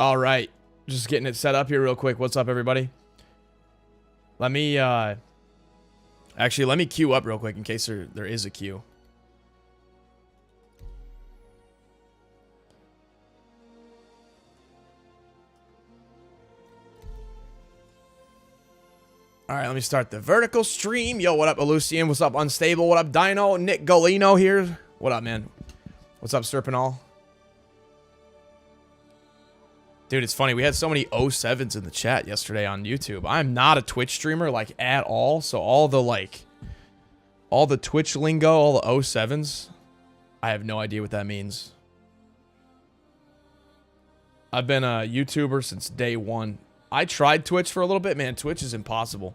All right. Just getting it set up here real quick. What's up, everybody? Let me, actually, let me queue up real quick in case there is a queue. All right, let me start the vertical stream. Yo, what up, Elucian? What's up, Unstable? What up, Dino? Nick Golino here. What up, man? What's up, Serpinol? Dude, it's funny. We had so many 07s in the chat yesterday on YouTube. I'm not a Twitch streamer, like, at all. So all the, like, all the Twitch lingo, all the 07s, I have no idea what that means. I've been a YouTuber since day one. I tried Twitch for a little bit. Man, Twitch is impossible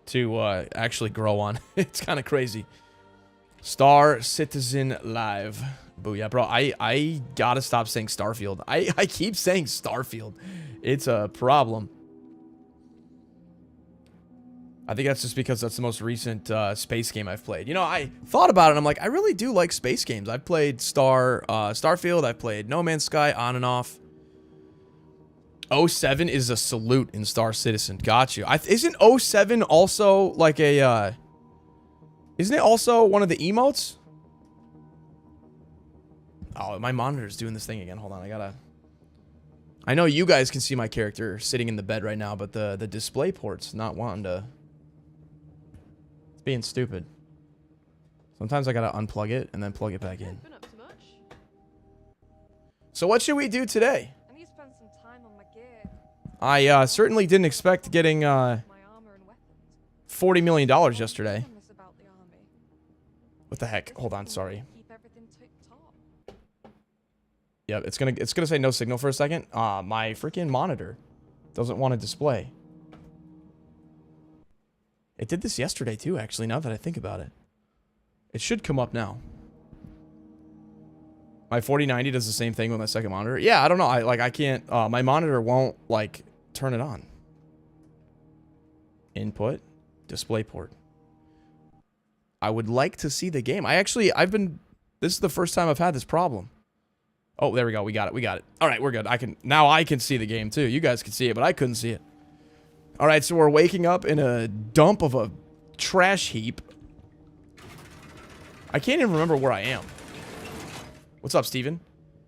to actually grow on. It's kind of crazy. Star Citizen Live. Booyah, bro. I gotta stop saying Starfield. I keep saying Starfield. It's a problem. I think that's just because that's the most recent space game I've played. You know, I thought about it and I'm like, I really do like space games. I've played Starfield. I've played No Man's Sky on and off. 07 is a salute in Star Citizen. Got you. Isn't 07 also like a, isn't it also one of the emotes? Oh, my monitor's doing this thing again. Hold on, I know you guys can see my character sitting in the bed right now, but the display port's not wanting to... It's being stupid. Sometimes I gotta unplug it and then plug it back in. So what should we do today? I need to spend some time on my gear. I certainly didn't expect getting $40 million yesterday. What the heck? Hold on, sorry. Yep, it's gonna say no signal for a second. My freaking monitor doesn't want to display. It did this yesterday too, actually, now that I think about it. It should come up now. My 4090 does the same thing with my second monitor. Yeah, I don't know. I can't, my monitor won't, like, turn it on. Input, display port. I would like to see the game. This is the first time I've had this problem. Oh, there we go. We got it. All right, we're good. Now I can see the game too. You guys can see it, but I couldn't see it. All right, so we're waking up in a dump of a trash heap. I can't even remember where I am. What's up, Steven?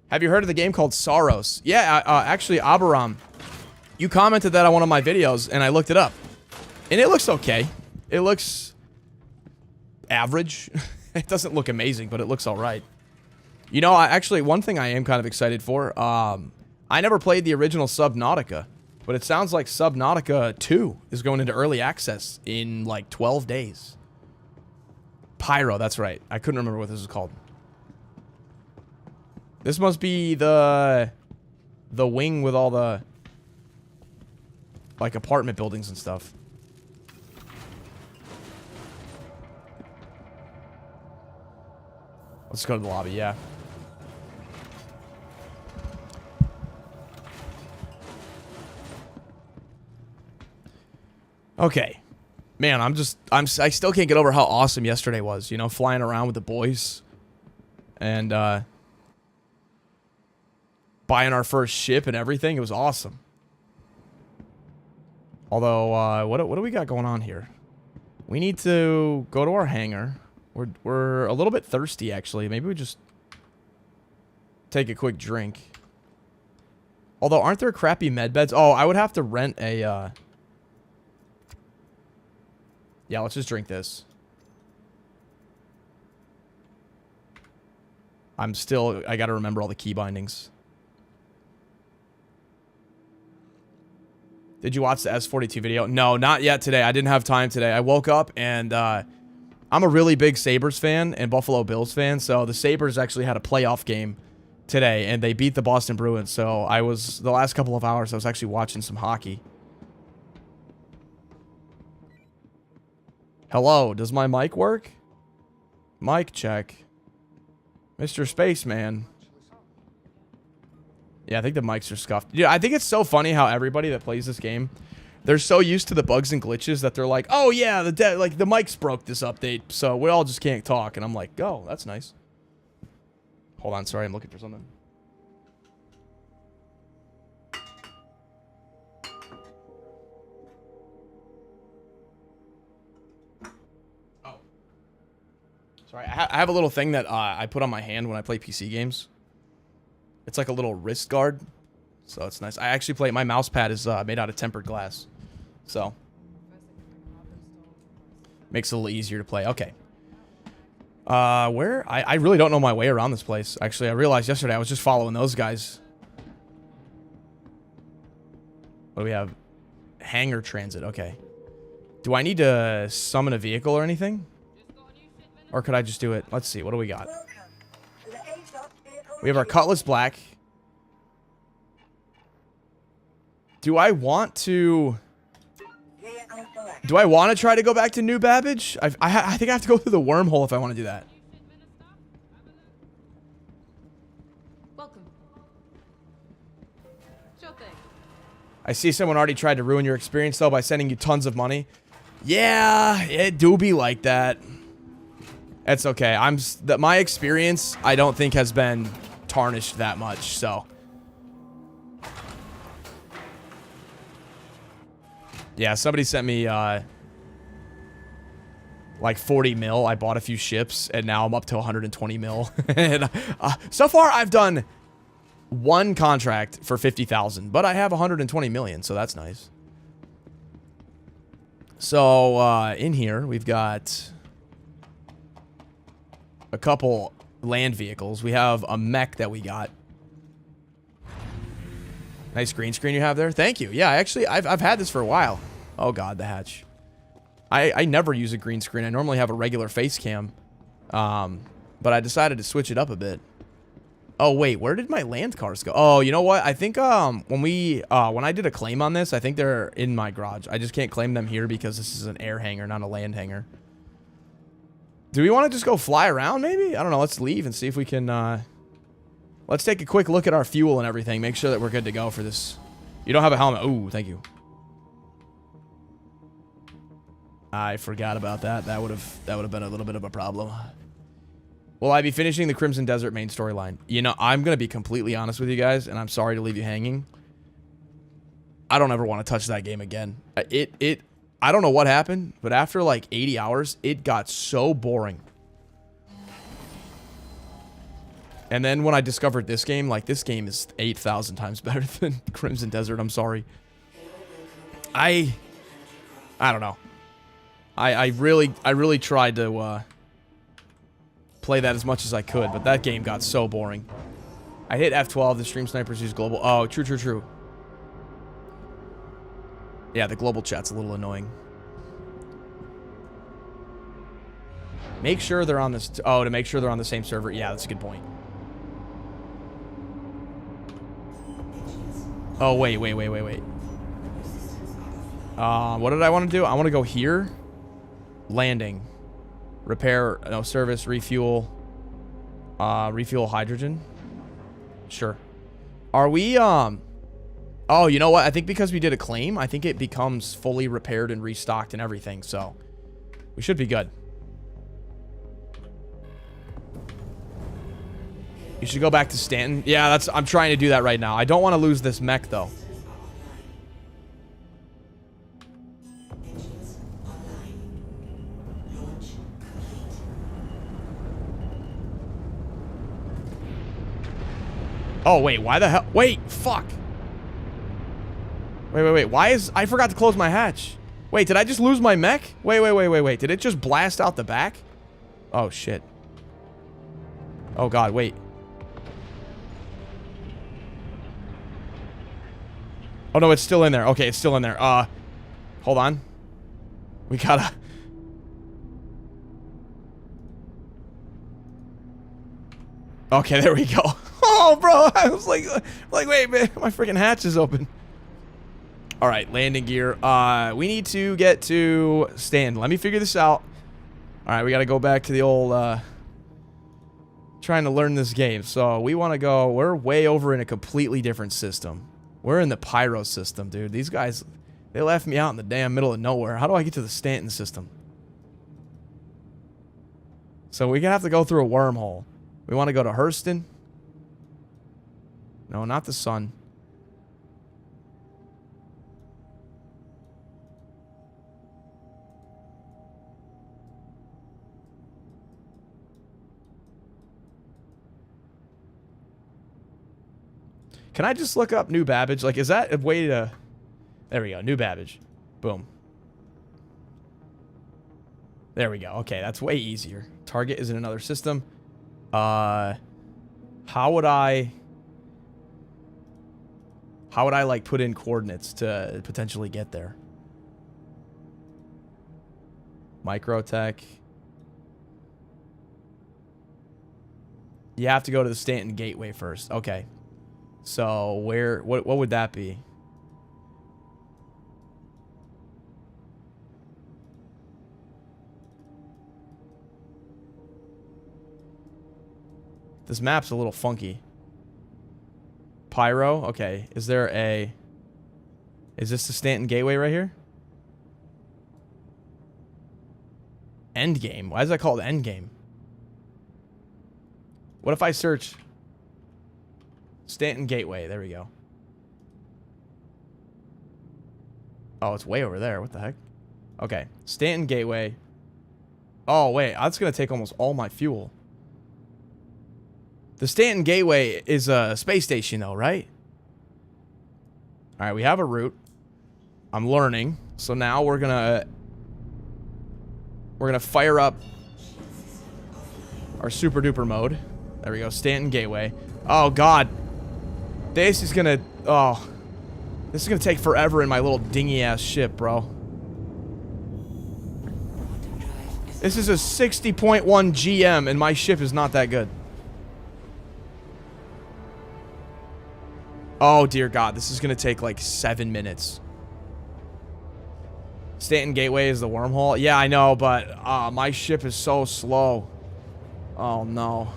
Have you heard of the game called Saros? Yeah, actually, Abaram, you commented that on one of my videos, and I looked it up. And it looks okay. It looks average. It doesn't look amazing, but it looks all right. You know, actually, one thing I am kind of excited for, I never played the original Subnautica, but it sounds like Subnautica 2 is going into early access in, like, 12 days. Pyro, that's right. I couldn't remember what this is called. This must be the wing with all the, like, apartment buildings and stuff. Let's go to the lobby, yeah. Okay. Man, I still can't get over how awesome yesterday was, you know, flying around with the boys. And, buying our first ship and everything. It was awesome. Although, what do we got going on here? We need to go to our hangar. We're a little bit thirsty, actually. Maybe we just take a quick drink. Although, aren't there crappy med beds? Oh, I would have to rent a, yeah, let's just drink this. I gotta remember all the key bindings. Did you watch the S42 video? No, not yet today. I didn't have time today. I woke up and, I'm a really big Sabres fan and Buffalo Bills fan, so the Sabres actually had a playoff game today, and they beat the Boston Bruins, so the last couple of hours, I was actually watching some hockey. Hello, does my mic work? Mic check. Mr. Spaceman. Yeah, I think the mics are scuffed. Yeah, I think it's so funny how everybody that plays this game, they're so used to the bugs and glitches that they're like, oh yeah, the mics broke this update, so we all just can't talk. And I'm like, oh, that's nice. Hold on, sorry, I'm looking for something. Sorry, I have a little thing that I put on my hand when I play PC games. It's like a little wrist guard, so it's nice. I actually play. My mouse pad is made out of tempered glass, so makes it a little easier to play. Okay. Where? I really don't know my way around this place. Actually, I realized yesterday I was just following those guys. What do we have? Hangar transit. Okay. Do I need to summon a vehicle or anything? Or could I just do it? Let's see. What do we got? We have our Cutlass Black. Do I want to... Do I want to try to go back to New Babbage? I think I have to go through the wormhole if I want to do that. Welcome. Sure thing. I see someone already tried to ruin your experience, though, by sending you tons of money. Yeah, it do be like that. It's okay. My experience, I don't think, has been tarnished that much, so... Yeah, somebody sent me, like 40 mil. I bought a few ships, and now I'm up to 120 mil. And, so far, I've done one contract for 50,000, but I have 120 million, so that's nice. So, in here, we've got a couple land vehicles. We have a mech that we got. Nice green screen you have there. Thank you. Yeah, actually, I've had this for a while. Oh, God, the hatch. I never use a green screen. I normally have a regular face cam. But I decided to switch it up a bit. Oh, wait, where did my land cars go? Oh, you know what? I think when I did a claim on this, I think they're in my garage. I just can't claim them here because this is an air hangar, not a land hangar. Do we want to just go fly around, maybe? I don't know. Let's leave and see if we can... Let's take a quick look at our fuel and everything. Make sure that we're good to go for this. You don't have a helmet. Ooh, thank you. I forgot about that. That would have been a little bit of a problem. Will I be finishing the Crimson Desert main storyline? You know, I'm going to be completely honest with you guys, and I'm sorry to leave you hanging. I don't ever want to touch that game again. I don't know what happened, but after like 80 hours, it got so boring. And then when I discovered this game, like, this game is 8,000 times better than Crimson Desert. I'm sorry. I don't know. I really tried to play that as much as I could, but that game got so boring. I hit F12. The stream snipers use global. Oh, true. Yeah, the global chat's a little annoying. Make sure they're on this. Oh, to make sure they're on the same server. Yeah, that's a good point. Oh, wait. What did I want to do? I want to go here. Landing. Repair. No, service. Refuel. Refuel hydrogen. Sure. Are we, Oh, you know what? I think because we did a claim, I think it becomes fully repaired and restocked and everything, so we should be good. You should go back to Stanton. Yeah, I'm trying to do that right now. I don't want to lose this mech, though. Oh, wait, why the hell? Wait, fuck. Wait. Why is... I forgot to close my hatch. Wait, did I just lose my mech? Wait. Did it just blast out the back? Oh, shit. Oh, God, wait. Oh, no, it's still in there. Okay, it's still in there. Hold on. We gotta... Okay, there we go. Oh, bro, I was like, wait, man, my freaking hatch is open. All right, landing gear. We need to get to Stanton. Let me figure this out. All right, we got to go back to the old, trying to learn this game. So we want to go, we're way over in a completely different system. We're in the Pyro system, dude. These guys, they left me out in the damn middle of nowhere. How do I get to the Stanton system? So we're going to have to go through a wormhole. We want to go to Hurston. No, not the sun. Can I just look up New Babbage? Like, is that a way to... There we go. New Babbage. Boom. There we go. Okay, that's way easier. Target is in another system. How would I... How would I, like, put in coordinates to potentially get there? Microtech. You have to go to the Stanton Gateway first. Okay. So, what would that be? This map's a little funky. Pyro? Okay. Is there a... Is this the Stanton Gateway right here? Endgame? Why is that called Endgame? What if I search... Stanton Gateway? There we go. Oh, it's way over there. What the heck? Okay. Stanton Gateway. Oh, wait. That's going to take almost all my fuel. The Stanton Gateway is a space station, though, right? All right, we have a route. I'm learning. So now we're gonna fire up our super duper mode. There we go, Stanton Gateway. Oh God, this is gonna take forever in my little dingy ass ship, bro. This is a 60.1 GM, and my ship is not that good. Oh, dear God. This is going to take, like, 7 minutes. Stanton Gateway is the wormhole? Yeah, I know, but my ship is so slow. Oh, no.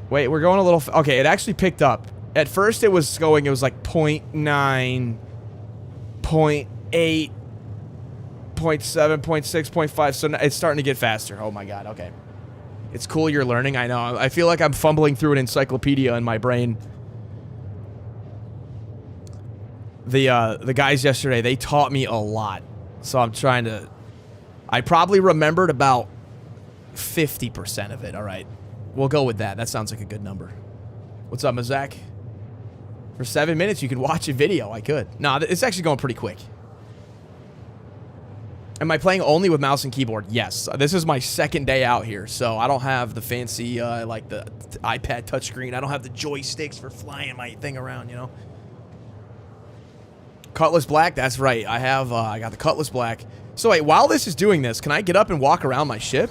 Wait, we're going a little... Okay, it actually picked up. At first, it was going... It was, like, 0.9, 0.8, 0.7, 0.6, 0.5. So it's starting to get faster. Oh, my God. Okay. It's cool you're learning. I know. I feel like I'm fumbling through an encyclopedia in my brain. The guys yesterday, they taught me a lot. So I'm trying to... I probably remembered about 50% of it. All right. We'll go with that. That sounds like a good number. What's up, Mazak? For 7 minutes, you could watch a video. I could. No, it's actually going pretty quick. Am I playing only with mouse and keyboard? Yes. This is my second day out here, so I don't have the fancy, like, the iPad touchscreen. I don't have the joysticks for flying my thing around, you know? Cutlass Black? That's right. I have, I got the Cutlass Black. So, wait, while this is doing this, can I get up and walk around my ship?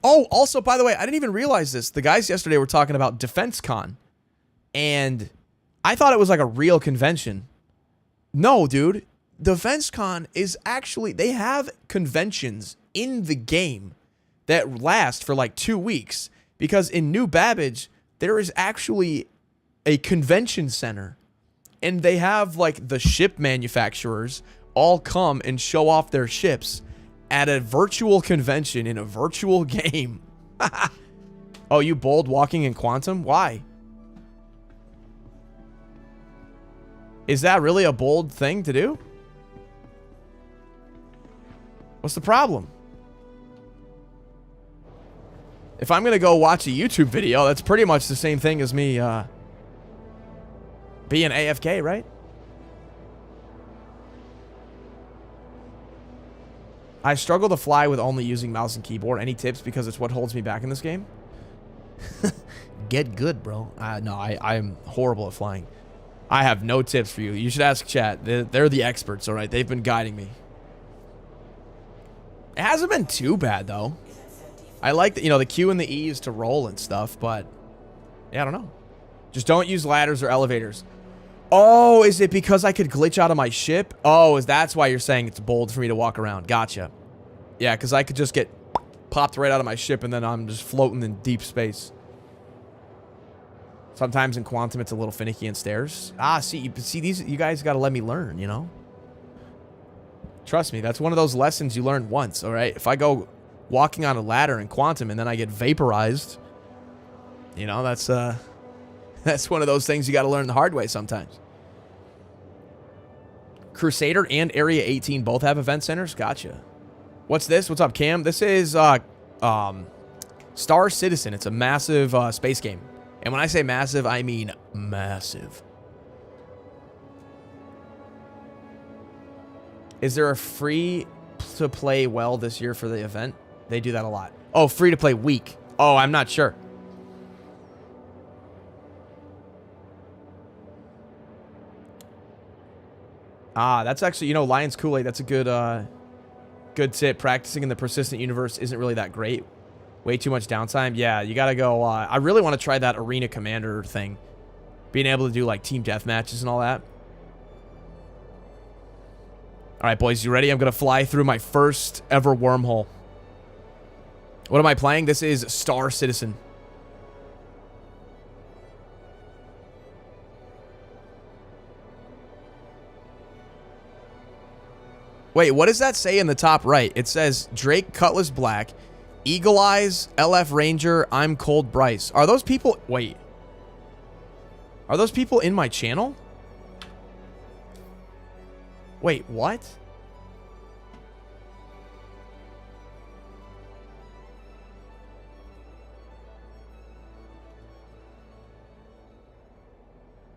Oh, also, by the way, I didn't even realize this. The guys yesterday were talking about Defense Con, and I thought it was like a real convention. No, dude. Defense Con is actually... They have conventions in the game that last for like 2 weeks. Because in New Babbage, there is actually a convention center. And they have like the ship manufacturers all come and show off their ships at a virtual convention in a virtual game. Oh, you bold walking in Quantum? Why? Is that really a bold thing to do? What's the problem? If I'm going to go watch a YouTube video, that's pretty much the same thing as me being AFK, right? I struggle to fly with only using mouse and keyboard. Any tips? Because it's what holds me back in this game. Get good, bro. No, I'm horrible at flying. I have no tips for you. You should ask chat. They're the experts, all right? They've been guiding me. It hasn't been too bad, though. I like the, you know, the Q and the E is to roll and stuff, but yeah, I don't know. Just don't use ladders or elevators. Oh, is it because I could glitch out of my ship? Oh, that's why you're saying it's bold for me to walk around. Gotcha. Yeah, because I could just get popped right out of my ship and then I'm just floating in deep space. Sometimes in Quantum, it's a little finicky in stairs. Ah, see, these, you guys got to let me learn, you know? Trust me, that's one of those lessons you learn once, all right? If I go walking on a ladder in Quantum and then I get vaporized, you know, that's one of those things you got to learn the hard way sometimes. Crusader and Area 18 both have event centers? Gotcha. What's this? What's up, Cam? This is, Star Citizen. It's a massive space game. And when I say massive, I mean massive. Is there a free to play well this year for the event? They do that a lot. Oh, free to play week. Oh, I'm not sure. Ah, that's actually, you know, Lion's Kool-Aid, that's a good tip. Practicing in the persistent universe isn't really that great. Way too much downtime. Yeah, you gotta go, I really want to try that arena commander thing. Being able to do, like, team death matches and all that. Alright, boys, you ready? I'm gonna fly through my first ever wormhole. What am I playing? This is Star Citizen. Wait, what does that say in the top right? It says Drake Cutlass Black, Eagle Eyes, LF Ranger, I'm Cold Bryce. Are those people... Wait. Are those people in my channel? Wait, what?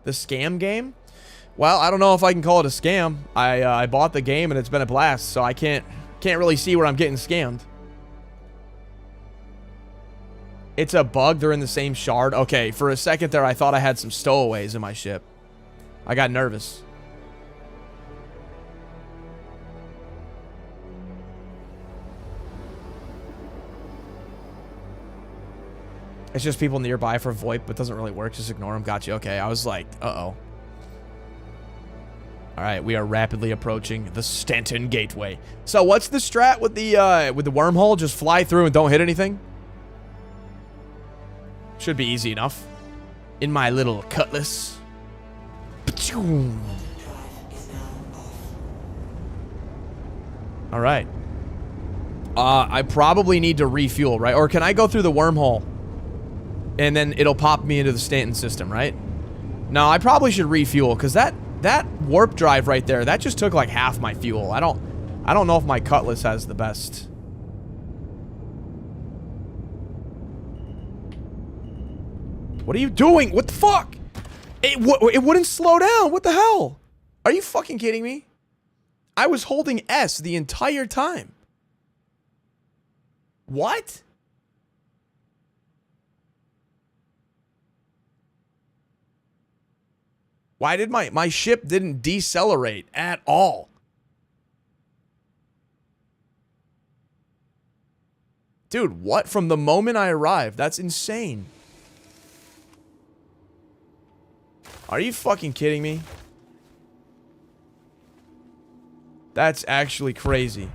The scam game? Well, I don't know if I can call it a scam. I bought the game and it's been a blast, so I can't really see where I'm getting scammed. It's a bug. They're in the same shard. Okay, for a second there, I thought I had some stowaways in my ship. I got nervous. It's just people nearby for VoIP, but doesn't really work. Just ignore them. Got you. Okay, I was like, uh-oh. All right, we are rapidly approaching the Stanton Gateway. So what's the strat with the wormhole? Just fly through and don't hit anything? Should be easy enough. In my little cutlass. All right. I probably need to refuel, right? Or can I go through the wormhole? And then it'll pop me into the Stanton system, right? No, I probably should refuel, because that warp drive right there, that just took like half my fuel. I don't know if my cutlass has the best. What are you doing? What the fuck? It wouldn't slow down. What the hell? Are you fucking kidding me? I was holding S the entire time. What? Why did my ship didn't decelerate at all? Dude, what? From the moment I arrived, that's insane. Are you fucking kidding me? That's actually crazy.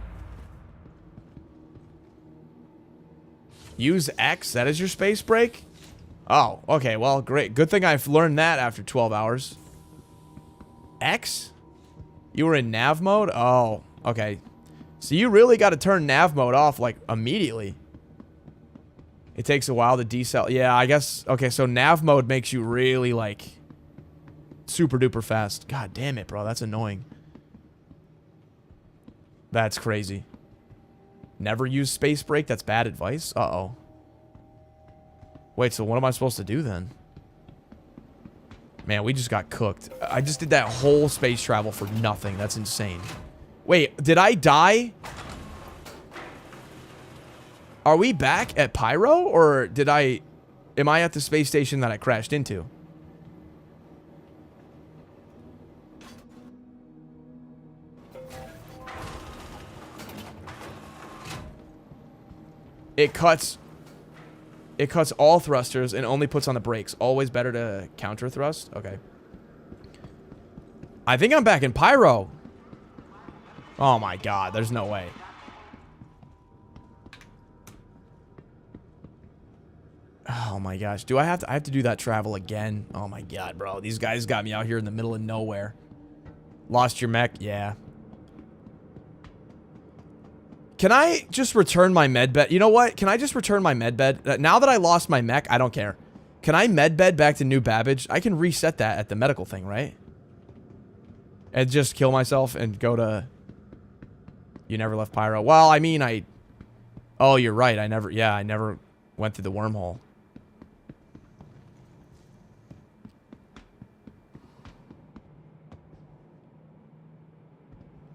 Use X, that is your space break? Oh, okay, well, great. Good thing I've learned that after 12 hours. X? You were in nav mode? Oh, okay. So you really got to turn nav mode off, like, immediately. It takes a while to decel. Yeah, I guess. Okay, so nav mode makes you really, like, super duper fast. God damn it, bro. That's annoying. That's crazy. Never use space break? That's bad advice? Uh-oh. Wait, so what am I supposed to do then? Man, we just got cooked. I just did that whole space travel for nothing. That's insane. Wait, did I die? Are we back at Pyro? Or did I... Am I at the space station that I crashed into? It cuts all thrusters and only puts on the brakes. Always better to counter thrust? Okay. I think I'm back in Pyro. Oh my god, there's no way. Oh my gosh. Do I have to do that travel again? Oh my god, bro. These guys got me out here in the middle of nowhere. Lost your mech? Yeah. Can I just return my medbed? You know what? Can I just return my medbed? Now that I lost my mech, I don't care. Can I medbed back to New Babbage? I can reset that at the medical thing, right? And just kill myself and go to... You never left Pyro. Well, I mean, Oh, you're right. I never... Yeah, I never went through the wormhole.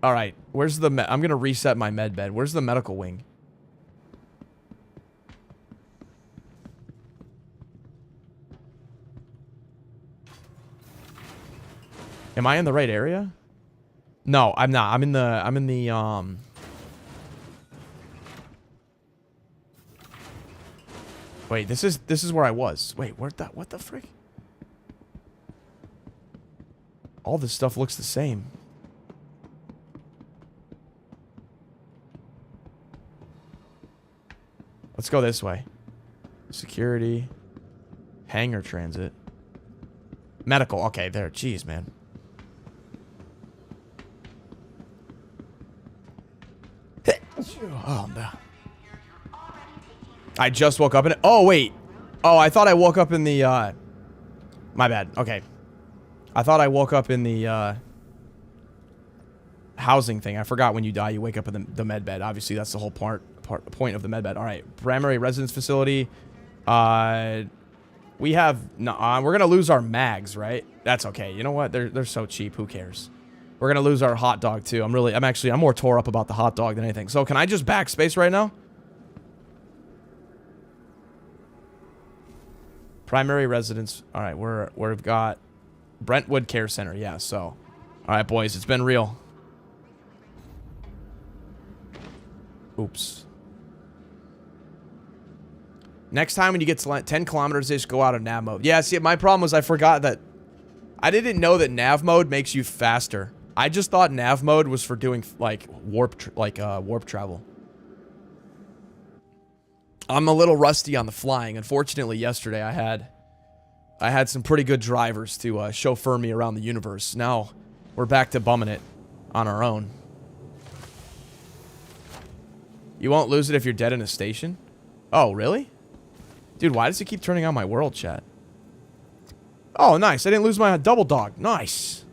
All right, where's the I'm gonna reset my med bed. Where's the medical wing? Am I in the right area? No, I'm not. I'm in the Wait, this is where I was. Wait, what the frick? All this stuff looks the same. Let's go this way. Security. Hangar transit. Medical. Okay, there. Jeez, man. Oh, no. I just woke up in it. Oh, wait. Oh, I thought I woke up in the, my bad. Okay. I thought I woke up in the, housing thing. I forgot when you die, you wake up in the med bed. Obviously, that's the whole point of the med bed. All right. Primary residence facility. We have, no, we're going to lose our mags, right? That's okay. You know what? They're so cheap. Who cares? We're going to lose our hot dog, too. I'm more tore up about the hot dog than anything. So, can I just backspace right now? Primary residence. All right, we've got Brentwood Care Center. Yeah, so. All right, boys, it's been real. Oops. Next time when you get to 10 kilometers, just go out of nav mode. Yeah, see, my problem was I forgot that. I didn't know that nav mode makes you faster. I just thought nav mode was for doing like warp travel. I'm a little rusty on the flying. Unfortunately, yesterday I had some pretty good drivers to chauffeur me around the universe. Now we're back to bumming it on our own. You won't lose it if you're dead in a station? Oh, really? Dude, why does it keep turning on my world chat? Oh, nice. I didn't lose my double dog. Nice.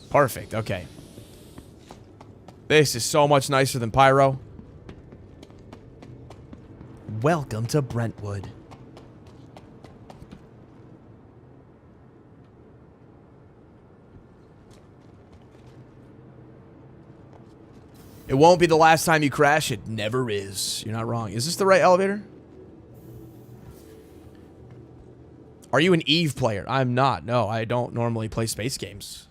Perfect. Okay. This is so much nicer than Pyro. Welcome to Brentwood. It won't be the last time you crash. It never is. You're not wrong. Is this the right elevator? Are you an Eve player? I'm not. No, I don't normally play space games.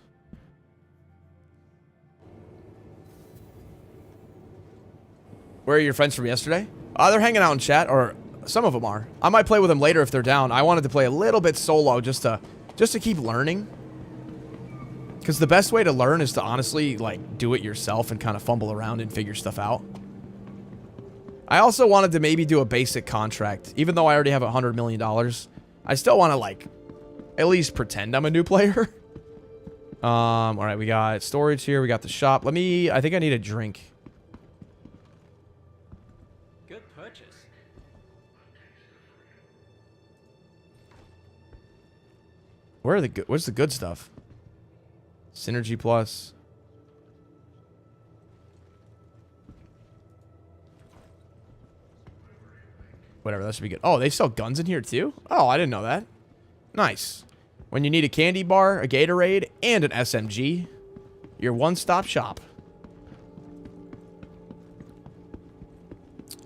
Where are your friends from yesterday? They're hanging out in chat, or some of them are. I might play with them later if they're down. I wanted to play a little bit solo just to keep learning. Because the best way to learn is to honestly, like, do it yourself and kind of fumble around and figure stuff out. I also wanted to maybe do a basic contract. Even though I already have $100 million, I still want to, like, at least pretend I'm a new player. All right, we got storage here. We got the shop. I think I need a drink. Good purchase. Where's the good stuff? Synergy Plus. Whatever, that should be good. Oh, they sell guns in here too? Oh, I didn't know that. Nice. When you need a candy bar, a Gatorade, and an SMG, your one-stop shop.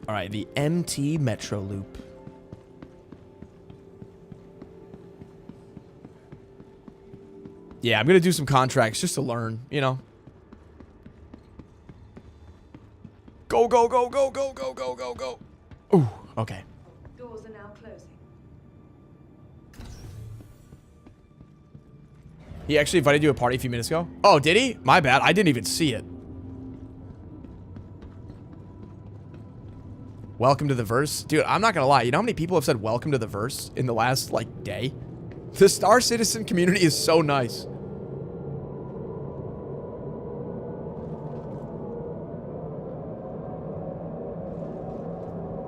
All right, the MT Metro Loop. Yeah, I'm going to do some contracts just to learn, you know. Go, go, go, go, go, go, go, go, go. Ooh, okay. Doors are now closing. He actually invited you to a party a few minutes ago? Oh, did he? My bad. I didn't even see it. Welcome to the verse. Dude, I'm not going to lie. You know how many people have said welcome to the verse in the last, like, day? The Star Citizen community is so nice.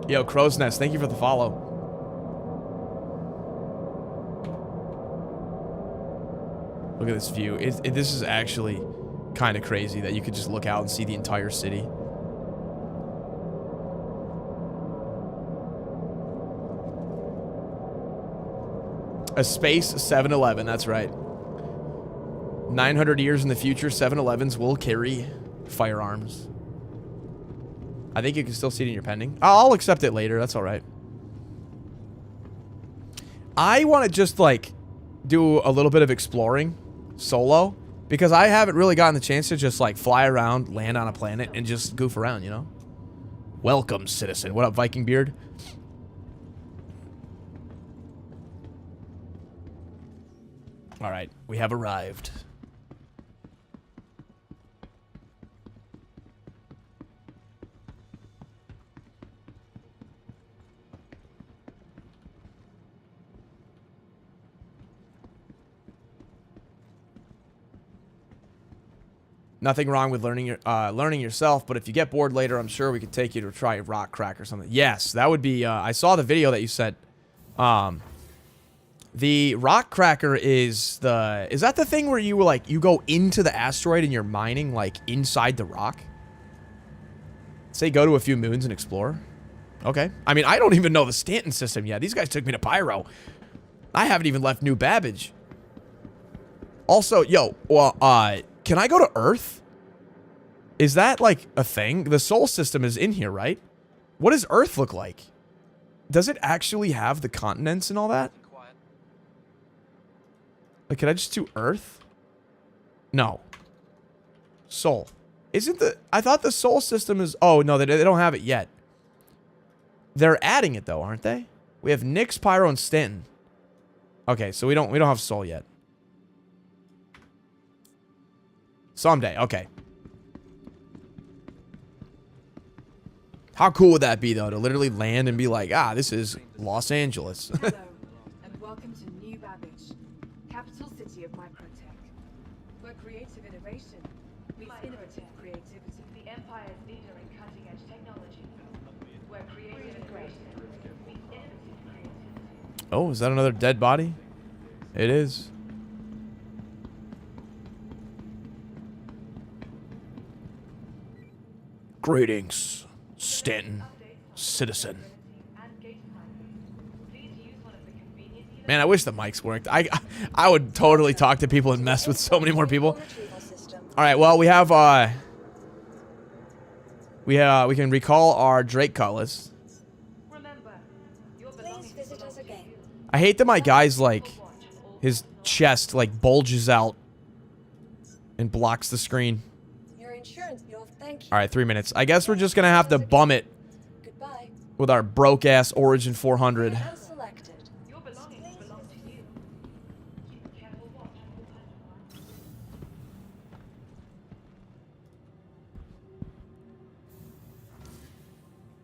Yo, Crow's Nest, thank you for the follow. Look at this view. This is actually kind of crazy that you could just look out and see the entire city. A space 7-Eleven, that's right. 900 years in the future, 7-Elevens will carry firearms. I think you can still see it in your pending. I'll accept it later, that's alright. I want to just, like, do a little bit of exploring solo. Because I haven't really gotten the chance to just, like, fly around, land on a planet, and just goof around, you know? Welcome, citizen. What up, Viking Beard? Alright, we have arrived. Nothing wrong with learning yourself, but if you get bored later, I'm sure we could take you to try a rock crack or something. Yes, that would be, I saw the video that you said. The rock cracker is that the thing where you were like, you go into the asteroid and you're mining, like, inside the rock? Say go to a few moons and explore? Okay. I mean, I don't even know the Stanton system yet. These guys took me to Pyro. I haven't even left New Babbage. Also, yo, well, can I go to Earth? Is that, like, a thing? The Sol system is in here, right? What does Earth look like? Does it actually have the continents and all that? Like, can I just do Earth? No. Sol. Isn't the... I thought the Sol system is... Oh, no, they don't have it yet. They're adding it, though, aren't they? We have Nyx, Pyro, and Stanton. Okay, so we don't have Sol yet. Someday, okay. How cool would that be, though, to literally land and be like, ah, this is Los Angeles. Hello, and welcome to New Babbage, capital city of microtech. Where creative innovation meets innovative creativity. The Empire's leader in cutting-edge technology. Where creative innovation meets innovative creativity. Oh, is that another dead body? It is. Greetings, Stanton, citizen. Man, I wish the mics worked. I would totally talk to people and mess with so many more people. All right, well, we have we can recall our Drake cutlass. I hate that my guy's like his chest like bulges out and blocks the screen. All right, 3 minutes. I guess we're just gonna have to bum it with our broke ass Origin 400.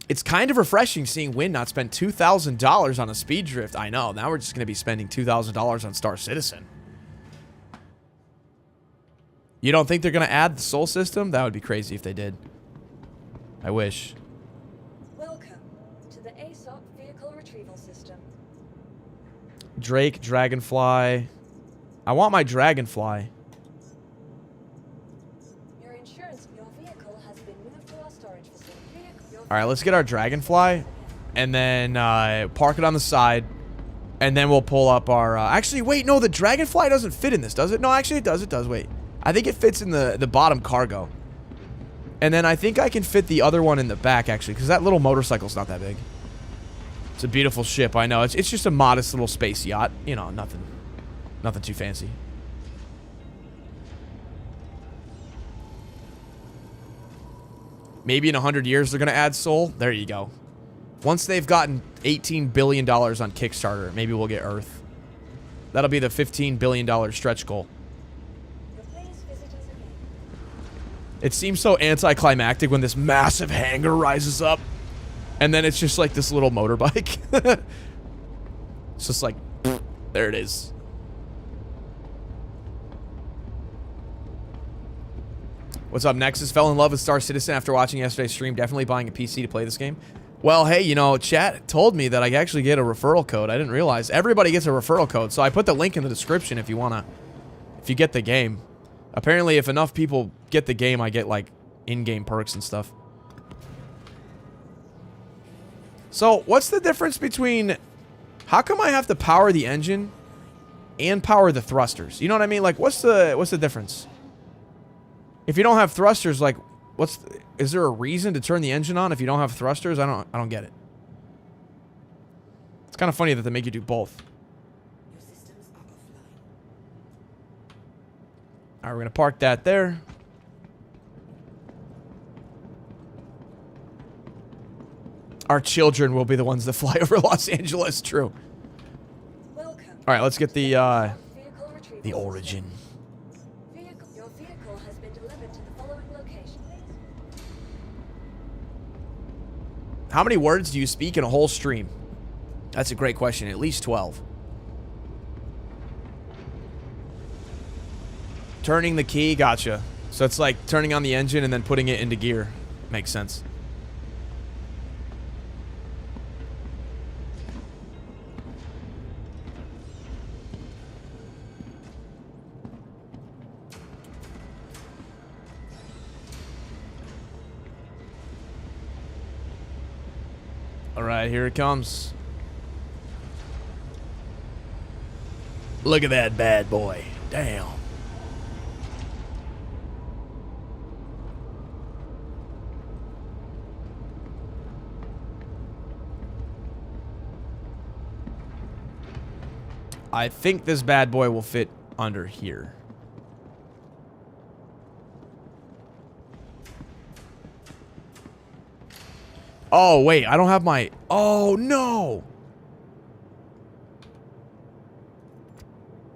It's kind of refreshing seeing Wynn not spend $2,000 on a speed drift. I know. Now we're just gonna be spending $2,000 on Star Citizen. You don't think they're going to add the Sol system? That would be crazy if they did. I wish. Welcome to the ASOP vehicle retrieval system. Drake, Dragonfly. I want my Dragonfly. Your insurance for your vehicle has been moved to our storage facility. All right, let's get our Dragonfly and then park it on the side. And then we'll pull up our... actually, wait, no, the Dragonfly doesn't fit in this, does it? No, actually, it does. It does. Wait. I think it fits in the bottom cargo. And then I think I can fit the other one in the back, actually, because that little motorcycle's not that big. It's a beautiful ship, I know. It's just a modest little space yacht. You know, nothing too fancy. Maybe in 100 years they're going to add Sol. There you go. Once they've gotten $18 billion on Kickstarter, maybe we'll get Earth. That'll be the $15 billion stretch goal. It seems so anticlimactic when this massive hangar rises up. And then it's just like this little motorbike. It's just like, there it is. What's up, Nexus? Fell in love with Star Citizen after watching yesterday's stream. Definitely buying a PC to play this game. Well, hey, you know, chat told me that I actually get a referral code. I didn't realize. Everybody gets a referral code. So I put the link in the description if you get the game. Apparently, if enough people get the game, I get, like, in-game perks and stuff. So, what's the difference between... How come I have to power the engine and power the thrusters. You know what I mean? Like, what's the difference? If you don't have thrusters, like, is there a reason to turn the engine on if you don't have thrusters? I don't get it. It's kind of funny that they make you do both. Your systems are offline. All right, we're gonna park that there. Our children will be the ones that fly over Los Angeles. True. Welcome. All right, let's get the Vehicle retrieval origin. Your vehicle has been delivered to the following location. How many words do you speak in a whole stream? That's a great question. At least 12. Turning the key, gotcha. So it's like turning on the engine and then putting it into gear. Makes sense. All right, here it comes. Look at that bad boy. Damn. I think this bad boy will fit under here. Oh, wait. I don't have my... Oh, no.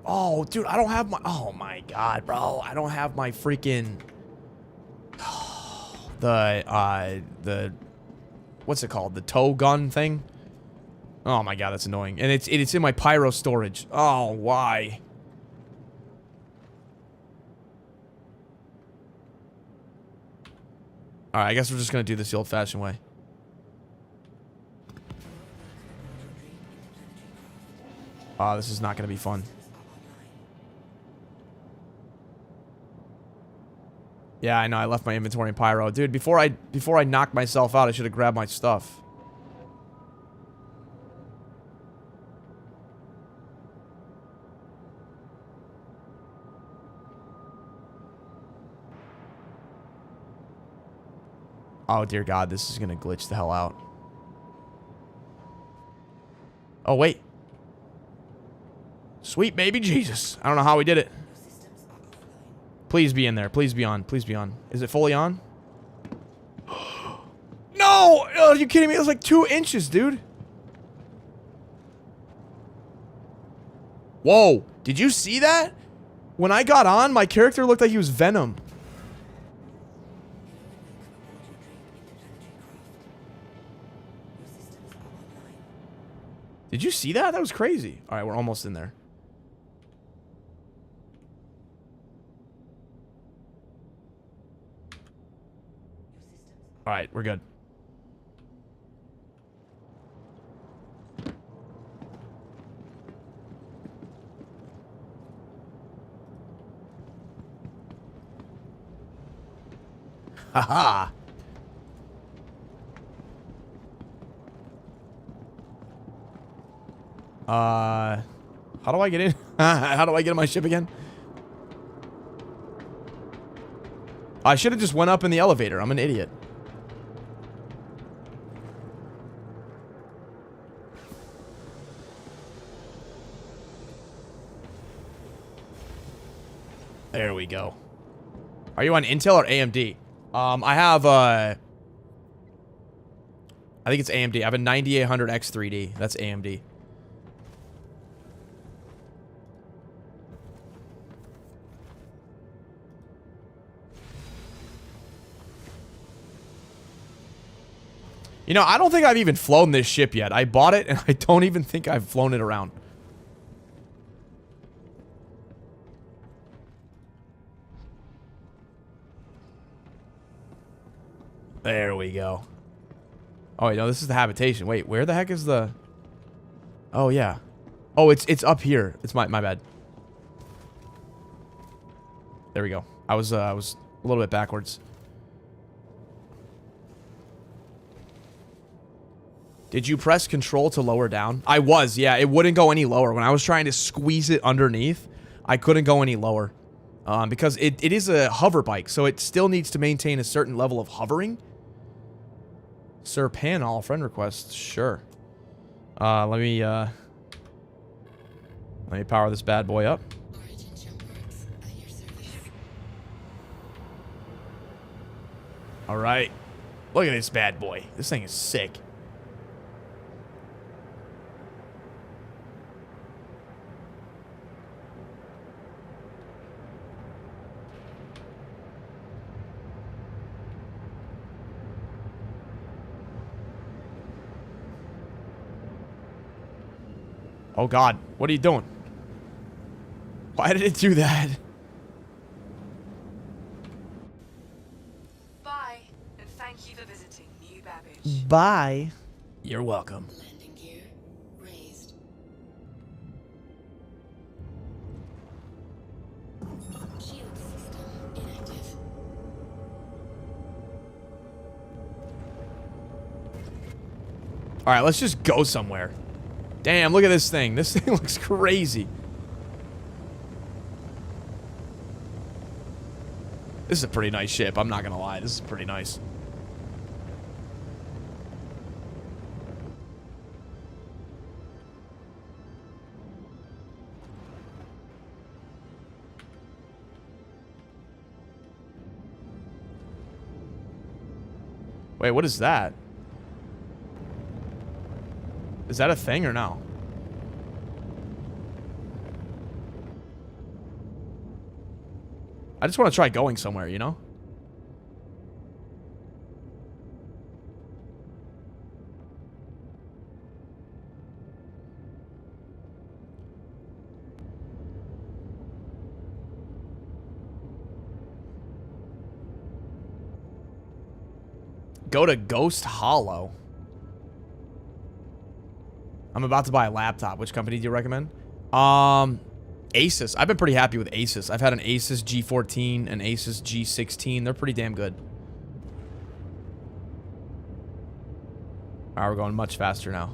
Oh, dude. I don't have my... Oh, my God, bro. I don't have my freaking... The... What's it called? The tow gun thing? Oh, my God. That's annoying. And it's in my pyro storage. Oh, why? All right. I guess we're just going to do this the old-fashioned way. This is not going to be fun. Yeah, I know. I left my inventory in pyro. Dude, before I knocked myself out, I should have grabbed my stuff. Oh, dear God. This is going to glitch the hell out. Oh, wait. Sweet baby Jesus. I don't know how we did it. Please be in there. Please be on. Please be on. Is it fully on? No! Oh, are you kidding me? It was like 2 inches, dude. Whoa. Did you see that? When I got on, my character looked like he was Venom. Did you see that? That was crazy. All right, we're almost in there. All right, we're good. Haha. How do I get in? How do I get in my ship again? I should have just went up in the elevator. I'm an idiot. There we go. Are you on Intel or AMD? I have, I think it's AMD. I have a 9800X 3D. That's AMD. You know, I don't think I've even flown this ship yet. I bought it, and I don't even think I've flown it around. There we go. Oh, wait, no, this is the habitation. Wait, where the heck is the... Oh, yeah. Oh, it's up here. It's my bad. There we go. I was a little bit backwards. Did you press control to lower down? I was, yeah. It wouldn't go any lower. When I was trying to squeeze it underneath, I couldn't go any lower. Because it is a hover bike, so it still needs to maintain a certain level of hovering. Sir Panel, friend request. Sure. Let me power this bad boy up. Origin jump works at your service. All right. Look at this bad boy. This thing is sick. Oh God, what are you doing? Why did it do that? Bye, and thank you for visiting New Babbage. Bye. You're welcome. Landing gear raised. Shield system inactive. All right, let's just go somewhere. Damn, look at this thing. This thing looks crazy. This is a pretty nice ship. I'm not gonna lie. This is pretty nice. Wait, what is that? Is that a thing or no? I just want to try going somewhere, you know? Go to Ghost Hollow. I'm about to buy a laptop. Which company do you recommend? Asus. I've been pretty happy with Asus. I've had an Asus G14, an Asus G16. They're pretty damn good. Alright, we're going much faster now.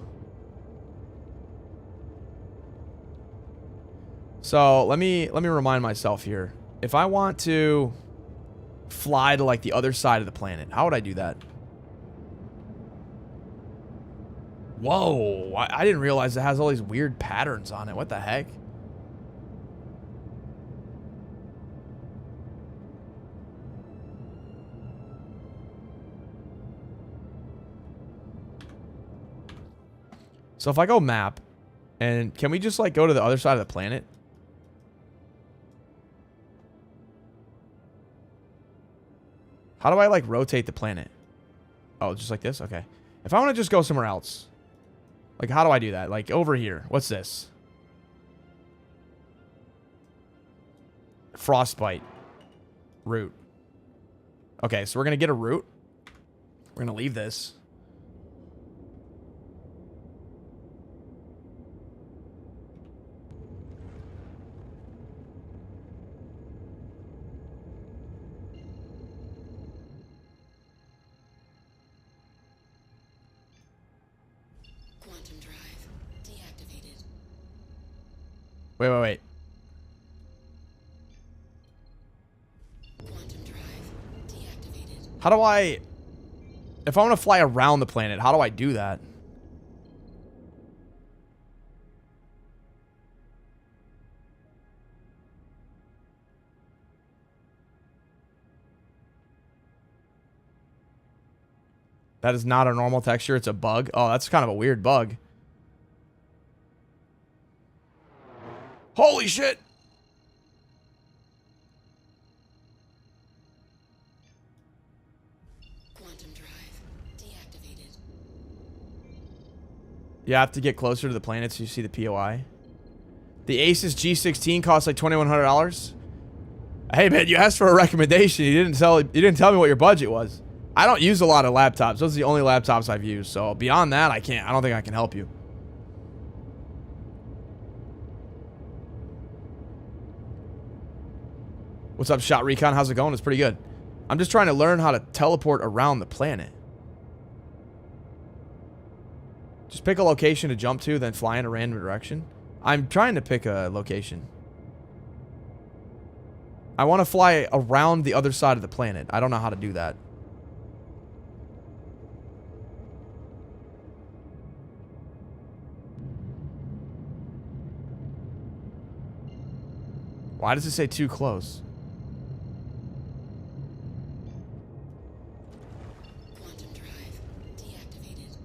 So, let me remind myself here. If I want to fly to like the other side of the planet, how would I do that? Whoa, I didn't realize it has all these weird patterns on it. What the heck? So if I go map, and can we just like go to the other side of the planet? How do I like rotate the planet? Oh, just like this? Okay. If I want to just go somewhere else, like how do I do that? Like over here. What's this? Frostbite. Root. Okay, so we're going to get a root. We're going to leave this. Quantum drive deactivated. Wait. Quantum drive deactivated. How do I... If I want to fly around the planet, how do I do that? That is not a normal texture. It's a bug. Oh, that's kind of a weird bug. Holy shit! Quantum drive deactivated. You have to get closer to the planet so you see the POI. The Asus G16 costs like $2,100. Hey man, you asked for a recommendation. You didn't tell me what your budget was. I don't use a lot of laptops. Those are the only laptops I've used. So beyond that, I don't think I can help you. What's up, Shot Recon? How's it going? It's pretty good. I'm just trying to learn how to teleport around the planet. Just pick a location to jump to, then fly in a random direction. I'm trying to pick a location. I want to fly around the other side of the planet. I don't know how to do that. Why does it say too close? Quantum drive deactivated.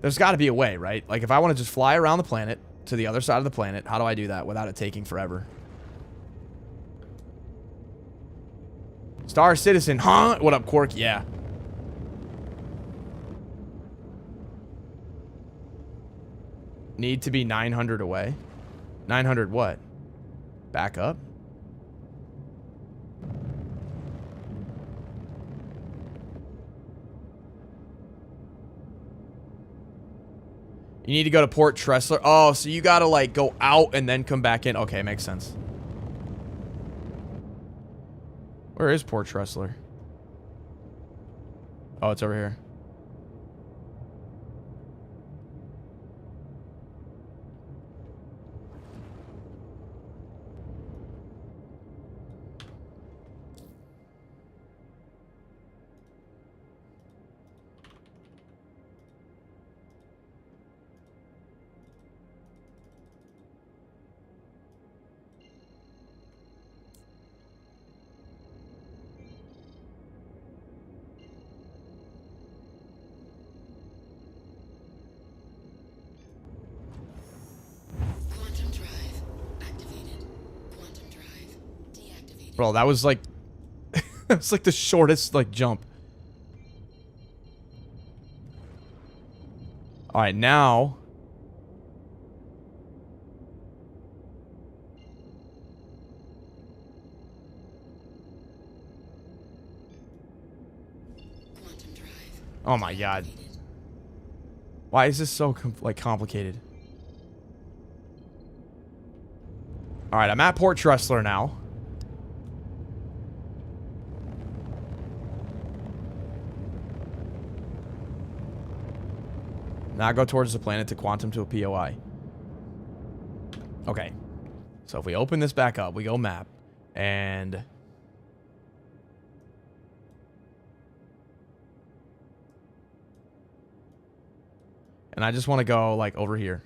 There's got to be a way, right? Like, if I want to just fly around the planet to the other side of the planet, how do I do that without it taking forever? Star Citizen, huh? What up, Quark? Yeah. Need to be 900 away. 900 what? Back up? You need to go to Port Tressler. Oh, so you gotta, like, go out and then come back in. Okay, makes sense. Where is Port Tressler? Oh, it's over here. Quantum drive activated. Quantum drive deactivated. Bro, that was like... that was like the shortest, like, jump. Alright, now... Quantum drive Oh my god. activated. Why is this so, like, complicated? Alright, I'm at Port Tressler now. Now go towards the planet to quantum to a POI. Okay. So if we open this back up, we go map. And... and I just want to go, like, over here.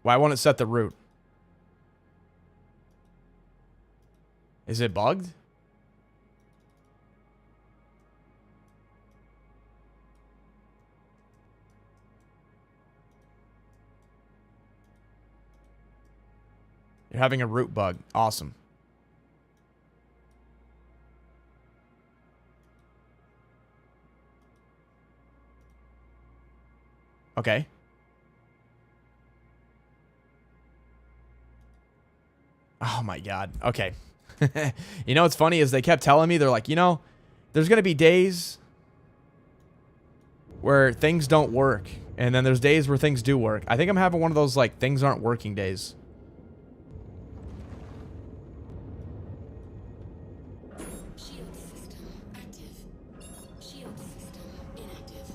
Why won't it set the route? Is it bugged? You're having a root bug. Awesome. Okay. Oh my god. Okay. You know what's funny is they kept telling me, they're like, you know, there's going to be days where things don't work. And then there's days where things do work. I think I'm having one of those, like, things aren't working days. Shield system active. Shield system inactive.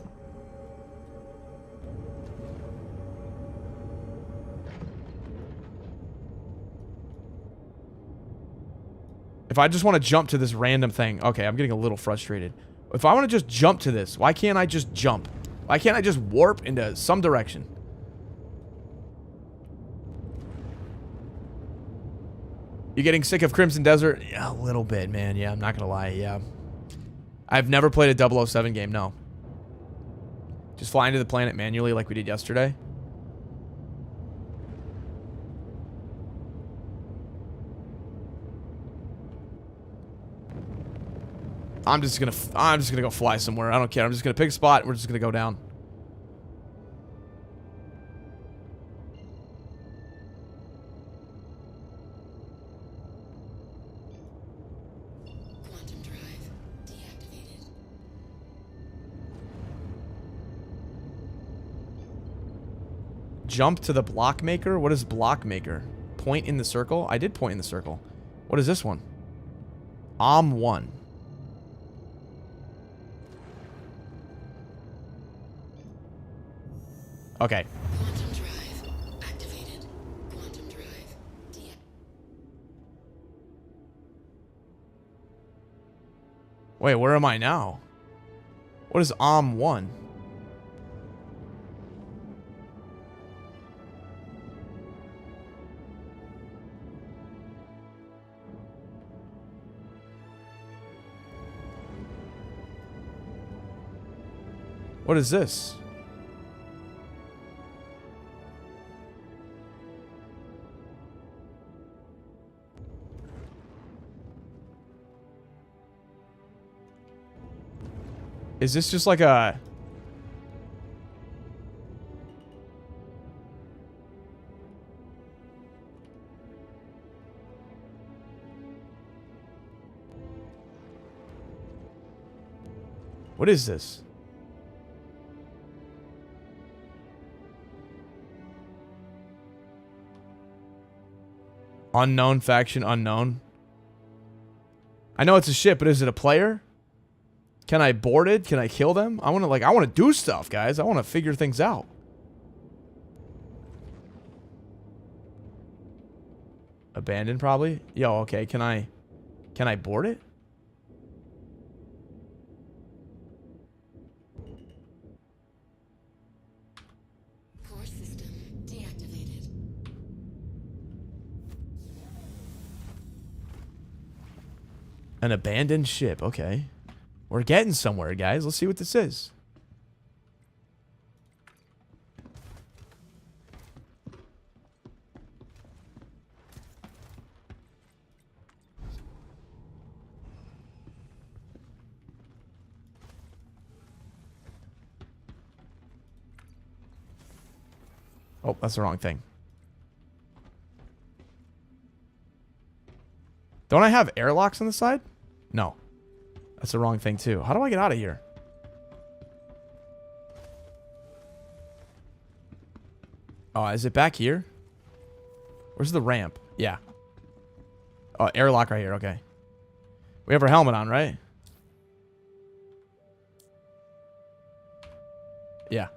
If I just want to jump to this random thing. Okay, I'm getting a little frustrated. If I want to just jump to this, why can't I just jump? Why can't I just warp into some direction? You getting sick of Crimson Desert? Yeah, a little bit, man. Yeah, I'm not going to lie. Yeah. I've never played a 007 game, no. Just flying to the planet manually like we did yesterday. I'm just gonna go fly somewhere. I don't care. I'm just gonna pick a spot. We're just gonna go down. Quantum drive deactivated. Jump to the block maker? What is block maker? Point in the circle? I did point in the circle. What is this one? OM1. Okay. Quantum drive activated. Quantum drive deactivated. Wait, where am I now? What is OM1? What is this? Is this just like a... What is this? Unknown faction, unknown. I know it's a ship, but is it a player? Can I board it? Can I kill them? I want to do stuff, guys. I want to figure things out. Abandoned, probably. Yo, okay. Can I board it? Core system deactivated. An abandoned ship. Okay. We're getting somewhere, guys. Let's see what this is. Oh, that's the wrong thing. Don't I have airlocks on the side? No. That's the wrong thing, too. How do I get out of here? Oh, is it back here? Where's the ramp? Yeah. Oh, airlock right here. Okay. We have our helmet on, right? Yeah.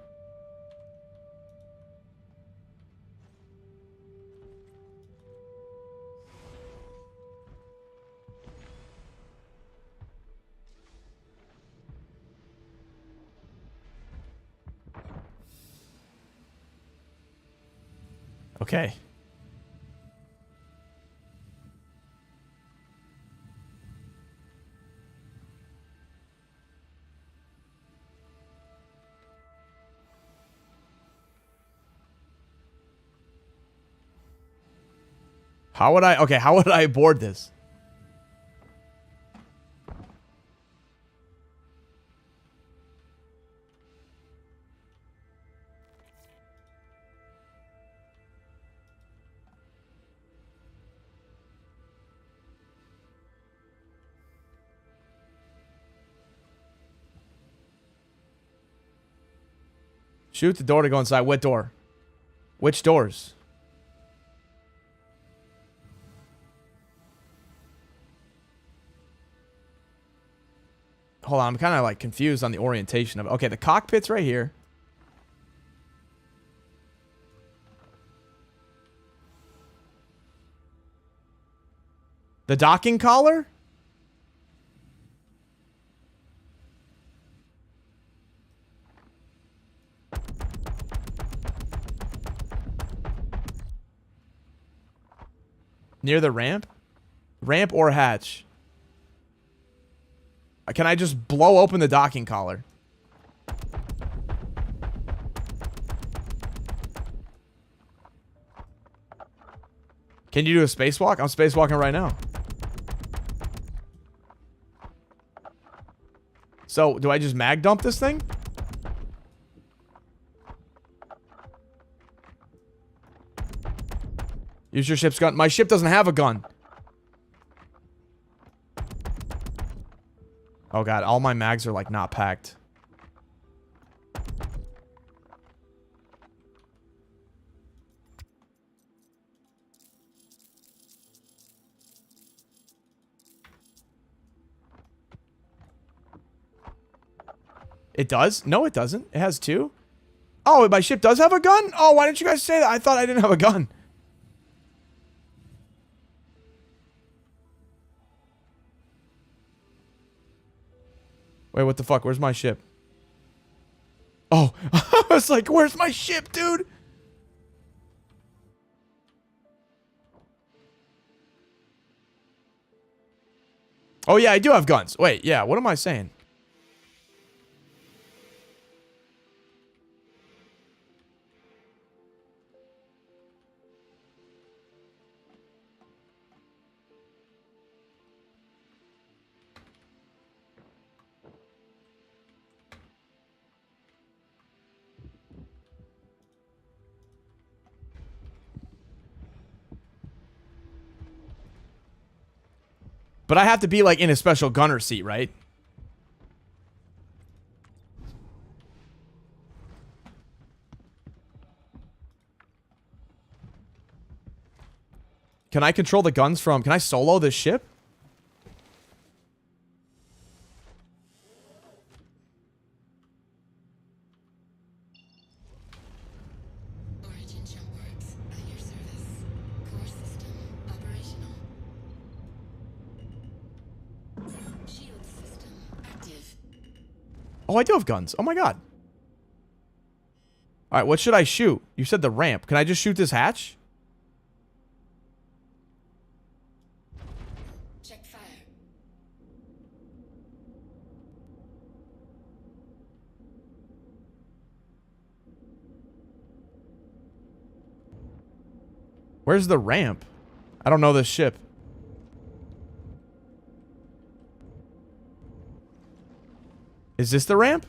Okay. How would I board this? Shoot the door to go inside. What door? Which doors? Hold on, I'm kind of like confused on the orientation of it. Okay, the cockpit's right here. The docking collar? Near the ramp? Ramp or hatch? Can I just blow open the docking collar? Can you do a spacewalk? I'm spacewalking right now. So, do I just mag dump this thing? Use your ship's gun. My ship doesn't have a gun. Oh god, all my mags are like not packed. It does? No, it doesn't. It has 2. Oh, my ship does have a gun? Oh, why didn't you guys say that? I thought I didn't have a gun. Wait, what the fuck? Where's my ship? Oh, I was like, where's my ship, dude? Oh, yeah, I do have guns. Wait, yeah, what am I saying? But I have to be, like, in a special gunner seat, right? Can I control the guns from... Can I solo this ship? Origin jump works at your service. Core system operational. Shield system active. Oh, I do have guns. Oh, my God. All right, what should I shoot? You said the ramp. Can I just shoot this hatch? Check fire. Where's the ramp? I don't know this ship. Is this the ramp?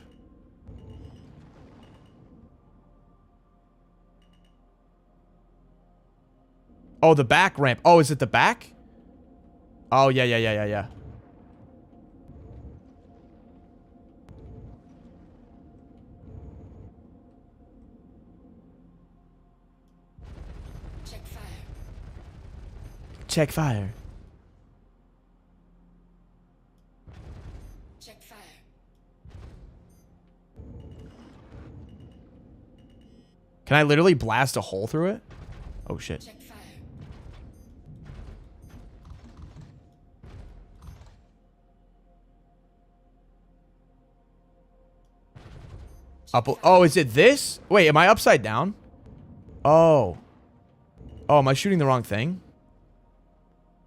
Oh, the back ramp. Oh, is it the back? Oh, yeah. Check fire. Check fire. Check fire. Can I literally blast a hole through it? Oh, shit. Check fire. Oh, is it this? Wait, am I upside down? Oh. Oh, am I shooting the wrong thing?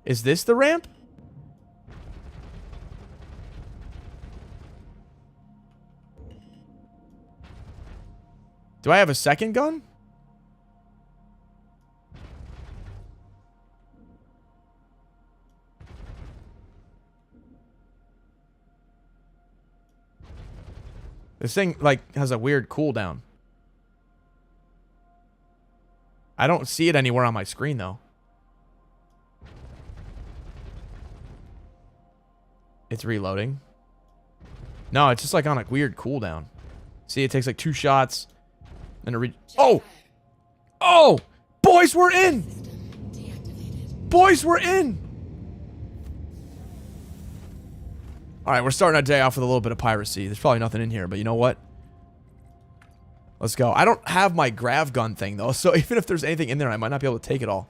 Is this the ramp? Do I have a second gun? This thing, like, has a weird cooldown. I don't see it anywhere on my screen, though. It's reloading. No, it's just, like, on a weird cooldown. See, it takes, like, 2 shots. And it oh! Oh! Boys, we're in! System deactivated. Boys, we're in! Alright, we're starting our day off with a little bit of piracy. There's probably nothing in here, but you know what? Let's go. I don't have my grav gun thing, though, so even if there's anything in there, I might not be able to take it all.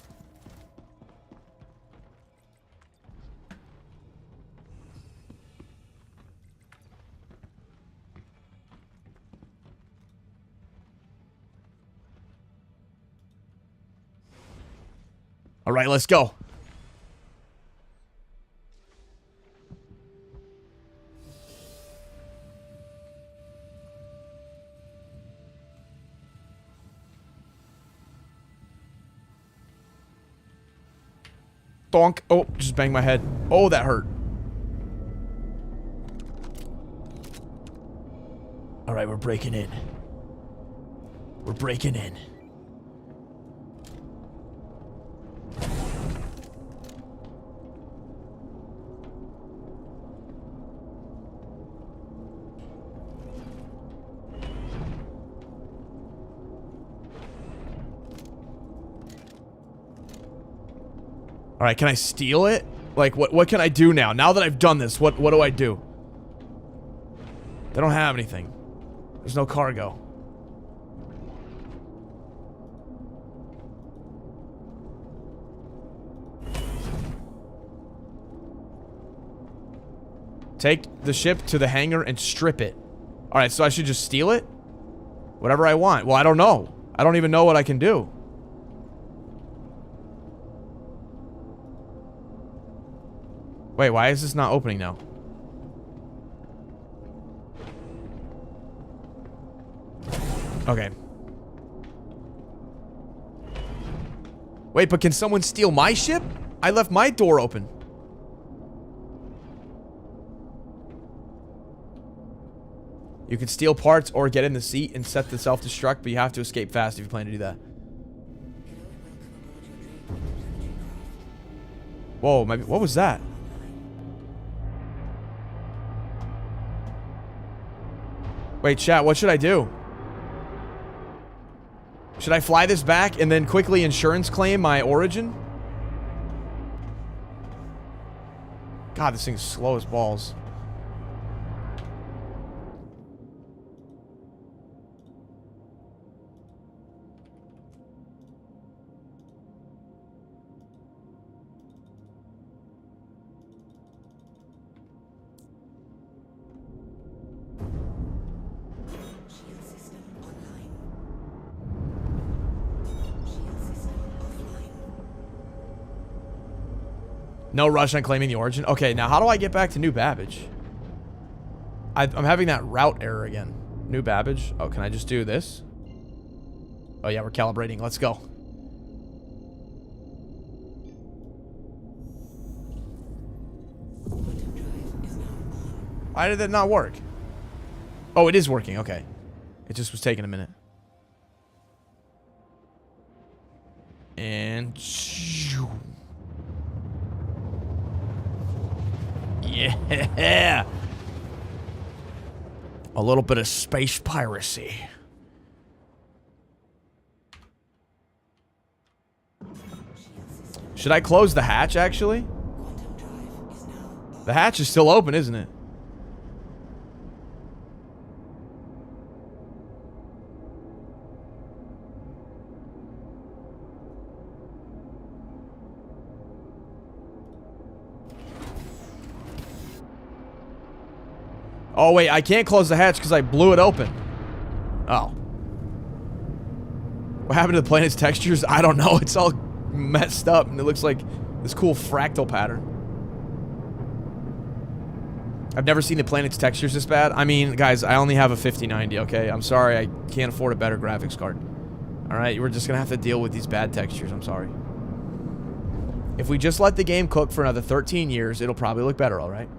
Alright, let's go. Donk. Oh, just banged my head. Oh, that hurt. Alright, we're breaking in. We're breaking in. All right, can I steal it? Like, what can I do now? Now that I've done this, what do I do? They don't have anything. There's no cargo. Take the ship to the hangar and strip it. Alright, so I should just steal it? Whatever I want. Well, I don't know. I don't even know what I can do. Wait, why is this not opening now? Okay. Wait, but can someone steal my ship? I left my door open. You can steal parts or get in the seat and set the self-destruct, but you have to escape fast if you plan to do that. Whoa, maybe, what was that? Wait, chat, what should I do? Should I fly this back and then quickly insurance claim my origin? God, this thing's slow as balls. No rush on claiming the origin. Okay, now how do I get back to New Babbage? I'm having that route error again. New Babbage. Oh, can I just do this? Oh yeah, we're calibrating. Let's go. Why did that not work? Oh, it is working. Okay. It just was taking a minute. And... yeah! A little bit of space piracy. Should I close the hatch, actually? The hatch is still open, isn't it? Oh, wait, I can't close the hatch because I blew it open. Oh. What happened to the planet's textures? I don't know. It's all messed up, and it looks like this cool fractal pattern. I've never seen the planet's textures this bad. I mean, guys, I only have a 5090, okay? I'm sorry, I can't afford a better graphics card. Alright, we're just gonna have to deal with these bad textures. I'm sorry. If we just let the game cook for another 13 years, it'll probably look better, alright?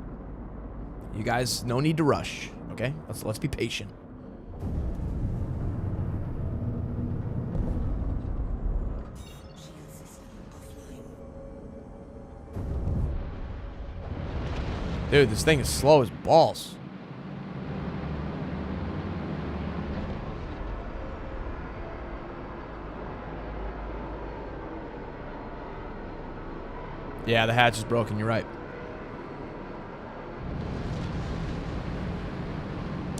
You guys, no need to rush, okay? Let's be patient. Dude, this thing is slow as balls. Yeah, the hatch is broken, you're right.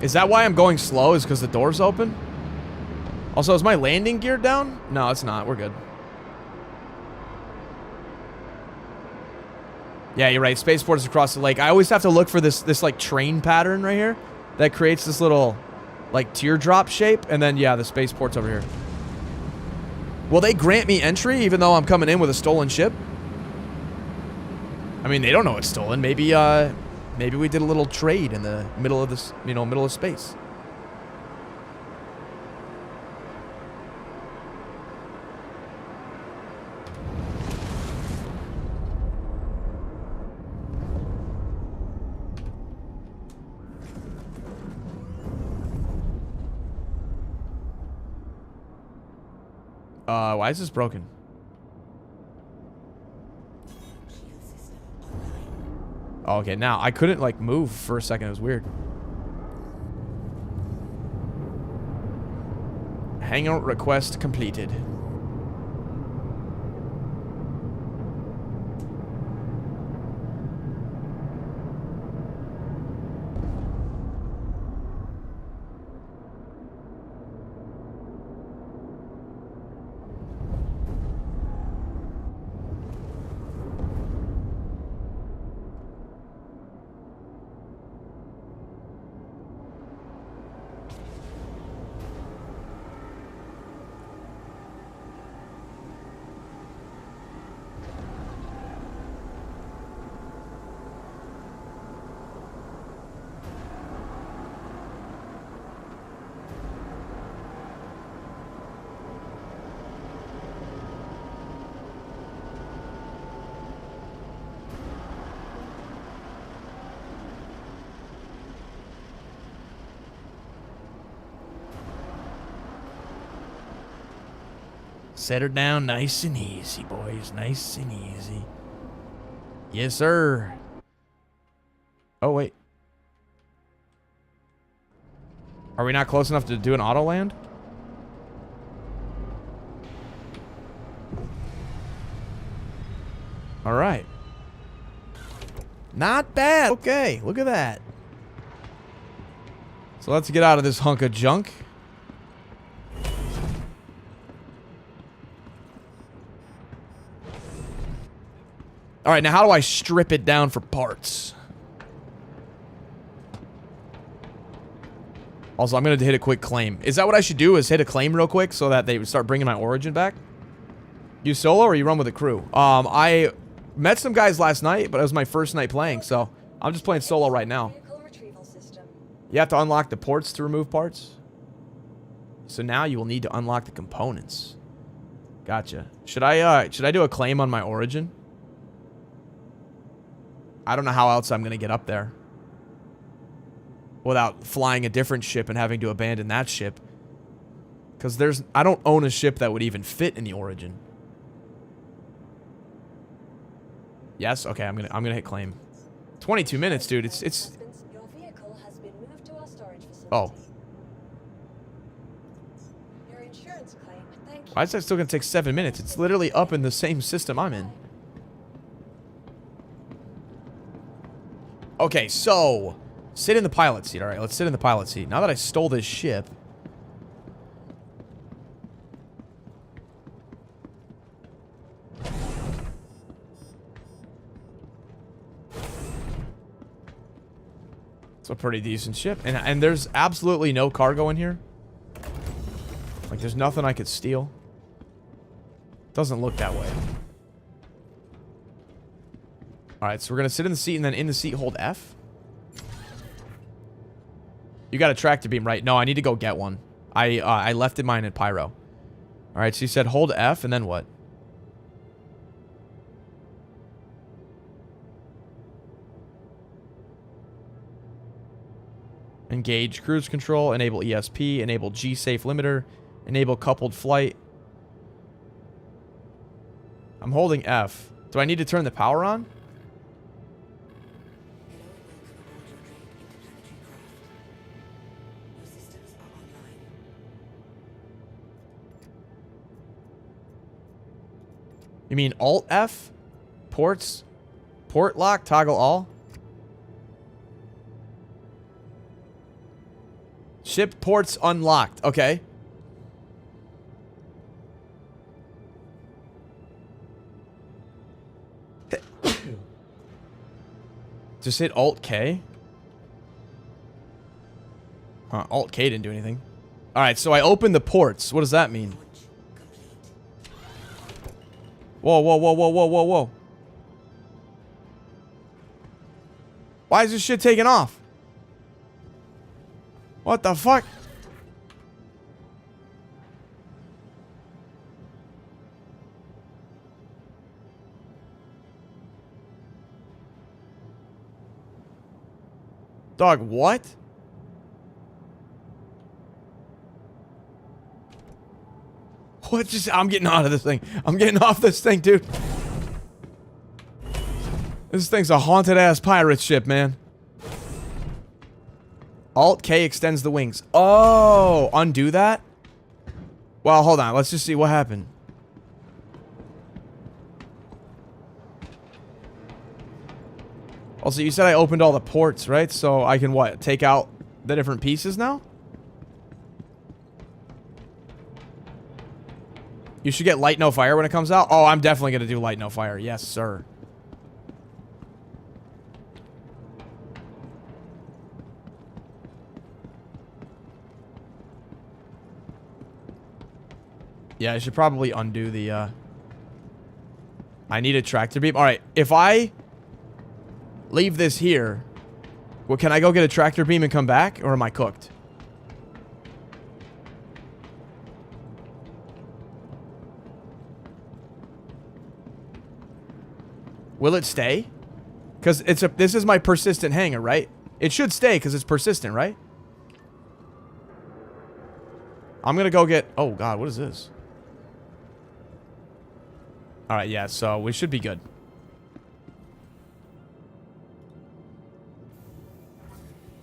Is that why I'm going slow? Is because the door's open? Also, is my landing gear down? No, it's not. We're good. Yeah, you're right. Spaceport is across the lake. I always have to look for this like train pattern right here that creates this little like teardrop shape, and then yeah, the spaceport's over here. Will they grant me entry even though I'm coming in with a stolen ship? I mean, they don't know it's stolen. Maybe maybe we did a little trade in the middle of this, you know, middle of space. Why is this broken? Oh, okay, now I couldn't like move for a second. It was weird. Hangar request completed. Set her down nice and easy, boys. Nice and easy. Yes, sir. Oh, wait. Are we not close enough to do an auto land? All right. Not bad. Okay, look at that. So let's get out of this hunk of junk. All right, now how do I strip it down for parts? Also, I'm going to hit a quick claim. Is that what I should do, is hit a claim real quick so that they would start bringing my origin back? You solo or you run with a crew? I met some guys last night, but it was my first night playing, so I'm just playing solo right now. Vehicle retrieval system. You have to unlock the ports to remove parts. So now you will need to unlock the components. Gotcha. Should I do a claim on my origin? I don't know how else I'm going to get up there without flying a different ship and having to abandon that ship. Because I don't own a ship that would even fit in the origin. Yes? Okay, I'm gonna hit claim. 22 minutes, dude. It's Your vehicle has been moved to our storage facility. Oh. Your insurance claim. Thank you. Why is that still gonna take 7 minutes? It's literally up in the same system I'm in. Okay, so sit in the pilot seat. All right, let's sit in the pilot seat. Now that I stole this ship, it's a pretty decent ship, and there's absolutely no cargo in here. Like, there's nothing I could steal. Doesn't look that way. Alright, so we're going to sit in the seat, and then in the seat hold F. You got a tractor beam, right? No, I need to go get one. I left mine at Pyro. Alright, so you said hold F, and then what? Engage cruise control, enable ESP, enable G-safe limiter, enable coupled flight. I'm holding F. Do I need to turn the power on? You mean Alt F? Ports? Port lock, toggle all? Ship ports unlocked. Okay. Just hit Alt K? Huh, Alt K didn't do anything. Alright, so I opened the ports. What does that mean? Whoa, whoa, whoa, whoa, whoa, whoa, whoa. Why is this shit taking off? What the fuck? Dog, what? What just... I'm getting out of this thing. I'm getting off this thing, dude. This thing's a haunted-ass pirate ship, man. Alt-K extends the wings. Oh, undo that? Well, hold on. Let's just see what happened. Also, you said I opened all the ports, right? So I can, what, take out the different pieces now? You should get light no fire when it comes out. Oh, I'm definitely going to do light no fire. Yes, sir. Yeah, I should probably undo the, I need a tractor beam. All right, if I leave this here, well, can I go get a tractor beam and come back? Or am I cooked? Will it stay? Because this is my persistent hangar, right? It should stay because it's persistent, right? I'm going to go get... Oh, God, what is this? All right, yeah, so we should be good.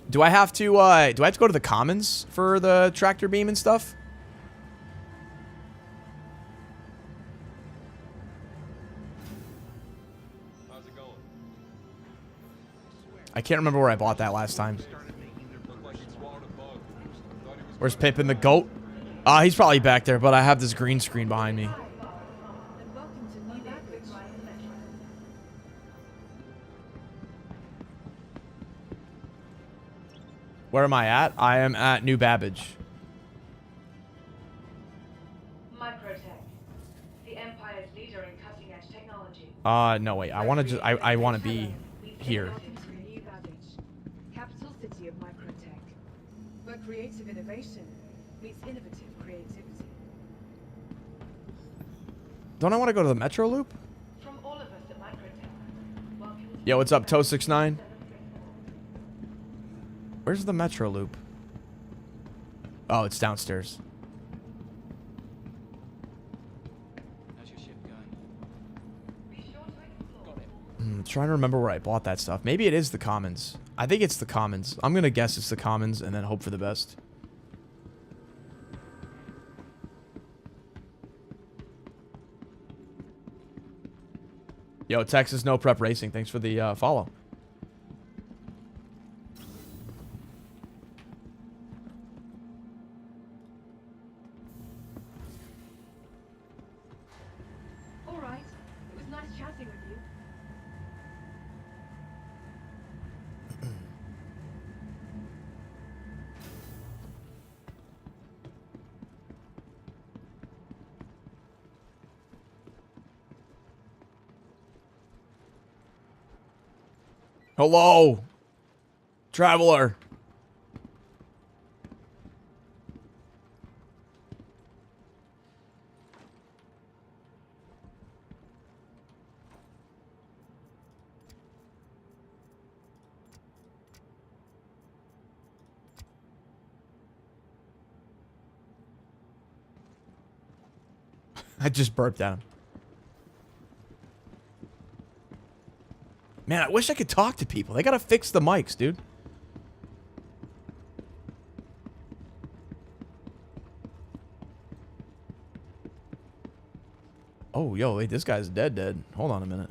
Do I have to go to the commons for the tractor beam and stuff? How's it going? I can't remember where I bought that last time. Looked like he swallowed a bug. Thought he was Where's Pippin the goat? He's probably back there, but I have this green screen behind me. And welcome to New Babbage. Where am I at? I am at New Babbage. Microtech, the Empire's leader in cutting-edge technology. No, wait. I want to just... I want to be here. Welcome to New Babbage, capital city of microtech, where creative innovation meets innovative creativity. Don't I want to go to the Metro Loop? From all of us at Microtech, welcome to Yo, what's up, Toe69? Where's the Metro Loop? Oh, it's downstairs. How's your ship going? Be sure to explore. I'm trying to remember where I bought that stuff. Maybe it is the commons. I think it's the commons. I'm going to guess it's the commons and then hope for the best. Yo, Texas No Prep Racing. Thanks for the follow. All right, it was nice chatting with you. Hello, traveler. I just burped at him. Man, I wish I could talk to people. They gotta fix the mics, dude. Oh, yo, wait, this guy's dead. Hold on a minute.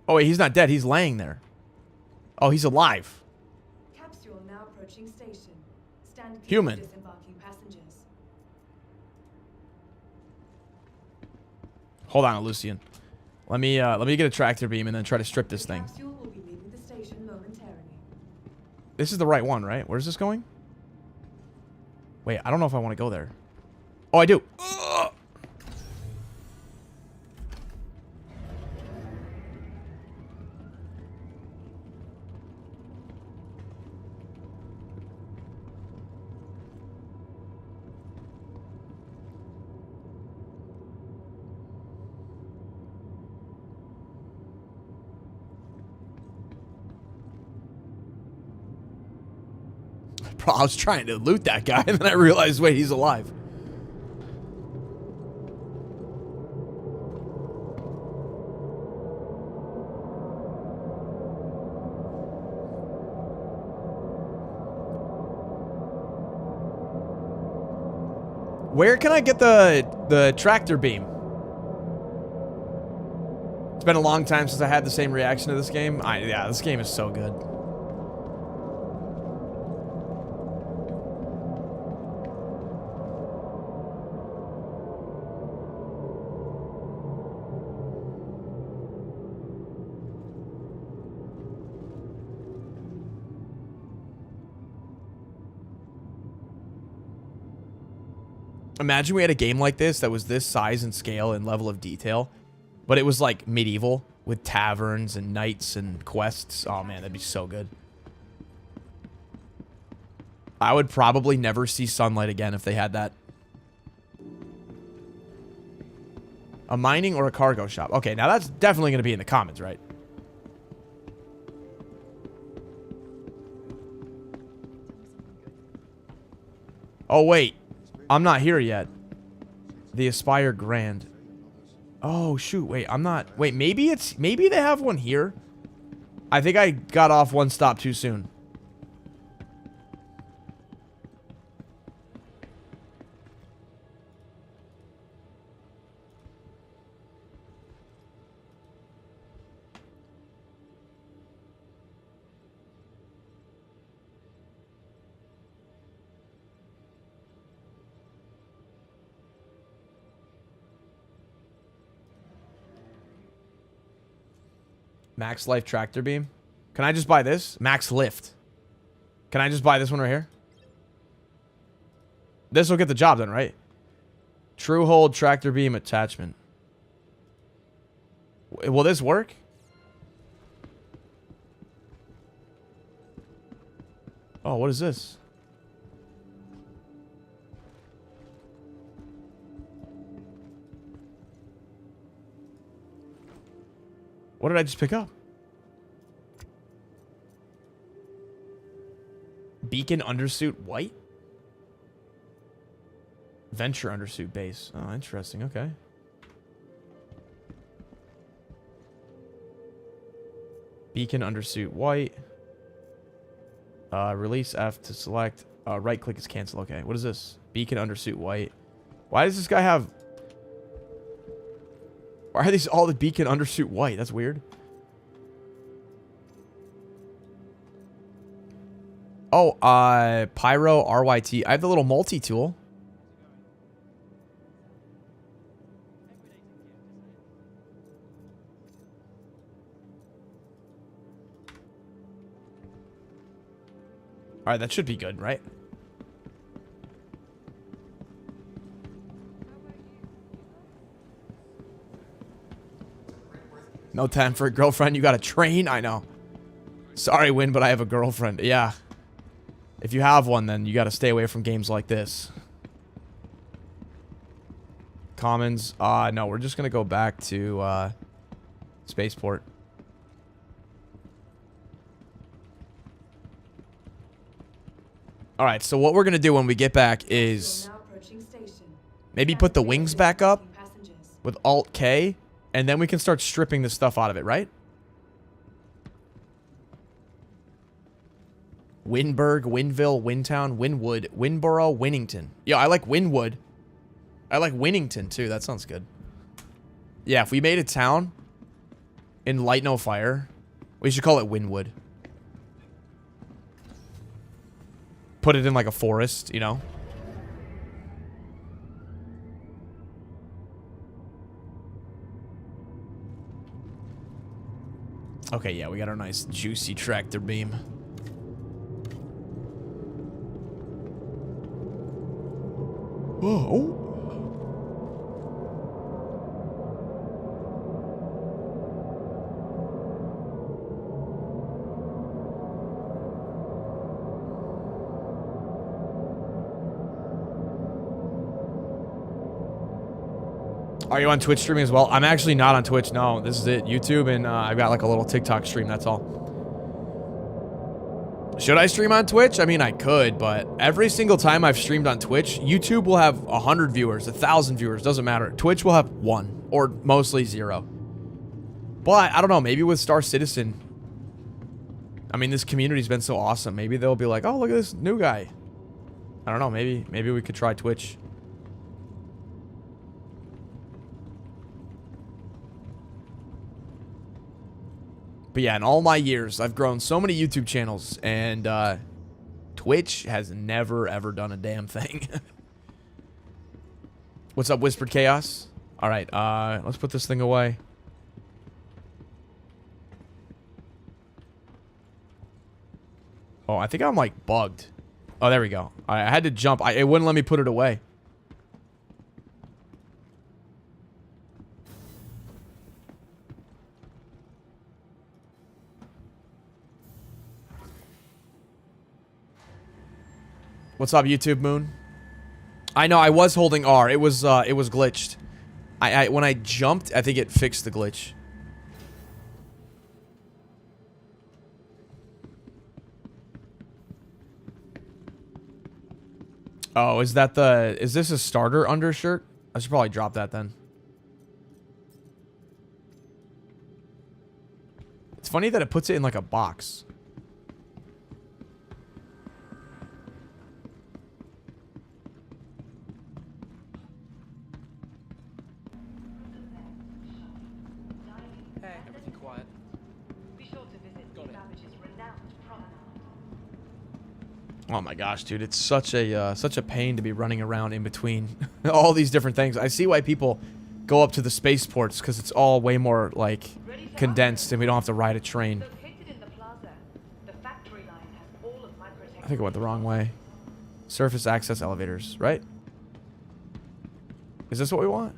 Oh, wait, he's not dead. He's laying there. Oh, he's alive. Capsule now approaching station. Stand clear Human. of disembarking passengers. Hold on, Lucian. Let me get a tractor beam and then try to strip this thing. Capsule will be leaving the station momentarily. This is the right one, right? Where's this going? Wait, I don't know if I want to go there. Oh, I do. Ugh. Bro, I was trying to loot that guy, and then I realized, wait, he's alive. Where can I get the tractor beam? It's been a long time since I had the same reaction to this game. Yeah, this game is so good. Imagine we had a game like this that was this size and scale and level of detail, but it was like medieval with taverns and knights and quests. Oh man, that'd be so good. I would probably never see sunlight again if they had that. A mining or a cargo shop. Okay, now that's definitely going to be in the comments, right? Oh, wait. I'm not here yet. The Aspire Grand. Oh, shoot. Wait, I'm not... Wait, maybe it's... Maybe they have one here. I think I got off one stop too soon. Max Life Tractor Beam. Can I just buy this? Max Lift. Can I just buy this one right here? This will get the job done, right? True Hold Tractor Beam Attachment. Will this work? Oh, what is this? What did I just pick up? Beacon Undersuit White? Venture Undersuit Base. Oh, interesting. Okay. Beacon Undersuit White. Release F to select. Right click is cancel. Okay. What is this? Beacon Undersuit White. Why does this guy have... Why are these all the Beacon Undersuit White? That's weird. Oh, Pyro RYT. I have the little multi-tool. Alright, that should be good, right? No time for a girlfriend. You got a train? I know. Sorry, Wynn, but I have a girlfriend. Yeah. If you have one, then you got to stay away from games like this. Commons. No, we're just going to go back to Spaceport. Alright, so what we're going to do when we get back is maybe put the wings back up with Alt-K, and then we can start stripping the stuff out of it, right? Winburg, Winville, Wintown, Winwood, Winboro, Winnington. Yo, I like Winwood. I like Winnington, too. That sounds good. Yeah, if we made a town in Light No Fire, we should call it Winwood. Put it in like a forest, you know? Okay, yeah, we got our nice juicy tractor beam. Oh. Are you on Twitch streaming as well? I'm actually not on Twitch. No, this is it. YouTube, and I've got like a little TikTok stream. That's all. Should I stream on Twitch? I mean, I could, but every single time I've streamed on Twitch, YouTube will have 100 viewers, 1,000 viewers. Doesn't matter. Twitch will have 1 or mostly 0. But I don't know. Maybe with Star Citizen, I mean, this community's been so awesome. Maybe they'll be like, oh, look at this new guy. I don't know. Maybe we could try Twitch. But yeah, in all my years, I've grown so many YouTube channels, and Twitch has never, ever done a damn thing. What's up, Whispered Chaos? All right, let's put this thing away. Oh, I think I'm, like, bugged. Oh, there we go. I had to jump. It wouldn't let me put it away. What's up, YouTube Moon? I know I was holding R. It was glitched. When I jumped, I think it fixed the glitch. Oh, is that the... Is this a starter undershirt? I should probably drop that then. It's funny that it puts it in like a box. Hey, everything quiet. Be sure to visit Babbage's renowned promenade. Oh my gosh, dude, it's such a pain to be running around in between all these different things. I see why people go up to the spaceports because it's all way more like condensed and we don't have to ride a train. Located in the plaza, the factory line has all of Microtech. I think I went the wrong way. Surface access elevators, right? Is this what we want?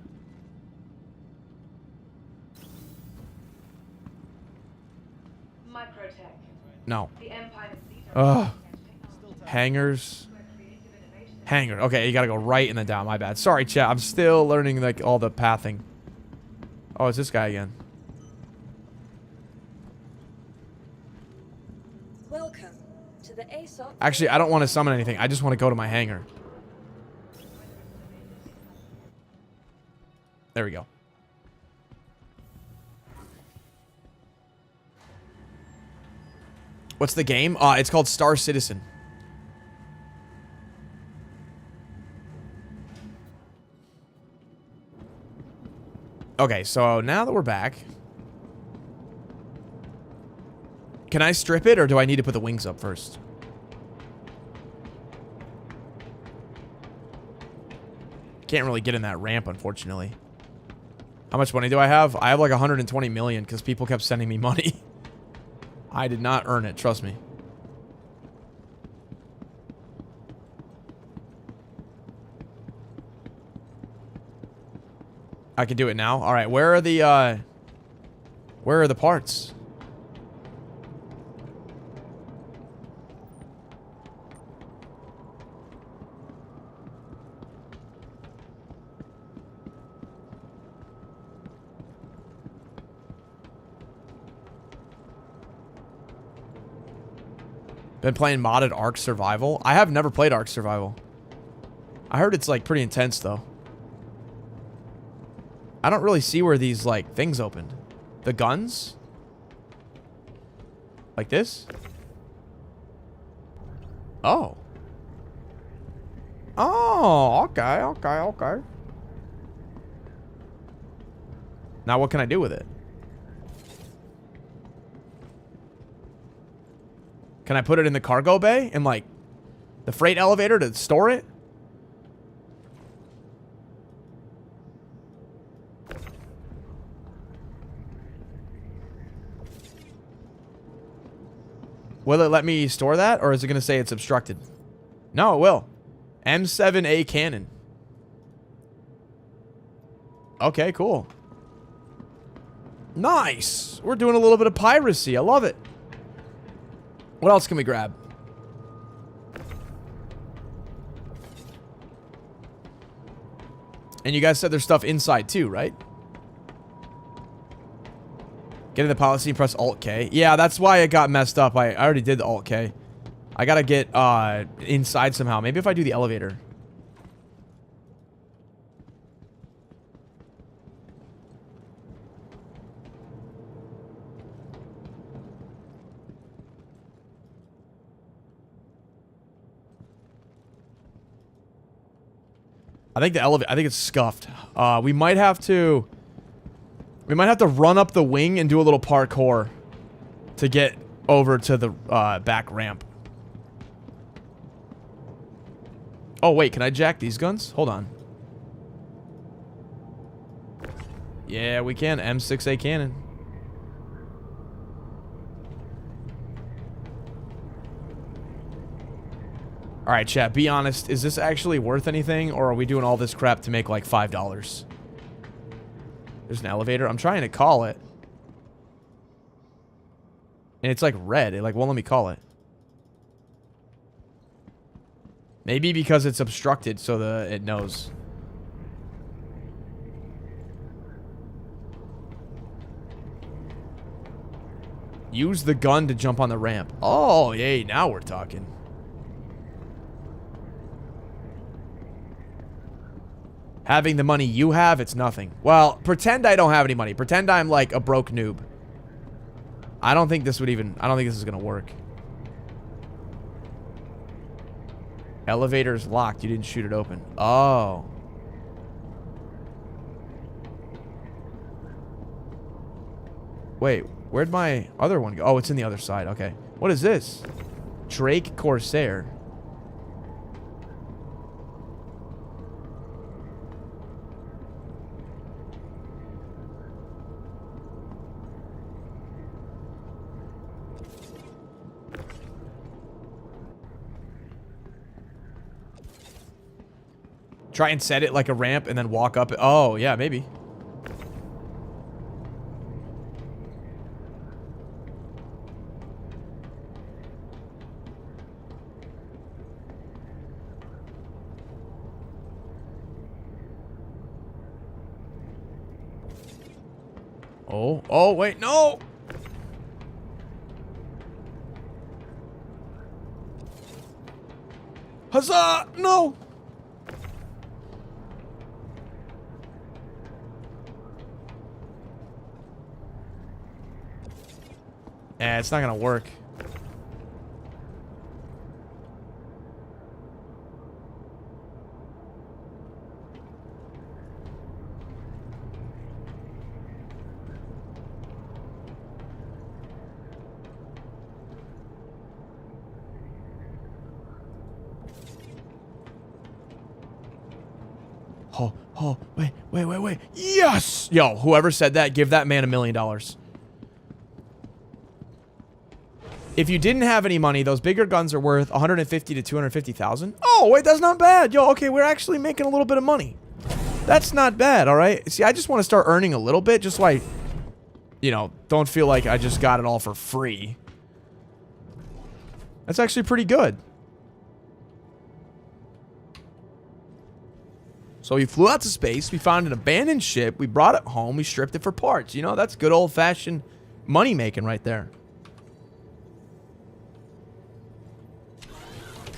Microtech, No. the Empire's leader. Ugh. Hangars. Hangar. Okay, you gotta go right and then down. My bad. Sorry, chat. I'm still learning like all the pathing. Oh, it's this guy again. Welcome to the ASOP. Actually, I don't want to summon anything. I just want to go to my hangar. There we go. What's the game? It's called Star Citizen. Okay, so now that we're back, can I strip it or do I need to put the wings up first? Can't really get in that ramp, unfortunately. How much money do I have? I have like 120 million because people kept sending me money. I did not earn it, trust me. I can do it now. All right, where are the parts? Been playing modded Ark Survival. I have never played Ark Survival. I heard it's like pretty intense though. I don't really see where these like things opened. The guns? Like this? Oh. Oh, okay, okay, okay. Now what can I do with it? Can I put it in the cargo bay and like the freight elevator to store it? Will it let me store that or is it going to say it's obstructed? No, it will. M7A cannon. Okay, cool. Nice. We're doing a little bit of piracy. I love it. What else can we grab? And you guys said there's stuff inside too, right? Get in the pilot seat, press Alt-K. Yeah, that's why it got messed up. I already did the Alt-K. I gotta get inside somehow. Maybe if I do the elevator. I think the elevator, I think it's scuffed. We might have to run up the wing and do a little parkour to get over to the back ramp. Oh wait, can I jack these guns? Hold on. Yeah, we can. M6A cannon. Alright, chat, be honest. Is this actually worth anything, or are we doing all this crap to make like $5? There's an elevator. I'm trying to call it. And it's like red. It like won't let me call it. Maybe because it's obstructed so it knows. Use the gun to jump on the ramp. Oh, yay, now we're talking. Having the money you have, it's nothing. Well, pretend I don't have any money. Pretend I'm like a broke noob. I don't think this would even... I don't think this is going to work. Elevator's locked. You didn't shoot it open. Oh. Wait, where'd my other one go? Oh, it's in the other side. Okay. What is this? Drake Corsair. Try and set it like a ramp and then walk up it. Oh, yeah, maybe. Oh, wait, no! Huzzah! No! Eh, it's not gonna work. Oh, wait. Yes! Yo, whoever said that, give that man $1 million. If you didn't have any money, those bigger guns are worth 150 to 250,000. Oh, wait, that's not bad. Yo, okay, we're actually making a little bit of money. That's not bad, all right? See, I just want to start earning a little bit just so I, you know, don't feel like I just got it all for free. That's actually pretty good. So we flew out to space, we found an abandoned ship, we brought it home, we stripped it for parts. You know, that's good old-fashioned money making right there.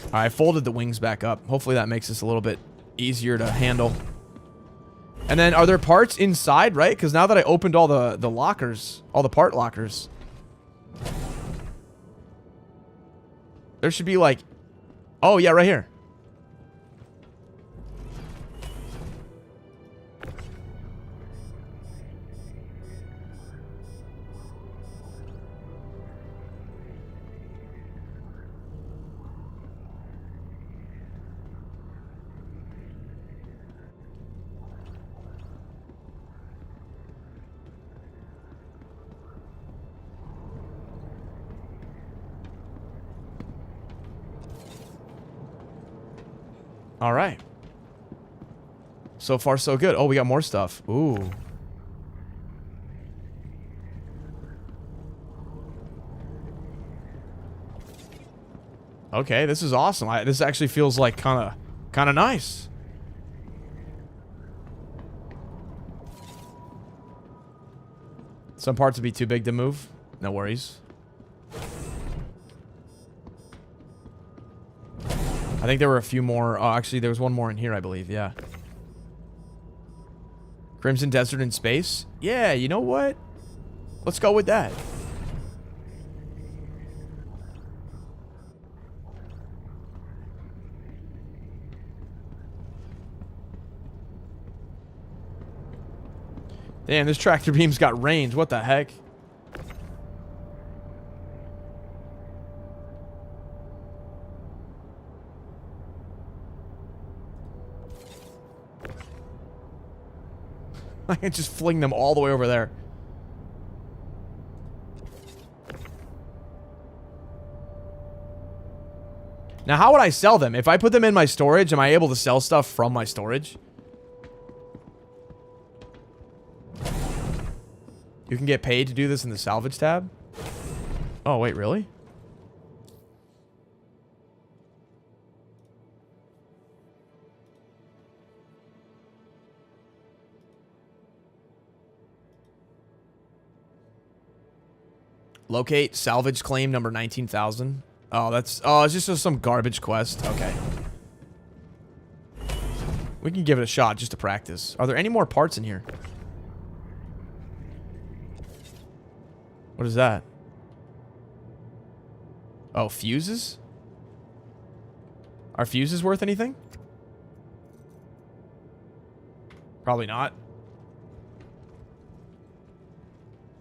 Alright, I folded the wings back up. Hopefully that makes this a little bit easier to handle. And then, are there parts inside, right? Because now that I opened all the lockers, all the part lockers, there should be like... Oh, yeah, right here. All right. So far, so good. Oh, we got more stuff. Ooh. Okay, this is awesome. This actually feels like kind of nice. Some parts would be too big to move. No worries. I think there were a few more. Oh, actually, there was one more in here, I believe. Yeah. Crimson Desert in space? Yeah, you know what? Let's go with that. Damn, this tractor beam's got range. What the heck? I can just fling them all the way over there. Now, how would I sell them? If I put them in my storage, am I able to sell stuff from my storage? You can get paid to do this in the salvage tab? Oh, wait, really? Locate salvage claim number 19,000. Oh, that's... Oh, it's just some garbage quest. Okay. We can give it a shot just to practice. Are there any more parts in here? What is that? Oh, fuses? Are fuses worth anything? Probably not.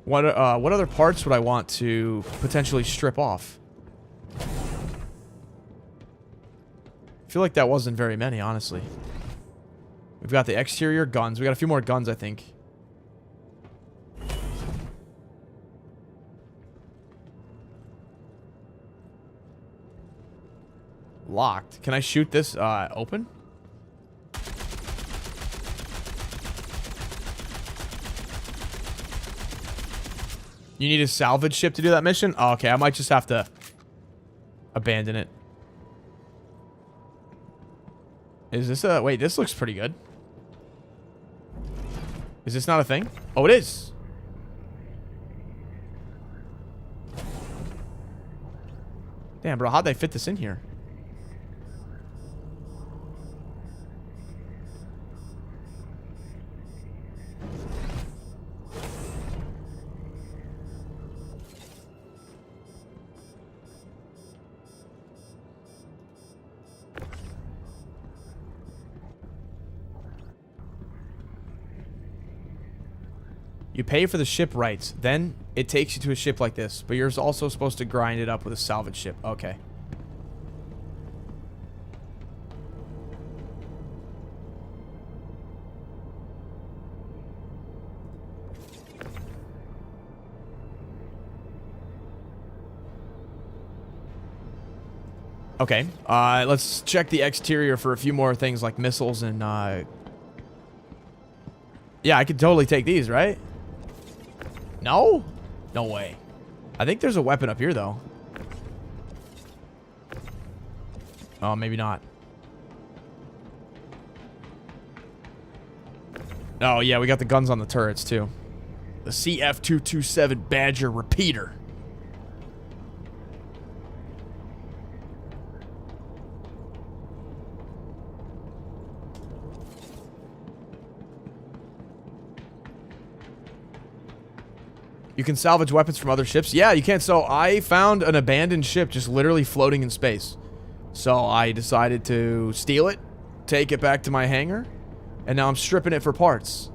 What other parts would I want to potentially strip off? I feel like that wasn't very many, honestly. We've got the exterior guns. We got a few more guns, I think. Locked. Can I shoot this open? You need a salvage ship to do that mission? Oh, okay, I might just have to abandon it. Is this a... Wait, this looks pretty good. Is this not a thing? Oh, it is. Damn, bro, how'd they fit this in here? You pay for the ship rights, then it takes you to a ship like this, but you're also supposed to grind it up with a salvage ship. Okay. Okay, let's check the exterior for a few more things like missiles and, yeah, I could totally take these, right? No? No way. I think there's a weapon up here, though. Oh, maybe not. Oh, yeah, we got the guns on the turrets, too. The CF-227 Badger repeater. You can salvage weapons from other ships? Yeah, you can. So I found an abandoned ship just literally floating in space. So I decided to steal it, take it back to my hangar, and now I'm stripping it for parts.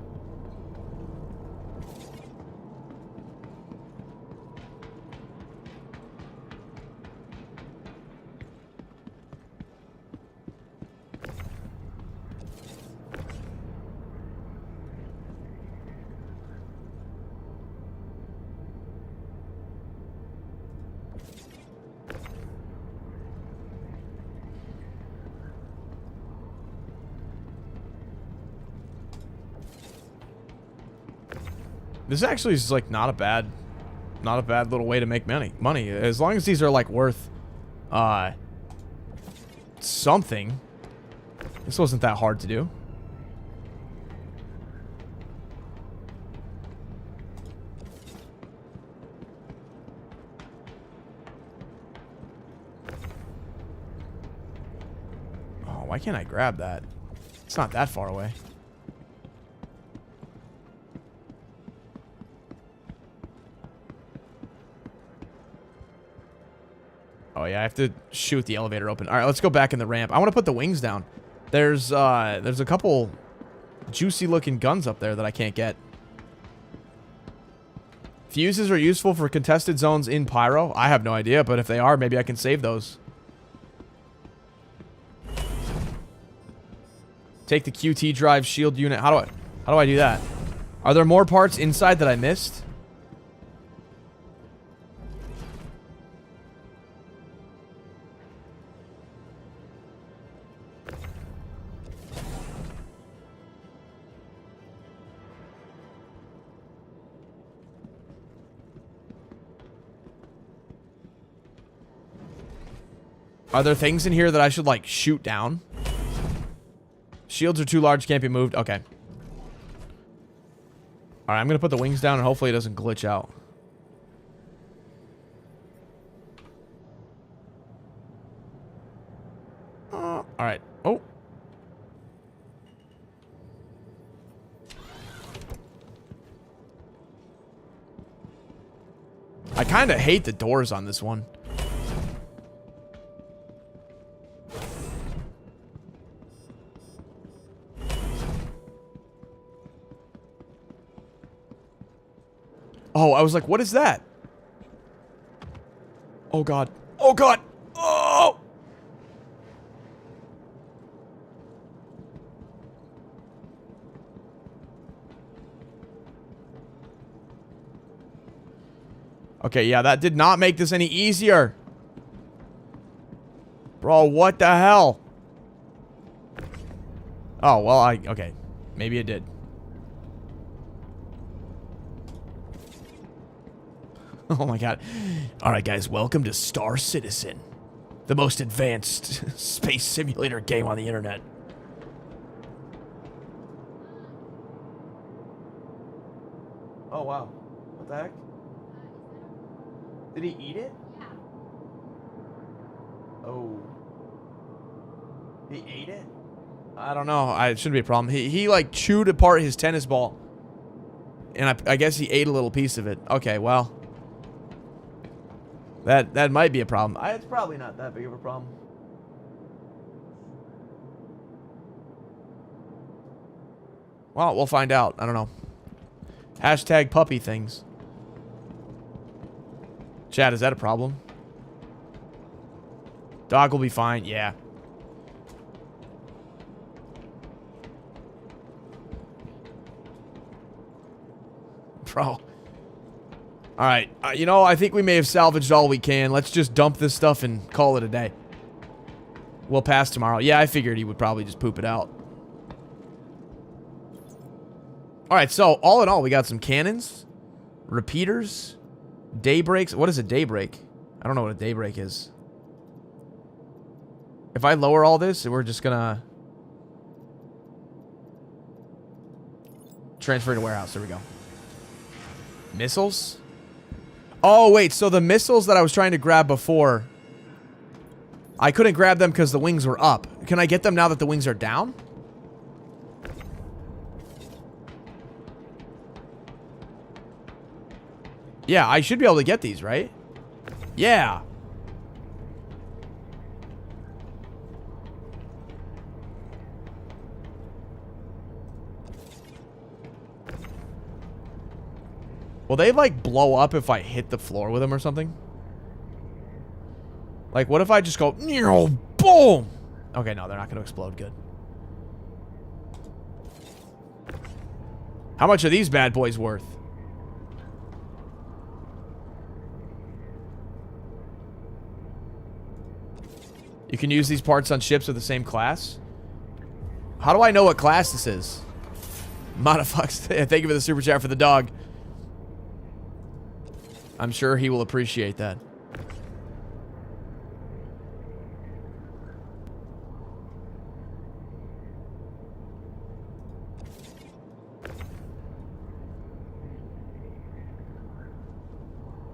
This actually is like not a bad little way to make money. As long as these are like worth something. This wasn't that hard to do. Oh, why can't I grab that? It's not that far away. Oh, yeah, I have to shoot the elevator open. All right, let's go back in the ramp. I want to put the wings down. There's a couple juicy-looking guns up there that I can't get. Fuses are useful for contested zones in Pyro. I have no idea, but if they are, maybe I can save those. Take the QT drive shield unit. How do I do that? Are there more parts inside that I missed? Are there things in here that I should, like, shoot down? Shields are too large, can't be moved. Okay. Alright, I'm gonna put the wings down and hopefully it doesn't glitch out. Alright. Oh. I kind of hate the doors on this one. Oh, I was like, what is that? Oh, God. Oh, God. Oh! Okay, yeah, that did not make this any easier. Bro, what the hell? Oh, well, okay. Maybe it did. Oh my god. Alright guys, welcome to Star Citizen. The most advanced space simulator game on the internet. Oh wow. What the heck? Did he eat it? Yeah. Oh. He ate it? I don't know. It shouldn't be a problem. He like chewed apart his tennis ball. And I guess he ate a little piece of it. Okay, well. That might be a problem. It's probably not that big of a problem. Well, we'll find out. I don't know. Hashtag puppy things. Chat, is that a problem? Dog will be fine. Yeah. Bro. Alright, you know, I think we may have salvaged all we can. Let's just dump this stuff and call it a day. We'll pass tomorrow. Yeah, I figured he would probably just poop it out. Alright, so, all in all, we got some cannons, repeaters, daybreaks. What is a daybreak? I don't know what a daybreak is. If I lower all this, we're just gonna transfer to warehouse. There we go. Missiles? Oh, wait, so the missiles that I was trying to grab before, I couldn't grab them because the wings were up. Can I get them now that the wings are down? Yeah, I should be able to get these, right? Yeah. Will they, like, blow up if I hit the floor with them or something? Like, what if I just go, boom? Okay, no, they're not going to explode. Good. How much are these bad boys worth? You can use these parts on ships of the same class? How do I know what class this is? Modifucks. Thank you for the super chat for the dog. I'm sure he will appreciate that.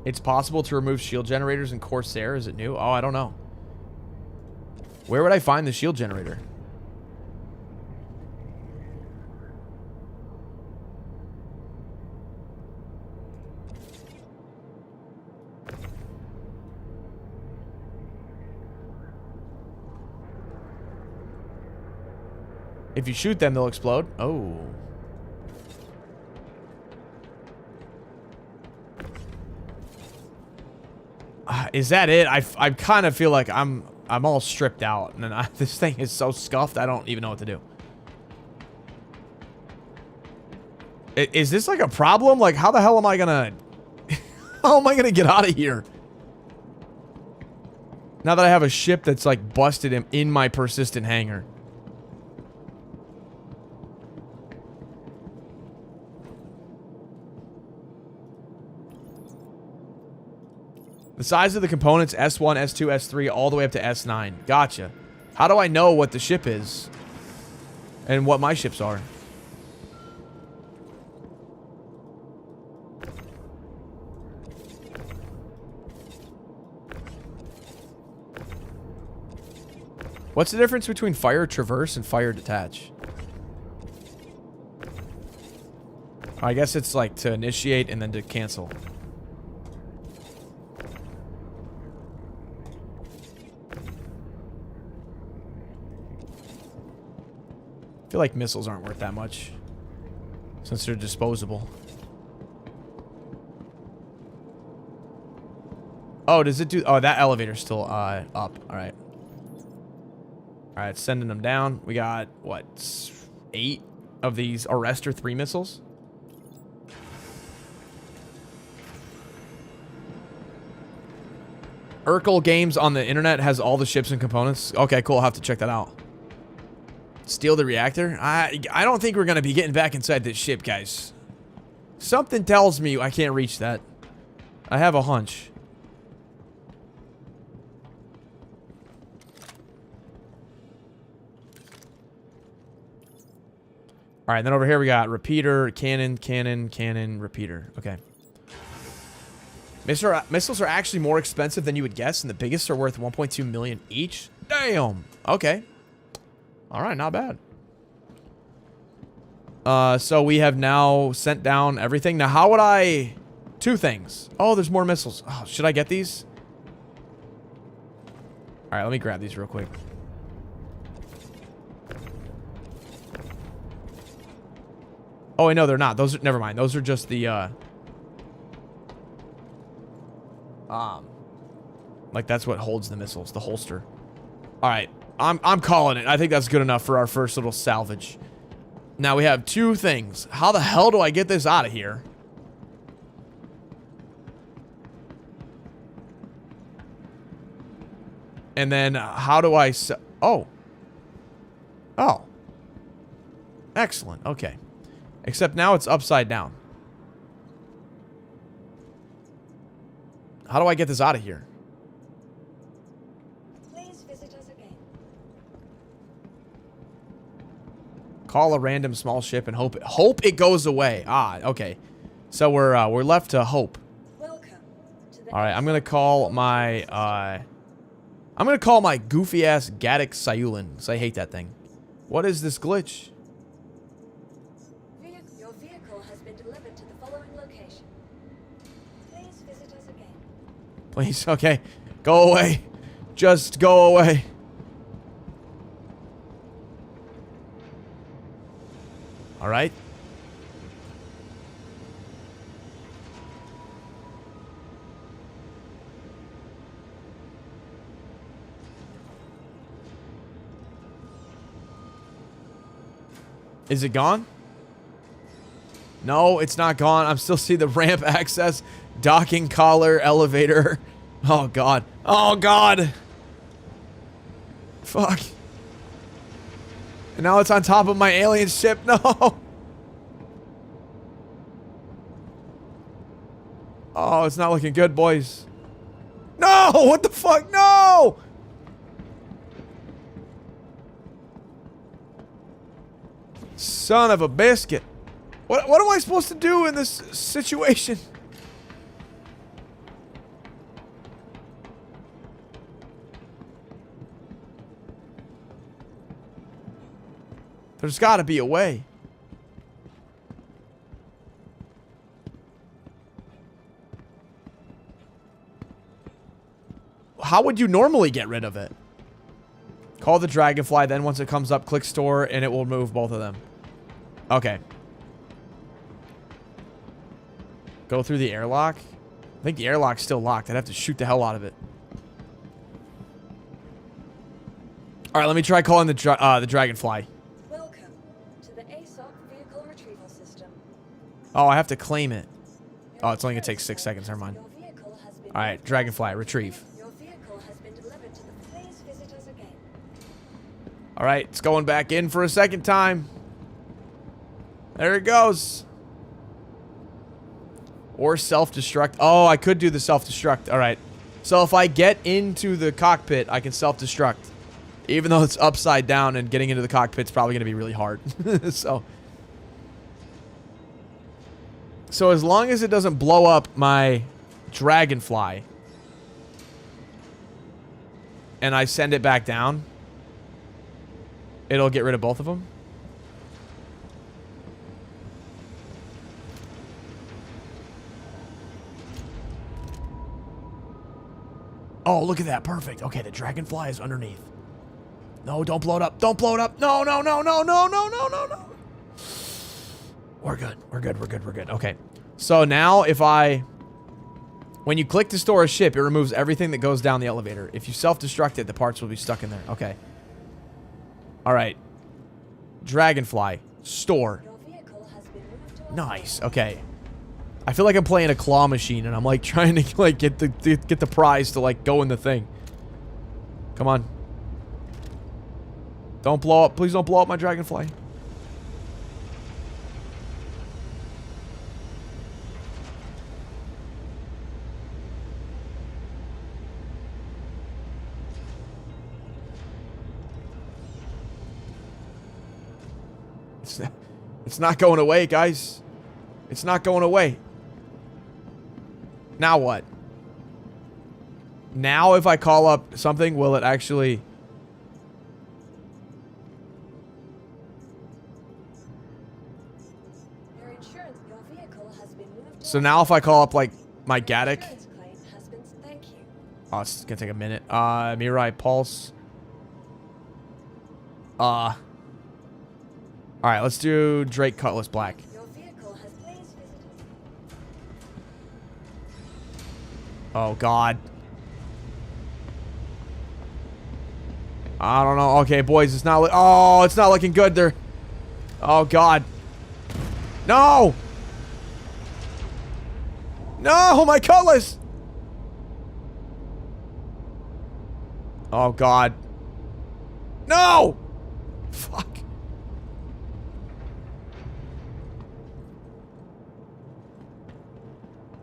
It's possible to remove shield generators in Corsair. Is it new? Oh, I don't know. Where would I find the shield generator? If you shoot them, they'll explode. Oh. Is that it? I kind of feel like I'm all stripped out, and then this thing is so scuffed, I don't even know what to do. Is this like a problem? Like, how the hell am I gonna... how am I gonna get out of here? Now that I have a ship that's like busted in my persistent hangar. The size of the components, S1, S2, S3, all the way up to S9. Gotcha. How do I know what the ship is? And what my ships are? What's the difference between fire traverse and fire detach? I guess it's like to initiate and then to cancel. feel like missiles aren't worth that much since they're disposable. Oh, does it do... Oh, that elevator's still up. All right. All right, sending them down. We got, what, 8 of these Arrestor 3 missiles? Urkel Games on the internet has all the ships and components. Okay, cool. I'll have to check that out. Steal the reactor? I don't think we're going to be getting back inside this ship, guys. Something tells me I can't reach that. I have a hunch. All right, then over here we got repeater, cannon, cannon, cannon, repeater. Okay. Missiles are actually more expensive than you would guess, and the biggest are worth 1.2 million each. Damn. Okay. All right, not bad. So we have now sent down everything. Now, how would I... 2 things. Oh, there's more missiles. Oh, should I get these? All right, let me grab these real quick. Oh, wait, no, they're not. Those are... Never mind. Those are just the, like, that's what holds the missiles. The holster. All right. I'm calling it. I think that's good enough for our first little salvage. Now, we have 2 things. How the hell do I get this out of here? And then, how do I... Oh. Oh. Excellent. Okay. Except now it's upside down. How do I get this out of here? Please visit us again. Call a random small ship and hope it goes away. Ah, okay. So we're left to hope. Welcome to the All right, I'm gonna call my goofy ass Gaddock Sayulin, because I hate that thing. What is this glitch? Your vehicle has been delivered to the following location. Please visit us again. Please, okay. Go away. Just go away. All right. Is it gone? No, it's not gone. I'm still seeing the ramp access, docking collar, elevator. Oh, God. Oh, God. Fuck. And now it's on top of my alien ship. No. Oh, it's not looking good, boys. No! What the fuck? No! Son of a biscuit. What am I supposed to do in this situation? There's got to be a way. How would you normally get rid of it? Call the Dragonfly, then once it comes up, click store, and it will move both of them. Okay. Go through the airlock? I think the airlock's still locked. I'd have to shoot the hell out of it. Alright, let me try calling the Dragonfly. Welcome to the ASOC vehicle retrieval system. Oh, I have to claim it. Oh, it's only gonna take 6 seconds. Never mind. Your vehicle has been Alright, Dragonfly, retrieve. Your vehicle has been delivered to the... Please visit us again. Alright, it's going back in for a second time. There it goes. Or self-destruct. Oh, I could do the self-destruct. Alright. So if I get into the cockpit, I can self-destruct. Even though it's upside down and getting into the cockpit's probably going to be really hard. So as long as it doesn't blow up my Dragonfly and I send it back down, it'll get rid of both of them. Oh, look at that. Perfect. Okay, the Dragonfly is underneath. No, don't blow it up. Don't blow it up. No, no, no, no, no, no, no, no, no. We're good. We're good. We're good. We're good. Okay. So now if when you click to store a ship, it removes everything that goes down the elevator. If you self-destruct it, the parts will be stuck in there. Okay. All right. Dragonfly. Store. Your vehicle has been moved to a Nice. Okay. I feel like I'm playing a claw machine and I'm like trying to like get the prize to like go in the thing. Come on. Don't blow up. Please don't blow up my dragonfly. It's not going away, guys. It's not going away. Now what? Now if I call up something, will it actually... Your insurance, your vehicle has been moved to So now if I call up, like, my Gaddick... insurance claim has been, thank you. Oh, it's gonna take a minute. Mirai Pulse. Alright, let's do Drake Cutlass Black. Your vehicle has please visited. Oh, God. I don't know. Okay, boys, it's not... Oh, it's not looking good there. Oh, God. No! No, my Cutlass! Oh, God. No! Fuck.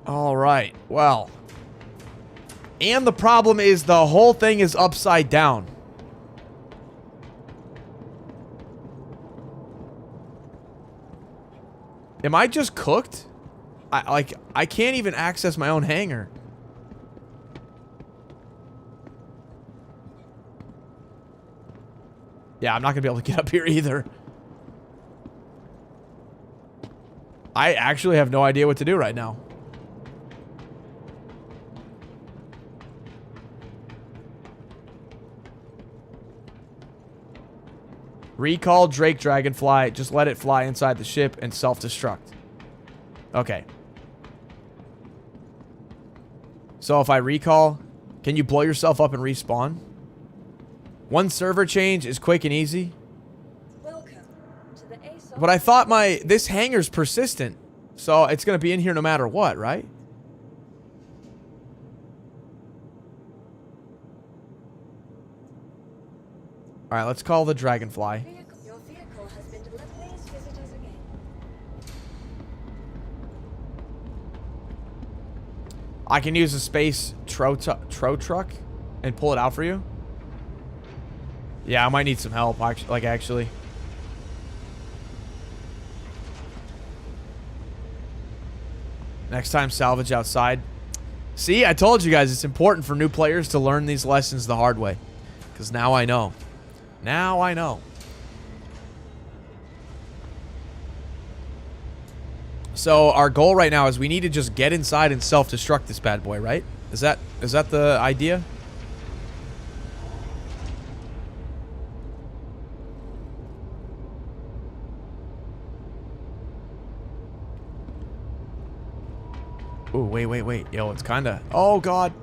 All right. Well. And the problem is the whole thing is upside down. Am I just cooked? I can't even access my own hangar. Yeah, I'm not gonna be able to get up here either. I actually have no idea what to do right now. Recall Drake Dragonfly. Just let it fly inside the ship and self-destruct. Okay. So if I recall, can you blow yourself up and respawn? One server change is quick and easy. Welcome to the ASOS. But I thought this hangar's persistent. So it's going to be in here no matter what, right? Alright, let's call the Dragonfly. Your vehicle has been delivered. Please visit us again. I can use a space tro truck and pull it out for you. Yeah, I might need some help, actually. Next time, salvage outside. See, I told you guys it's important for new players to learn these lessons the hard way. Because now I know. Now I know. So our goal right now is we need to just get inside and self-destruct this bad boy, right? Is that the idea? Ooh, wait. Yo, it's kinda... Oh, God.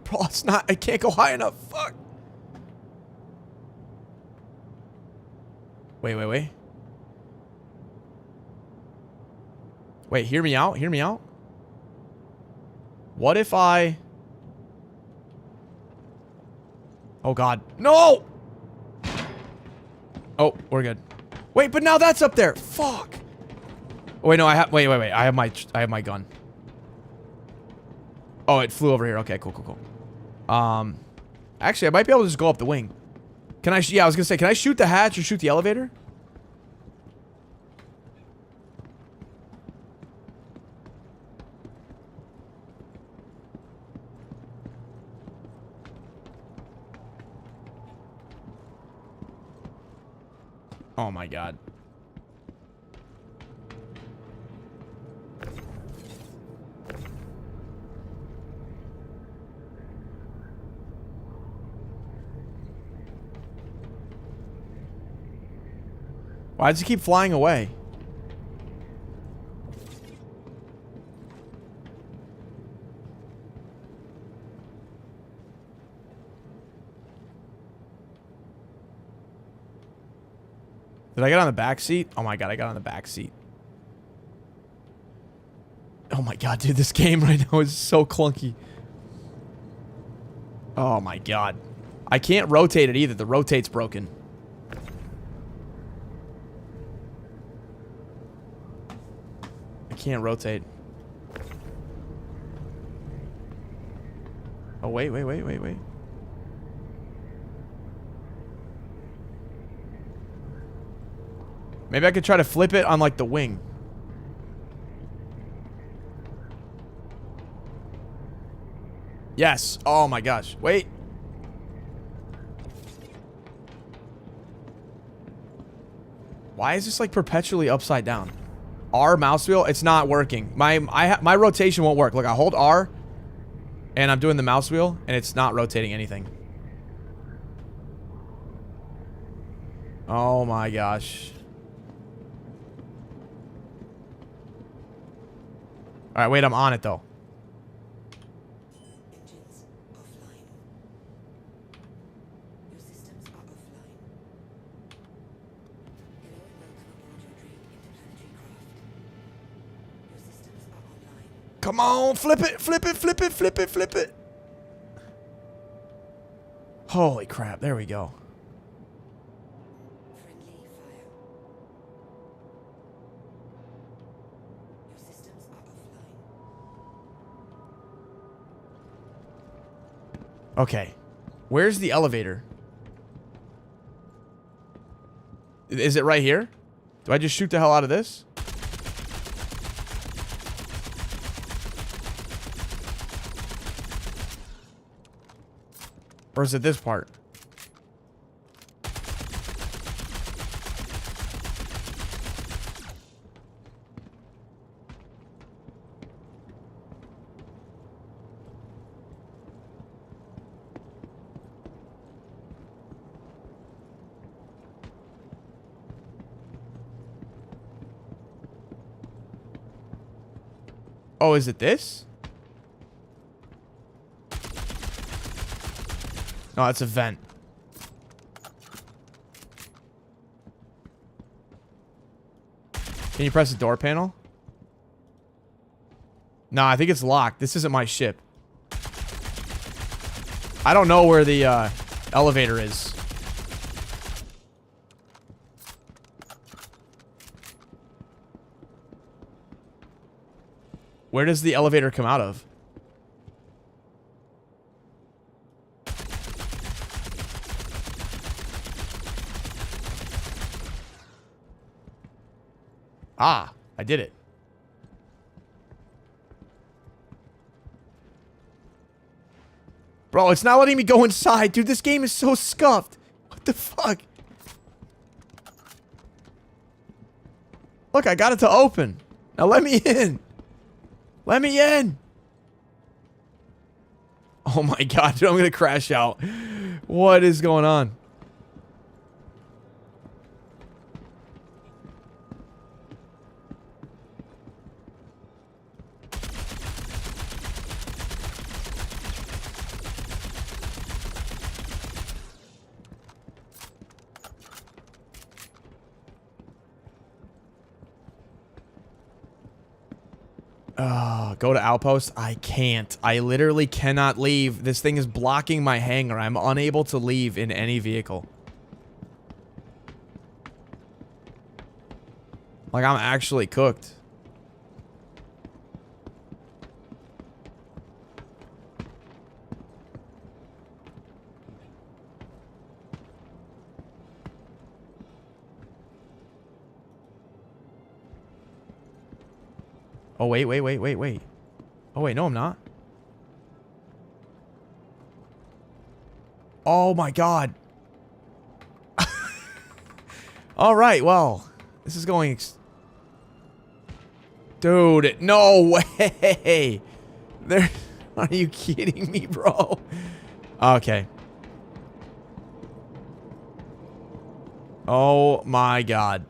Bro, it's not... I can't go high enough. Fuck. Wait. Wait, hear me out. Hear me out. What if I... Oh, God. No! Oh, we're good. Wait, but now that's up there. Fuck. Oh, wait, no, I have... Wait. I have my gun. Oh, it flew over here. Okay, cool. Actually, I might be able to just go up the wing. Can I... Yeah, I was gonna say, can I shoot the hatch or shoot the elevator? Oh my god. Why does he keep flying away? Did I get on the back seat? Oh my god, I got on the back seat. Oh my god, dude, this game right now is so clunky. Oh my god. I can't rotate it either. The rotate's broken. I can't rotate. Oh, wait. Maybe I could try to flip it on, like, the wing. Yes. Oh, my gosh. Wait. Why is this, like, perpetually upside down? R mouse wheel? It's not working. My rotation won't work. Look, I hold R, and I'm doing the mouse wheel, and it's not rotating anything. Oh, my gosh. Alright, wait, I'm on it, though. Engines offline. Your systems are offline. Hello and welcome aboard your dream interplanetary craft. Your systems are online. Come on, flip it, flip it, flip it, flip it, flip it. Holy crap, there we go. Friendly fire. Your systems are offline. Okay. Where's the elevator? Is it right here? Do I just shoot the hell out of this? Or is it this part? Oh, is it this? No, it's a vent. Can you press the door panel? No, I think it's locked. This isn't my ship. I don't know where the elevator is. Where does the elevator come out of? Ah, I did it. Bro, it's not letting me go inside. Dude, this game is so scuffed. What the fuck? Look, I got it to open. Now let me in. Let me in. Oh my god, dude, I'm gonna crash out. What is going on? Go to outpost. I can't. I literally cannot leave. This thing is blocking my hangar. I'm unable to leave in any vehicle. Like, I'm actually cooked. Oh, wait. Oh, wait, no, I'm not. Oh, my God. All right, well, this is going... Dude, no way. There... Are you kidding me, bro? Okay. Oh my god.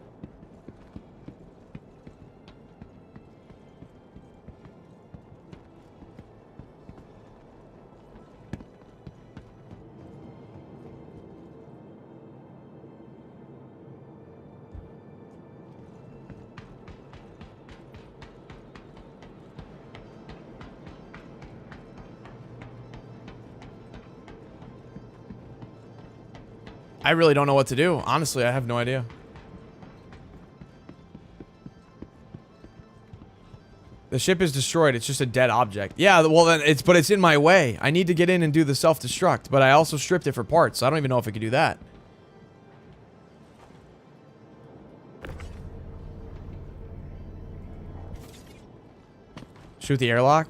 I really don't know what to do. Honestly, I have no idea. The ship is destroyed. It's just a dead object. Yeah, well then but it's in my way. I need to get in and do the self-destruct, but I also stripped it for parts, so I don't even know if I could do that. Shoot the airlock.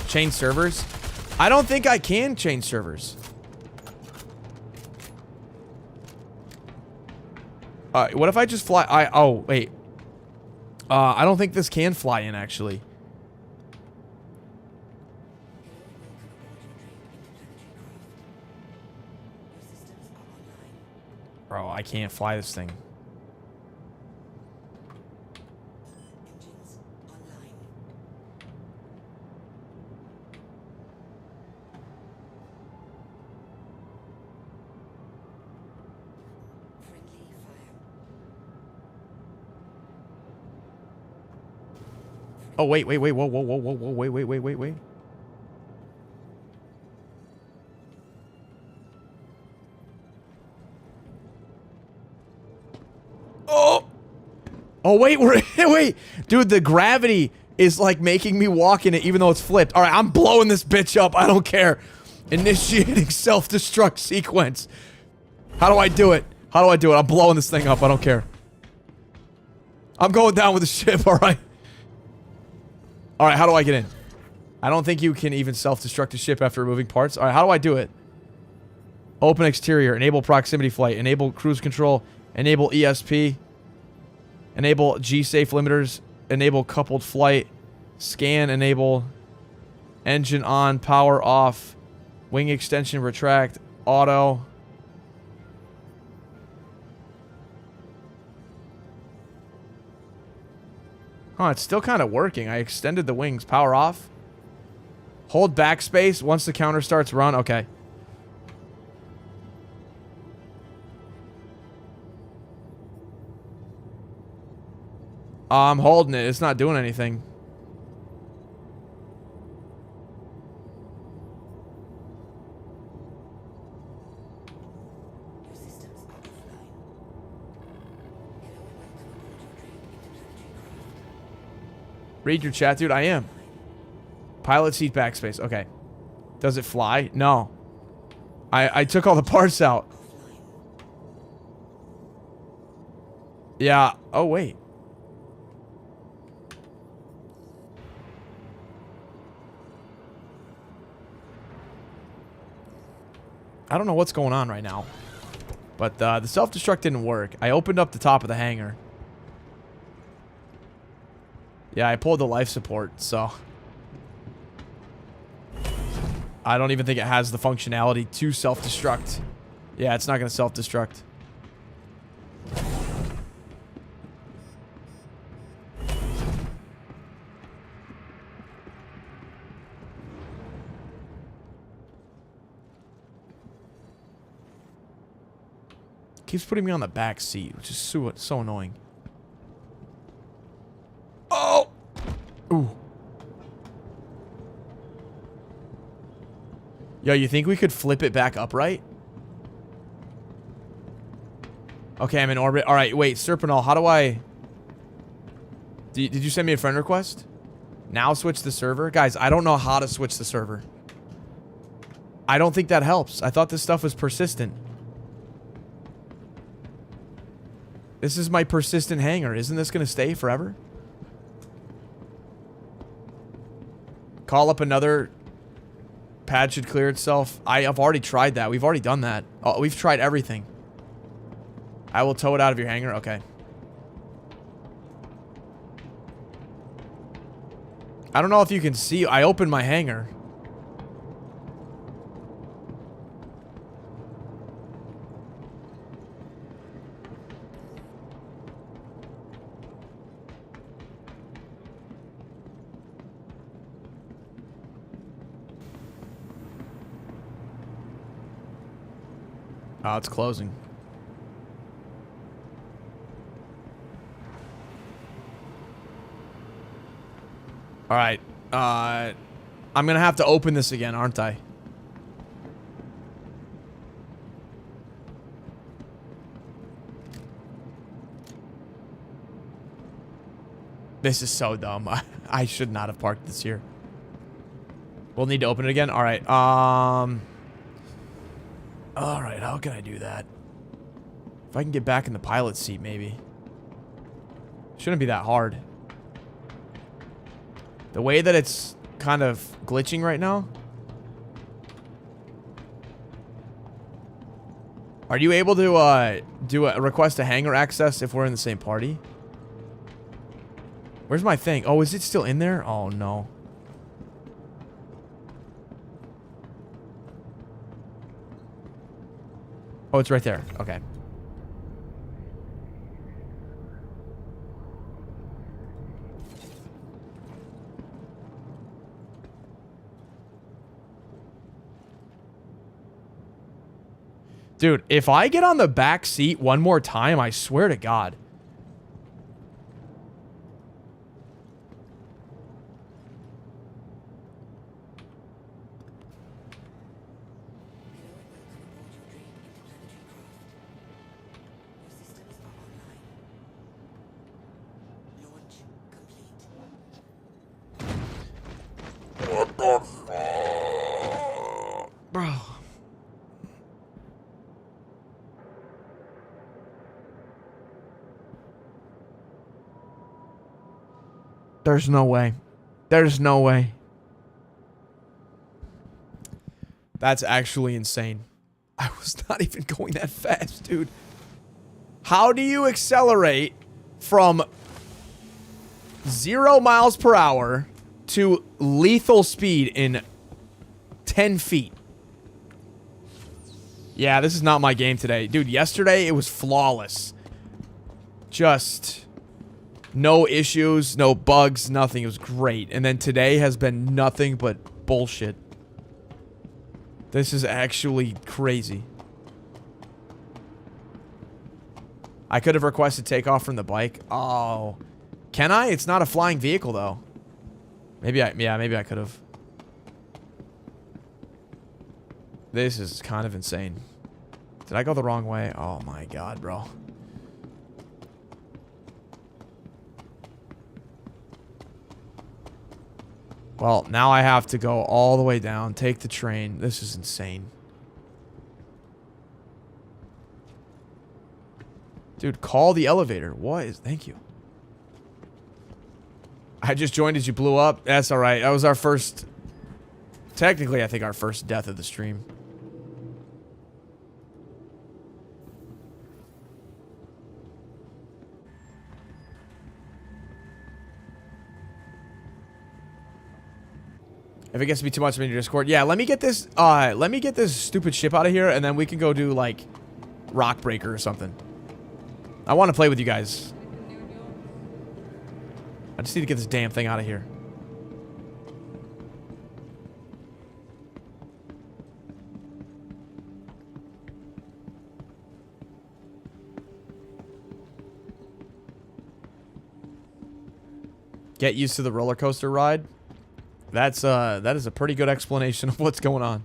Change servers? I don't think I can change servers. What if I just fly? Oh, wait. I don't think this can fly in, actually. Bro, I can't fly this thing. Oh, wait, whoa, wait. Oh! Oh, wait, wait. Dude, the gravity is, like, making me walk in it even though it's flipped. All right, I'm blowing this bitch up. I don't care. Initiating self-destruct sequence. How do I do it? How do I do it? I'm blowing this thing up. I don't care. I'm going down with the ship, all right? Alright, how do I get in? I don't think you can even self-destruct a ship after removing parts. Alright, how do I do it? Open exterior. Enable proximity flight. Enable cruise control. Enable ESP. Enable G-safe limiters. Enable coupled flight. Scan. Enable. Engine on. Power off. Wing extension. Retract. Auto. Huh, it's still kind of working. I extended the wings. Power off. Hold backspace once the counter starts run. Okay. I'm holding it. It's not doing anything. Read your chat, dude. I am. Pilot seat backspace. Okay. Does it fly? No. I took all the parts out. Yeah. Oh, wait. I don't know what's going on right now. But the self-destruct didn't work. I opened up the top of the hangar. Yeah, I pulled the life support, so... I don't even think it has the functionality to self-destruct. Yeah, it's not going to self-destruct. Keeps putting me on the back seat, which is so annoying. Oh! Ooh. Yo, you think we could flip it back upright? Okay, I'm in orbit. Alright, wait, Serpinol, how do I... Did you send me a friend request? Now switch the server? Guys, I don't know how to switch the server. I don't think that helps. I thought this stuff was persistent. This is my persistent hangar. Isn't this going to stay forever? Call up another pad should clear itself. I've already tried that. We've already done that. Oh, we've tried everything. I will tow it out of your hangar. Okay. I don't know if you can see. I opened my hangar. Oh, it's closing. All right. I'm going to have to open this again, aren't I? This is so dumb. I should not have parked this here. We'll need to open it again. All right. All right, how can I do that? If I can get back in the pilot seat, maybe. Shouldn't be that hard. The way that it's kind of glitching right now. Are you able to request a hangar access if we're in the same party? Where's my thing? Oh, is it still in there? Oh, no. Oh, it's right there. Okay. Dude, if I get on the back seat one more time, I swear to God. Bro. There's no way. There's no way. That's actually insane. I was not even going that fast, dude. How do you accelerate from 0 miles per hour to lethal speed in 10 feet? Yeah, this is not my game today. Dude, yesterday it was flawless. Just no issues, no bugs, nothing. It was great. And then today has been nothing but bullshit. This is actually crazy. I could have requested takeoff from the bike. Oh. Can I? It's not a flying vehicle, though. Maybe I could have. This is kind of insane. Did I go the wrong way? Oh my God, bro. Well, now I have to go all the way down, take the train. This is insane. Dude, call the elevator. What is... Thank you. I just joined as you blew up. That's alright. That was our first... Technically, I think our first death of the stream. If it gets to be too much, I'm in your Discord. Yeah, let me get this stupid ship out of here, and then we can go do, like, Rock Breaker or something. I want to play with you guys. I just need to get this damn thing out of here. Get used to the roller coaster ride. That is a pretty good explanation of what's going on.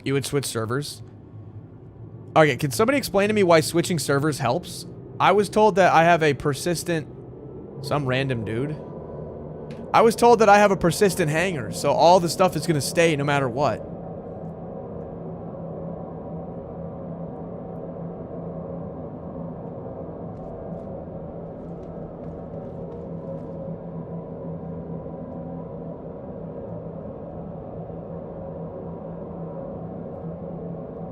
You would switch servers? Okay, can somebody explain to me why switching servers helps? I was told that I have a persistent... Some random dude. I was told that I have a persistent hangar, so all the stuff is going to stay no matter what.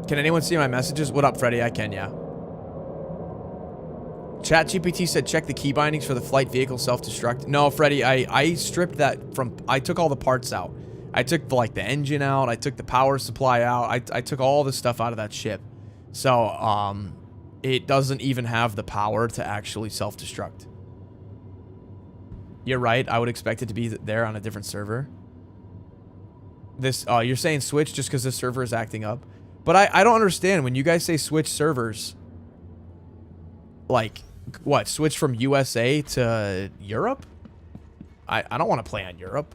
Can anyone see my messages? What up, Freddy? I can, yeah. ChatGPT said check the key bindings for the flight vehicle self-destruct. No, Freddy, I stripped that from... I took all the parts out. I took, like, the engine out. I took the power supply out. I took all the stuff out of that ship. So, it doesn't even have the power to actually self-destruct. You're right. I would expect it to be there on a different server. This... you're saying switch just because this server is acting up? But I don't understand. When you guys say switch servers, like, what? Switch from USA to Europe? I don't want to play on Europe.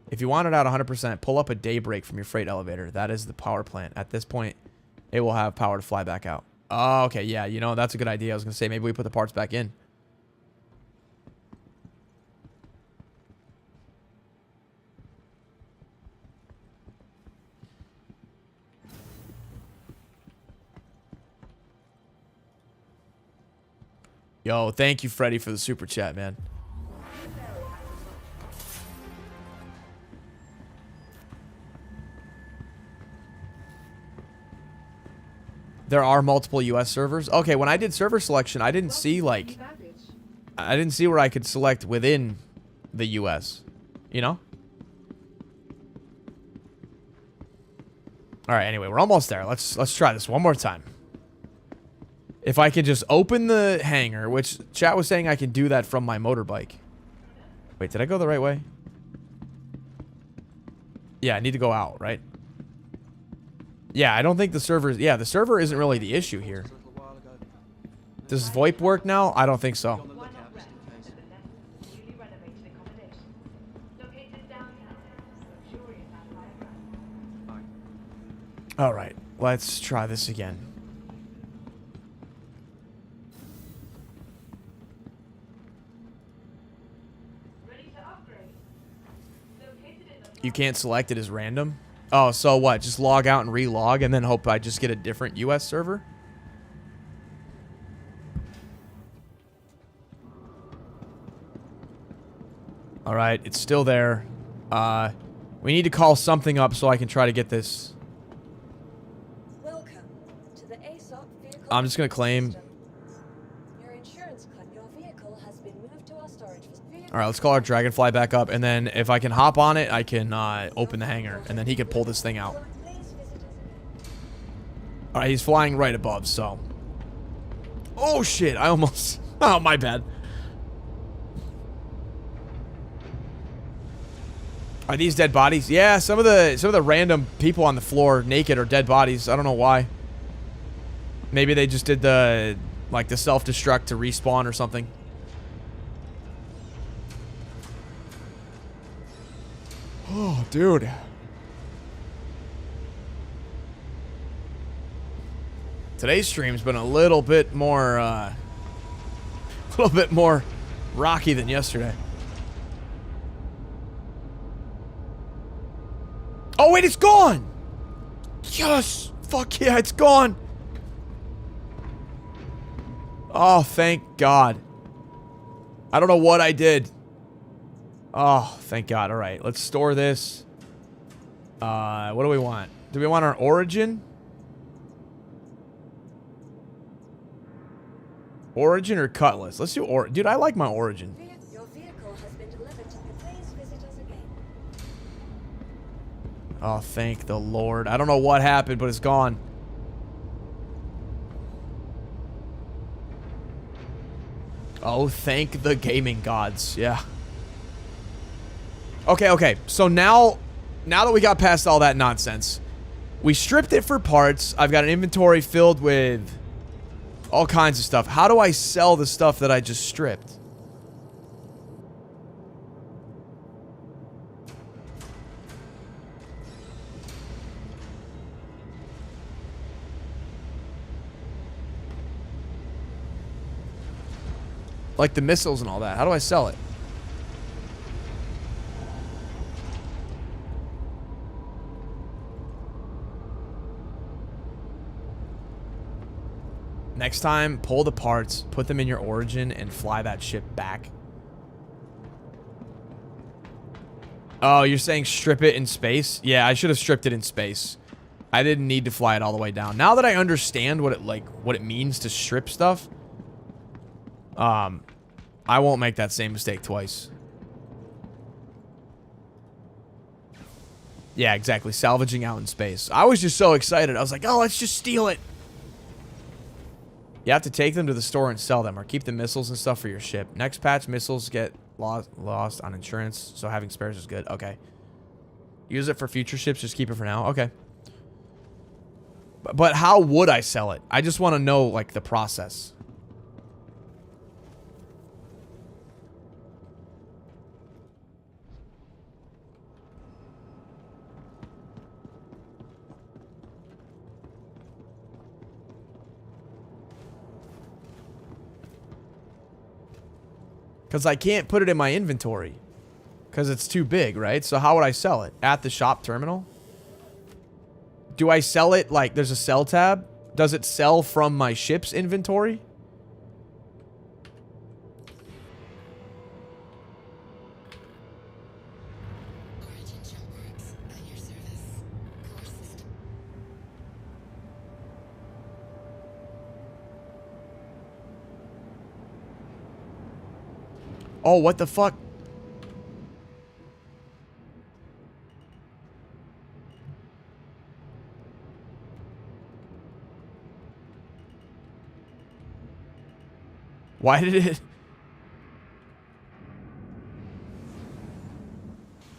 If you want it out 100%, pull up a daybreak from your freight elevator. That is the power plant. At this point, it will have power to fly back out. Oh, okay. Yeah, you know, that's a good idea. I was going to say, maybe we put the parts back in. Yo, thank you, Freddy, for the super chat, man. There are multiple US servers? Okay, when I did server selection, I didn't see, like... I didn't see where I could select within the US. You know? Alright, anyway, we're almost there. Let's try this one more time. If I could just open the hangar, which chat was saying I can do that from my motorbike. Wait, did I go the right way? Yeah, I need to go out, right? Yeah, I don't think the server's... Yeah, the server isn't really the issue here. Does VoIP work now? I don't think so. Alright, let's try this again. You can't select it as random? Oh, so what? Just log out and re-log and then hope I just get a different US server? Alright, it's still there. We need to call something up so I can try to get this. Welcome to the ASOC vehicle. I'm just gonna claim. System. Your insurance claim. Your vehicle has been moved to our storage facility. Alright, let's call our Dragonfly back up, and then if I can hop on it, I can open the hangar, and then he can pull this thing out. Alright, he's flying right above, so... Oh shit, I almost... Oh, my bad. Are these dead bodies? Yeah, some of the random people on the floor naked are dead bodies. I don't know why. Maybe they just did the... like, the self-destruct to respawn or something. Oh, dude. Today's stream's been a little bit more rocky than yesterday. Oh wait, it's gone. Yes, fuck yeah, it's gone. Oh, thank God. I don't know what I did. Oh, thank God. All right, let's store this. What do we want? Do we want our origin? Origin or cutlass? Let's do or. Dude, I like my origin. Your vehicle has been delivered to you. Please visit us again. Oh, thank the Lord. I don't know what happened, but it's gone. Oh, thank the gaming gods. Yeah. Okay. So now that we got past all that nonsense, we stripped it for parts. I've got an inventory filled with all kinds of stuff. How do I sell the stuff that I just stripped? Like the missiles and all that. How do I sell it? Next time, pull the parts, put them in your origin, and fly that ship back. Oh, you're saying strip it in space? Yeah, I should have stripped it in space. I didn't need to fly it all the way down. Now that I understand what it means to strip stuff, I won't make that same mistake twice. Yeah, exactly. Salvaging out in space. I was just so excited. I was like, oh, let's just steal it. You have to take them to the store and sell them, or keep the missiles and stuff for your ship. Next patch, missiles get lost on insurance, so having spares is good. Okay. Use it for future ships, just keep it for now. Okay. But how would I sell it? I just want to know, like, the process. Because I can't put it in my inventory. Because it's too big, right? So how would I sell it? At the shop terminal? Do I sell it, like, there's a sell tab? Does it sell from my ship's inventory? Origin jump works at your service. Core system. Oh, what the fuck? Why did it...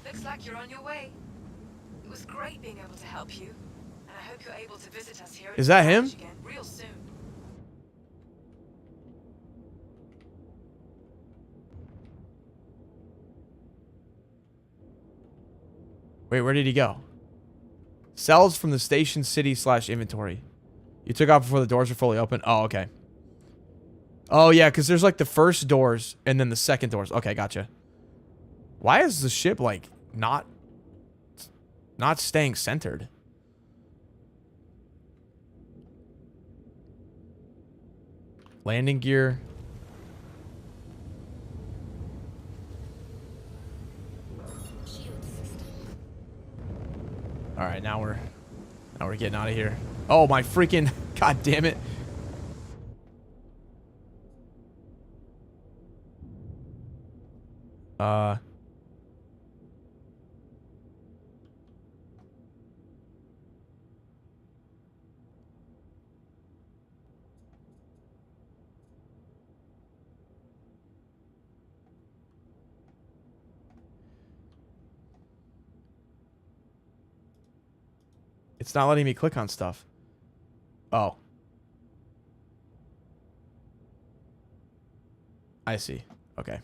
Looks like you're on your way. It was great being able to help you, and I hope you're able to visit us here. Is that him? Again real soon. Wait, where did he go? Sells from the station city / inventory. You took off before the doors were fully open. Oh, okay. Oh, yeah, because there's like the first doors and then the second doors. Okay, gotcha. Why is the ship like not staying centered? Landing gear. Shield system. All right, now we're getting out of here. Oh my freaking god damn it. It's not letting me click on stuff. Oh. I see. Okay.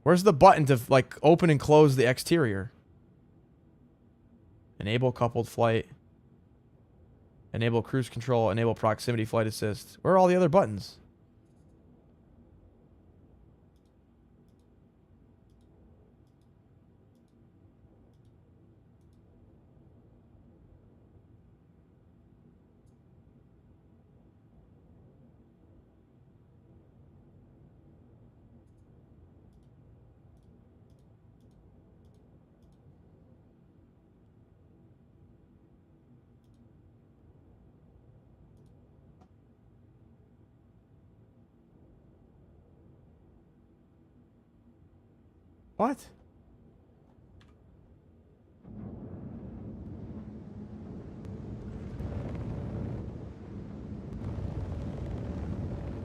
Where's the button to, like, open and close the exterior? Enable coupled flight. Enable cruise control. Enable proximity flight assist. Where are all the other buttons? What?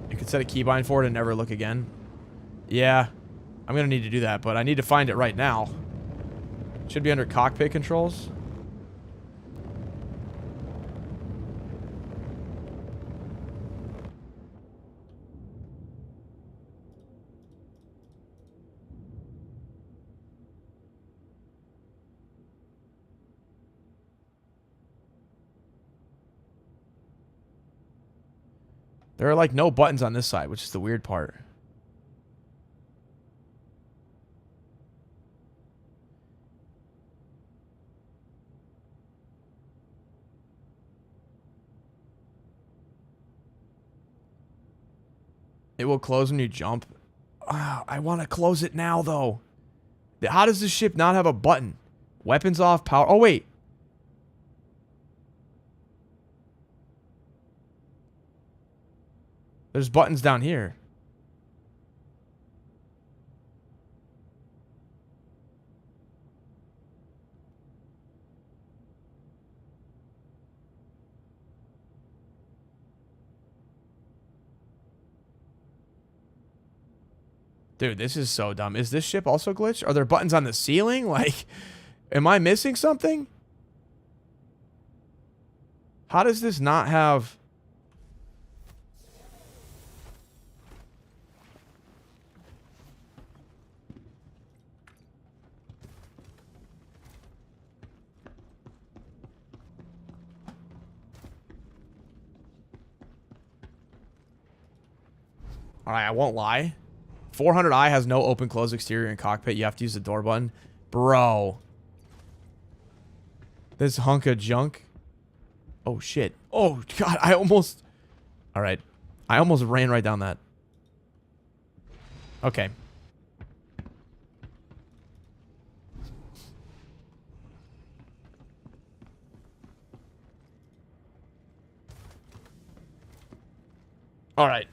You could set a keybind for it and never look again. Yeah, I'm gonna need to do that, but I need to find it right now. Should be under cockpit controls. There are like no buttons on this side, which is the weird part. It will close when you jump. I want to close it now, though. How does this ship not have a button? Weapons off, power... Oh, wait. There's buttons down here. Dude, this is so dumb. Is this ship also glitched? Are there buttons on the ceiling? Like, am I missing something? How does this not have... Alright, I won't lie. 400i has no open close exterior and cockpit. You have to use the door button. Bro. This hunk of junk. Oh, shit. Oh, God. I almost... Alright. I almost ran right down that. Okay. Alright.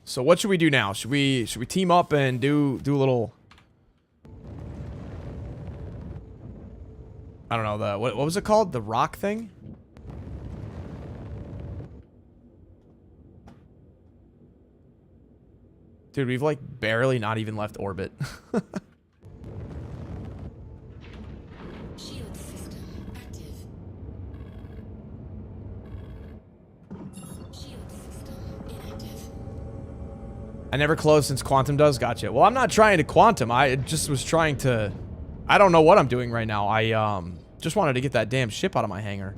So what should we do now? Should we team up and do a little... I don't know, what was it called? The rock thing? Dude, we've like barely not even left orbit. Shield system active. Shield system inactive. I never closed since Quantum does. Gotcha. Well, I'm not trying to Quantum. I just was trying to... I don't know what I'm doing right now. I just wanted to get that damn ship out of my hangar.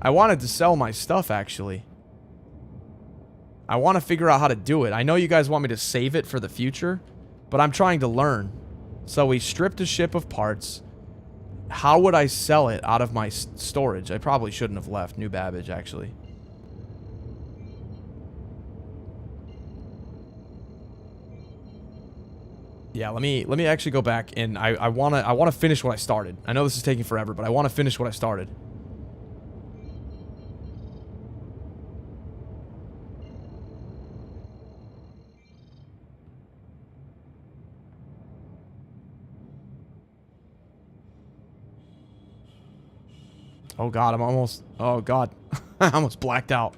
I wanted to sell my stuff, actually. I want to figure out how to do it. I know you guys want me to save it for the future, but I'm trying to learn. So we stripped a ship of parts. How would I sell it out of my storage? I probably shouldn't have left New Babbage, actually. Yeah, let me actually go back and I wanna finish what I started. I know this is taking forever, but I wanna finish what I started. Oh god, I'm almost... Oh god. I almost blacked out.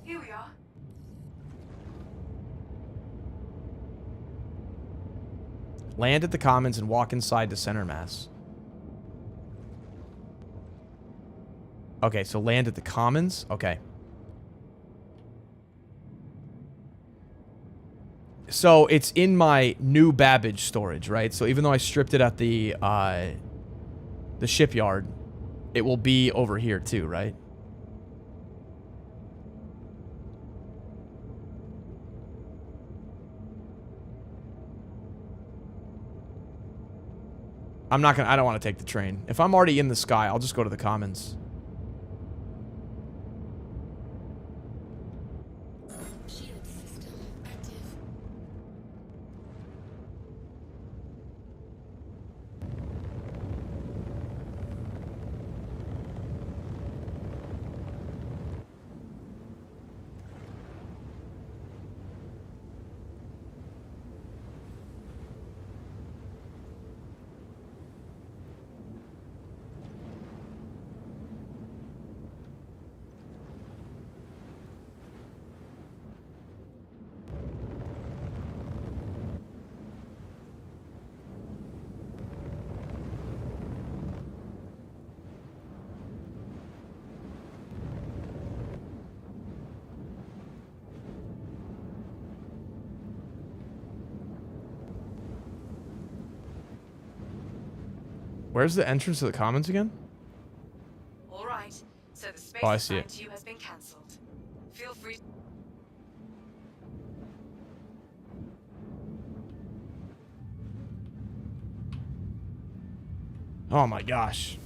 Here we are. Land at the commons and walk inside the center mass. Okay, so land at the commons? Okay. So it's in my new Babbage storage, right? So even though I stripped it at the shipyard, it will be over here too, right? I'm not gonna... I don't want to take the train. If I'm already in the sky, I'll just go to the commons. Shield system active. Where's the entrance to the commons again? All right. So Space Oh, I see assigned it. to you has been cancelled. Feel free. Oh my gosh.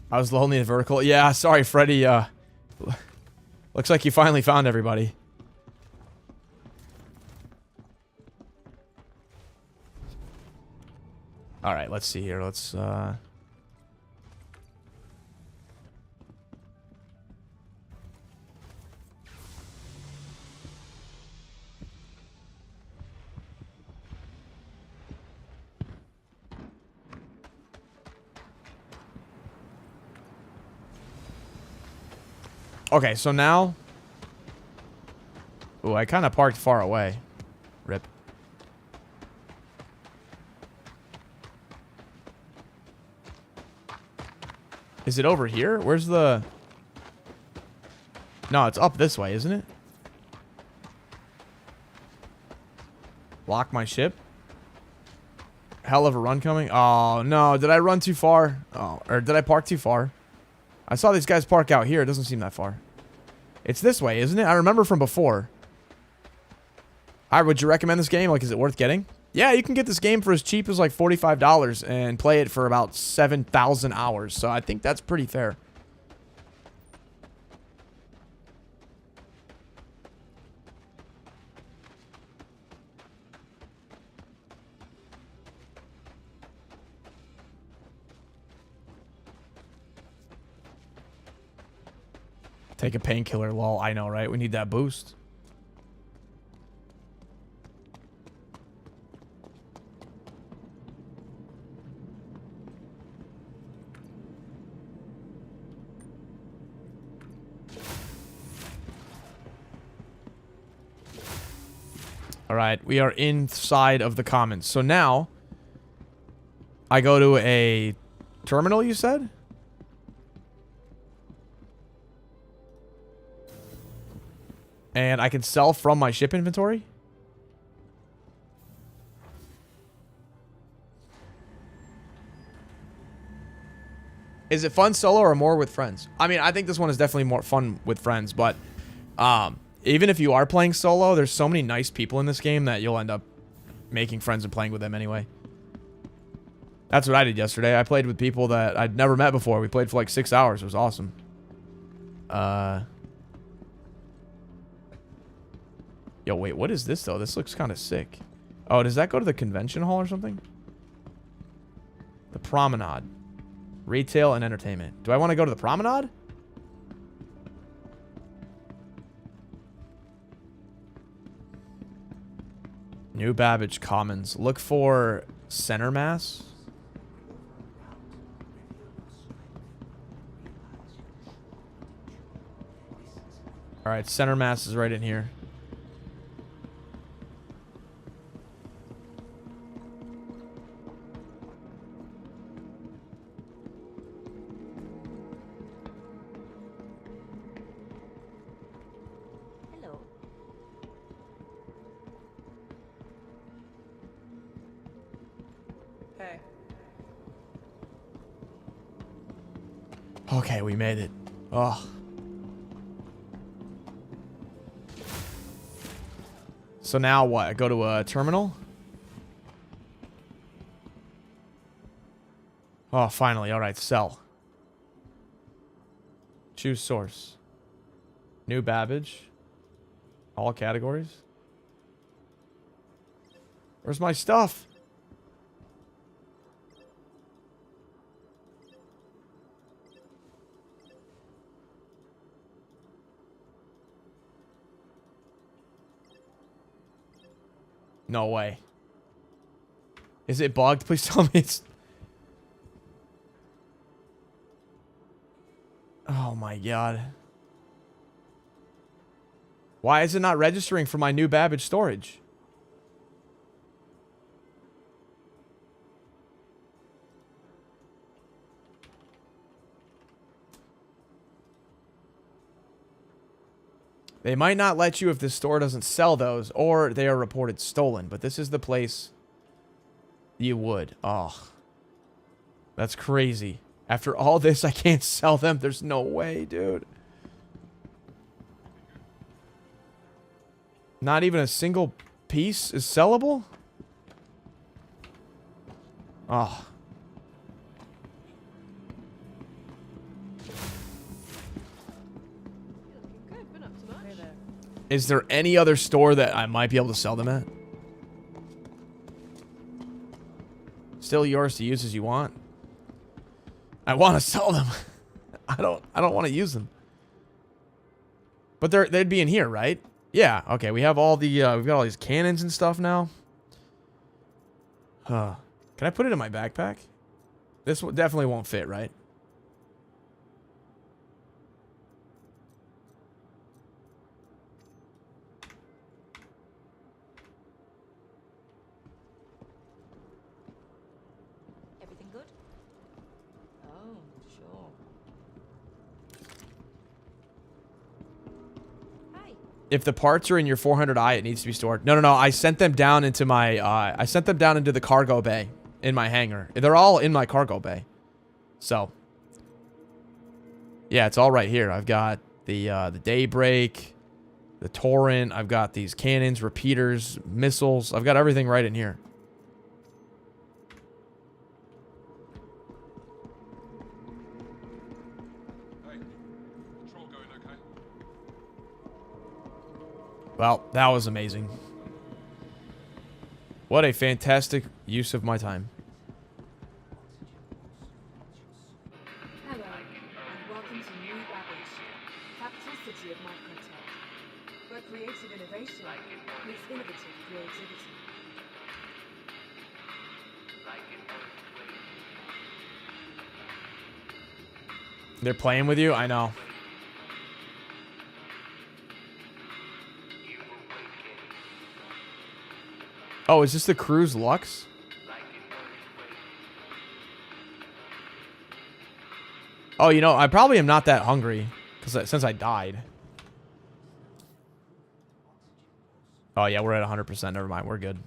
I was lonely and vertical. Yeah, sorry, Freddy. Looks like you finally found everybody. Alright, let's see here. Let's, Okay, so now... Ooh, I kind of parked far away. Rip. Is it over here? Where's the... No, it's up this way, isn't it? Lock my ship? Hell of a run coming? Oh, no. Did I run too far? Oh, or did I park too far? I saw these guys park out here. It doesn't seem that far. It's this way, isn't it? I remember from before. Alright, would you recommend this game? Like, is it worth getting? Yeah, you can get this game for as cheap as like $45 and play it for about 7,000 hours. So I think that's pretty fair. Take a painkiller, lol. I know, right? We need that boost. Alright, we are inside of the commons. So now, I go to a terminal, you said? And I can sell from my ship inventory? Is it fun solo or more with friends? I mean, I think this one is definitely more fun with friends, but even if you are playing solo, there's so many nice people in this game that you'll end up making friends and playing with them anyway. That's what I did yesterday. I played with people that I'd never met before. We played for like 6 hours. It was awesome. Yo, wait, what is this, though? This looks kind of sick. Oh, does that go to the convention hall or something? The promenade. Retail and entertainment. Do I want to go to the promenade? New Babbage Commons. Look for center mass. Alright, center mass is right in here. Hey. Okay, we made it. Oh. So now what? I go to a terminal? Oh, finally. Alright, sell. Choose source. New Babbage. All categories. Where's my stuff? No way. Is it bugged? Please tell me it's... Oh my god. Why is it not registering for my new Babbage storage? They might not let you if the store doesn't sell those, or they are reported stolen. But this is the place you would. Oh. That's crazy. After all this, I can't sell them. There's no way, dude. Not even a single piece is sellable? Oh. Good, been up to much. Hey there. Is there any other store that I might be able to sell them at? Still yours to use as you want. I want to sell them. I don't want to use them. But they'd be in here, right? Yeah. Okay. We have all the we've got all these cannons and stuff now. Huh. Can I put it in my backpack? This definitely won't fit, right? Everything good? Oh, sure. Hi. If the parts are in your 400i, it needs to be stored. No, no, no. I sent them down into my I sent them down into the cargo bay in my hangar. They're all in my cargo bay. So, yeah, it's all right here. I've got the Daybreak, the Torrent. I've got these cannons, repeaters, missiles. I've got everything right in here. Hey, patrol going okay? Well, that was amazing. What a fantastic use of my time. Hello, and welcome to New Babbage, capital city of microtech, where creative innovation meets innovative creativity. They're playing with you? I know. Oh, is this the Cruise Lux? Oh, you know, I probably am not that hungry because since I died. Oh, yeah, we're at 100%. Never mind. We're good.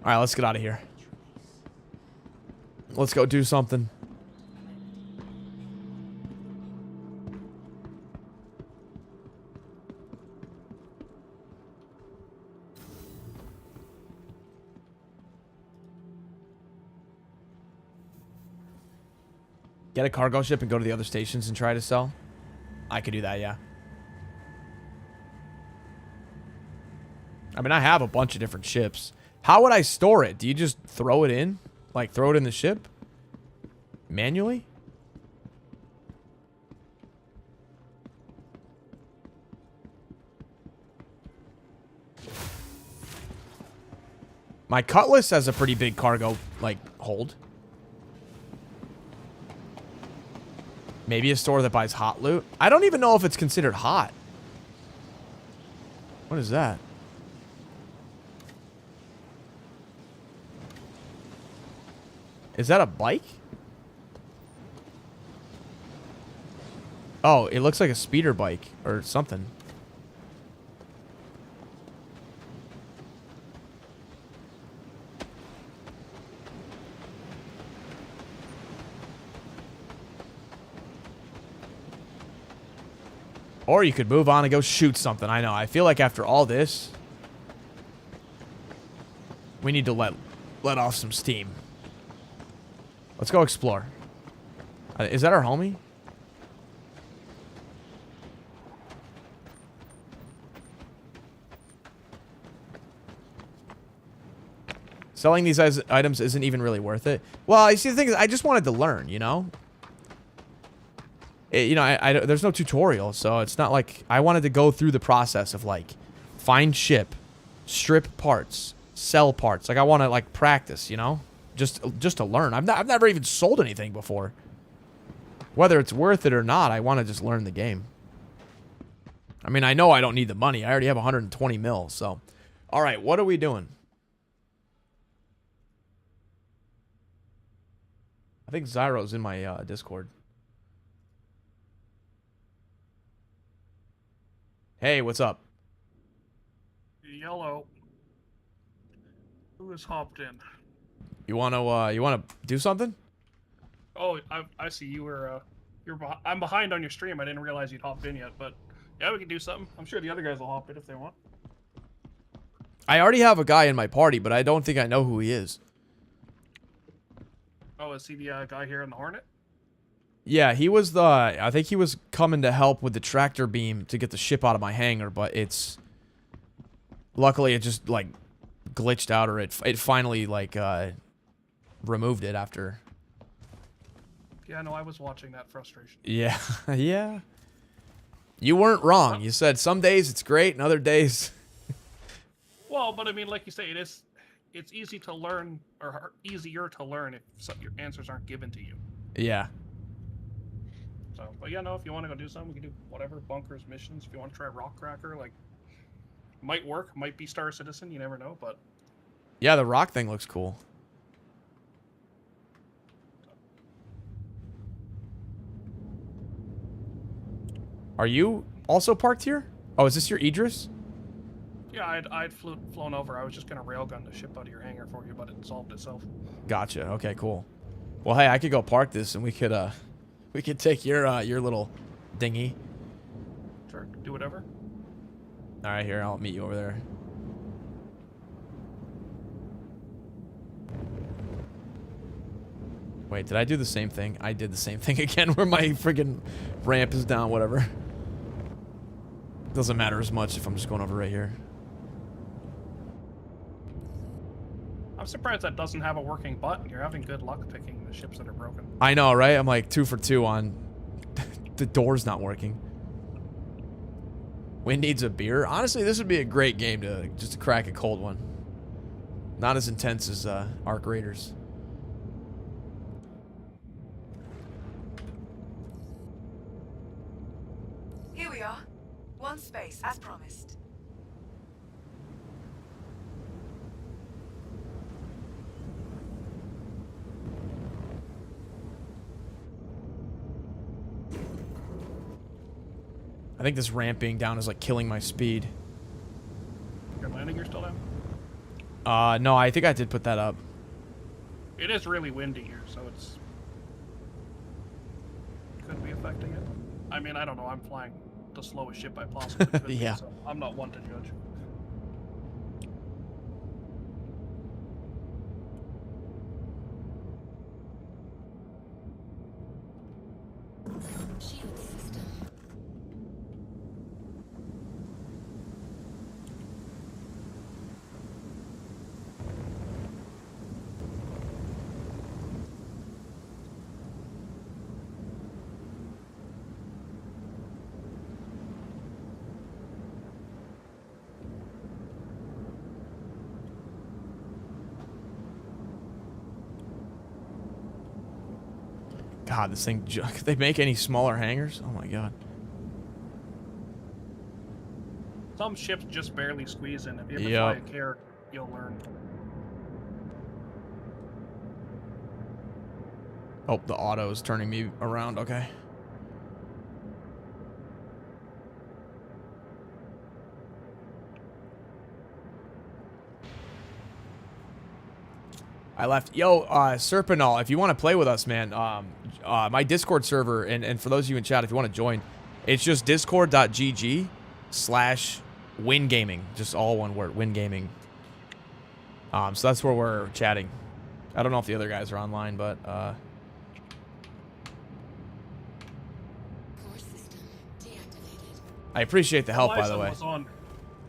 All right, let's get out of here. Let's go do something. Get a cargo ship and go to the other stations and try to sell? I could do that, yeah. I mean, I have a bunch of different ships. How would I store it? Do you just throw it in? Like, throw it in the ship? Manually? My Cutlass has a pretty big cargo, like, hold. Maybe a store that buys hot loot. I don't even know if it's considered hot. What is that? Is that a bike? Oh, it looks like a speeder bike or something. Or you could move on and go shoot something. I know. I feel like after all this, we need to let off some steam. Let's go explore. Is that our homie? Selling these items isn't even really worth it. Well, you see, the thing is, I just wanted to learn, you know? You know, there's no tutorial, so it's not like I wanted to go through the process of, like, find ship, strip parts, sell parts. Like, I want to, like, practice, you know? Just to learn. I've never even sold anything before. Whether it's worth it or not, I want to just learn the game. I mean, I know I don't need the money. I already have 120 mil, so. All right, what are we doing? I think Zyro's in my Discord. Hey, what's up? Yellow. Who has hopped in? You wanna do something? Oh, I see you were I'm behind on your stream. I didn't realize you'd hopped in yet, but yeah, we can do something. I'm sure the other guys will hop in if they want. I already have a guy in my party, but I don't think I know who he is. Oh, is he the guy here in the Hornet? Yeah, he was I think he was coming to help with the tractor beam to get the ship out of my hangar, but luckily it just, like, glitched out, or it finally, like, removed it after. Yeah, no, I was watching that frustration. Yeah, yeah. You weren't wrong. You said some days it's great and other days... Well, but I mean, like you say, it's easy to learn, or easier to learn if your answers aren't given to you. Yeah. So, but yeah, no, if you want to go do something, we can do whatever, bunkers, missions. If you want to try Rock Cracker, like, might work, might be Star Citizen, you never know, but... Yeah, the rock thing looks cool. Are you also parked here? Oh, is this your Idris? Yeah, I'd flown over. I was just going to railgun the ship out of your hangar for you, but it solved itself. Gotcha. Okay, cool. Well, hey, I could go park this, and we could take your little dinghy. Sure, do whatever. All right, here, I'll meet you over there. Wait, did I do the same thing? I did the same thing again, where my friggin' ramp is down, whatever. Doesn't matter as much if I'm just going over right here. I'm surprised that doesn't have a working button. You're having good luck picking the ships that are broken. I know, right? I'm like 2 for 2 on the door's not working. Wynn needs a beer. Honestly, this would be a great game to crack a cold one. Not as intense as Arc Raiders. Here we are. One space, as promised. I think this ramp being down is like killing my speed. Your landing gear still down? No, I think I did put that up. It is really windy here, so it's... could be affecting it. I mean, I don't know. I'm flying the slowest ship I possibly could be, Yeah. so I'm not one to judge. Shield system. God, this thing... Could they make any smaller hangars? Oh my god. Some ships just barely squeeze in. If you ever Yep. fly a Care, you'll learn. Oh, the auto is turning me around. Okay. I left. Yo, Serpinol, if you want to play with us, man, my Discord server, and for those of you in chat, if you want to join, it's just discord.gg/Wynn Gaming. Just all one word, Wynn Gaming. So that's where we're chatting. I don't know if the other guys are online, but Core system deactivated. I appreciate the help, by the Liza way. was on.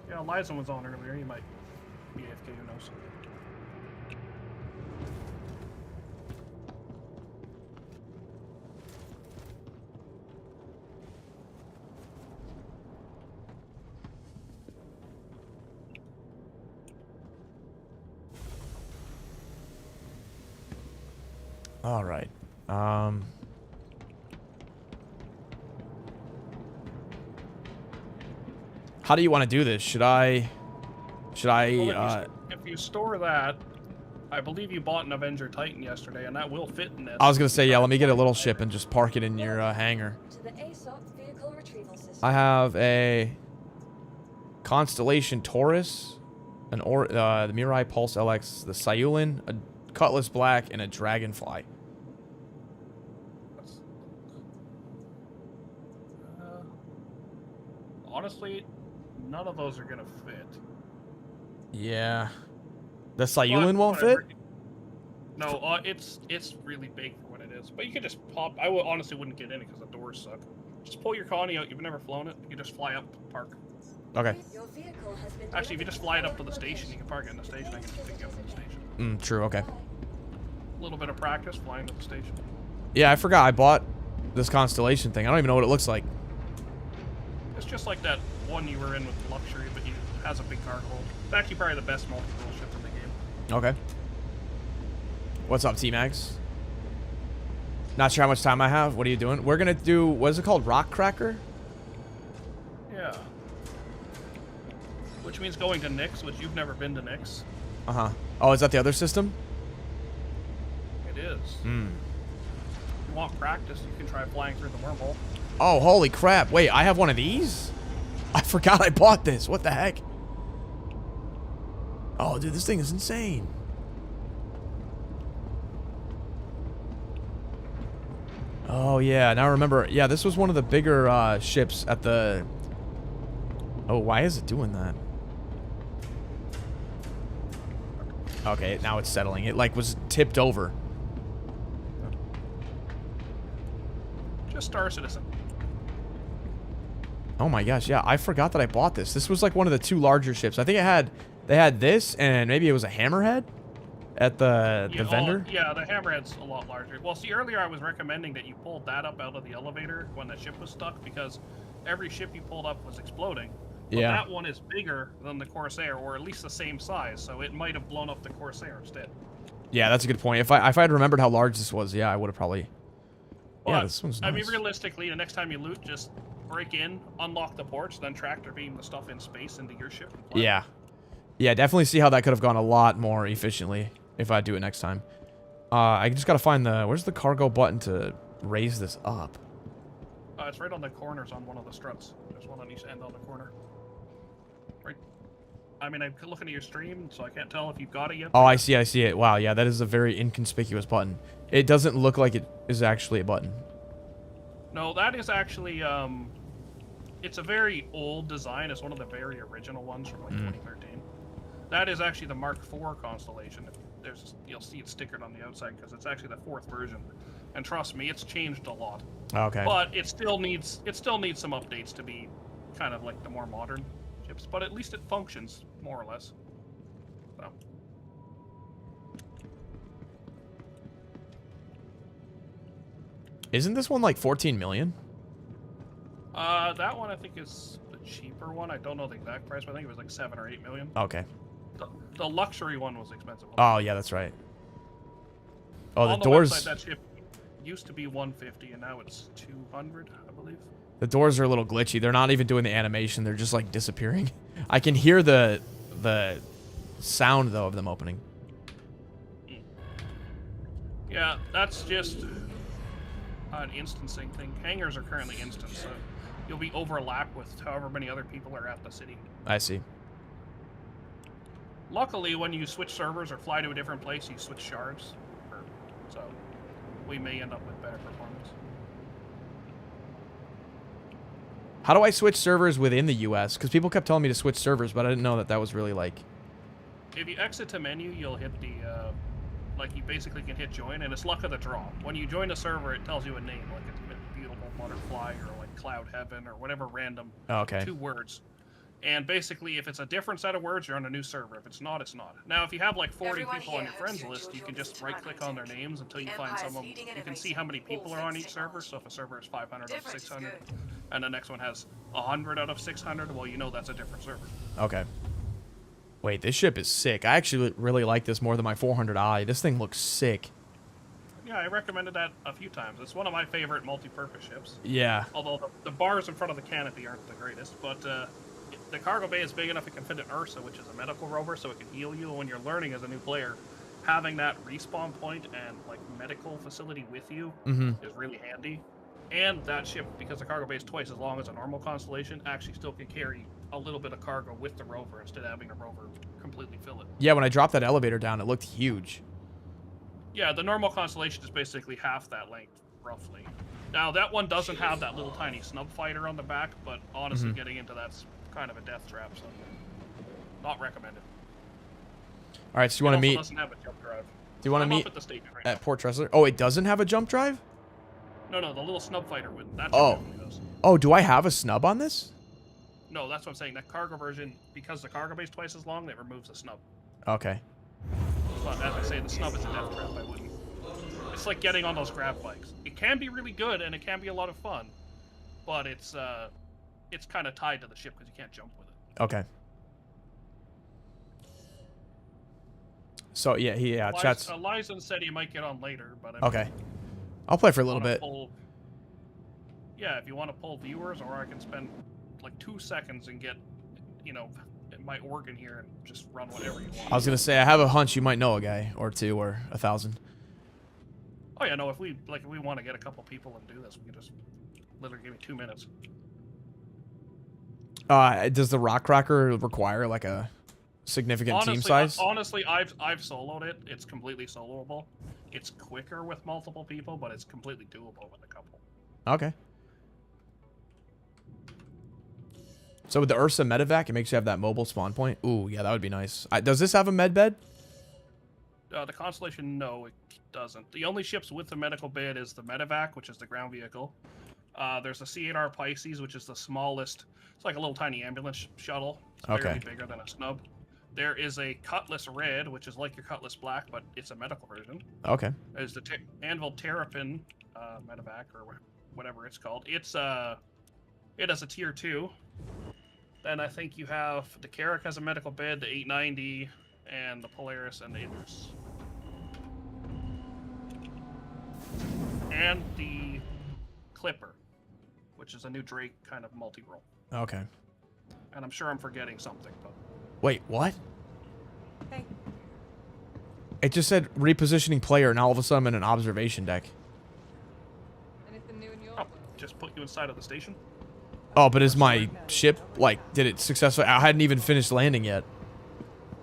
Yeah, Liza was on earlier. He might be AFK, who knows. All right. How do you want to do this? Should I? Well, if you store that, I believe you bought an Avenger Titan yesterday, and that will fit in this. I was gonna say, yeah. Let me get a little ship and just park it in your hangar. To the ASOP vehicle retrieval system. I have a Constellation Taurus, the Mirai Pulse LX, the Sayulin, a Cutlass Black, and a Dragonfly. That's- honestly, none of those are gonna fit. Yeah. The Sayulin But won't fit? whatever. No, it's really big for what it is. But you could just pop. I honestly wouldn't get in it because the doors suck. Just pull your Connie out. You've never flown it. You just fly up, park. Okay. Your vehicle has been Actually, if you delivered just to fly it the up to the following station, you can location. park it in the station. I can just pick you up from the station. True, okay. A little bit of practice flying to the station. Yeah, I forgot I bought this Constellation thing. I don't even know what it looks like. It's just like that one you were in with luxury, but it has a big cargo hold. It's actually probably the best multi-role ship in the game. Okay. What's up, T-Max? Not sure how much time I have. What are you doing? We're gonna do, what is it called? Rock Cracker? Yeah. Which means going to Nyx, which you've never been to Nyx. Uh-huh. Oh, is that the other system? It is. Hmm. If you want practice, you can try flying through the wormhole. Oh, holy crap. Wait, I have one of these? I forgot I bought this. What the heck? Oh, dude, this thing is insane. Oh, yeah. Now I remember. Yeah, this was one of the bigger ships at the... Oh, why is it doing that? Okay, now it's settling. It, like, was tipped over. Just Star Citizen. Oh my gosh, yeah, I forgot that I bought this. This was like one of the two larger ships. I think they had this, and maybe it was a Hammerhead at the vendor. Yeah, the Hammerhead's a lot larger. Well, see, earlier I was recommending that you pulled that up out of the elevator when the ship was stuck, because every ship you pulled up was exploding. But Yeah. that one is bigger than the Corsair, or at least the same size, so it might have blown up the Corsair instead. Yeah, that's a good point. If I had remembered how large this was, yeah, I would have probably... Yeah, But, this one's nice. I mean, realistically, the next time you loot, just break in, unlock the ports, then tractor beam the stuff in space into your ship. And fly. Yeah. Yeah, definitely see how that could have gone a lot more efficiently if I do it next time. I just gotta find the... Where's the cargo button to raise this up? It's right on the corners on one of the struts. There's one on each end on the corner. Right. I mean, I'm looking at your stream, so I can't tell if you've got it yet. Oh, I see it. Wow, yeah, that is a very inconspicuous button. It doesn't look like it is actually a button. No, that is actually, it's a very old design. It's one of the very original ones from like 2013. That is actually the Mark IV Constellation. You'll see it stickered on the outside because it's actually the 4th version. And trust me, it's changed a lot. Okay. But it still needs some updates to be kind of like the more modern ships. But at least it functions more or less. So. Isn't this one like 14 million? That one I think is the cheaper one. I don't know the exact price, but I think it was like 7 or 8 million. Okay. The luxury one was expensive. Oh, yeah, that's right. Oh, the On doors... website, that ship used to be 150 and now it's 200, I believe. The doors are a little glitchy. They're not even doing the animation. They're just like disappearing. I can hear the sound though of them opening. Yeah, that's just an instancing thing. Hangars are currently instanced, so you'll be overlapped with however many other people are at the city. I see. Luckily, when you switch servers or fly to a different place, you switch shards. So we may end up with better performance. How do I switch servers within the US? Because people kept telling me to switch servers, but I didn't know that that was really like... If you exit to menu, you'll hit the, like you basically can hit join, and it's luck of the draw. When you join a server, it tells you a name, like it's Beautiful Butterfly or like Cloud Heaven or whatever random 2 words. And basically, if it's a different set of words, you're on a new server. If it's not, it's not. Now, if you have like 40 people on your friends list, you can just right-click on their names until you find someone. You can see how many people are on each server. So if a server is 500 out of 600, and the next one has 100 out of 600, well, you know that's a different server. Okay. Wait, this ship is sick. I actually really like this more than my 400i. This thing looks sick. Yeah, I recommended that a few times. It's one of my favorite multi-purpose ships. Yeah. Although the bars in front of the canopy aren't the greatest, but the cargo bay is big enough it can fit an Ursa, which is a medical rover, so it can heal you. And when you're learning as a new player, having that respawn point and like medical facility with you is really handy. And that ship, because the cargo bay is twice as long as a normal Constellation, actually still can carry a little bit of cargo with the rover instead of having the rover completely fill it. Yeah, when I dropped that elevator down, it looked huge. Yeah, the normal constellation is basically half that length, roughly. Now, that one doesn't have that little tiny snub fighter on the back, but honestly, getting into that's kind of a death trap, so not recommended. All right, so you want to meet? Doesn't have a jump drive. Do you want to I'm meet up at the station right at Port Tressler? Oh, it doesn't have a jump drive? now. No, the little snub fighter with that. Oh. Does. Oh, do I have a snub on this? No, that's what I'm saying. That cargo version, because the cargo bay is twice as long, it removes the snub. Okay. But as I say, the snub is a death trap. I wouldn't. It's like getting on those grab bikes. It can be really good and it can be a lot of fun, but it's kind of tied to the ship because you can't jump with it. Okay. So yeah, chat's Lizen said he might get on later, but I mean, okay. I'll play for a little bit. Yeah, if you want to pull viewers, or I can spend like 2 seconds and get, my organ here and just run whatever you want. I was gonna say I have a hunch you might know a guy or two or 1,000. Oh yeah, no. If we want to get a couple people and do this, we can just literally give me 2 minutes. Does the rock cracker require like a significant team size? Honestly, I've soloed it. It's completely soloable. It's quicker with multiple people, but it's completely doable with a couple. Okay. So with the Ursa medevac, it makes you have that mobile spawn point. Ooh, yeah, that would be nice. Does this have a med bed? The Constellation, no, it doesn't. The only ships with the medical bed is the medevac, which is the ground vehicle. There's a C8R Pisces, which is the smallest. It's like a little tiny ambulance shuttle. It's barely bigger than a snub. There is a Cutlass Red, which is like your Cutlass Black, but it's a medical version. Okay. There's the Anvil Terrapin medevac, or whatever it's called. It has a tier 2. Then I think you have the Carrack has a medical bed, the 890, and the Polaris and the Idris. And the Clipper, which is a new Drake kind of multi-role. Okay. And I'm sure I'm forgetting something, but... Wait, what? Hey. It just said repositioning player, and all of a sudden I'm in an observation deck. Anything new in your Oh, world? just put you inside of the station? Oh, but is my ship, like, did it successfully? I hadn't even finished landing yet.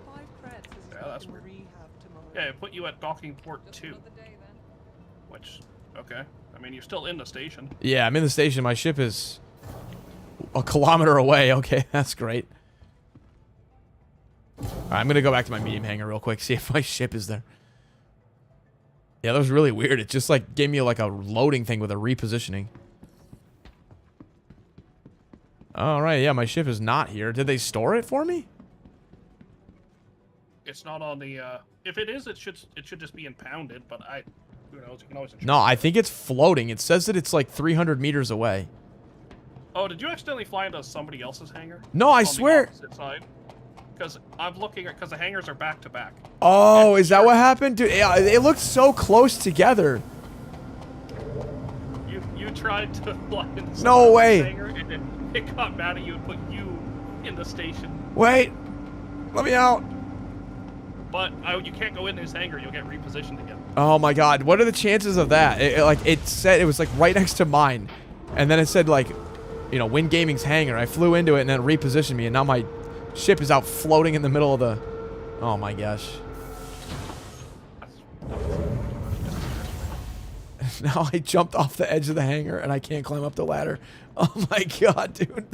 5 credits is Yeah, that's in weird. rehab tomorrow. Yeah, it put you at docking port Just 2, another day then. which... Okay. I mean, you're still in the station. Yeah, I'm in the station. My ship is a kilometer away. Okay, that's great. All right, I'm going to go back to my medium hangar real quick, see if my ship is there. Yeah, that was really weird. It just, like, gave me, like, a loading thing with a repositioning. All right, yeah, my ship is not here. Did they store it for me? It's not on the, if it is, it should just be impounded, but who knows, you can always... No, I think it's floating. It says that it's, like, 300 meters away. Oh, did you accidentally fly into somebody else's hangar? No, I On swear. the opposite side? Because I'm looking at, because the hangars are back to back. Oh, is that what happened? Dude, it looked so close together. You tried to fly into No somebody's way. hangar, and it got mad at you and put you in the station. Wait. Let me out. But you can't go in his hangar, you'll get repositioned again. Oh my god, what are the chances of that? It said it was like right next to mine, and then it said like, Wynn Gaming's hangar. I flew into it and then it repositioned me, and now my ship is out floating in the middle of the. Oh my gosh. Now I jumped off the edge of the hangar and I can't climb up the ladder. Oh my god, dude,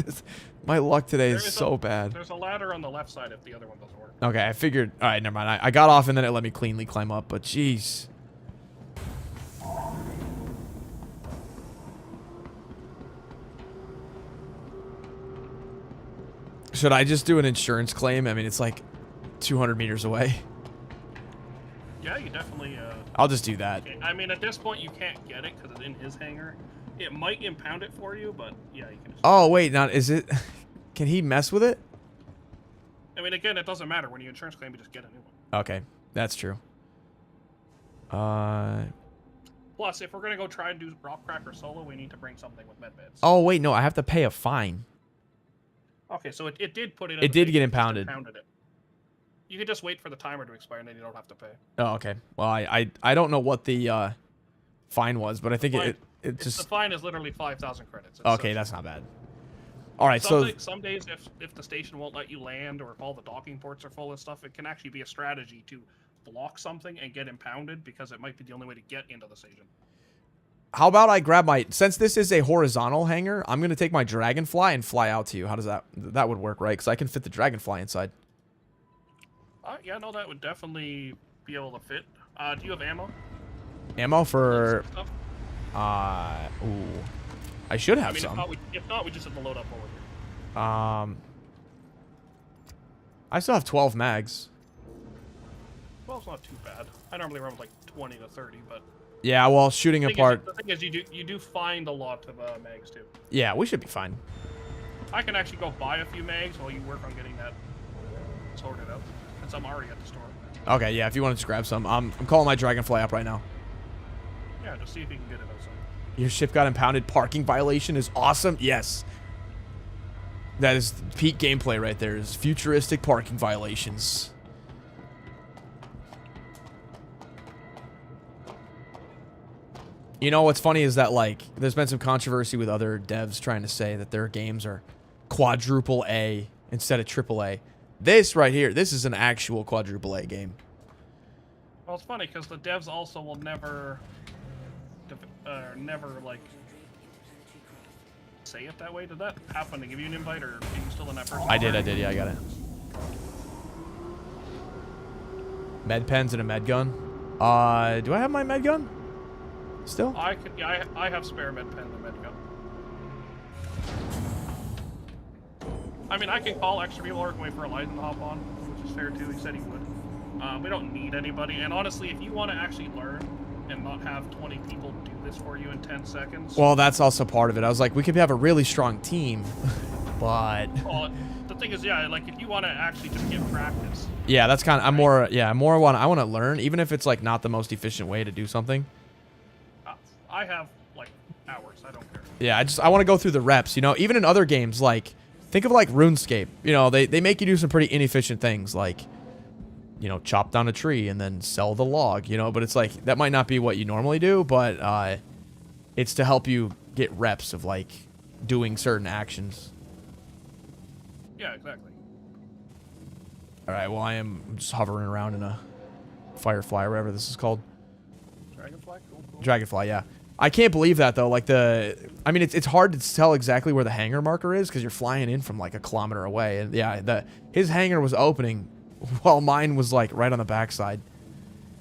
my luck today is so bad. There's a ladder on the left side if the other one doesn't work. Okay, I figured. All right, never mind. I got off and then it let me cleanly climb up, but jeez. Should I just do an insurance claim? I mean, it's like 200 meters away. Yeah, you definitely... I'll just do that. I mean, at this point, you can't get it because it's in his hangar. It might impound it for you, but yeah, you can just... Oh, wait, now, is it... Can he mess with it? I mean, again, it doesn't matter. When you insurance claim, you just get a new one. Okay, that's true. Plus, if we're going to go try and do Rock Cracker solo, we need to bring something with medbeds. Oh, wait, no, I have to pay a fine. Okay, so it did put it in... It did get impounded. It. You could just wait for the timer to expire, and then you don't have to pay. Oh, okay. Well, I don't know what the fine was, but I think it just... The fine is literally 5,000 credits. Okay, that's not bad. All right, some days, if the station won't let you land, or if all the docking ports are full and stuff, it can actually be a strategy to block something and get impounded because it might be the only way to get into the station. How about I grab my... Since this is a horizontal hangar, I'm going to take my dragonfly and fly out to you. How does that... That would work, right? Because I can fit the dragonfly inside. Yeah, no, that would definitely be able to fit. Do you have ammo? Ammo for... Stuff? Ooh. I should have I mean, some. if not, we just have to load up over here. I still have 12 mags. Well, it's not too bad. I normally run with like 20 to 30, but... Yeah, well, shooting apart... The thing is, you do find a lot of mags, too. Yeah, we should be fine. I can actually go buy a few mags while you work on getting that sorted out. Since I'm already at the store. Okay, yeah, if you want to just grab some. I'm calling my dragonfly up right now. Yeah, just see if you can get it outside. Your ship got impounded. Parking violation is awesome. Yes. That is peak gameplay right there. Is futuristic parking violations. You know what's funny is that, like, there's been some controversy with other devs trying to say that their games are quadruple A instead of triple A. This right here, this is an actual quadruple A game. Well, it's funny because the devs also will never like say it that way. Did that happen to give you an invite, or are you still in that person? I did, yeah, I got it. Med pens and a med gun. Do I have my med gun? Still? I have spare med pen and med gun. I mean, I can call extra people or wait for Elijah to hop on, which is fair too. He said he would. We don't need anybody, and honestly, if you want to actually learn and not have 20 people do this for you in 10 seconds. Well, that's also part of it. I was like, we could have a really strong team, but... Well, the thing is, yeah, like, if you want to actually just get practice. Yeah, that's kind of... I want to learn, even if it's, like, not the most efficient way to do something. I have, like, hours. I don't care. Yeah, I want to go through the reps, you know? Even in other games, like, think of, like, RuneScape. You know, they make you do some pretty inefficient things, like... You know, chop down a tree and then sell the log, you know, but it's like, that might not be what you normally do, but it's to help you get reps of, like, doing certain actions. Yeah, exactly. Alright, well, I am just hovering around in a Firefly, or whatever this is called. Dragonfly? Cool. Dragonfly, yeah. I can't believe that, though. Like, I mean, it's hard to tell exactly where the hangar marker is, because you're flying in from, like, a kilometer away. And, yeah, his hangar was opening while mine was, like, right on the backside.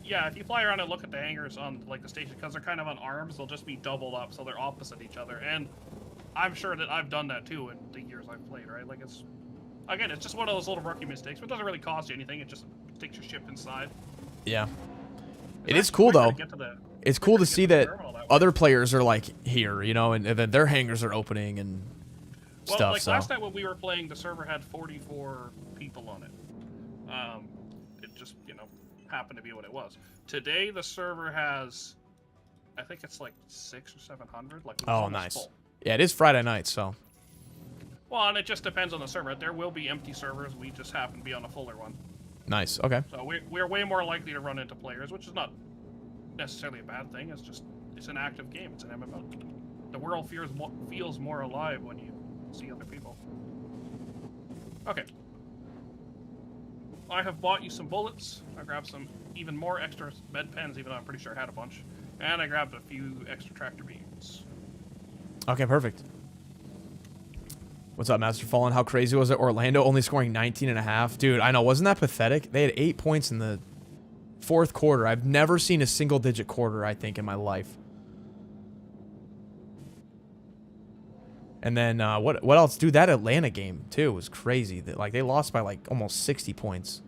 Yeah, if you fly around and look at the hangars on, like, the station, because they're kind of on arms, they'll just be doubled up, so they're opposite each other. And I'm sure that I've done that, too, in the years I've played, right? Like, it's... Again, it's just one of those little rookie mistakes, but it doesn't really cost you anything. It just takes your ship inside. Yeah. It is cool, though. It's cool to see that other players are, like, here, you know, and then their hangars are opening and stuff, well, like, so... last night when we were playing, the server had 44 people on it. It just, you know, happened to be what it was. Today, the server has, I think it's like 600 or 700. Like, oh, nice. Full. Yeah, it is Friday night, so... Well, and it just depends on the server. There will be empty servers. We just happen to be on a fuller one. Nice, okay. So we're way more likely to run into players, which is not necessarily a bad thing. It's just, it's an active game. It's an MMO. The world feels more alive when you see other people. Okay. I have bought you some bullets. I grabbed some even more extra med pens, even though I'm pretty sure I had a bunch. And I grabbed a few extra tractor beams. Okay, perfect. What's up, Master Fallen? How crazy was it? Orlando only scoring 19.5. Dude, I know. Wasn't that pathetic? They had 8 points in the fourth quarter. I've never seen a single-digit quarter, I think, in my life. And then, what else? Dude, that Atlanta game, too, was crazy. Like, they lost by, like, almost 60 points.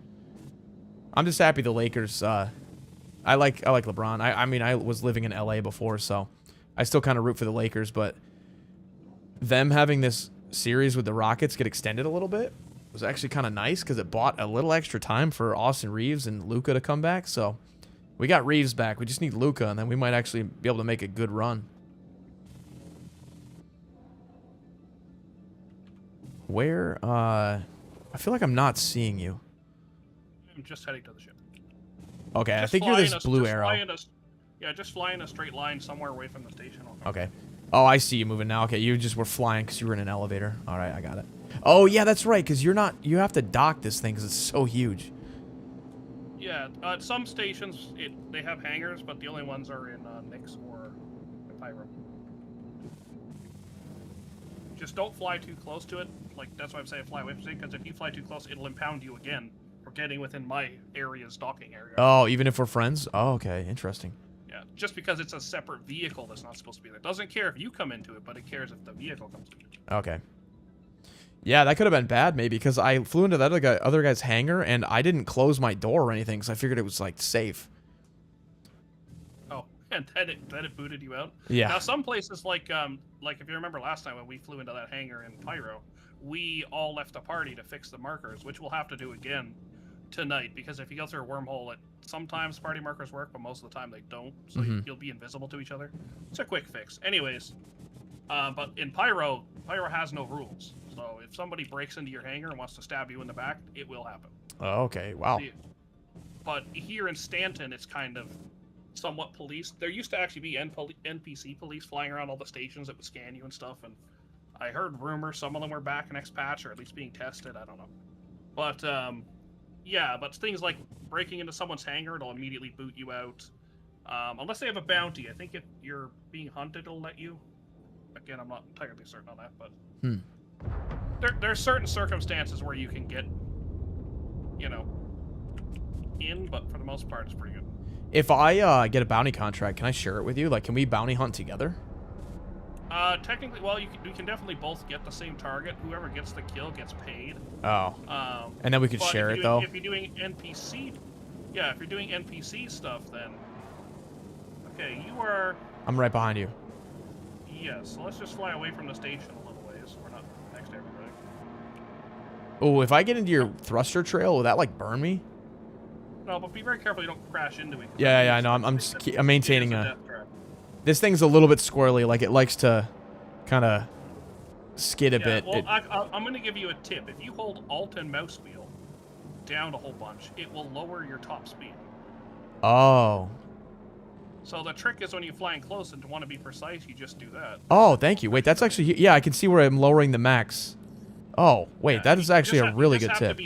I'm just happy the Lakers, I like LeBron. I mean, I was living in LA before, so I still kind of root for the Lakers, but them having this series with the Rockets get extended a little bit was actually kind of nice, because it bought a little extra time for Austin Reeves and Luka to come back. So we got Reeves back. We just need Luka, and then we might actually be able to make a good run. Where, I feel like I'm not seeing you. I'm just heading to the ship. Okay, just I think you're this blue arrow. Yeah, just fly in a straight line somewhere away from the station. Okay. Oh, I see you moving now. Okay, you just were flying because you were in an elevator. All right, I got it. Oh, yeah, that's right, because you have to dock this thing because it's so huge. Yeah, at some stations they have hangars, but the only ones are in Nix or Pyro. Just don't fly too close to it. Like, that's why I'm saying fly away from it, because if you fly too close, it'll impound you again for getting within my area's docking area. Oh, even if we're friends? Oh, okay. Interesting. Yeah, just because it's a separate vehicle that's not supposed to be there. It doesn't care if you come into it, but it cares if the vehicle comes into it. Okay. Yeah, that could have been bad, maybe, because I flew into that other guy's hangar, and I didn't close my door or anything, because I figured it was, like, safe. Oh, and then it booted you out? Yeah. Now, some places, like if you remember last time when we flew into that hangar in Pyro, we all left a party to fix the markers, which we'll have to do again tonight, because if you go through a wormhole, sometimes party markers work, but most of the time they don't, so you'll be invisible to each other. It's a quick fix. Anyways, but in Pyro has no rules. So if somebody breaks into your hangar and wants to stab you in the back, it will happen. Oh, okay. Wow. But here in Stanton, it's kind of somewhat policed. There used to actually be NPC police flying around all the stations that would scan you and stuff, and I heard rumors some of them were back next patch, or at least being tested. I don't know. But, yeah, but things like breaking into someone's hangar, it'll immediately boot you out. Unless they have a bounty. I think if you're being hunted, it'll let you. Again, I'm not entirely certain on that, but... There's certain circumstances where you can get, you know, in, but for the most part, it's pretty good. If I get a bounty contract, can I share it with you? Like, can we bounty hunt together? Technically, well, you can definitely both get the same target. Whoever gets the kill gets paid. Oh. And then we could share it, though? If you're doing NPC... Yeah, if you're doing NPC stuff, then... Okay, you are... I'm right behind you. Yeah, so let's just fly away from the station a little ways, so we're not next to everybody. Oh, if I get into your thruster trail, will that, like, burn me? No, but be very careful you don't crash into it. Yeah, I know. I'm maintaining a... This thing's a little bit squirrely. Like, it likes to kind of skid a bit. Well, I'm going to give you a tip. If you hold Alt and mouse wheel down a whole bunch, it will lower your top speed. Oh. So the trick is when you're flying close and to want to be precise, you just do that. Oh, thank you. Wait, that's actually... Yeah, I can see where I'm lowering the max. Oh, wait, that is actually a really good tip.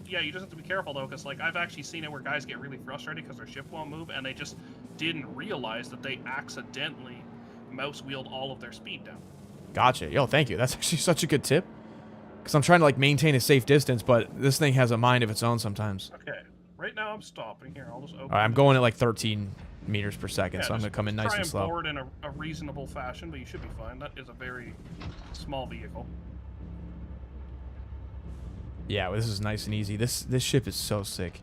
Yeah, you just have to be careful, though, because, like, I've actually seen it where guys get really frustrated because their ship won't move, and they just didn't realize that they accidentally mouse-wheeled all of their speed down. Gotcha. Yo, thank you. That's actually such a good tip. Because I'm trying to, like, maintain a safe distance, but this thing has a mind of its own sometimes. Okay. Right now I'm stopping here. I'll just open All right, I'm going at, like, 13 meters per second, so I'm going to come in nice and slow. Try and board in a reasonable fashion, but you should be fine. That is a very small vehicle. Yeah, well, this is nice and easy. This ship is so sick.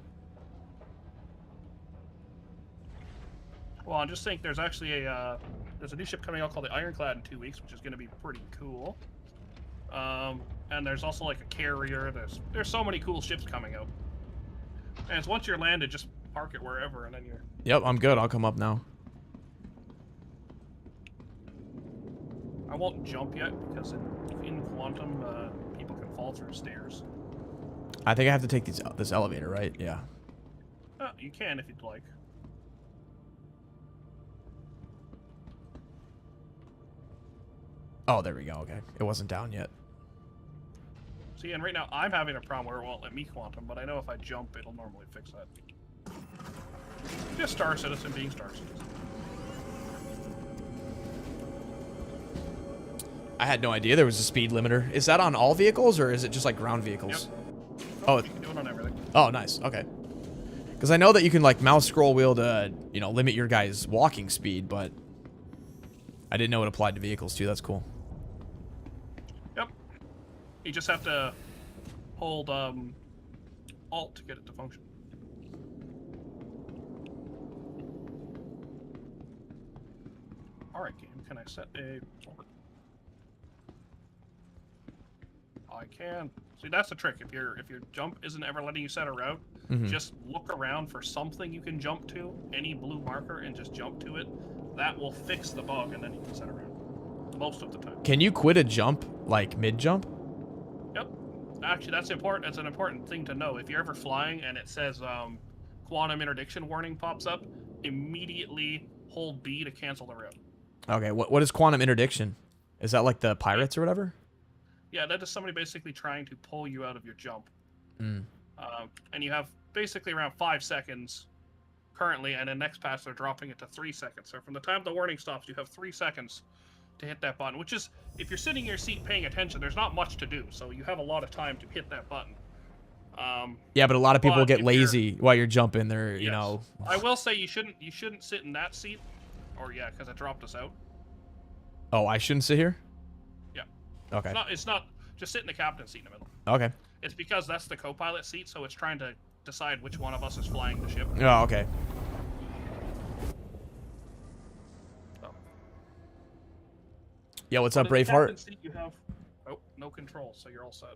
Well, I just think there's actually there's a new ship coming out called the Ironclad in 2 weeks, which is going to be pretty cool. And there's also like a carrier. There's so many cool ships coming out. And it's once you're landed, just park it wherever, and then you're... Yep, I'm good. I'll come up now. I won't jump yet, because in Quantum, people can fall through stairs. I think I have to take this elevator, right? Yeah. You can if you'd like. Oh, there we go. Okay. It wasn't down yet. See, and right now I'm having a problem where it won't let me Quantum, but I know if I jump, it'll normally fix that. Just Star Citizen being Star Citizen. I had no idea there was a speed limiter. Is that on all vehicles, or is it just like ground vehicles? Yep. Oh, you can do it on everything. Oh, nice. Okay. Because I know that you can like mouse scroll wheel to, you know, limit your guy's walking speed, but I didn't know it applied to vehicles too. That's cool. Yep. You just have to hold Alt to get it to function. Alright, game. Can I set a... I can. See, that's the trick. If your jump isn't ever letting you set a route, just look around for something you can jump to, any blue marker, and just jump to it. That will fix the bug, and then you can set a route. Most of the time. Can you quit a jump, like mid-jump? Yep. Actually, that's important. That's an important thing to know. If you're ever flying and it says quantum interdiction warning pops up, immediately hold B to cancel the route. Okay, what is quantum interdiction? Is that like the pirates or whatever? Yeah, that is somebody basically trying to pull you out of your jump. And you have basically around 5 seconds currently, and in next patch they're dropping it to 3 seconds. So from the time the warning stops, you have 3 seconds to hit that button, which is, if you're sitting in your seat paying attention, there's not much to do, so you have a lot of time to hit that button. Yeah, but a lot of people get if lazy while you're jumping. They're, you Yes. know. I will say you shouldn't sit in that seat, or yeah, because it dropped us out. Oh, I shouldn't sit here? Yeah. Okay. It's not just sit in the captain's seat in the middle. Okay. It's because that's the co-pilot seat, so it's trying to decide which one of us is flying the ship. Oh, okay. So. Yeah, what's up, But in the Braveheart? captain's seat, you have no control, so you're all set.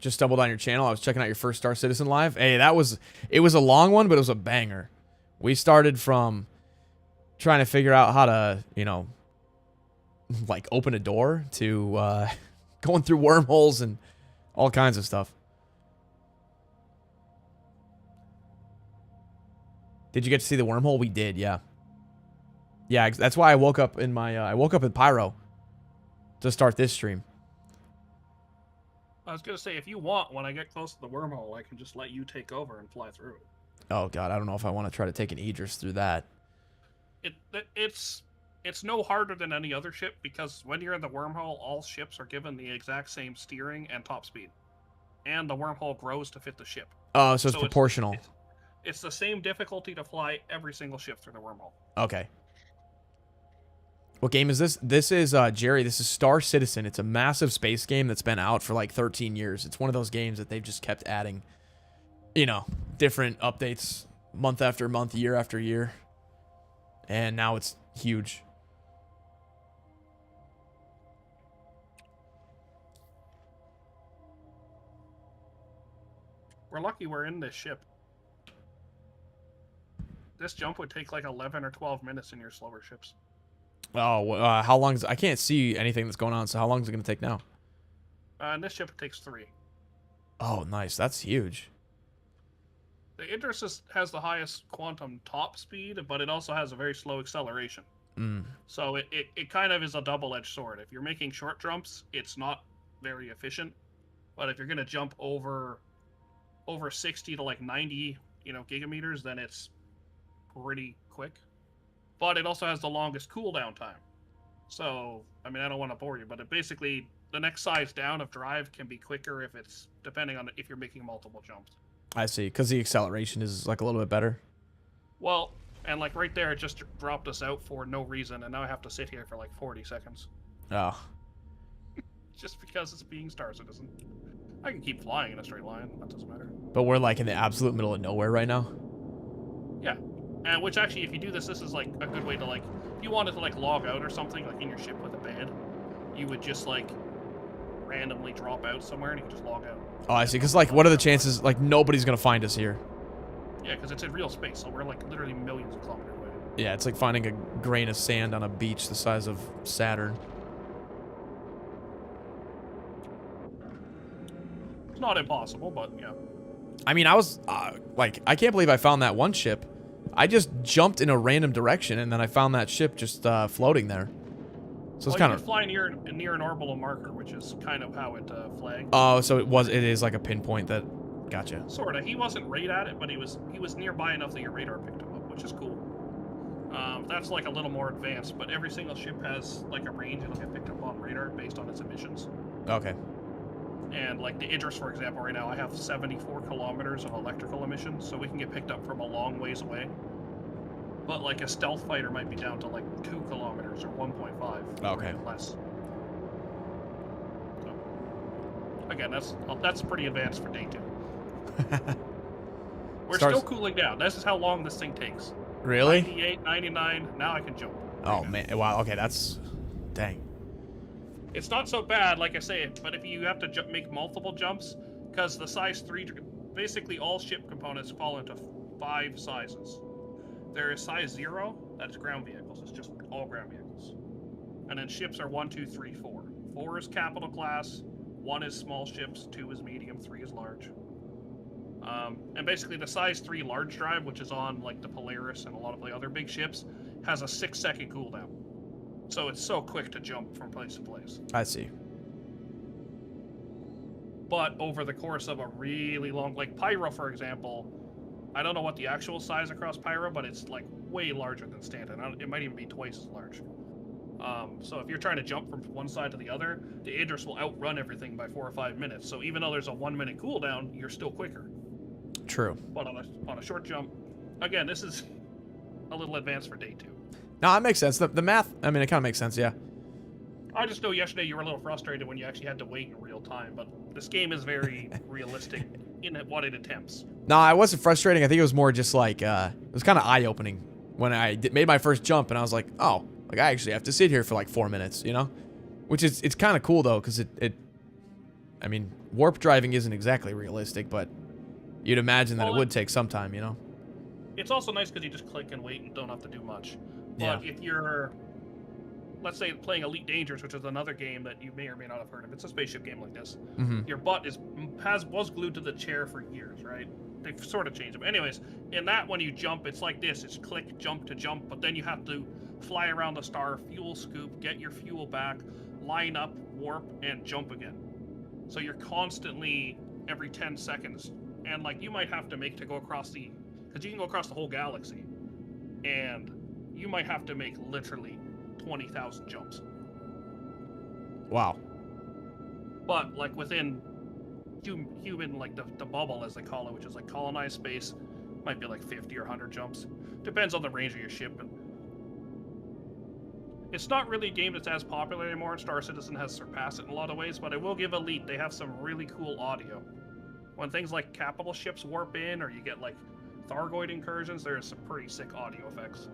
Just stumbled on your channel. I was checking out your first Star Citizen live. Hey, it was a long one, but it was a banger. We started from trying to figure out how to, you know, like open a door to going through wormholes and all kinds of stuff. Did you get to see the wormhole? We did, yeah. Yeah, that's why I woke up in my I woke up in Pyro to start this stream. I was gonna say, if you want, when I get close to the wormhole, I can just let you take over and fly through it. Oh god, I don't know if I want to try to take an Idris through that. It's no harder than any other ship, because when you're in the wormhole, all ships are given the exact same steering and top speed, and the wormhole grows to fit the ship. Oh, so it's proportional. It's the same difficulty to fly every single ship through the wormhole. Okay. What game is this? This is, Jerry, this is Star Citizen. It's a massive space game that's been out for like 13 years. It's one of those games that they've just kept adding, you know, different updates month after month, year after year. And now it's huge. We're lucky we're in this ship. This jump would take like 11 or 12 minutes in your slower ships. Oh, how long is... I can't see anything that's going on, so how long is it going to take now? In this ship, it takes 3. Oh, nice. That's huge. The Idris has the highest quantum top speed, but it also has a very slow acceleration. So it kind of is a double-edged sword. If you're making short jumps, it's not very efficient. But if you're going to jump over 60 to like 90, gigameters, then it's pretty quick. But it also has the longest cooldown time. So, I mean, I don't want to bore you, but it basically, the next size down of drive can be quicker if it's, depending on if you're making multiple jumps. I see, because the acceleration is like a little bit better. Well, and like right there, it just dropped us out for no reason, and now I have to sit here for like 40 seconds. Oh. Just because it's being Star Citizen. I can keep flying in a straight line, that doesn't matter. But we're like in the absolute middle of nowhere right now. Yeah. And which actually, if you do this is like a good way to like, if you wanted to like log out or something, like in your ship with a bed, you would just like randomly drop out somewhere and you can just log out. Oh, I see. Because like, what are the chances? Like, nobody's gonna find us here. Yeah, because it's in real space, so we're like literally millions of kilometers away. Yeah, it's like finding a grain of sand on a beach the size of Saturn. It's not impossible, but yeah. I mean, I was like, I can't believe I found that one ship. I just jumped in a random direction, and then I found that ship just floating there. So it's kind you of can fly near an orbital marker, which is kind of how it flagged. Oh, so it is like a pinpoint that. Gotcha. Sorta. He wasn't right at it, but he was nearby enough that your radar picked him up, which is cool. That's like a little more advanced, but every single ship has like a range it'll get picked up on radar based on its emissions. Okay. And like the Idris, for example, right now I have 74 kilometers of electrical emissions, so we can get picked up from a long ways away. But like a stealth fighter might be down to like 2 kilometers or 1.5. Okay. Or less. So, again, that's pretty advanced for day 2. We're still cooling down. This is how long this thing takes. Really? 98, 99. Now I can jump. Oh man! Wow. Okay, that's dang. It's not so bad, like I say, but if you have to make multiple jumps, because the size 3, basically all ship components fall into 5 sizes. There is size 0, that's ground vehicles. It's just all ground vehicles. And then ships are 1, 2, 3, 4. 4 is capital class, 1 is small ships, 2 is medium, 3 is large. And basically the size 3 large drive, which is on like the Polaris and a lot of the other big ships, has a 6-second cooldown. So it's so quick to jump from place to place. I see. but over the course of a really long, like Pyro, for example, I don't know what the actual size across Pyro, but it's like way larger than Stanton. It might even be twice as large. So if you're trying to jump from one side to the other, the Idris will outrun everything by 4 or 5 minutes. So even though there's a 1 minute cooldown, you're still quicker. True. But on a short jump, again, this is a little advanced for day 2. No, that makes sense. The math, I mean, it kind of makes sense, yeah. I just know yesterday you were a little frustrated when you actually had to wait in real time, but this game is very realistic in what it attempts. No, I wasn't frustrating. I think it was more just like, it was kind of eye-opening when I made my first jump, and I was like, oh, like I actually have to sit here for like 4 minutes, you know? Which is, it's kind of cool, though, because I mean, warp driving isn't exactly realistic, but you'd imagine that it would take some time, you know? It's also nice because you just click and wait and don't have to do much. Yeah. But if you're, let's say, playing Elite Dangerous, which is another game that you may or may not have heard of, it's a spaceship game like this. Your butt was glued to the chair for years, right? They've sort of changed it. But anyways, in that, when you jump, it's like this. It's click, jump to jump, but then you have to fly around the star, fuel scoop, get your fuel back, line up, warp, and jump again. So you're constantly, every 10 seconds, and like you might have to make to go across the, because you can go across the whole galaxy, and you might have to make literally 20,000 jumps. Wow. But like within human, like the bubble as they call it, which is like colonized space, might be like 50 or 100 jumps. Depends on the range of your ship. And it's not really a game that's as popular anymore. Star Citizen has surpassed it in a lot of ways, but I will give Elite, they have some really cool audio. When things like capital ships warp in, or you get like Thargoid incursions, there's some pretty sick audio effects.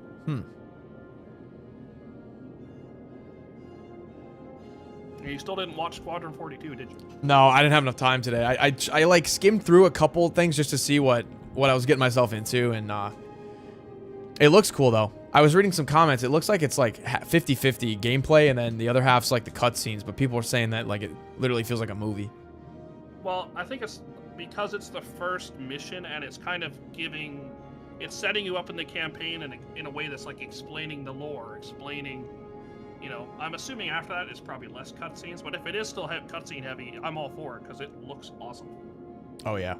You still didn't watch Squadron 42, did you? No, I didn't have enough time today. I like skimmed through a couple things just to see what I was getting myself into, and it looks cool though. I was reading some comments. It looks like it's like 50-50 gameplay, and then the other half's like the cutscenes. But people are saying that like it literally feels like a movie. Well, I think it's because it's the first mission, and it's kind of it's setting you up in the campaign in a way that's like explaining the lore, explaining. You know, I'm assuming after that it's probably less cutscenes, but if it is still cutscene heavy, I'm all for it because it looks awesome. Oh yeah.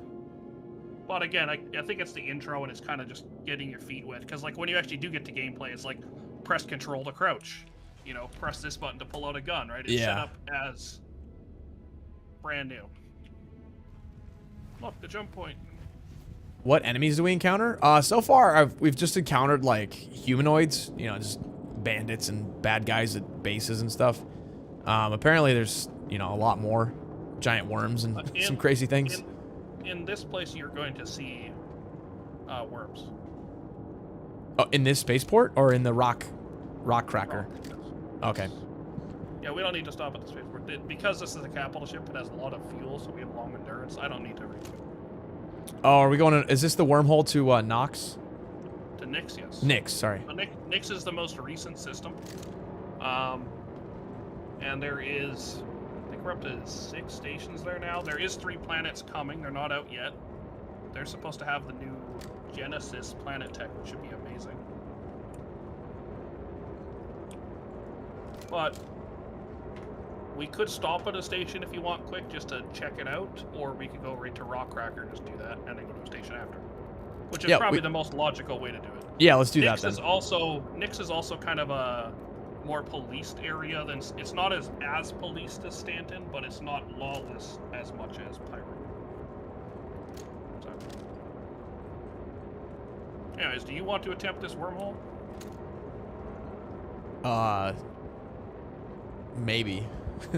But again, I think it's the intro, and it's kind of just getting your feet wet, because like when you actually do get to gameplay, it's like press control to crouch, you know, press this button to pull out a gun, right? It's set up as brand new. Look, the jump point. What enemies do we encounter? So far we've just encountered like humanoids, you know, just bandits and bad guys at bases and stuff. Apparently there's, you know, a lot more giant worms and some crazy things. In this place, you're going to see worms. Oh, in this spaceport or in the rock cracker? Okay. Yeah, we don't need to stop at the spaceport. Because this is a capital ship, it has a lot of fuel, so we have long endurance. I don't need to reach it. Oh, are we going to, is this the wormhole to Nox? To Nyx, yes. Nyx, sorry. Nyx is the most recent system. And there is, I think we're up to 6 stations there now. There is 3 planets coming. They're not out yet. They're supposed to have the new Genesis planet tech, which should be amazing. But we could stop at a station if you want quick, just to check it out, or we could go right to Rockcracker and just do that, and then go to a station after. Which is probably the most logical way to do it. Yeah, let's do that then. Nyx is also kind of a more policed area than, it's not as policed as Stanton, but it's not lawless as much as Pyro. So. Anyways, do you want to attempt this wormhole? Maybe. I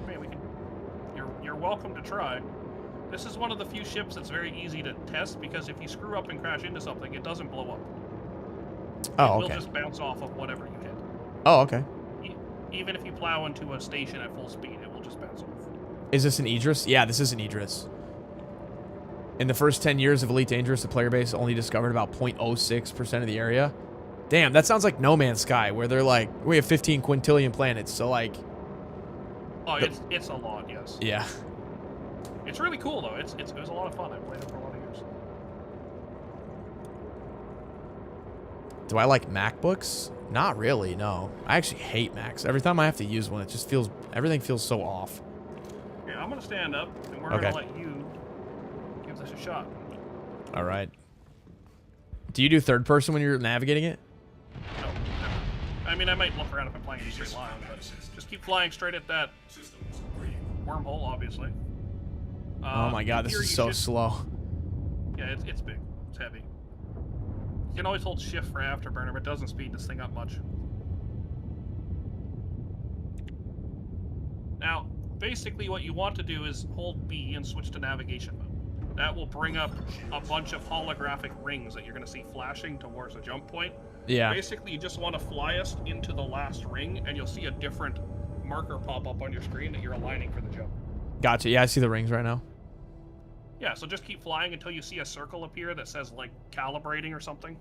mean, we can. You're welcome to try. This is one of the few ships that's very easy to test, because if you screw up and crash into something, it doesn't blow up. Oh, it will okay. just bounce off of whatever you hit. Oh, okay. Even if you plow into a station at full speed, it will just bounce off. Is this an Idris? Yeah, this is an Idris. In the first 10 years of Elite Dangerous, the player base only discovered about 0.06% of the area. Damn, that sounds like No Man's Sky, where they're like, we have 15 quintillion planets, so like... Oh, it's a lot, yes. Yeah. It's really cool, though. It was a lot of fun. I played it for a lot of years. Do I like MacBooks? Not really, no. I actually hate Macs. Every time I have to use one, it just feels... Everything feels so off. Yeah, I'm gonna stand up, and we're Okay. gonna let you give this a shot. All right. Do you do third person when you're navigating it? No, never. I mean, I might look around if I'm playing in a straight line, but just keep flying straight at that wormhole, obviously. Oh my god, this here is you so should- slow. Yeah, it's big. It's heavy. You can always hold shift for afterburner, but it doesn't speed this thing up much. Now, basically what you want to do is hold B and switch to navigation mode. That will bring up a bunch of holographic rings that you're going to see flashing towards a jump point. Yeah. Basically, you just want to fly us into the last ring, and you'll see a different marker pop up on your screen that you're aligning for the jump. Gotcha. Yeah, I see the rings right now. Yeah, so just keep flying until you see a circle appear that says, like, calibrating or something.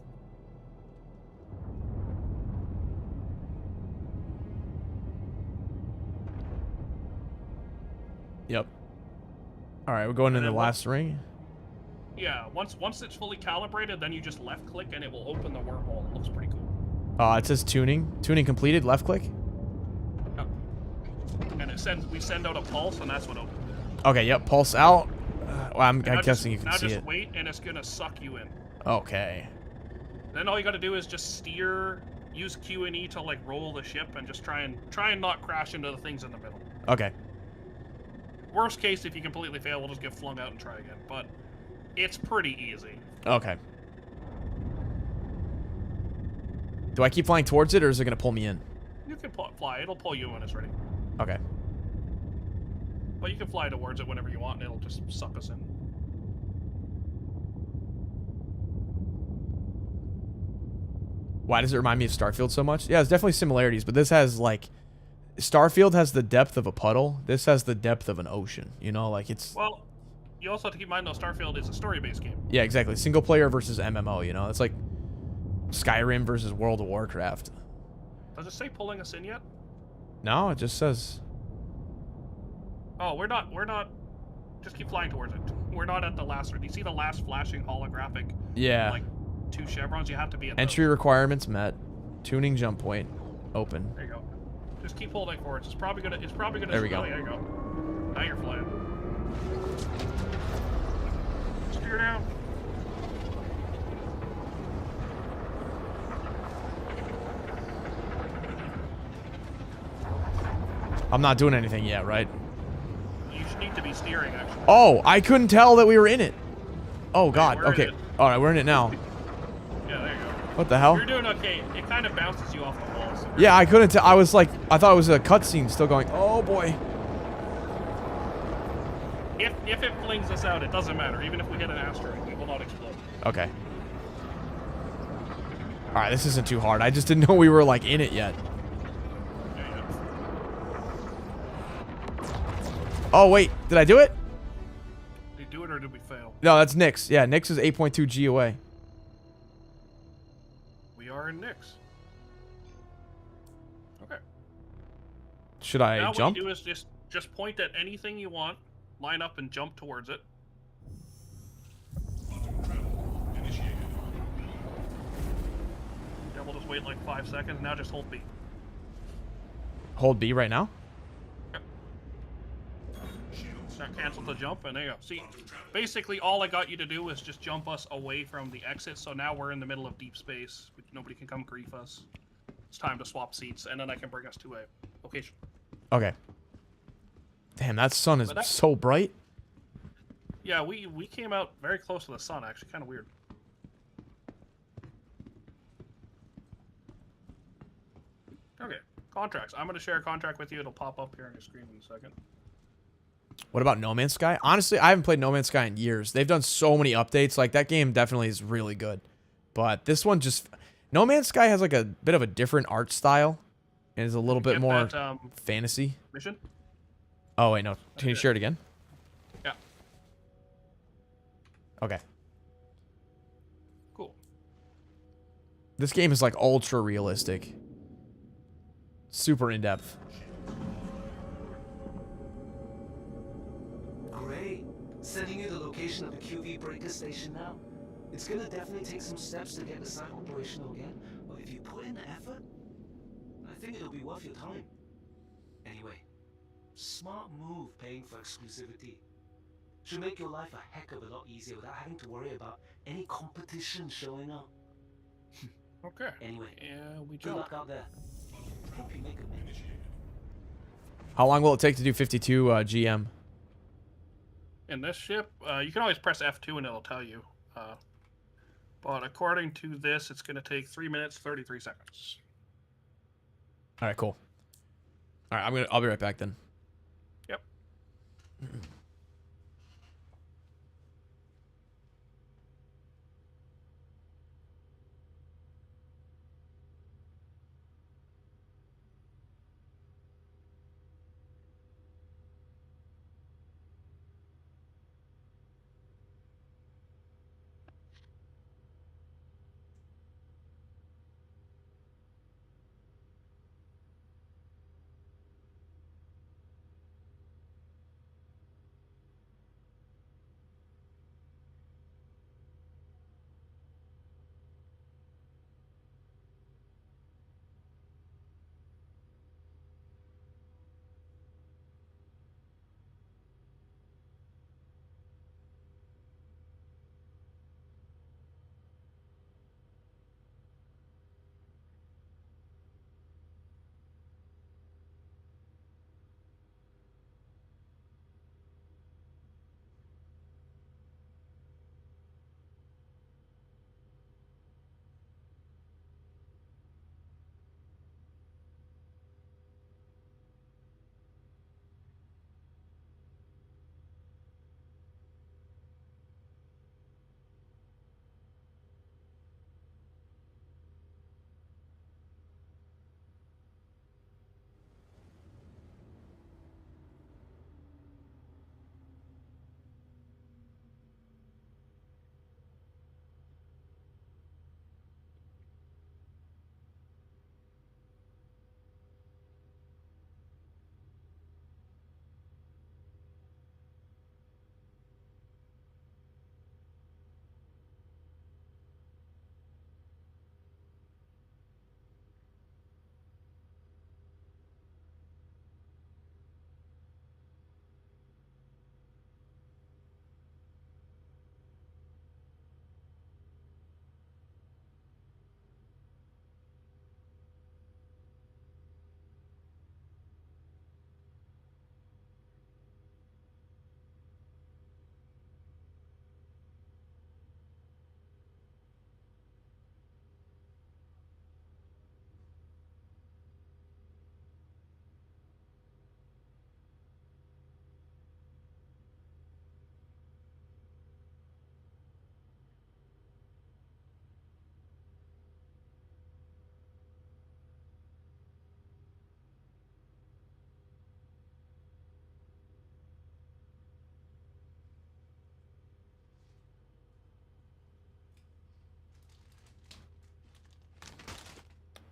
Yep. All right, we're going And into the then last ring. Yeah, once it's fully calibrated, then you just left-click and it will open the wormhole. It looks pretty cool. It says tuning. Tuning completed. Left click. Yep. And we send out a pulse, and that's what opens it. Okay. Yep. Pulse out. Well, I'm Now guessing you can see Now just it. wait, and it's gonna suck you in. Okay. Then all you gotta do is just steer, use Q and E to like roll the ship, and just try and not crash into the things in the middle. Okay. Worst case, if you completely fail, we'll just get flung out and try again. But it's pretty easy. Okay. Do I keep flying towards it, or is it gonna pull me in? You can fly. It'll pull you when it's ready. Okay. But you can fly towards it whenever you want, and it'll just suck us in. Why does it remind me of Starfield so much? Yeah, there's definitely similarities, but this has like... Starfield has the depth of a puddle. This has the depth of an ocean. You know, like it's... Well, you also have to keep in mind, though, Starfield is a story-based game. Yeah, exactly. Single player versus MMO, you know? It's like Skyrim versus World of Warcraft. Does it say pulling us in yet? No, it just says... Oh, we're not... Just keep flying towards it. We're not at the last... Do you see the last flashing holographic... Yeah. Like, 2 chevrons? You have to be at Entry those. requirements met. Tuning jump point. Open. There you go. Just keep holding forwards. It's probably gonna... There we go. Oh, there you go. Now you're flying. Steer down. I'm not doing anything yet, right? You should need to be steering, actually. Oh, I couldn't tell that we were in it. Oh, God. we're in Okay. it. All right, we're in it now. Yeah, there you go. What the hell? You're doing okay. It kind of bounces you off the wall. So Yeah, I couldn't tell. I was like... I thought it was a cutscene still going. Oh, boy. If it flings us out, it doesn't matter. Even if we hit an asteroid, we will not explode. Okay. All right, this isn't too hard. I just didn't know we were, like, in it yet. Yeah, yeah. Oh, wait. Did I do it? Did we do it or did we fail? No, that's Nyx. Yeah, Nyx is 8.2 G away. We are in Nyx. Okay. Should I Now jump? what you do is just point at anything you want, line up and jump towards it. Yeah, we'll just wait like 5 seconds. Now just hold B. Hold B right now? Now cancel the jump, and there you go. See, basically all I got you to do was just jump us away from the exit, so now we're in the middle of deep space. Nobody can come grief us. It's time to swap seats, and then I can bring us to a location. Okay. Damn, that sun is But that- so bright. Yeah, we came out very close to the sun, actually. Kind of weird. Okay, contracts. I'm going to share a contract with you. It'll pop up here on your screen in a second. What about No Man's Sky? Honestly, I haven't played No Man's Sky in years. They've done so many updates. Like, that game definitely is really good. But this one just... No Man's Sky has, like, a bit of a different art style. And is a little bit Get more that, fantasy. mission? Oh, wait, no. Can you Okay. share it again? Yeah. Okay. Cool. This game is, like, ultra realistic. Super in-depth. Great. Sending you the location of the QV breaker station now. It's gonna definitely take some steps to get the site operational again, but if you put in the effort, think it'll be worth your time. Anyway, smart move paying for exclusivity. Should make your life a heck of a lot easier without having to worry about any competition showing up. Okay. Anyway, Yeah, we good jump. luck out there. Hope you make a match. How long will it take to do 52 GM? In this ship, you can always press F2 and it'll tell you. But according to this, it's going to take 3 minutes, 33 seconds. All right, cool. All right, I'll be right back then. Yep.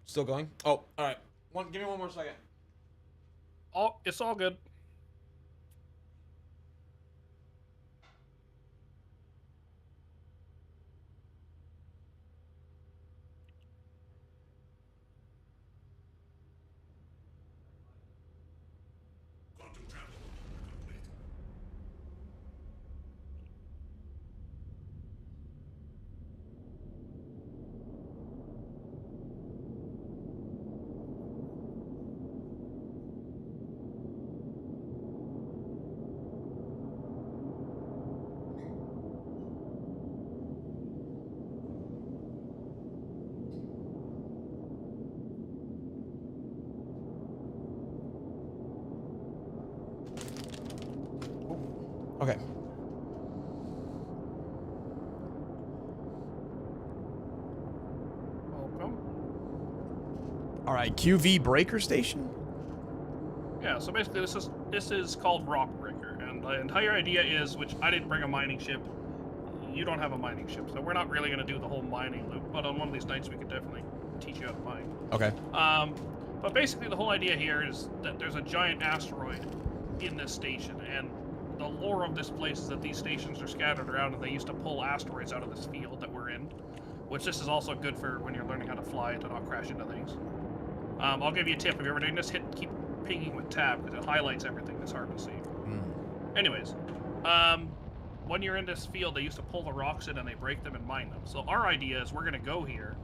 Still going? Oh, all right. Give me one more second. Oh, it's all good. Okay. Welcome. All right, QV breaker station. Yeah, so basically this is called Rock Breaker, and the entire idea is, which I didn't bring a mining ship. You don't have a mining ship, so we're not really going to do the whole mining loop, but on one of these nights we could definitely teach you how to mine. Okay. But basically the whole idea here is that there's a giant asteroid in this station, and the lore of this place is that these stations are scattered around and they used to pull asteroids out of this field that we're in, which this is also good for when you're learning how to fly to not crash into things. I'll give you a tip. If you're ever doing this, keep pinging with tab because it highlights everything that's hard to see. Anyways, when you're in this field, they used to pull the rocks in and they break them and mine them. So our idea is we're gonna go here.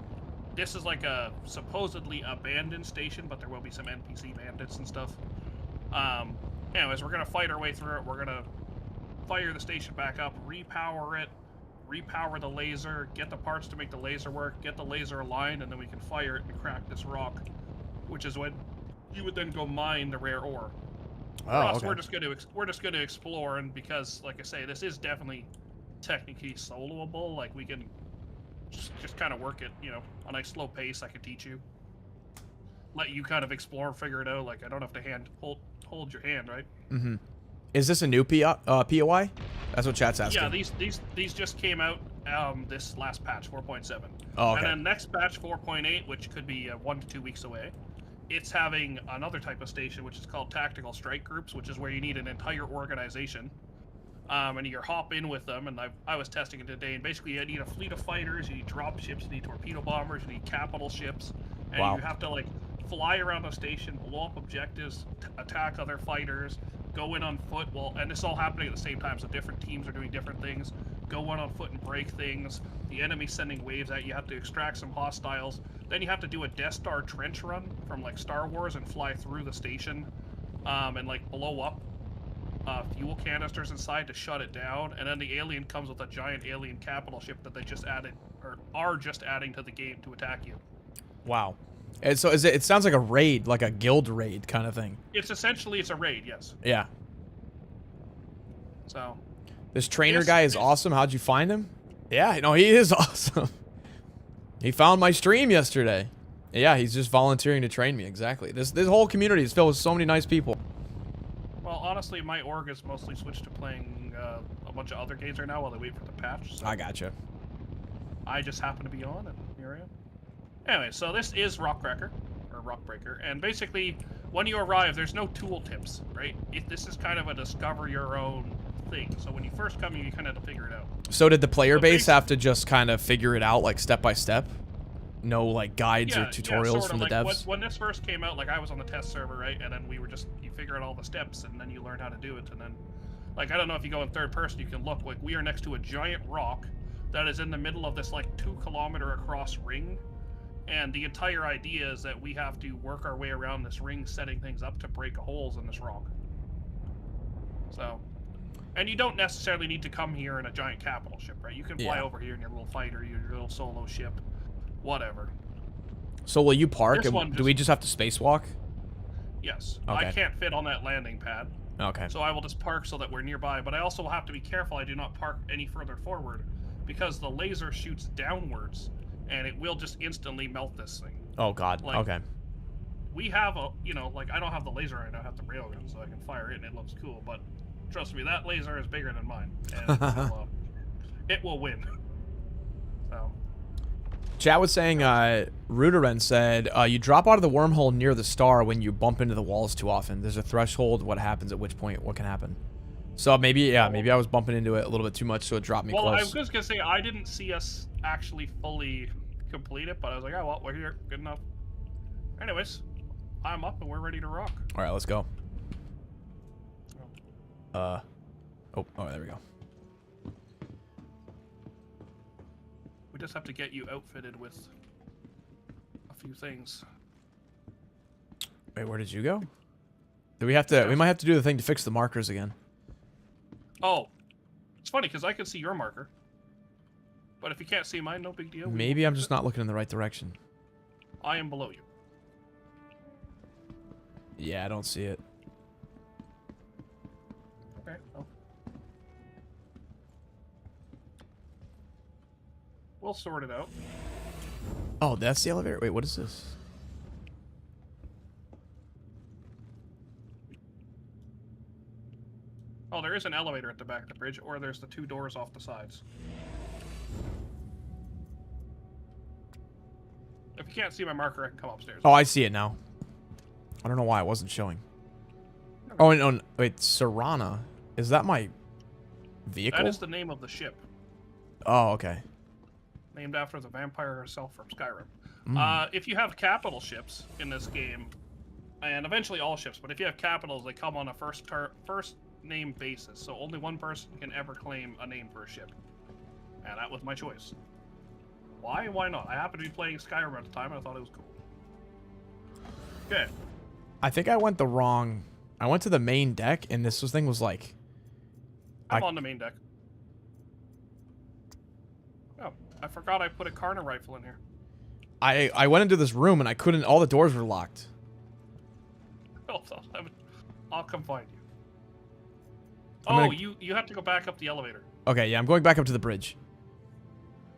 This is like a supposedly abandoned station, but there will be some NPC bandits and stuff. Anyways, we're gonna fight our way through it. We're gonna fire the station back up, repower it, repower the laser, get the parts to make the laser work, get the laser aligned, and then we can fire it and crack this rock, which is when you would then go mine the rare ore. For us, okay. we're just gonna explore, and because, like I say, this is definitely technically soloable. Like we can just kind of work it, you know, a nice slow pace. I could teach you, let you kind of explore and figure it out. Like I don't have to hold your hand, right? Mm-hmm. Is this a new POI? That's what chat's asking. Yeah, these just came out this last patch, 4.7. Oh, okay. And then next patch, 4.8, which could be 1 to 2 weeks away. It's having another type of station, which is called tactical strike groups, which is where you need an entire organization, and you hop in with them. And I was testing it today, and basically you need a fleet of fighters, you need drop ships, you need torpedo bombers, you need capital ships, and Wow. you have to like fly around the station, blow up objectives, attack other fighters, go in on foot. Well, and this is all happening at the same time, so different teams are doing different things. Go in on foot and break things. The enemy's sending waves at you. You have to extract some hostiles. Then you have to do a Death Star trench run from like Star Wars and fly through the station, and like blow up fuel canisters inside to shut it down. And then the alien comes with a giant alien capital ship that they just added, or are just adding to the game to attack you. Wow. And so it sounds like a raid, like a guild raid kind of thing. It's a raid, yes. Yeah. So This trainer guy is awesome. How'd you find him? Yeah, no, he is awesome. He found my stream yesterday. Yeah, he's just volunteering to train me. Exactly. This whole community is filled with so many nice people. Well, honestly, my org is mostly switched to playing a bunch of other games right now while they wait for the patch. So I gotcha. I just happen to be on, and here I am. Anyway, so this is Rockbreaker, or Rockbreaker, and basically, when you arrive, there's no tooltips, right? This is kind of a discover your own thing. So when you first come, you kind of have to figure it out. So did the player base have to just kind of figure it out, like step by step? No, like guides or tutorials from the like devs? when this first came out, like I was on the test server, right? And then you figure out all the steps, and then you learn how to do it. And then, like, I don't know if you go in third person, you can look, like, we are next to a giant rock that is in the middle of this, like, 2-kilometer across ring. And the entire idea is that we have to work our way around this ring, setting things up to break holes in this rock. So, and you don't necessarily need to come here in a giant capital ship, right? You can fly over here in your little fighter, your little solo ship, whatever. So will you park? And do we just have to spacewalk? Yes. Okay. I can't fit on that landing pad. Okay. So I will just park so that we're nearby, but I also will have to be careful I do not park any further forward, because the laser shoots downwards, and it will just instantly melt this thing. Oh, God. Like, okay. We have a, like, I don't have the laser right now, I have the railgun, so I can fire it, and it looks cool, but trust me, that laser is bigger than mine, and it will win. So. Chat was saying, Ruderen said, you drop out of the wormhole near the star when you bump into the walls too often. There's a threshold. What happens at which point? What can happen? So maybe I was bumping into it a little bit too much, so it dropped me close. Well, I was just going to say, I didn't see us actually fully complete it, but I was like, oh, well, we're here. Good enough. Anyways, I'm up and we're ready to rock. All right, let's go. Oh, there we go. We just have to get you outfitted with a few things. Wait, where did you go? Do we have to? We might have to do the thing to fix the markers again. Oh, it's funny because I can see your marker, but if you can't see mine, no big deal. Maybe I'm just not looking in the right direction. I am below you. Yeah, I don't see it. Okay. Well. We'll sort it out. Oh, that's the elevator. Wait, what is this? Oh, there is an elevator at the back of the bridge, or there's the 2 doors off the sides. If you can't see my marker, I can come upstairs. Oh, I see it now. I don't know why it wasn't showing. Oh, no, wait, Serana. Is that my vehicle? That is the name of the ship. Oh, okay. Named after the vampire herself from Skyrim. If you have capital ships in this game, and eventually all ships, but if you have capitals, they come on a first name basis, so only one person can ever claim a name for a ship. And that was my choice. Why? Why not? I happened to be playing Skyrim at the time, and I thought it was cool. Okay. I think I went the wrong... I went to the main deck, and this thing was like... I'm on the main deck. Oh, I forgot I put a Karna rifle in here. I went into this room, and I couldn't... All the doors were locked. I'll come find you. I'm Oh, you have to go back up the elevator. Okay, yeah, I'm going back up to the bridge.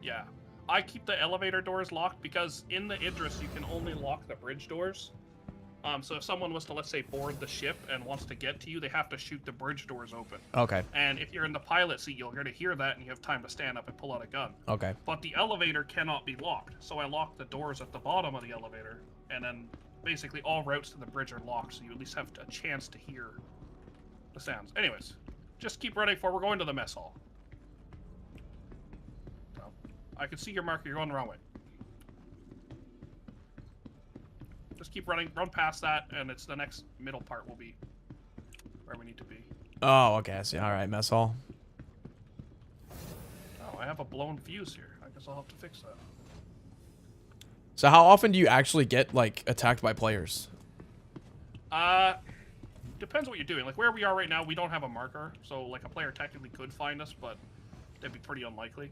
Yeah. I keep the elevator doors locked because in the Idris you can only lock the bridge doors. So if someone was to, let's say, board the ship and wants to get to you, they have to shoot the bridge doors open. Okay. And if you're in the pilot seat, you're going to hear that and you have time to stand up and pull out a gun. Okay. But the elevator cannot be locked, so I locked the doors at the bottom of the elevator, and then basically all routes to the bridge are locked, so you at least have a chance to hear the sounds. Anyways, just keep running for. We're going to the mess hall. So, I can see your marker. You're going the wrong way. Just keep running. Run past that, and it's the next middle part will be where we need to be. Oh, okay. I see. All right, mess hall. Oh, I have a blown fuse here. I guess I'll have to fix that. So how often do you actually get, like, attacked by players? Depends what you're doing. Like, where we are right now, we don't have a marker, so, like, a player technically could find us, but that'd be pretty unlikely.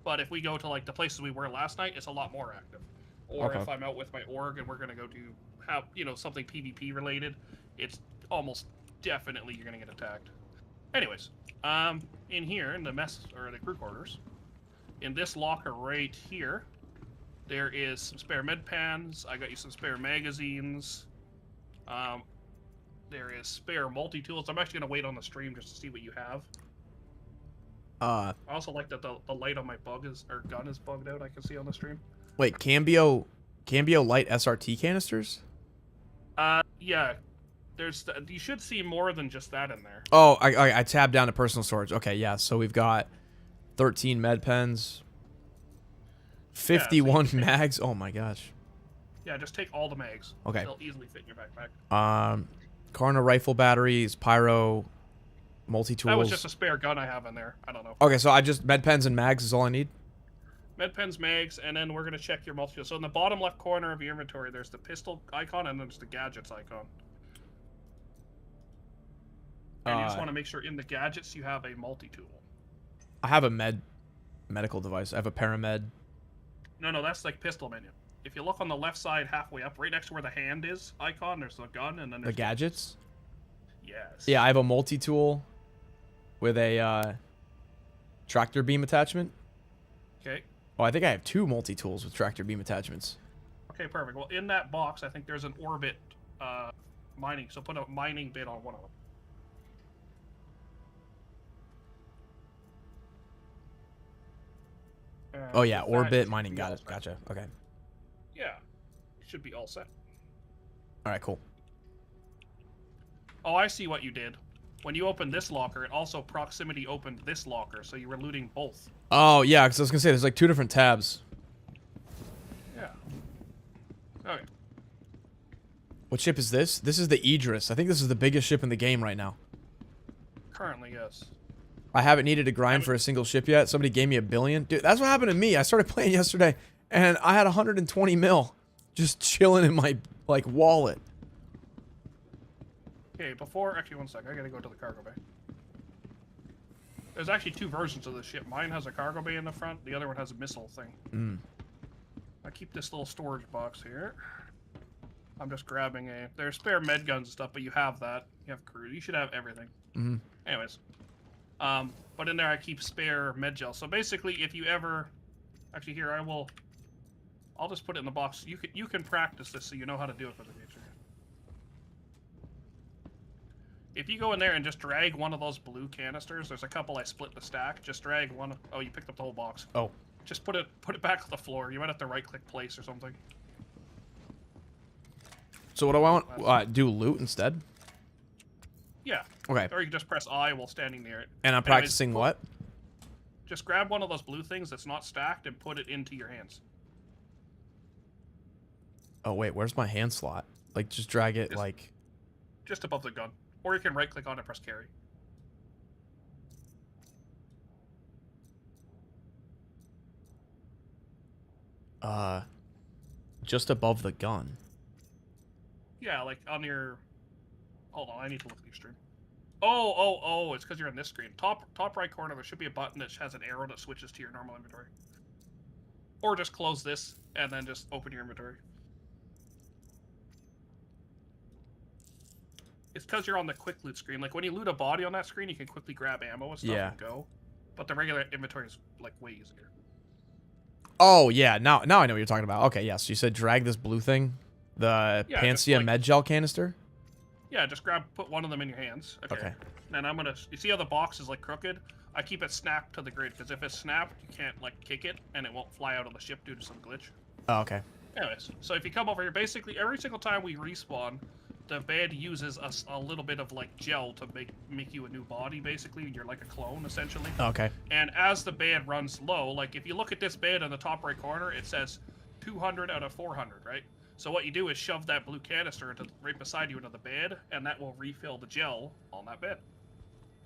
But if we go to, like, the places we were last night, it's a lot more active. Or Okay. if I'm out with my org and we're gonna go do, something PvP related, it's almost definitely you're gonna get attacked. Anyways, in here, in the mess, or the crew quarters, in this locker right here, there is some spare med pans. I got you some spare magazines. There is spare multi-tools. I'm actually going to wait on the stream just to see what you have. I also like that the light on my gun is bugged out. I can see on the stream. Wait, Cambio light SRT canisters? Yeah. You should see more than just that in there. Oh, I tabbed down to personal storage. Okay, yeah. So we've got 13 med pens, 51 mags. Oh my gosh. Yeah, just take all the mags. Okay. They'll easily fit in your backpack. Karna rifle batteries, pyro, multi-tools. That was just a spare gun I have in there. I don't know. Okay, so I just med pens and mags is all I need. Med pens, mags, and then we're gonna check your multi-tool. So in the bottom left corner of your inventory, there's the pistol icon and then there's the gadgets icon. And you just want to make sure in the gadgets you have a multi-tool. I have a medical device. I have a paramed. No, that's like pistol menu. If you look on the left side halfway up, right next to where the hand is icon, there's the gun, and then there's The gadgets? Yes. Yeah, I have a multi-tool with a tractor beam attachment. Okay. Oh, I think I have 2 multi-tools with tractor beam attachments. Okay, perfect. Well, in that box, I think there's an orbit mining, so put a mining bit on one of them. Oh yeah, with that, orbit it should mining. be Got all it. set. Gotcha. Okay. Yeah. It should be all set. All right, cool. Oh, I see what you did. When you opened this locker, it also proximity opened this locker, so you were looting both. Oh yeah, because I was gonna say there's like 2 different tabs. Yeah. Okay. What ship is this? This is the Idris. I think this is the biggest ship in the game right now. Currently, yes. I haven't needed to grind for a single ship yet. Somebody gave me $1 billion. Dude, that's what happened to me. I started playing yesterday, and I had 120 mil just chilling in my, like, wallet. Okay, actually, one sec. I gotta go to the cargo bay. There's actually 2 versions of the ship. Mine has a cargo bay in the front. The other one has a missile thing. I keep this little storage box here. I'm just grabbing there's spare med guns and stuff, but you have that. You have crew. You should have everything. Anyways. But in there I keep spare med gel. So basically, if you ever... Actually, here, I'll just put it in the box. You can practice this so you know how to do it for the future. If you go in there and just drag one of those blue canisters, there's a couple I split the stack. Just drag one. Oh, you picked up the whole box. Oh. Just put it back on the floor. You might have to right-click place or something. So what do I want? Do loot instead? Yeah. Okay. Or you can just press I while standing near it. And I'm Anyways, practicing what? Just grab one of those blue things that's not stacked and put it into your hands. Oh, wait, where's my hand slot? Like, just drag it, Just- like... Just above the gun. Or you can right-click on it, press carry. Just above the gun. Yeah, like on your... Hold on, I need to look at your stream. Oh, it's because you're on this screen. Top right corner, there should be a button that has an arrow that switches to your normal inventory. Or just close this, and then just open your inventory. It's because you're on the quick loot screen. Like, when you loot a body on that screen, you can quickly grab ammo and stuff and go. But the regular inventory is, like, way easier. Oh, yeah, now I know what you're talking about. Okay, yeah, so you said drag this blue thing? The Yeah, just, Panacea like- med gel canister? Yeah, just put one of them in your hands. Okay. Then I'm gonna... You see how the box is, like, crooked? I keep it snapped to the grid, because if it's snapped, you can't, like, kick it, and it won't fly out of the ship due to some glitch. Oh, okay. Anyways, so if you come over here, basically every single time we respawn, the bed uses a little bit of like gel to make you a new body. Basically, you're like a clone essentially. Okay. And as the bed runs low, like if you look at this bed in the top right corner, it says 200 out of 400, right? So what you do is shove that blue canister right beside you into the bed, and that will refill the gel on that bed.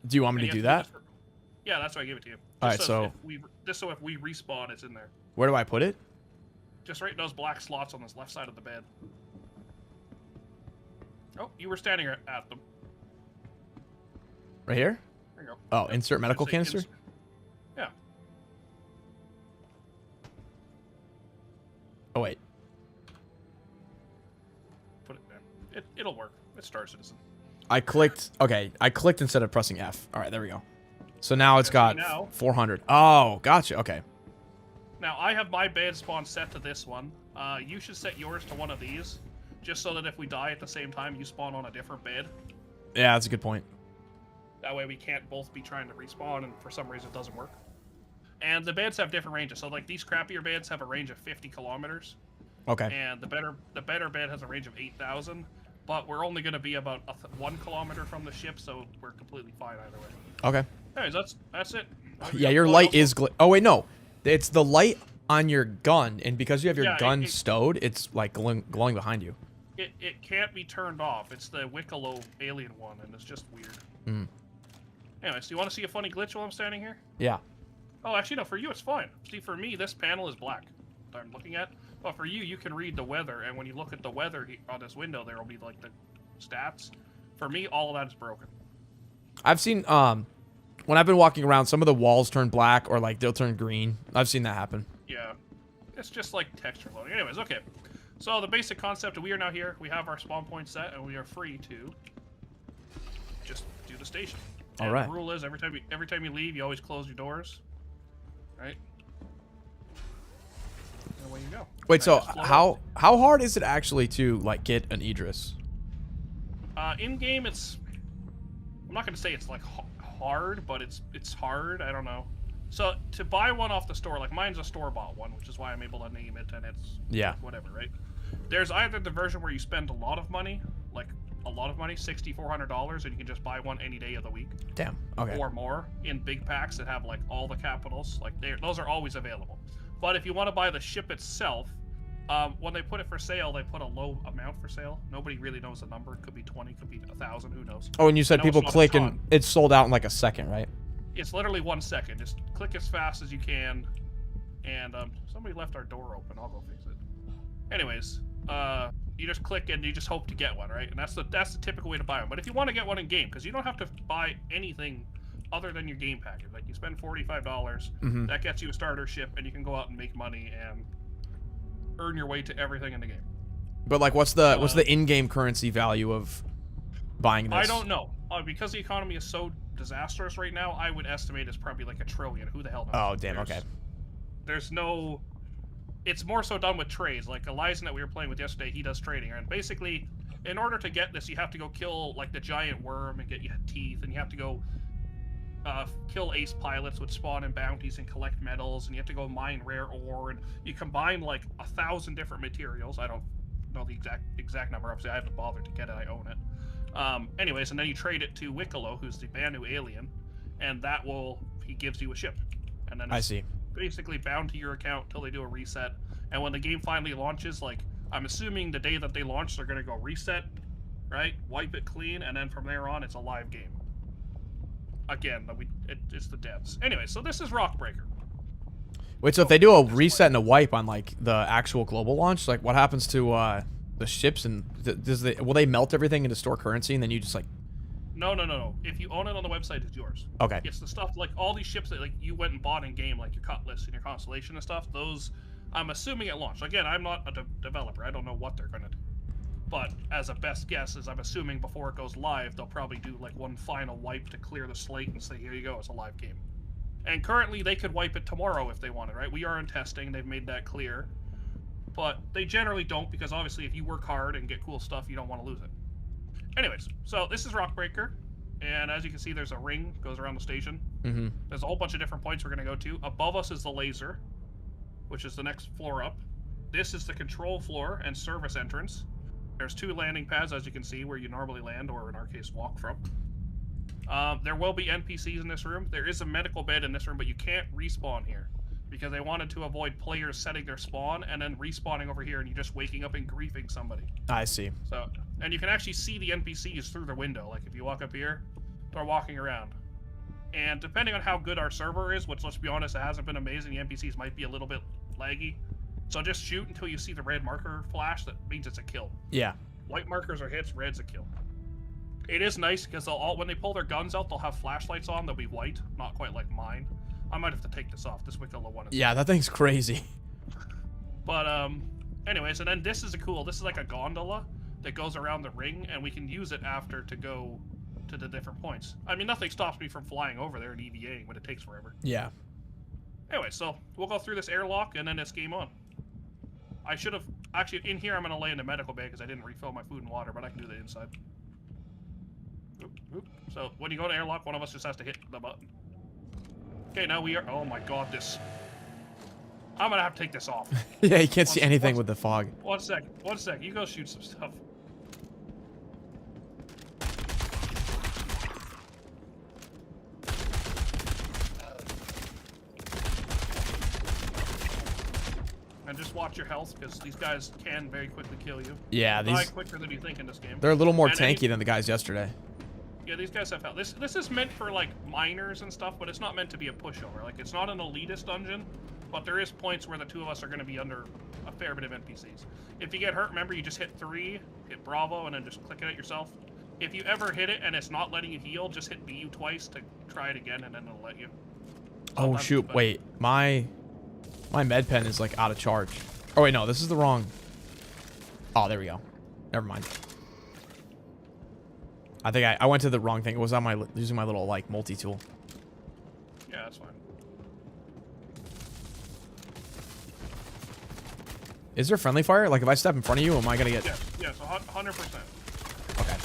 Do you want me And to you do have that? this yeah, that's why I give it to you. All right, so if we respawn, it's in there. Where do I put it? Just right in those black slots on this left side of the bed. Oh, you were standing at them. Right here? There you go. Oh, Yep. insert medical Say canister? Yeah. Oh, wait. Put it there. It'll work. It's Star Citizen. I clicked... Okay, I clicked instead of pressing F. All right, there we go. So now it's got now- 400. Oh, gotcha. Okay. Now, I have my bed spawn set to this one. You should set yours to one of these, just so that if we die at the same time, you spawn on a different bed. Yeah, that's a good point. That way we can't both be trying to respawn, and for some reason it doesn't work. And the beds have different ranges. So, like, these crappier beds have a range of 50 kilometers. Okay. And the better bed has a range of 8,000. But we're only going to be about 1 kilometer from the ship, so we're completely fine either way. Okay. Anyways, that's it. Yeah, your light is... Oh, wait, no. It's the light on your gun, and because you have your Yeah, gun stowed, it's, like, glowing behind you. It can't be turned off. It's the Wicklow alien one, and it's just weird. Hmm. Anyways, do you want to see a funny glitch while I'm standing here? Yeah. Oh, actually, no, for you, it's fine. See, for me, this panel is black that I'm looking at. But for you, you can read the weather, and when you look at the weather on this window, there will be, like, the stats. For me, all of that is broken. I've seen, when I've been walking around, some of the walls turn black, or, like, they'll turn green. I've seen that happen. Yeah. It's just, like, texture loading. Anyways, okay. So, the basic concept, we are now here. We have our spawn point set, and we are free to just do the station. All right. The rule is, every time you leave, you always close your doors. Right? And away you go. Wait, so Just float how hard is it actually to, like, get an Idris? In-game, it's... I'm not going to say it's, like, hard, but it's hard. I don't know. So, to buy one off the store, like, mine's a store-bought one, which is why I'm able to name it, and it's... Yeah. Whatever, right? There's either the version where you spend a lot of money, like, a lot of money, $60, $400, and you can just buy one any day of the week. Damn. Okay. Or more in big packs that have, like, all the capitals. Like, those are always available. But if you want to buy the ship itself, when they put it for sale, they put a low amount for sale. Nobody really knows the number. It could be 20, could be 1,000, who knows. Oh, and you said I know people it's not a click ton. and it's sold out in, like, a second, right? It's literally 1 second. Just click as fast as you can. And somebody left our door open. I'll go fix it. Anyways, you just click and you just hope to get one, right? And that's the typical way to buy one. But if you want to get one in game, because you don't have to buy anything other than your game package. Like, you spend $45, that gets you a starter ship, and you can go out and make money and earn your way to everything in the game. But, like, what's the in-game currency value of buying this? I don't know. Because the economy is so disastrous right now, I would estimate it's probably like $1 trillion. Who the hell knows? Oh, damn. Okay. There's no... It's more so done with trades. Like, Elizen that we were playing with yesterday, he does trading. And basically, in order to get this, you have to go kill, like, the giant worm and get your teeth, and you have to go kill ace pilots, which spawn in bounties and collect medals, and you have to go mine rare ore, and you combine, like, 1,000 different materials. I don't know the exact number. Obviously, I haven't bothered to get it. I own it. Anyways, and then you trade it to Wicklow, who's the brand new alien, and he gives you a ship. And then I see. Basically bound to your account till they do a reset. And when the game finally launches, like, I'm assuming the day that they launch, they're going to go reset, right? Wipe it clean, and then from there on, it's a live game. Again, it's the devs. Anyway, so this is Rockbreaker. Wait, so if they do a reset and a wipe on like the actual global launch, like what happens to the ships and will they melt everything into store currency and then you just like? No. If you own it on the website, it's yours. Okay. It's the stuff like all these ships that like you went and bought in game, like your Cutlass and your Constellation and stuff. Those, I'm assuming at launch. Again, I'm not a developer. I don't know what they're gonna do. But as a best guess is I'm assuming before it goes live, they'll probably do like one final wipe to clear the slate and say, here you go, it's a live game. And currently they could wipe it tomorrow if they wanted, right? We are in testing, they've made that clear. But they generally don't because obviously if you work hard and get cool stuff, you don't want to lose it. Anyways, so this is Rockbreaker. And as you can see, there's a ring goes around the station. Mm-hmm. There's a whole bunch of different points we're going to go to. Above us is the laser, which is the next floor up. This is the control floor and service entrance. There's 2 landing pads, as you can see, where you normally land, or in our case, walk from. There will be NPCs in this room. There is a medical bed in this room, but you can't respawn here. Because they wanted to avoid players setting their spawn and then respawning over here and you just waking up and griefing somebody. I see. So, and you can actually see the NPCs through the window. Like if you walk up here, they're walking around. And depending on how good our server is, which let's be honest, it hasn't been amazing, the NPCs might be a little bit laggy. So just shoot until you see the red marker flash. That means it's a kill. Yeah. White markers are hits, red's a kill. It is nice because they'll all, when they pull their guns out, they'll have flashlights on. They'll be white, not quite like mine. I might have to take this off. This Wicklow one is. Yeah, that thing's crazy. But anyways, and then this is this is like a gondola that goes around the ring, and we can use it after to go to the different points. I mean, nothing stops me from flying over there and EVAing, but it takes forever. Yeah. Anyway, so we'll go through this airlock, and then it's game on. I should have actually in here. I'm gonna lay in the medical bay because I didn't refill my food and water, but I can do that inside. Oop. So when you go to airlock, one of us just has to hit the button. Okay, now we are. Oh my god, this. I'm gonna have to take this off. Yeah, you can't see anything with the fog. One sec. You go shoot some stuff. And just watch your health, because these guys can very quickly kill you. Yeah, Die these. quicker than you think in this game. They're a little more And tanky than the guys yesterday. Yeah, these guys have health. This is meant for like miners and stuff, but it's not meant to be a pushover. Like it's not an elitist dungeon, but there is points where the 2 of us are going to be under a fair bit of NPCs. If you get hurt, remember you just hit 3, hit Bravo, and then just click it at yourself. If you ever hit it and it's not letting you heal, just hit BU twice to try it again, and then it'll let you. Oh Sometimes shoot! it's better. Wait, my med pen is like out of charge. Oh wait, no, this is the wrong. Oh, there we go. Never mind. I think I went to the wrong thing. It was on my using my little like multi-tool. Yeah, that's fine. Is there friendly fire? Like if I step in front of you, am I gonna get? Yeah, so 100%. Okay.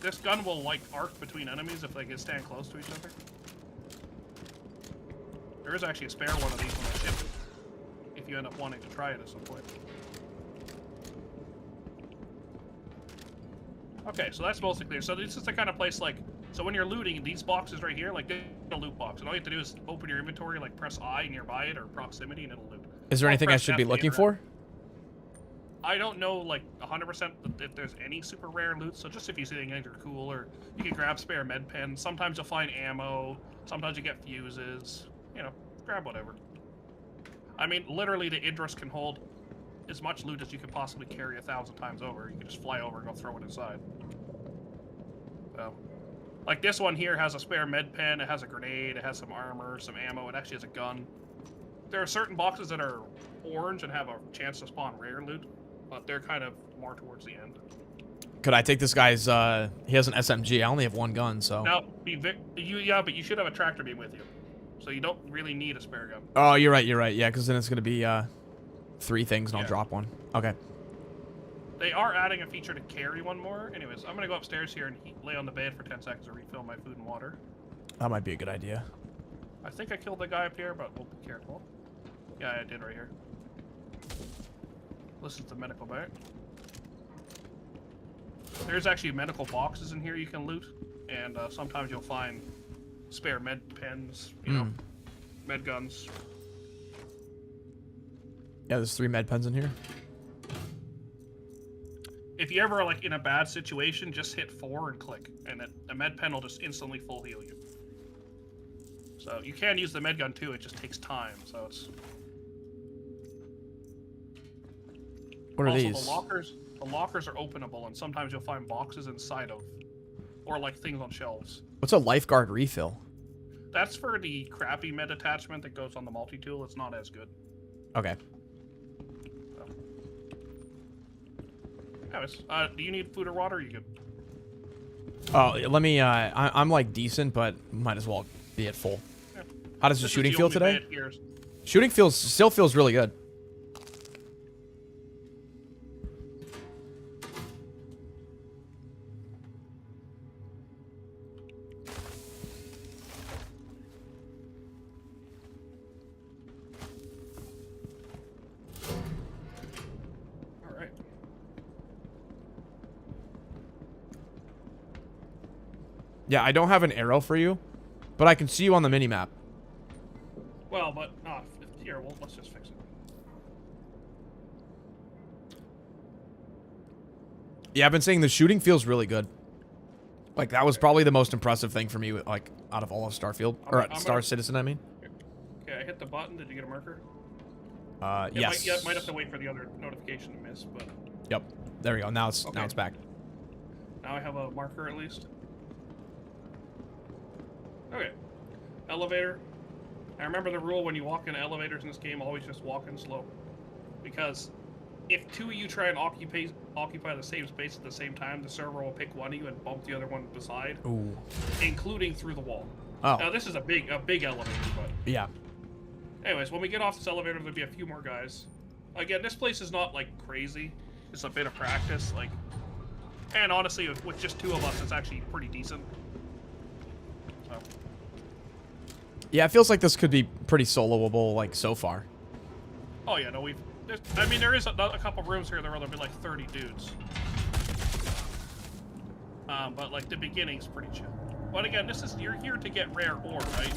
This gun will like arc between enemies if they can stand close to each other. There is actually a spare one of these on the ship if you end up wanting to try it at some point. Okay, so that's mostly clear. So this is the kind of place like, so when you're looting, these boxes right here, like they're a loot box, and all you have to do is open your inventory, like press I nearby it or proximity, and it'll loot. Is there Or anything I press should be F looking to for? I don't know, like, 100% if there's any super rare loot, so just if you see anything are cool, or you can grab spare med pens. Sometimes you'll find ammo, sometimes you get fuses, you know, grab whatever. I mean, literally the Idris can hold as much loot as you could possibly carry 1,000 times over. You can just fly over and go throw it inside. So, like this one here has a spare med pen, it has a grenade, it has some armor, some ammo, it actually has a gun. There are certain boxes that are orange and have a chance to spawn rare loot, but they're kind of more towards the end. Could I take this guy's, he has an SMG. I only have 1 gun, so. Now, yeah, but you should have a tractor beam with you. So you don't really need a spare gun. Oh, you're right. Yeah, because then it's going to be 3 things and I'll Yeah. drop 1. Okay. They are adding a feature to carry 1 more. Anyways, I'm going to go upstairs here and lay on the bed for 10 seconds to refill my food and water. That might be a good idea. I think I killed the guy up here, but we'll be careful. Yeah, I did right here. This is the medical bay. There's actually medical boxes in here you can loot, and sometimes you'll find spare med pens, you know, med guns. Yeah, there's 3 med pens in here. If you ever like in a bad situation, just hit 4 and click, and a med pen will just instantly full heal you. So you can use the med gun too. It just takes time. So it's. What are also, these? The lockers are openable, and sometimes you'll find boxes inside of, or like things on shelves. What's a lifeguard refill? That's for the crappy med attachment that goes on the multi-tool. It's not as good. Okay. So. Anyways, do you need food or water? Or are you good? Oh, let me. I'm like decent, but might as well be at full. Yeah. How does the This is shooting feel only today? bed here. Shooting still feels really good. All right. Yeah, I don't have an arrow for you, but I can see you on the mini map. Well, but here. Well, let's just fix it. Yeah, I've been saying the shooting feels really good. Like that was probably the most impressive thing for me, like out of all of Starfield or Star Citizen. I mean. Okay, I hit the button. Did you get a marker? Yes. Might have to wait for the other notification to miss, but. Yep. There we go. Now it's Okay. back. Now I have a marker at least. Okay. Elevator. I remember the rule when you walk in elevators in this game, always just walk in slow. Because if 2 of you try and occupy the same space at the same time, the server will pick one of you and bump the other one beside. Ooh. Including through the wall. Oh. Now this is a big elevator, but Yeah. anyways, when we get off this elevator, there'll be a few more guys. Again, this place is not like crazy. It's a bit of practice, like, and honestly, with just 2 of us, it's actually pretty decent. So. Yeah, it feels like this could be pretty soloable, like so far. Oh yeah, no, I mean, there is a couple rooms here where there'll be like 30 dudes. But like the beginning's pretty chill. But again, you're here to get rare ore, right?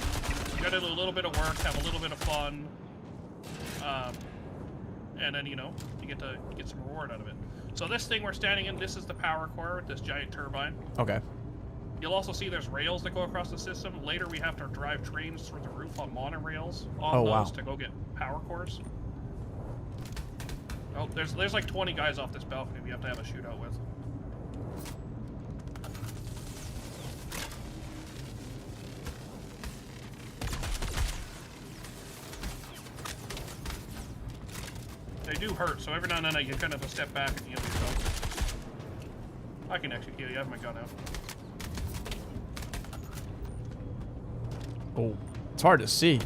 You gotta do a little bit of work, have a little bit of fun, and then you get to get some reward out of it. So this thing we're standing in, this is the power core with this giant turbine. Okay. You'll also see there's rails that go across the system. Later we have to drive trains through the roof on monorails on those to go get power cores. Oh, there's like 20 guys off this balcony we have to have a shootout with. They do hurt, so every now and then you kind of have to step back and heal yourself. I can actually heal you, I have my gun out. Oh, it's hard to see.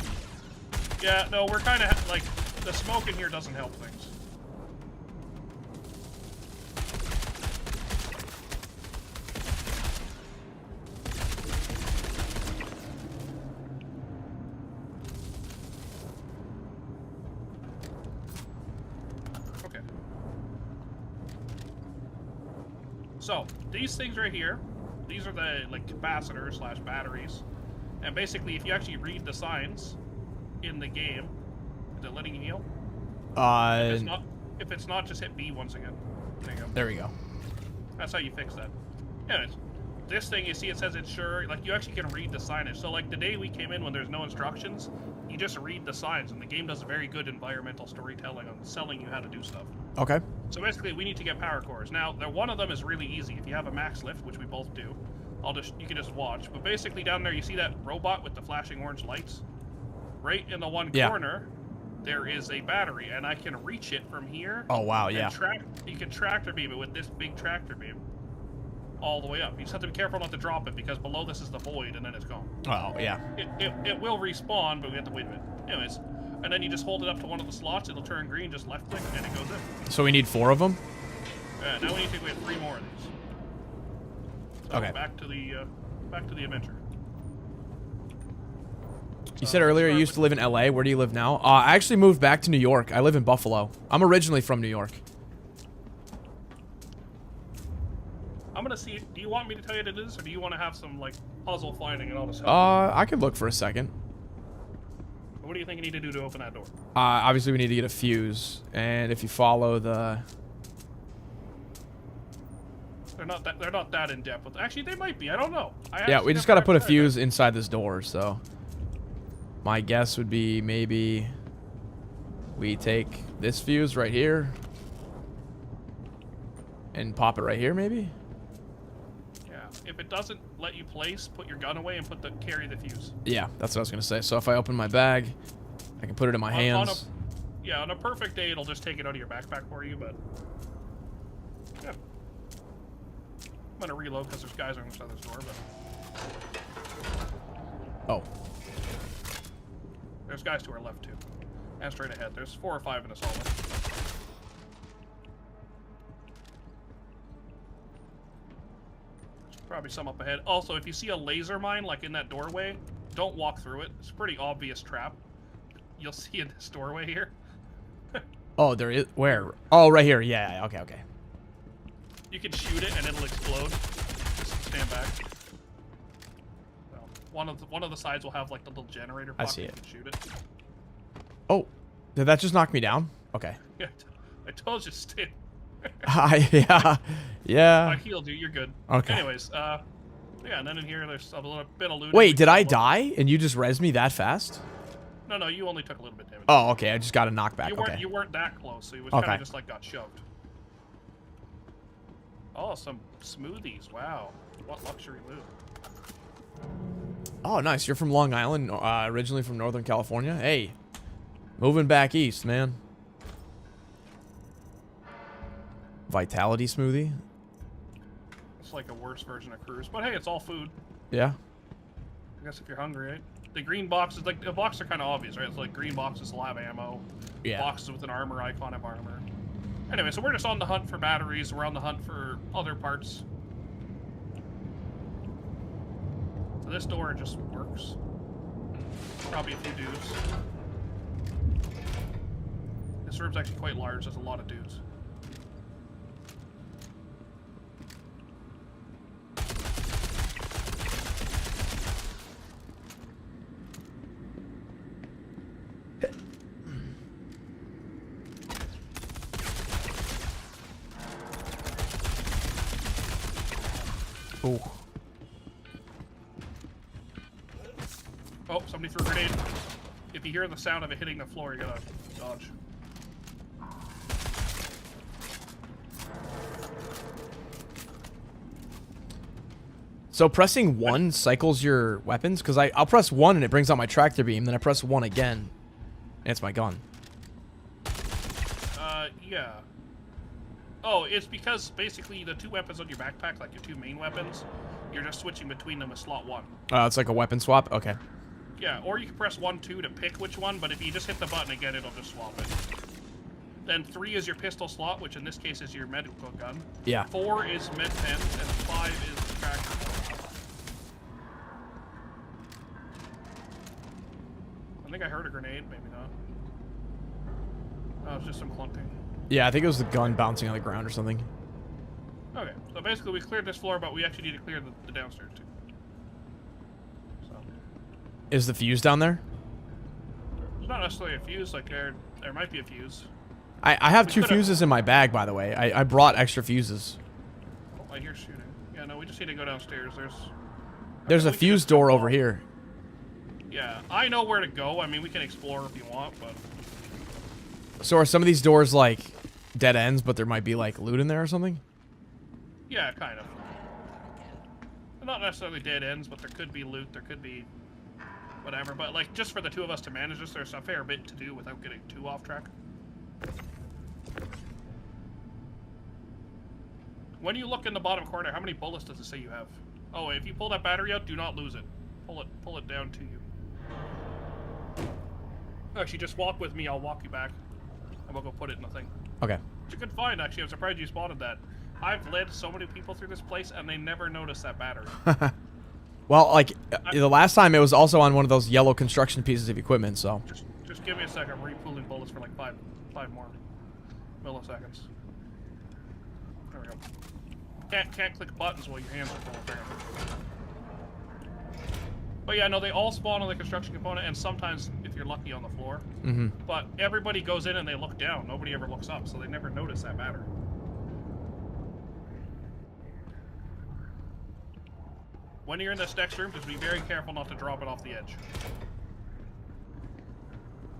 Yeah, no, we're kind of like, the smoke in here doesn't help things. Okay. So, these things right here, these are the like capacitors slash batteries. And basically, if you actually read the signs in the game, is it letting you heal? If it's not, just hit B once again. There you go. There we go. That's how you fix that. Anyways, this thing, you see it says it's sure, like you actually can read the signage. So like the day we came in when there's no instructions, you just read the signs, and the game does very good environmental storytelling on selling you how to do stuff. Okay. So basically, we need to get power cores. Now, one of them is really easy. If you have a max lift, which we both do, you can just watch. But basically, down there, you see that robot with the flashing orange lights? Right in the one corner, there is a battery, and I can reach it from here. Oh, wow, yeah. You can tractor beam it with this big tractor beam all the way up. You just have to be careful not to drop it, because below this is the void, and then it's gone. Oh, yeah. It will respawn, but we have to wait a bit. Anyways, and then you just hold it up to one of the slots, it'll turn green, just left click, and it goes in. So we need 4 of them? Now we need to get 3 more of these. So okay. Back to the adventure. You said earlier you used to live in LA. Where do you live now? I actually moved back to New York. I live in Buffalo. I'm originally from New York. I'm gonna see. Do you want me to tell you what it is, or do you want to have some like puzzle finding and all this stuff? I could look for a second. What do you think you need to do to open that door? Obviously, we need to get a fuse, and if you follow the... They're not that in depth with. Actually, they might be. I don't know. Yeah, we just got to put a fuse inside this door, so... My guess would be maybe... We take this fuse right here... And pop it right here, maybe? Yeah. If it doesn't let you place, put your gun away and carry the fuse. Yeah, that's what I was going to say. So if I open my bag, I can put it in my hands. On a perfect day, it'll just take it out of your backpack for you, but... Yeah. I'm gonna reload because there's guys on the side of this door, but... Oh. There's guys to our left, too. And straight ahead. There's 4 or 5 in this hallway. There's probably some up ahead. Also, if you see a laser mine, like in that doorway, don't walk through it. It's a pretty obvious trap. You'll see in this doorway here. Oh, there is... Where? Oh, right here. Yeah, okay, okay. You can shoot it and it'll explode. Just stand back. So, one of the sides will have like the little generator. I see you it. can shoot it. Oh, did that just knock me down? Okay. Yeah, I told you to stay. Yeah. I healed you. You're good. Okay. Anyways, yeah, and then in here there's a little bit of loot. Wait, did I die and you just res me that fast? No, you only took a little bit damage. Oh, okay. I just got a knockback. You weren't that close, so you was Okay. kind of just like got shoved. Oh, some smoothies. Wow, what luxury loot. Oh, nice. You're from Long Island, originally from Northern California. Hey, moving back east, man. Vitality smoothie. It's like a worse version of Cruise, but hey, it's all food. Yeah. I guess if you're hungry, right? The green boxes, like the boxes are kind of obvious, right? It's like green boxes will have ammo. Yeah. Boxes with an armor icon have armor. Anyway, so we're just on the hunt for batteries. We're on the hunt for other parts. So this door just works. Probably a few dudes. This room's actually quite large. There's a lot of dudes. Ooh. Oh, somebody threw a grenade. If you hear the sound of it hitting the floor, you gotta dodge. So pressing 1 cycles your weapons? Because I'll press 1 and it brings out my tractor beam, then I press 1 again, and it's my gun. Yeah. Oh, it's because basically the 2 weapons on your backpack, like your 2 main weapons, you're just switching between them with slot 1. It's like a weapon swap? Okay. Yeah, or you can press 1, 2 to pick which one, but if you just hit the button again, it'll just swap it. Then 3 is your pistol slot, which in this case is your medical gun. Yeah. 4 is med pen, and 5 is the tractor. I think I heard a grenade, maybe not. Oh, it's just some clunking. Yeah, I think it was the gun bouncing on the ground or something. Okay, so basically we cleared this floor, but we actually need to clear the downstairs too. So Is the fuse down there? it's not necessarily a fuse, like there might be a fuse. I have We 2 could've- fuses in my bag, by the way. I brought extra fuses. Oh, I hear shooting. Yeah, no, we just need to go downstairs. There's a we can fuse just door go over off. here. Yeah, I know where to go. I mean, we can explore if you want, but So are some of these doors like dead ends, but there might be like loot in there or something? yeah, kind of. They're not necessarily dead ends, but there could be loot. There could be whatever. But like, just for the 2 of us to manage this, there's a fair bit to do without getting too off track. When you look in the bottom corner, how many bullets does it say you have? Oh, if you pull that battery out, do not lose it. Pull it down to you. Actually, just walk with me. I'll walk you back, and we'll go put it in the thing. Okay. It's a good find, actually. I'm surprised you spotted that. I've led so many people through this place, and they never noticed that battery. Well, like the last time it was also on one of those yellow construction pieces of equipment, so. Just give me a second. I'm repooling bullets for like five more milliseconds. There we go. Can't click buttons while your hands are full, apparently. But yeah, no, they all spawn on the construction component, and sometimes, if you're lucky, on the floor. Mm-hmm. But everybody goes in and they look down. Nobody ever looks up, so they never notice that battery. When you're in this next room, just be very careful not to drop it off the edge.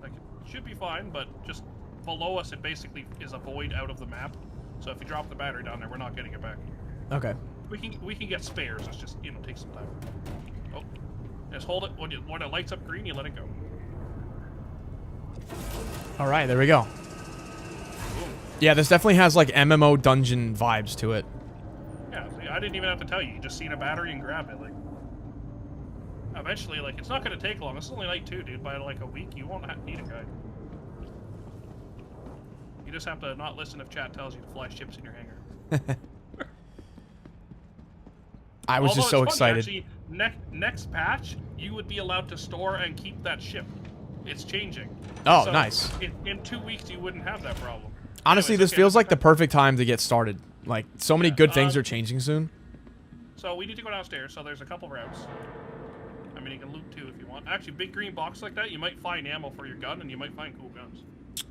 Like, it should be fine, but just below us, it basically is a void out of the map. So if you drop the battery down there, we're not getting it back. Okay. We can get spares. It's just, you know, take some time. Oh, just hold it when it lights up green. You let it go. All right, there we go. Yeah, this definitely has like MMO dungeon vibes to it. Yeah, see, I didn't even have to tell you. You just seen a battery and grab it. Like, eventually, like, it's not going to take long. This is only night 2, dude. By like a week, you won't need a guide. You just have to not listen if chat tells you to fly ships in your hangar. I was just so Although it's funny, excited. actually, next patch, you would be allowed to store and keep that ship. It's changing. Oh, So nice. In 2 weeks, you wouldn't have that problem. Honestly, Anyways, this okay, feels like the let's- perfect time to get started. Like, so many Yeah, good things are changing soon. So we need to go downstairs. So there's a couple routes. I mean, you can loot too if you want. Actually, big green box like that, you might find ammo for your gun, and you might find cool guns.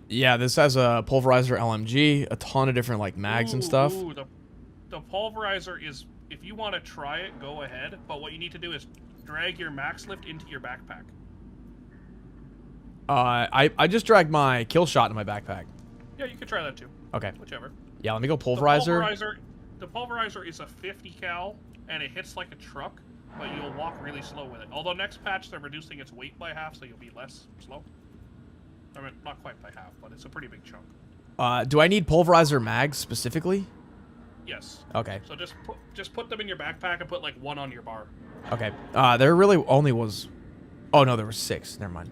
Yeah, this has a pulverizer LMG, a ton of different like mags and stuff. Ooh, the pulverizer is, if you want to try it, go ahead. But what you need to do is drag your max lift into your backpack. I just dragged my kill shot in my backpack. Yeah, you could try that too. Okay. Whichever. Yeah, let me go pulverizer. The pulverizer is a 50 cal, and it hits like a truck, but you'll walk really slow with it. Although next patch they're reducing its weight by half, so you'll be less slow. I mean, not quite by half, but it's a pretty big chunk. Do I need pulverizer mags specifically? Yes. Okay. So just put them in your backpack and put like one on your bar. Okay. There really only was. Oh no, there was 6. Never mind.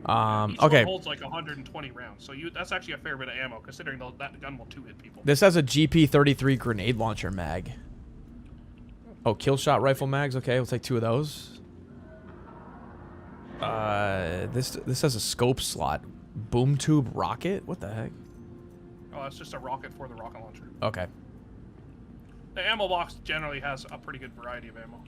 Each Okay. one holds like 120 rounds, so that's actually a fair bit of ammo, considering that gun will 2-hit people. This has a GP33 grenade launcher mag. Oh, kill shot rifle mags. Okay, we'll take 2 of those. This has a scope slot. Boom tube rocket. What the heck? Oh, that's just a rocket for the rocket launcher. Okay. The ammo box generally has a pretty good variety of ammo.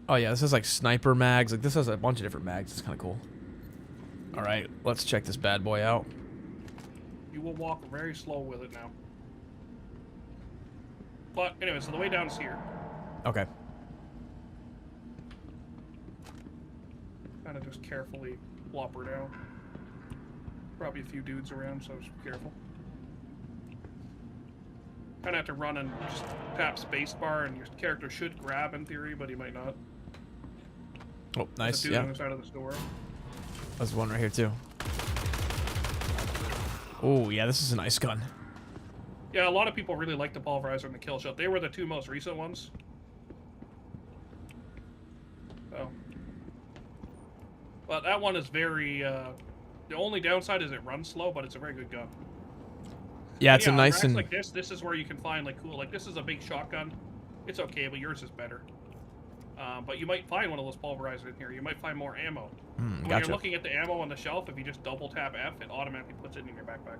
Oh yeah, this has like sniper mags. Like this has a bunch of different mags. It's kind of cool. All right, let's check this bad boy out. You will walk very slow with it now. But anyway, so the way down is here. Okay. Kind of just carefully plop her down. Probably a few dudes around, so just be careful. Kind of have to run and just tap spacebar, and your character should grab in theory, but he might not. Oh, nice. There's a dude Yeah. on the side of this door. There's one right here too. Oh yeah, this is a nice gun. Yeah, a lot of people really like the pulverizer and the kill shot. They were the 2 most recent ones. So, but that one is very. The only downside is it runs slow, but it's a very good gun. Yeah, it's a on nice racks and like this. This is where you can find like cool. Like this is a big shotgun. It's okay, but yours is better. But you might find one of those pulverizers in here. You might find more ammo. When gotcha. you're looking at the ammo on the shelf, if you just double tap F, it automatically puts it in your backpack.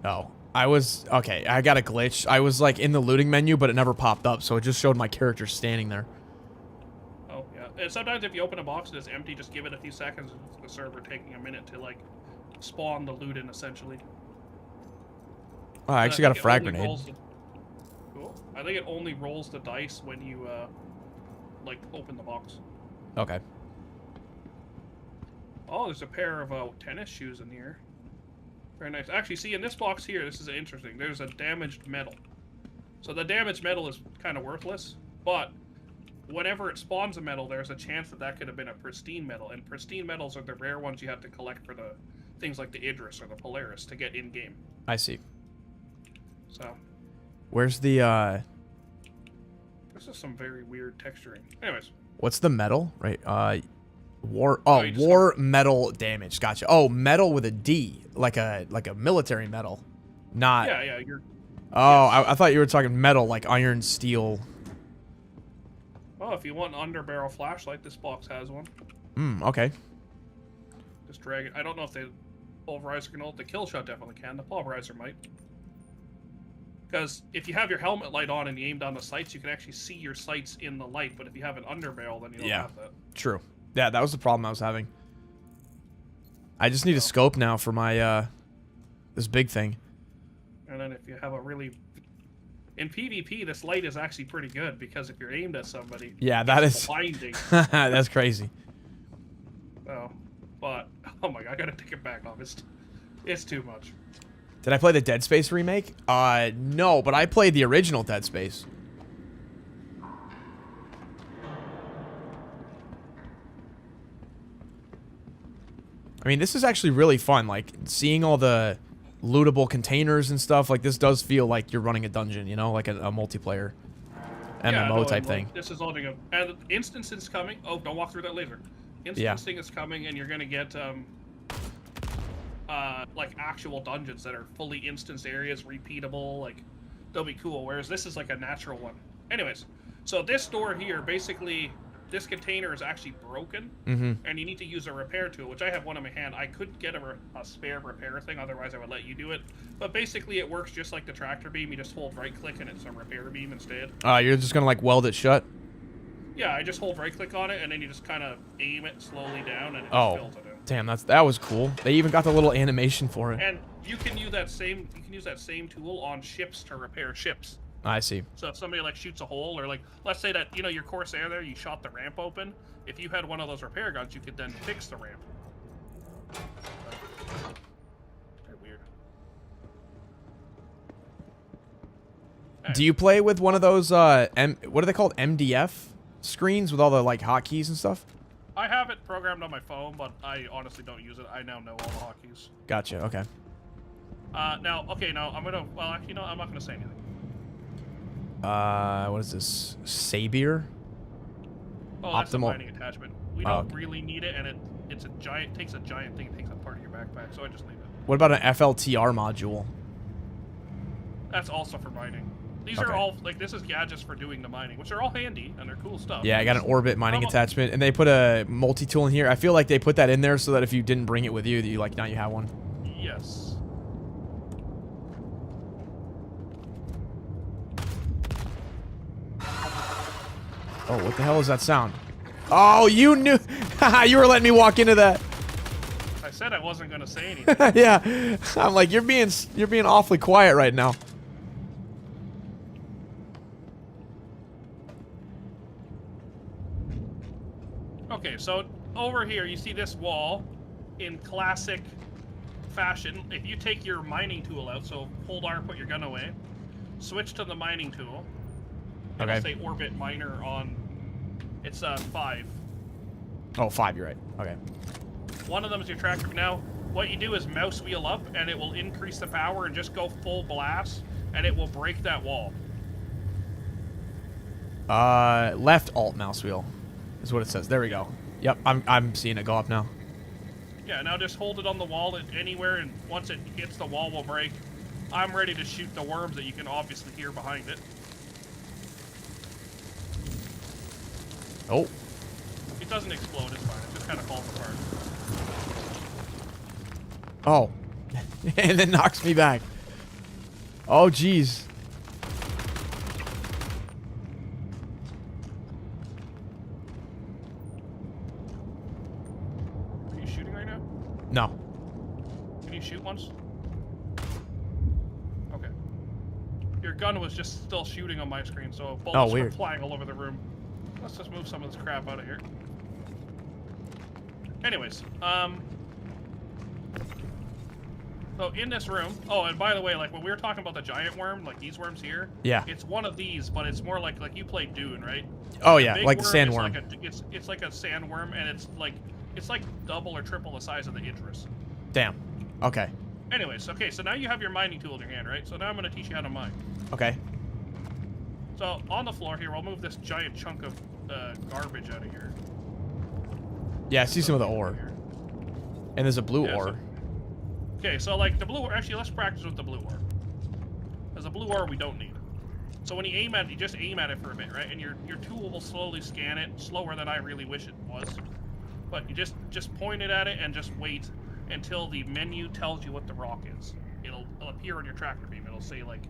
Oh, okay. I got a glitch. I was like in the looting menu, but it never popped up, so it just showed my character standing there. Oh yeah. And sometimes if you open a box and it's empty, just give it a few seconds. It's the server taking a minute to like spawn the loot in essentially. Oh, I actually got a frag grenade. Cool. I think it only rolls the dice when you like open the box. Okay. Oh, there's a pair of tennis shoes in here. Very nice. Actually, see in this box here, this is interesting. There's a damaged metal. So the damaged metal is kind of worthless, but whenever it spawns a metal, there's a chance that could have been a pristine metal, and pristine metals are the rare ones you have to collect for the things like the Idris or the Polaris to get in game. I see. So. Where's the This is some very weird texturing. Anyways. What's the metal? Right. War metal damage. Gotcha. Oh, metal with a D, like a military metal, not. Yeah. You're. Oh, yes. I thought you were talking metal, like iron, steel. Oh, Oh, if you want an underbarrel flashlight, this box has one. Okay. Just drag it. I don't know if the pulverizer can hold. The kill shot definitely can. The pulverizer might. Because if you have your helmet light on and you aim down the sights, you can actually see your sights in the light. But if you have an underbarrel, then you don't have that. True. Yeah, that was the problem I was having. I just need a scope now for my this big thing. And then if you have a really... In PvP, this light is actually pretty good, because if you're aimed at somebody... Yeah, that is... blinding. That's crazy. Oh, but... Oh my god, I gotta take it back off. It's too much. Did I play the Dead Space remake? No, but I played the original Dead Space. I mean, this is actually really fun. Like, seeing all the lootable containers and stuff. Like, this does feel like you're running a dungeon, you know? Like a multiplayer MMO type thing. This is holding up. And instance is coming. Oh, don't walk through that laser. Instancing is coming, and you're gonna get, like, actual dungeons that are fully instanced areas, repeatable. Like, they'll be cool. Whereas this is like a natural one. Anyways, so this door here, basically... This container is actually broken, and you need to use a repair tool, which I have one in my hand. I could get a spare repair thing, otherwise I would let you do it. But basically, it works just like the tractor beam. You just hold right-click, and it's a repair beam instead. You're just gonna, like, weld it shut? Yeah, I just hold right-click on it, and then you just kind of aim it slowly down, and it just fills it in. Damn, that was cool. They even got the little animation for it. And you can use that same tool on ships to repair ships. I see. So if somebody, like, shoots a hole, or, like, let's say that, you know, your Corsair there, you shot the ramp open. If you had one of those repair guns, you could then fix the ramp. Very weird. Do you play with one of those, what are they called? MDF screens with all the, like, hotkeys and stuff? I have it programmed on my phone, but I honestly don't use it. I now know all the hotkeys. Gotcha, okay. Now, I'm gonna, well, actually, no, I'm not gonna say anything. What is this? Sabier? Oh, that's a Optimal. mining attachment. We don't really need it, and it takes a giant thing. It takes up part of your backpack, so I just leave it. What about an FLTR module? That's also for mining. These are all, like, this is gadgets for doing the mining, which are all handy, and they're cool stuff. Yeah, I got an orbit mining attachment, and they put a multi-tool in here. I feel like they put that in there so that if you didn't bring it with you, that you, like, now you have one. Yes. Oh, what the hell is that sound? Oh, you knew. You were letting me walk into that. I said I wasn't gonna say anything. Yeah, I'm like, you're being awfully quiet right now. Okay, so over here you see this wall in classic fashion. If you take your mining tool out, so hold R, put your gun away, switch to the mining tool. Okay. It'll say orbit miner on. It's 5. Oh, 5. You're right. Okay. One of them is your tractor. Now, what you do is mouse wheel up, and it will increase the power and just go full blast, and it will break that wall. Left alt mouse wheel is what it says. There we go. Yep, I'm seeing it go up now. Yeah, now just hold it on the wall anywhere, and once it hits the wall, will break. I'm ready to shoot the worms that you can obviously hear behind it. Oh. It doesn't explode, it's fine. It just kind of falls apart. Oh. And then knocks me back. Oh, jeez. Are you shooting right now? No. Can you shoot once? Okay. Your gun was just still shooting on my screen, so bullets were flying all over the room. Let's just move some of this crap out of here. Anyways, so in this room, oh, and by the way, like when we were talking about the giant worm, like these worms here, yeah, it's one of these, but it's more like you played Dune, right? Oh yeah, like the sandworm. It's like a sandworm, and it's like double or triple the size of the Idris. Damn. Okay. Anyways, okay, so now you have your mining tool in your hand, right? So now I'm gonna teach you how to mine. Okay. So on the floor here, I'll move this giant chunk of garbage out of here. Yeah, I see some of the ore. And there's a blue ore. Okay, so like the blue ore, actually let's practice with the blue ore. Because the blue ore we don't need. So when you aim at it, you just aim at it for a bit, right? And your tool will slowly scan it, slower than I really wish it was. But you just point it at it and just wait until the menu tells you what the rock is. It'll appear on your tractor beam. It'll say, like,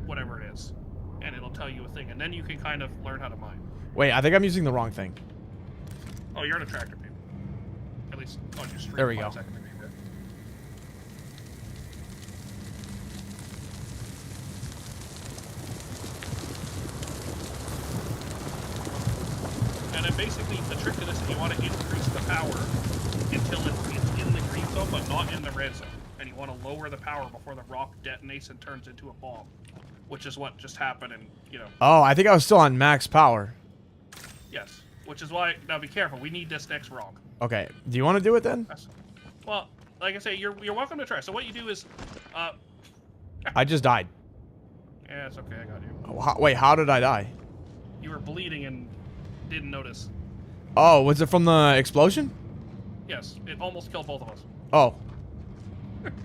whatever it is. And it'll tell you a thing. And then you can kind of learn how to mine. Wait, I think I'm using the wrong thing. Oh, you're on a tractor beam. At least on your stream. There we go. 5 second beam, yeah. And then basically, the trick to this is you want to increase the power until it's in the green zone, but not in the red zone. And you want to lower the power before the rock detonates and turns into a bomb. Which is what just happened, and, you know... Oh, I think I was still on max power. Yes. Which is why... Now, be careful. We need this next rock. Okay. Do you want to do it then? Well, like I say, you're welcome to try. So what you do is... I just died. Yeah, it's okay. I got you. Oh, wait, how did I die? You were bleeding and didn't notice. Oh, was it from the explosion? Yes. It almost killed both of us. Oh.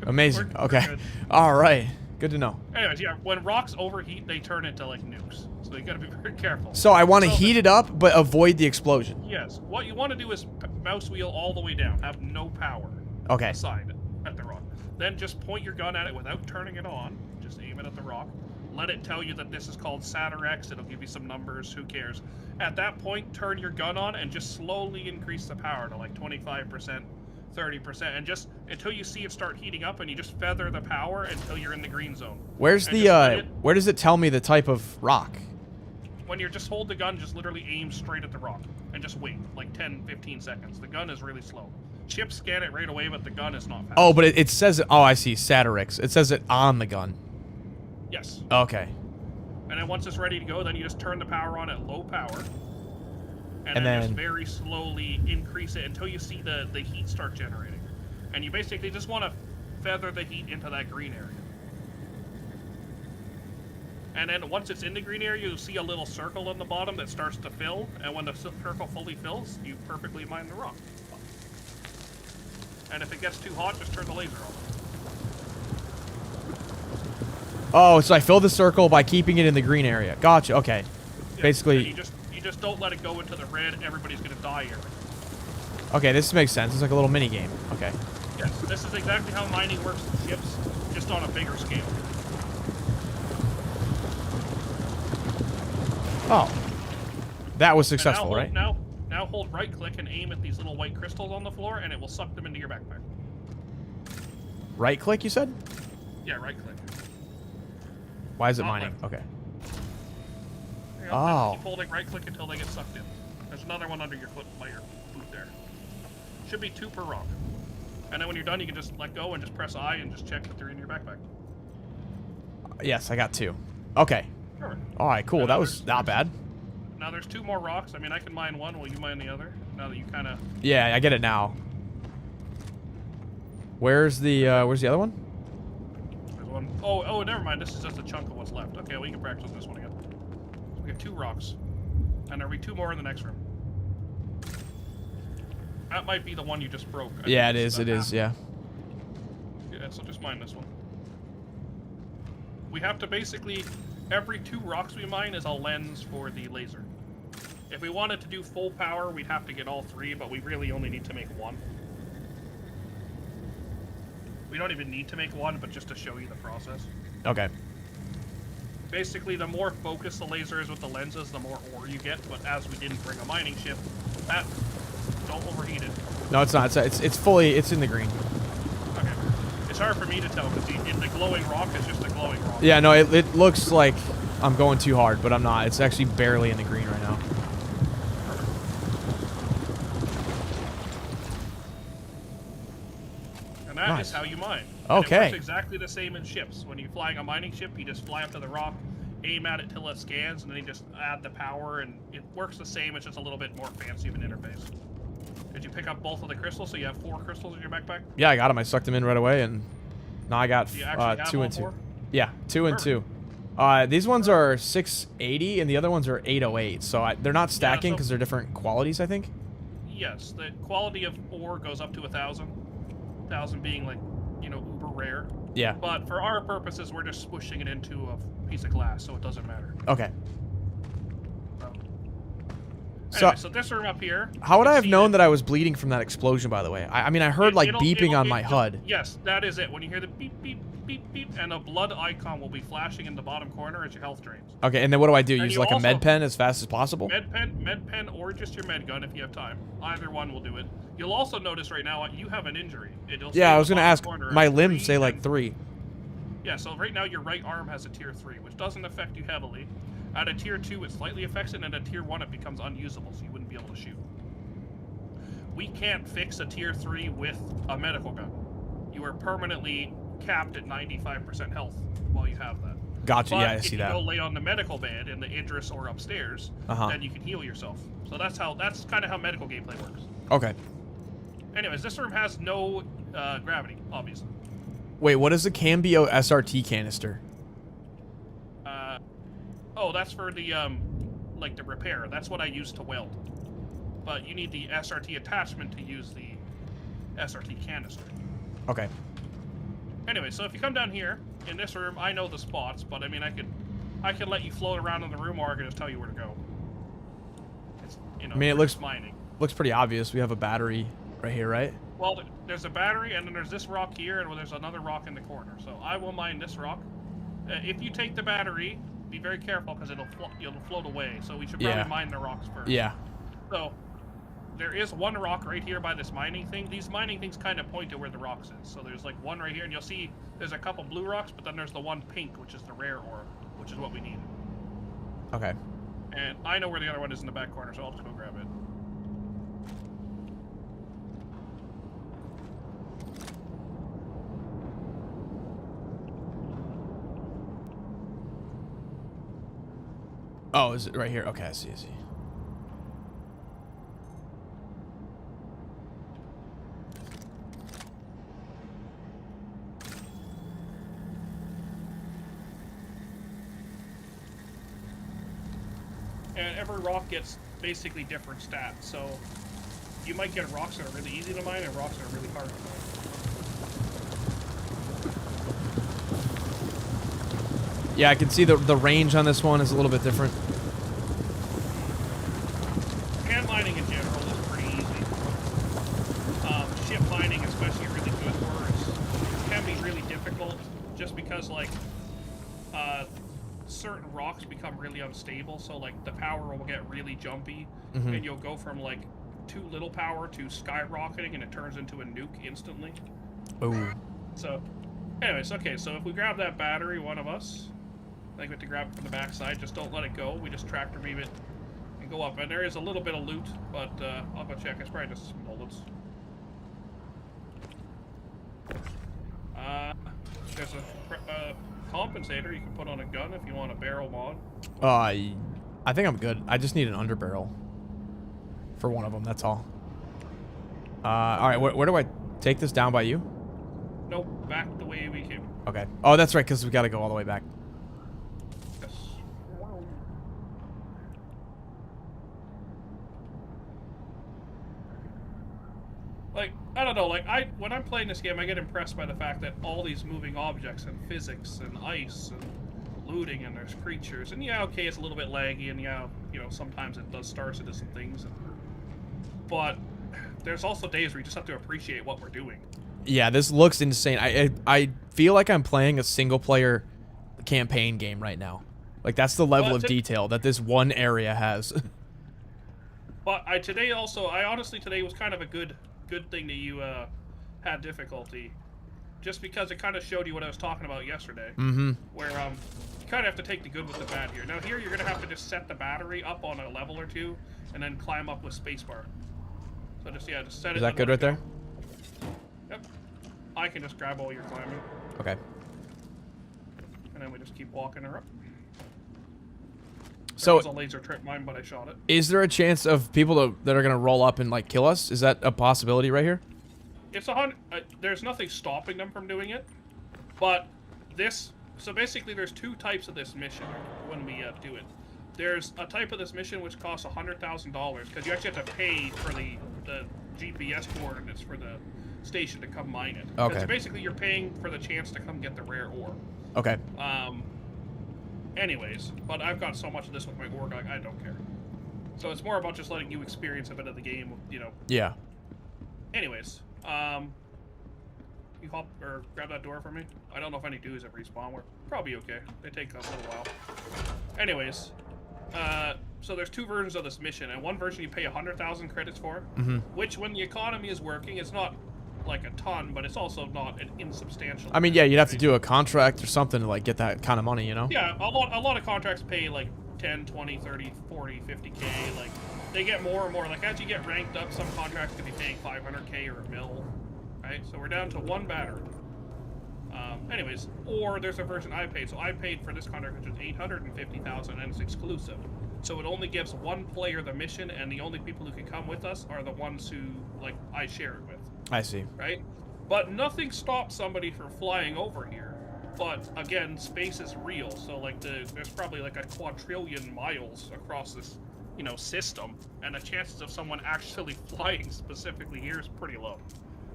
Amazing. We're Okay. good. All right. Good to know. Anyways, yeah, when rocks overheat, they turn into, like, nukes. So you gotta be very careful. So I want to heat it up, but avoid the explosion. Yes. What you want to do is mouse wheel all the way down. Have no power. Okay. Aside at the rock. Then just point your gun at it without turning it on. Just aim it at the rock. Let it tell you that this is called SATRX. It'll give you some numbers. Who cares? At that point, turn your gun on and just slowly increase the power to like 25%, 30%, and just until you see it start heating up, and you just feather the power until you're in the green zone. Where's And the where does it tell me the type of rock? When you just hold the gun, just literally aim straight at the rock and just wait like 10, 15 seconds. The gun is really slow. Chips scan it right away, but the gun is not fast. Oh, but it says it. Oh, I see. SATRX. It says it on the gun. Yes. Okay. And then once it's ready to go, then you just turn the power on at low power. And then then just very slowly increase it until you see the heat start generating. And you basically just want to feather the heat into that green area. And then once it's in the green area, you'll see a little circle on the bottom that starts to fill. And when the circle fully fills, you perfectly mine the rock. And if it gets too hot, just turn the laser off. Oh, so I fill the circle by keeping it in the green area. Gotcha. Okay. Yeah, Basically. you just don't let it go into the red. Everybody's gonna die here. Okay, this makes sense. It's like a little mini game. Okay. Yes, this is exactly how mining works in ships, just on a bigger scale. Oh. That was successful, right? Now hold right click and aim at these little white crystals on the floor, and it will suck them into your backpack. Right click, you said? Yeah, right click. Why is it Not mining? left. Okay. There you go. Oh. Keep holding right click until they get sucked in. There's another one under your foot by your boot there. Should be 2 per rock. And then when you're done, you can just let go and just press I and just check that they're in your backpack. Yes, I got 2. Okay. Sure. All right, cool. That was not bad. Now there's 2 more rocks. I mean, I can mine one while you mine the other. Now that you kind of... Yeah, I get it now. Where's the other one? There's one. Oh, never mind. This is just a chunk of what's left. Okay, we can practice this one again. So we have 2 rocks. And there'll be 2 more in the next room. That might be the one you just broke. Yeah, it is. It is, yeah. Yeah, so just mine this one. We have to basically... Every 2 rocks we mine is a lens for the laser. If we wanted to do full power, we'd have to get all 3, but we really only need to make 1. We don't even need to make 1, but just to show you the process. Okay. Basically, the more focused the laser is with the lenses, the more ore you get, but as we didn't bring a mining ship, that... Don't overheat it. No, it's not. It's fully... It's in the green. Okay. It's hard for me to tell, because the glowing rock is just a glowing rock. Yeah, no, it looks like I'm going too hard, but I'm not. It's actually barely in the green right now. And that Nice. is how you mine. Okay. And it works exactly the same in ships. When you're flying a mining ship, you just fly up to the rock, aim at it till it scans, and then you just add the power, and it works the same. It's just a little bit more fancy of an interface. Did you pick up both of the crystals? So you have 4 crystals in your backpack? Yeah, I got them. I sucked them in right away, and now I got Do you actually have 2 all and 2. 4? Yeah, 2 and 2. These ones are 680, and the other ones are 808. So they're not stacking because they're different qualities, I think. Yes, the quality of ore goes up to 1,000. 1,000 being like, you know, uber rare. Yeah. But for our purposes, we're just smushing it into a piece of glass, so it doesn't matter. Okay. Anyway, so this room up here. How would I have known that I was bleeding from that explosion, by the way? I mean, I heard, like, beeping on my HUD. Yes, that is it. When you hear the beep, beep, beep, beep, and a blood icon will be flashing in the bottom corner as your health drains. Okay, and then what do I do? And Use, you like, a also- med pen as fast as possible? Med pen, or just your med gun if you have time. Either one will do it. You'll also notice right now you have an injury. It'll say Yeah, I in was the gonna bottom ask. corner, My 3 limbs say, like, and- 3. Yeah, so right now your right arm has a tier 3, which doesn't affect you heavily. At a tier 2, it slightly affects it, and at a tier 1, it becomes unusable, so you wouldn't be able to shoot. We can't fix a tier 3 with a medical gun. You are permanently capped at 95% health while you have that. Gotcha, But yeah, I if see you that. go lay on the medical bed in the Idris or upstairs, then you can heal yourself. So that's kind of how medical gameplay works. Okay. Anyways, this room has no gravity, obviously. Wait, what is the Cambio SRT canister? Oh, that's for the like the repair. That's what I use to weld. But you need the SRT attachment to use the SRT canister. Okay. Anyway, so if you come down here in this room, I know the spots, but I mean, I could let you float around in the room, or I could just tell you where to go. It's, you know, I mean, it we're looks just mining. Looks pretty obvious. We have a battery right here, right? Well, there's a battery, and then there's this rock here, and there's another rock in the corner. So I will mine this rock. If you take the battery, be very careful because it'll float away. So we should probably mine the rocks first. Yeah. So there is one rock right here by this mining thing. These mining things kind of point to where the rocks is. So there's like one right here, and you'll see there's a couple blue rocks, but then there's the one pink, which is the rare ore, which is what we need. Okay. And I know where the other one is in the back corner, so I'll just go grab it. Oh, is it right here? Okay, I see, I see. And every rock gets basically different stats, so you might get rocks that are really easy to mine and rocks that are really hard to mine. Yeah, I can see the range on this one is a little bit different. Hand mining in general is pretty easy. Ship mining, especially really good words, can be really difficult just because, like, certain rocks become really unstable, so, like, the power will get really jumpy, and you'll go from, like, too little power to skyrocketing, and it turns into a nuke instantly. Oh. So, anyways, okay, so if we grab that battery, one of us, I think we have to grab it from the backside, just don't let it go, we just tractor beam it and go up. And there is a little bit of loot, but I'll go check. It's probably just some bullets. There's a compensator you can put on a gun if you want a barrel mod. I think I'm good. I just need an underbarrel for one of them, that's all. All right, where do I take this down by you? Nope, back the way we came. Okay. Oh, that's right, because we got to go all the way back. Yes. Like, I don't know, like, when I'm playing this game, I get impressed by the fact that all these moving objects and physics and ice and looting and there's creatures, and yeah, okay, it's a little bit laggy, and yeah, you know, sometimes it does start to do some things, but there's also days where you just have to appreciate what we're doing. Yeah, this looks insane. I feel like I'm playing a single-player campaign game right now. Like, that's the level of detail that this one area has. But today was kind of a good thing that you had difficulty, just because it kind of showed you what I was talking about yesterday. Where you kind of have to take the good with the bad here. Now here you're gonna have to just set the battery up on a level or two, and then climb up with spacebar. So just set it. Is that good right there? Yep. I can just grab while you're climbing. Okay. And then we just keep walking her up. So There's a laser trip mine, but I shot it. is there a chance of people that are gonna roll up and like kill us? Is that a possibility right here? It's 100. There's nothing stopping them from doing it, but this. So basically, there's two types of this mission when we do it. There's a type of this mission which costs $100,000 because you actually have to pay for the GPS coordinates for the station to come mine it. Okay. 'Cause basically, you're paying for the chance to come get the rare ore. Okay. Anyways, but I've got so much of this with my org, like, I don't care. So it's more about just letting you experience a bit of the game, you know. Yeah. Anyways, you hop or grab that door for me. I don't know if any dudes ever respawn. We're probably okay. They take a little while. Anyways, so there's two versions of this mission, and one version you pay 100,000 credits for, which when the economy is working, it's not like a ton, but it's also not an insubstantial. I mean, yeah, you'd have to do a contract or something to like get that kind of money, you know? Yeah, a lot of contracts pay like 10, 20, 30, 40, 50K. Like, they get more and more. Like, as you get ranked up, some contracts could be paying 500K or a mil, right? So we're down to one battery. Anyways, or there's a version I paid. So I paid for this contract, which was 850,000, and it's exclusive. So it only gives one player the mission, and the only people who can come with us are the ones who, like, I share it with. I see. Right? But nothing stops somebody from flying over here. But again, space is real, so like there's probably like a quadrillion miles across this, you know, system, and the chances of someone actually flying specifically here is pretty low.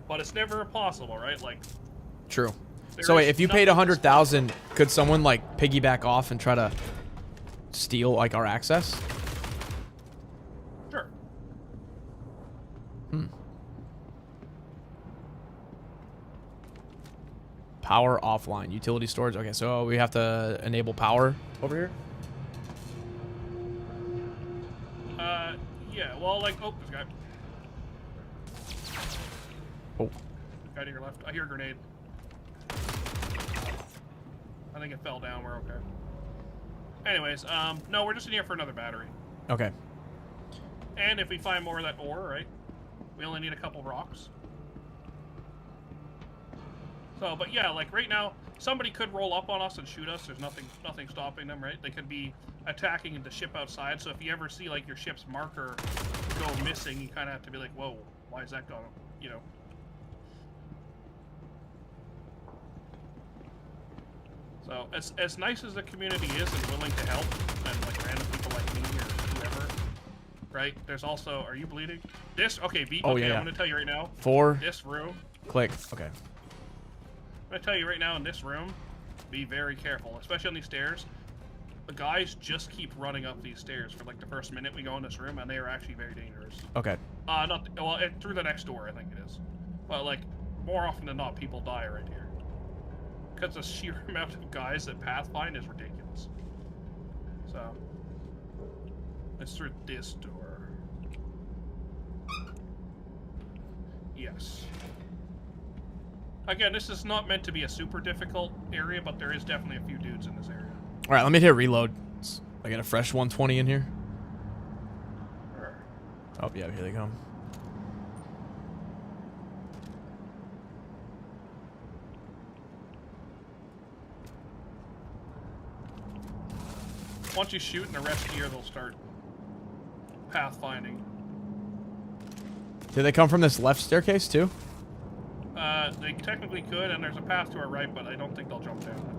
But it's never impossible, right? Like, true. So wait, if you paid 100,000, could someone like piggyback off and try to steal like our access? Sure. Power offline, utility storage. Okay, so we have to enable power over here. Yeah. Well, like, oh, there's a guy. Oh. Guy to your left. I hear a grenade. I think it fell down. We're okay. Anyways, no, we're just in here for another battery. Okay. And if we find more of that ore, right? We only need a couple rocks. So, but yeah, like right now, somebody could roll up on us and shoot us. There's nothing stopping them, right? They could be attacking the ship outside. So if you ever see like your ship's marker go missing, you kind of have to be like, whoa, why is that going? You know. So as nice as the community is and willing to help, and like random people like me or whoever, right? There's also, are you bleeding? This, okay, Oh, okay, yeah. I'm gonna tell you right now. 4. This room. Click. Okay. I'm gonna tell you right now, in this room, be very careful, especially on these stairs. The guys just keep running up these stairs for like the first minute we go in this room, and they are actually very dangerous. Okay. Through the next door, I think it is. But like, more often than not, people die right here. Because the sheer amount of guys that pathfind is ridiculous. So, it's through this door. Yes. Again, this is not meant to be a super difficult area, but there is definitely a few dudes in this area. All right, let me hit reload. I got a fresh 120 in here. Oh, yeah, here they come. Once you shoot in the rest here, they'll start pathfinding. Did they come from this left staircase too? They technically could, and there's a path to our right, but I don't think they'll jump down it.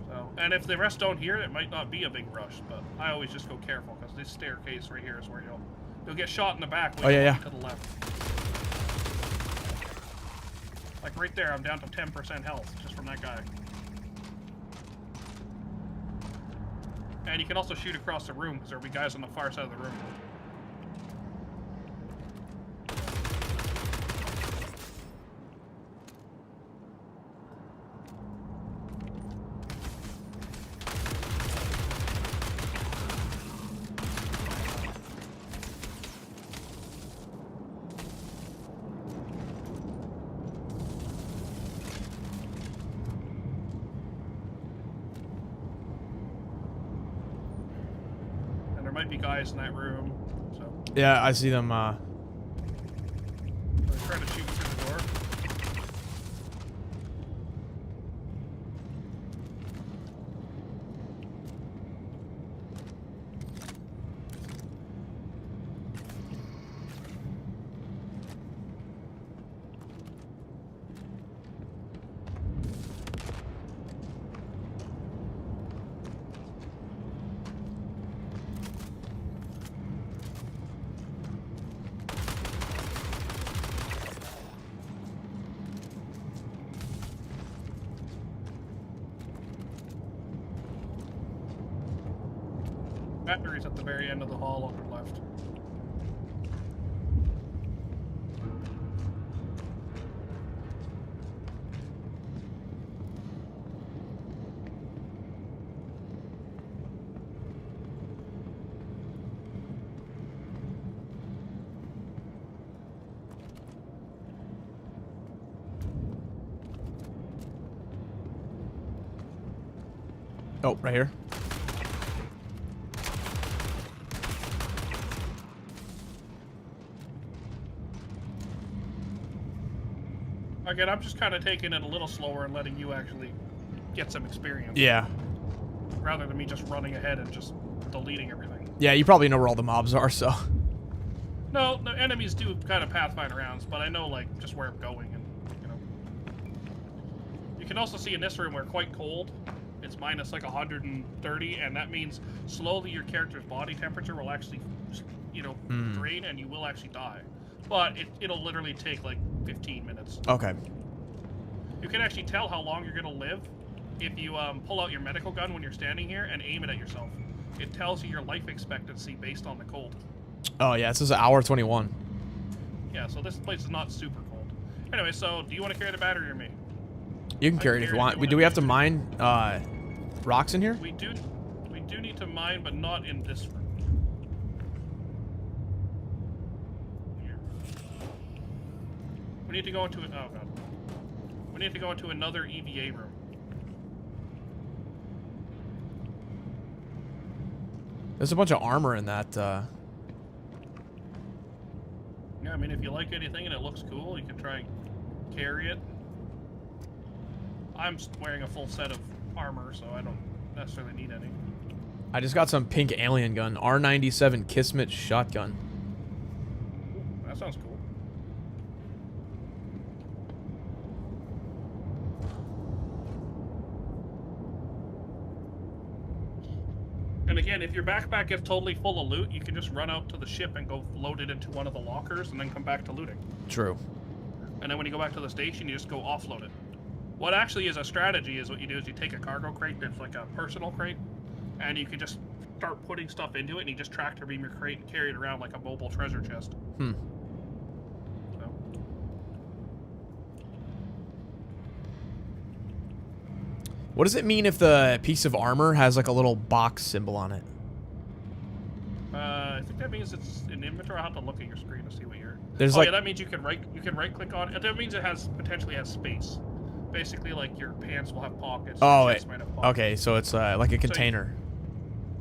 So, and if the rest don't hear it, it might not be a big rush, but I always just go careful, because this staircase right here is where you'll get shot in the back. Oh, yeah, yeah. To the left. Like right there, I'm down to 10% health, just from that guy. And you can also shoot across the room, because there'll be guys on the far side of the room. Might be guys in that room, so. Yeah, I see them. They're trying to shoot through the door. Battery's at the very end of the hall on your left. Oh, right here. Again, I'm just kind of taking it a little slower and letting you actually get some experience. Yeah. Rather than me just running ahead and just deleting everything. Yeah, you probably know where all the mobs are, so. No, the enemies do kind of pathfinder rounds, but I know, like, just where I'm going and, you know. You can also see in this room we're quite cold. It's minus like 130, and that means slowly your character's body temperature will actually, you know, drain, and you will actually die. But it'll literally take like 15 minutes. Okay. You can actually tell how long you're gonna live if you pull out your medical gun when you're standing here and aim it at yourself. It tells you your life expectancy based on the cold. Oh yeah, it says an hour 21. Yeah, so this place is not super cold. Anyway, so do you want to carry the battery or me? You can carry it if you want. Do we have to mine rocks in here? We do need to mine, but not in this room. Here. We need to go into it. Oh god. We need to go into another EVA room. There's a bunch of armor in that. Yeah, I mean, if you like anything and it looks cool, you can try and carry it. I'm wearing a full set of armor, so I don't necessarily need any. I just got some pink alien gun, R97 Kismet shotgun. Ooh, that sounds cool. And again, if your backpack gets totally full of loot, you can just run out to the ship and go load it into one of the lockers and then come back to looting. True. And then when you go back to the station, you just go offload it. What actually is a strategy is what you do is you take a cargo crate that's like a personal crate, and you can just start putting stuff into it, and you just tractor beam your crate and carry it around like a mobile treasure chest. Hmm. So. What does it mean if the piece of armor has like a little box symbol on it? I think that means it's in inventory. I'll have to look at your screen to see what you're. There's oh like... yeah, that means you can right click on it. That means it has potentially has space. Basically, like your pants will have pockets. Oh, chest might have pockets. okay, so it's like a container.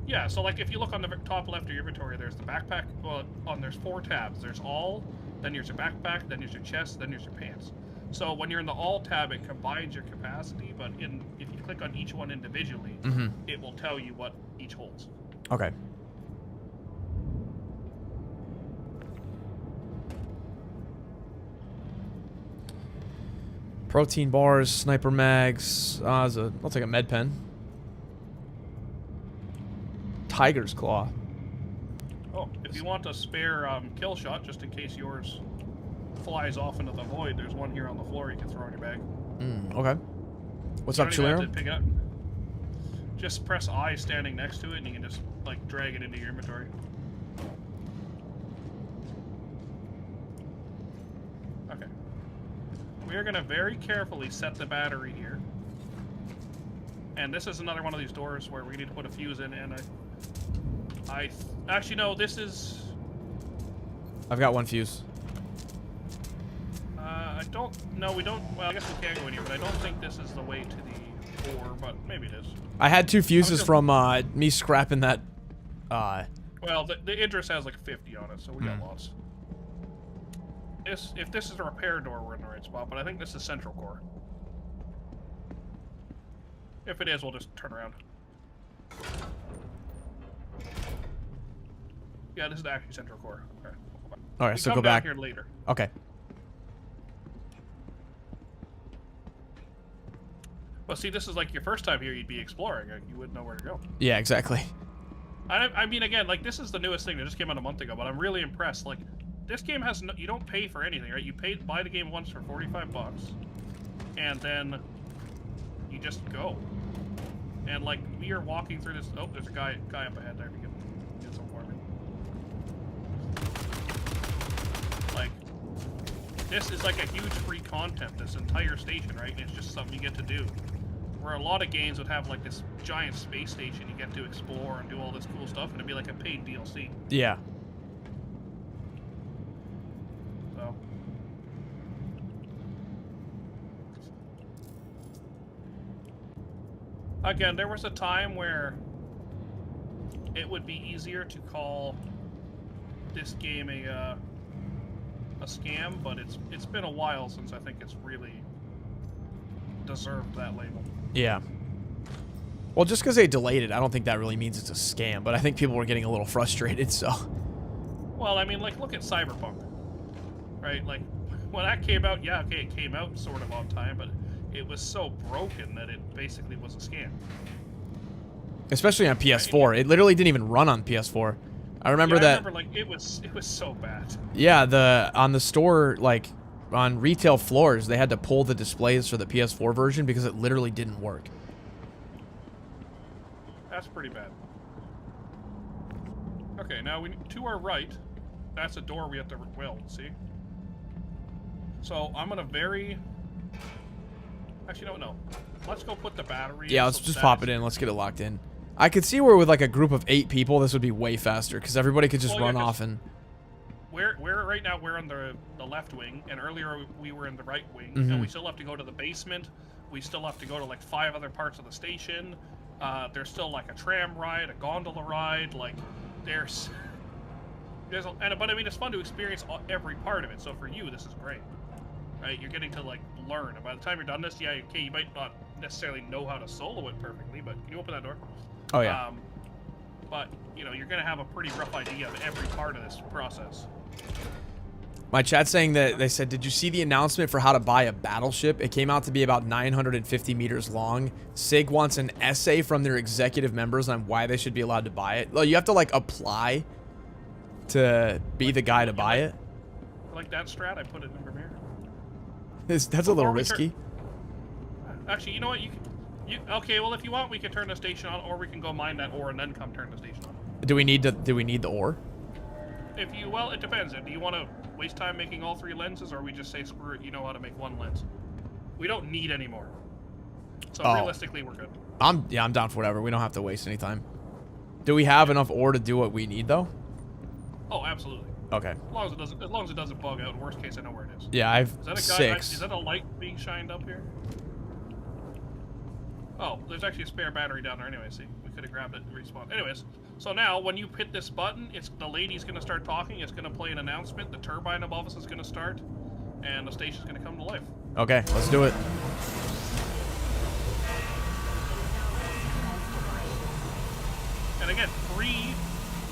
Yeah, so like if you look on the top left of your inventory, there's the backpack. Well, there's 4 tabs. There's all, then there's your backpack, then there's your chest, then there's your pants. So when you're in the all tab, it combines your capacity, but if you click on each one individually, it will tell you what each holds. Okay. Protein bars, sniper mags. I'll take a med pen. Tiger's claw. Oh, if you want a spare kill shot, just in case yours flies off into the void, there's one here on the floor you can throw in your bag. Okay. What's You up, don't even have Chilero? to pick it up. Just press I standing next to it, and you can just like drag it into your inventory. Okay. We are going to very carefully set the battery here. And this is another one of these doors where we need to put a fuse in, and actually, no, this is... I've got one fuse. I don't... No, we don't... Well, I guess we can go in here, but I don't think this is the way to the door, but maybe it is. I had 2 fuses from me scrapping that... Well, the Idris has like 50 on it, so we got lots. If this is a repair door, we're in the right spot, but I think this is central core. If it is, we'll just turn around. Yeah, this is actually central core. Okay. Alright, so come go back. down here later. Okay. Well, see, this is like your first time here, you'd be exploring. You wouldn't know where to go. Yeah, exactly. I mean, again, like, this is the newest thing that just came out a month ago, but I'm really impressed. Like, this game has no, you don't pay for anything, right? You buy the game once for 45 bucks, and then you just go. And like, we are walking through this. Oh, there's a guy up ahead there. this is like a huge free content, this entire station, right? And it's just something you get to do. Where a lot of games would have like this giant space station you get to explore and do all this cool stuff, and it'd be like a paid DLC. Yeah. So. Again, there was a time where it would be easier to call this game a scam, but it's been a while since I think it's really deserved that label. Yeah. Well, just because they delayed it, I don't think that really means it's a scam, but I think people were getting a little frustrated, so. Well, I mean, like, look at Cyberpunk, right? Like, when that came out, yeah, okay, it came out sort of on time, but it was so broken that it basically was a scam. Especially on PS4. It literally didn't even run on PS4. I remember that. I remember, like, it was so bad. Yeah, on the store, like, on retail floors, they had to pull the displays for the PS4 version because it literally didn't work. That's pretty bad. Okay, now to our right, that's a door we have to weld, see? So I'm gonna actually, no. Let's go put the battery in. Yeah, let's just pop it in. Let's get it locked in. I could see where with like a group of 8 people, this would be way faster because everybody could just run off and... Right now we're on the left wing, and earlier we were in the right wing, and we still have to go to the basement. We still have to go to like 5 other parts of the station. There's still like a tram ride, a gondola ride. Like but I mean it's fun to experience every part of it. So for you, this is great, right? You're getting to like learn. And by the time you're done this, yeah, okay, you might not necessarily know how to solo it perfectly, but can you open that door? Oh yeah. But you know you're gonna have a pretty rough idea of every part of this process. My chat's saying that they said, did you see the announcement for how to buy a battleship? It came out to be about 950 meters long. SIG wants an essay from their executive members on why they should be allowed to buy it. Well, you have to like apply to be the guy to buy it. Like that strat, I put it in Premiere. That's a little risky. Actually, you know what? Okay, well, if you want, we can turn the station on, or we can go mine that ore and then come turn the station on. Do we need the ore? Well, it depends. Do you want to waste time making all 3 lenses, or we just say screw it, you know how to make 1 lens? We don't need any more. So realistically, we're good. I'm down for whatever. We don't have to waste any time. Do we have enough ore to do what we need though? Oh, absolutely. Okay. As long as it doesn't bug out. In worst case, I know where it is. Yeah, I've Is that a 6. Is that a light being shined up here? Oh, there's actually a spare battery down there anyway, see? We could have grabbed it and respawned. Anyways, so now when you hit this button, the lady's going to start talking, it's going to play an announcement, the turbine above us is going to start, and the station's going to come to life. Okay, let's do it. And again, free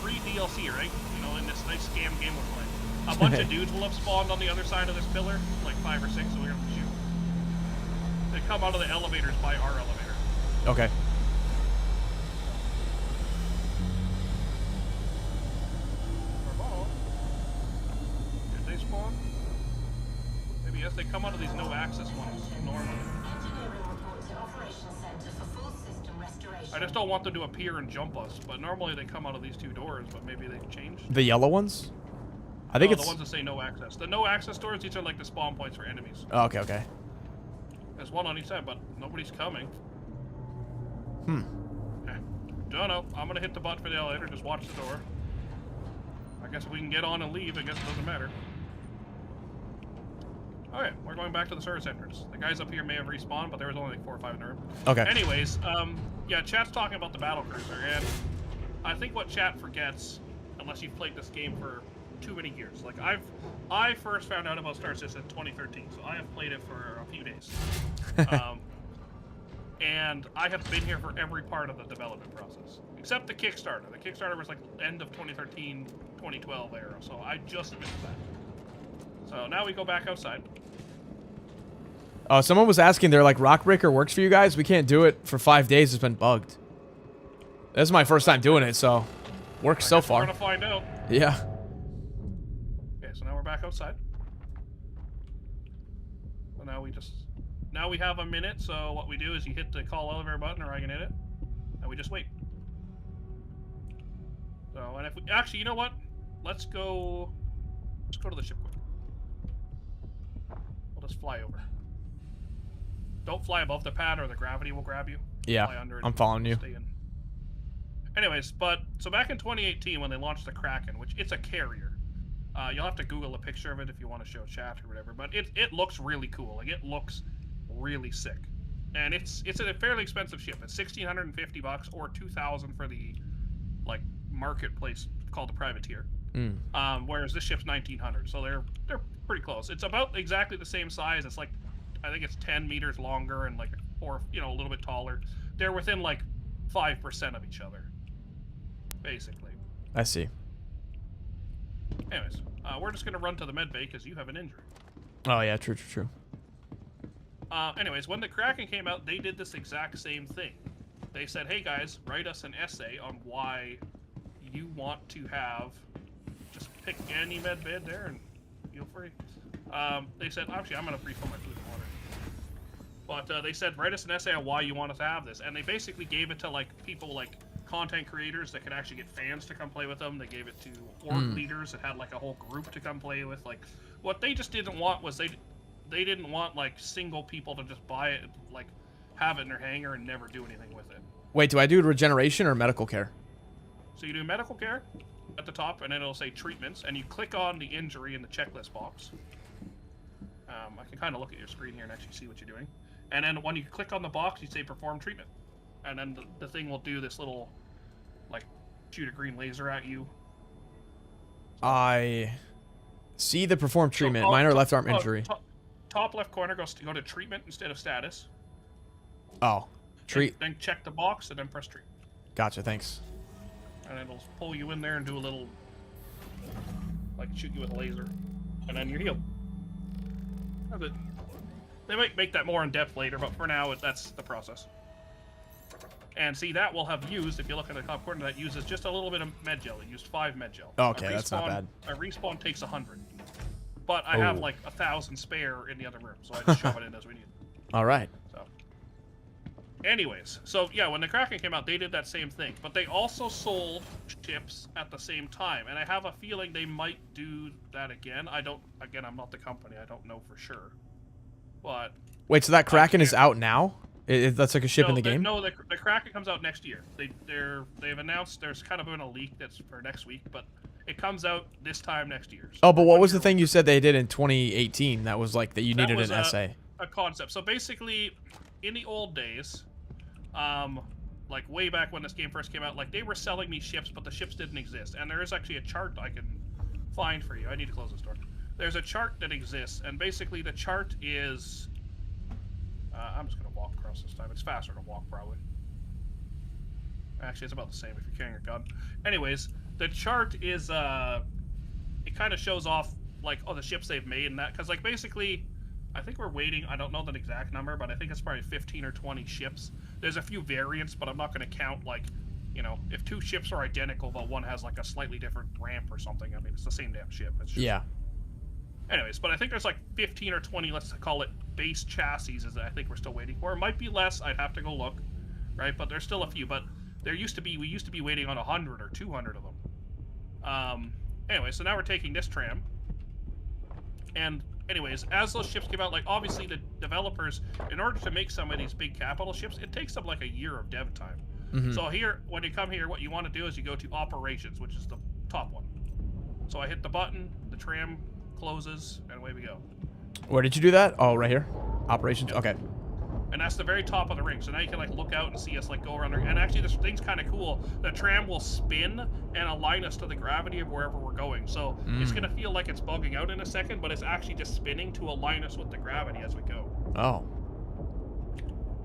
DLC, right? You know, in this nice scam game we're playing. A bunch of dudes will have spawned on the other side of this pillar, like 5 or 6, so we're going to shoot. They come out of the elevators by our elevator. Okay. Did they spawn? Maybe yes, they come out of these no access ones normally. I just don't want them to appear and jump us, but normally they come out of these 2 doors, but maybe they've changed. The yellow ones? I think it's the ones that say no access. The no access doors, these are like the spawn points for enemies. Oh, okay. There's one on each side, but nobody's coming. Don't know. I'm gonna hit the button for the elevator, just watch the door. I guess if we can get on and leave, I guess it doesn't matter. Okay, we're going back to the service entrance. The guys up here may have respawned, but there was only like 4 or 5 in the room. Okay. Anyways, yeah, chat's talking about the battle cruiser, and I think what chat forgets, unless you've played this game for too many years, like I first found out about Star Citizen in 2013, so I have played it for a few days. And I have been here for every part of the development process, except the Kickstarter. The Kickstarter was like end of 2013, 2012 era, so I just missed that. So now we go back outside. Oh, someone was asking, they're like, Rockbreaker works for you guys? We can't do it for 5 days. It's been bugged. This is my first time doing it, so works so far. We're gonna find out. Yeah. Okay, so now we're back outside. So now we have a minute, so what we do is you hit the call elevator button, or I can hit it, and we just wait. So, and if we, actually, you know what? Let's go to the ship quick. Just fly over. Don't fly above the pad or the gravity will grab you. Yeah, Fly under it. I'm following you. Stay in. Anyways, so back in 2018 when they launched the Kraken, which it's a carrier. You'll have to Google a picture of it if you want to show chat or whatever, but it looks really cool. Like, it looks really sick. And it's a fairly expensive ship. It's $1,650 or $2,000 for the, like, marketplace called the privateer. Whereas this ship's $1,900, so they're pretty close. It's about exactly the same size. It's like, I think it's 10 meters longer and like, or a little bit taller. They're within like 5% of each other, basically. I see. Anyways, we're just gonna run to the med bay because you have an injury. Oh yeah, true. Anyways, when the Kraken came out, they did this exact same thing. They said, "Hey guys, write us an essay on why you want to have." Just pick any med bed there and feel free. They said, actually, I'm gonna refill my food and water. But they said, write us an essay on why you want us to have this, and they basically gave it to like people like content creators that could actually get fans to come play with them. They gave it to org leaders that had like a whole group to come play with. Like, what they just didn't want was they didn't want like single people to just buy it, like have it in their hangar and never do anything with it. Wait, do I do regeneration or medical care? So you do medical care at the top, and then it'll say treatments, and you click on the injury in the checklist box. I can kind of look at your screen here and actually see what you're doing. And then when you click on the box, you say perform treatment. And then the thing will do this little, like, shoot a green laser at you. I see the perform treatment. Minor left arm injury. Top left corner goes to go to treatment instead of status. Oh, treat. Then check the box and then press treat. Gotcha, thanks. And it'll pull you in there and do a little, like, shoot you with a laser. And then you're healed. That's it. They might make that more in depth later, but for now, that's the process. And see, that will have used, if you look at the top corner, that uses just a little bit of med gel. It used 5 med gel. Okay, that's not bad. A respawn takes 100. But I have like 1,000 spare in the other room, so I just shove it in as we need. All right. So, anyways, so yeah, when the Kraken came out, they did that same thing, but they also sold ships at the same time, and I have a feeling they might do that again. Again, I'm not the company, I don't know for sure. But wait, so that Kraken is out now? That's like a ship in the game? No, the Kraken comes out next year. They've announced there's kind of been a leak that's for next week, but it comes out this time next year. So oh, but what was the thing you said they did in 2018 that was like that you needed an essay? A concept. So basically, in the old days, like way back when this game first came out, like they were selling me ships, but the ships didn't exist. And there is actually a chart I can find for you. I need to close this door. There's a chart that exists, and basically the chart is... I'm just going to walk across this time. It's faster to walk, probably. Actually, it's about the same if you're carrying a gun. Anyways, the chart is... it kind of shows off, like, the ships they've made and that. Because, like, basically, I think we're waiting... I don't know the exact number, but I think it's probably 15 or 20 ships. There's a few variants, but I'm not going to count, like... if 2 ships are identical, but one has, like, a slightly different ramp or something. I mean, it's the same damn ship. It's just... Yeah. Anyways, but I think there's like 15 or 20, let's call it base chassis, is that I think we're still waiting for. It might be less, I'd have to go look, right? But there's still a few, but we used to be waiting on 100 or 200 of them. Anyway, so now we're taking this tram. And anyways, as those ships came out, like obviously the developers, in order to make some of these big capital ships, it takes them like a year of dev time. So here, when you come here, what you want to do is you go to operations, which is the top one. So I hit the button, the tram closes, and away we go. Where did you do that? Oh, right here. Operations. Yep. Okay. And that's the very top of the ring. So now you can like look out and see us like go around there. And actually, this thing's kind of cool. The tram will spin and align us to the gravity of wherever we're going. So it's gonna feel like it's bugging out in a second, but it's actually just spinning to align us with the gravity as we go. Oh.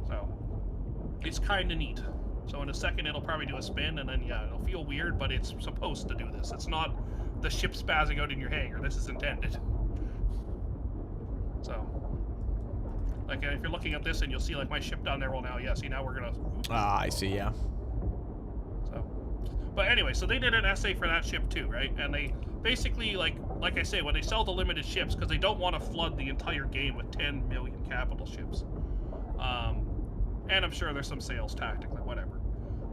So it's kind of neat. So in a second, it'll probably do a spin, and then yeah, it'll feel weird, but it's supposed to do this. It's not the ship spazzing out in your hangar. This is intended. So, like, if you're looking at this and you'll see, like, my ship down there, well, now, yeah, see, now we're gonna... Ah, I see, yeah. So, but anyway, so they did an essay for that ship, too, right? And they basically, like I say, when they sell the limited ships, because they don't want to flood the entire game with 10 million capital ships. And I'm sure there's some sales tactic, like, whatever.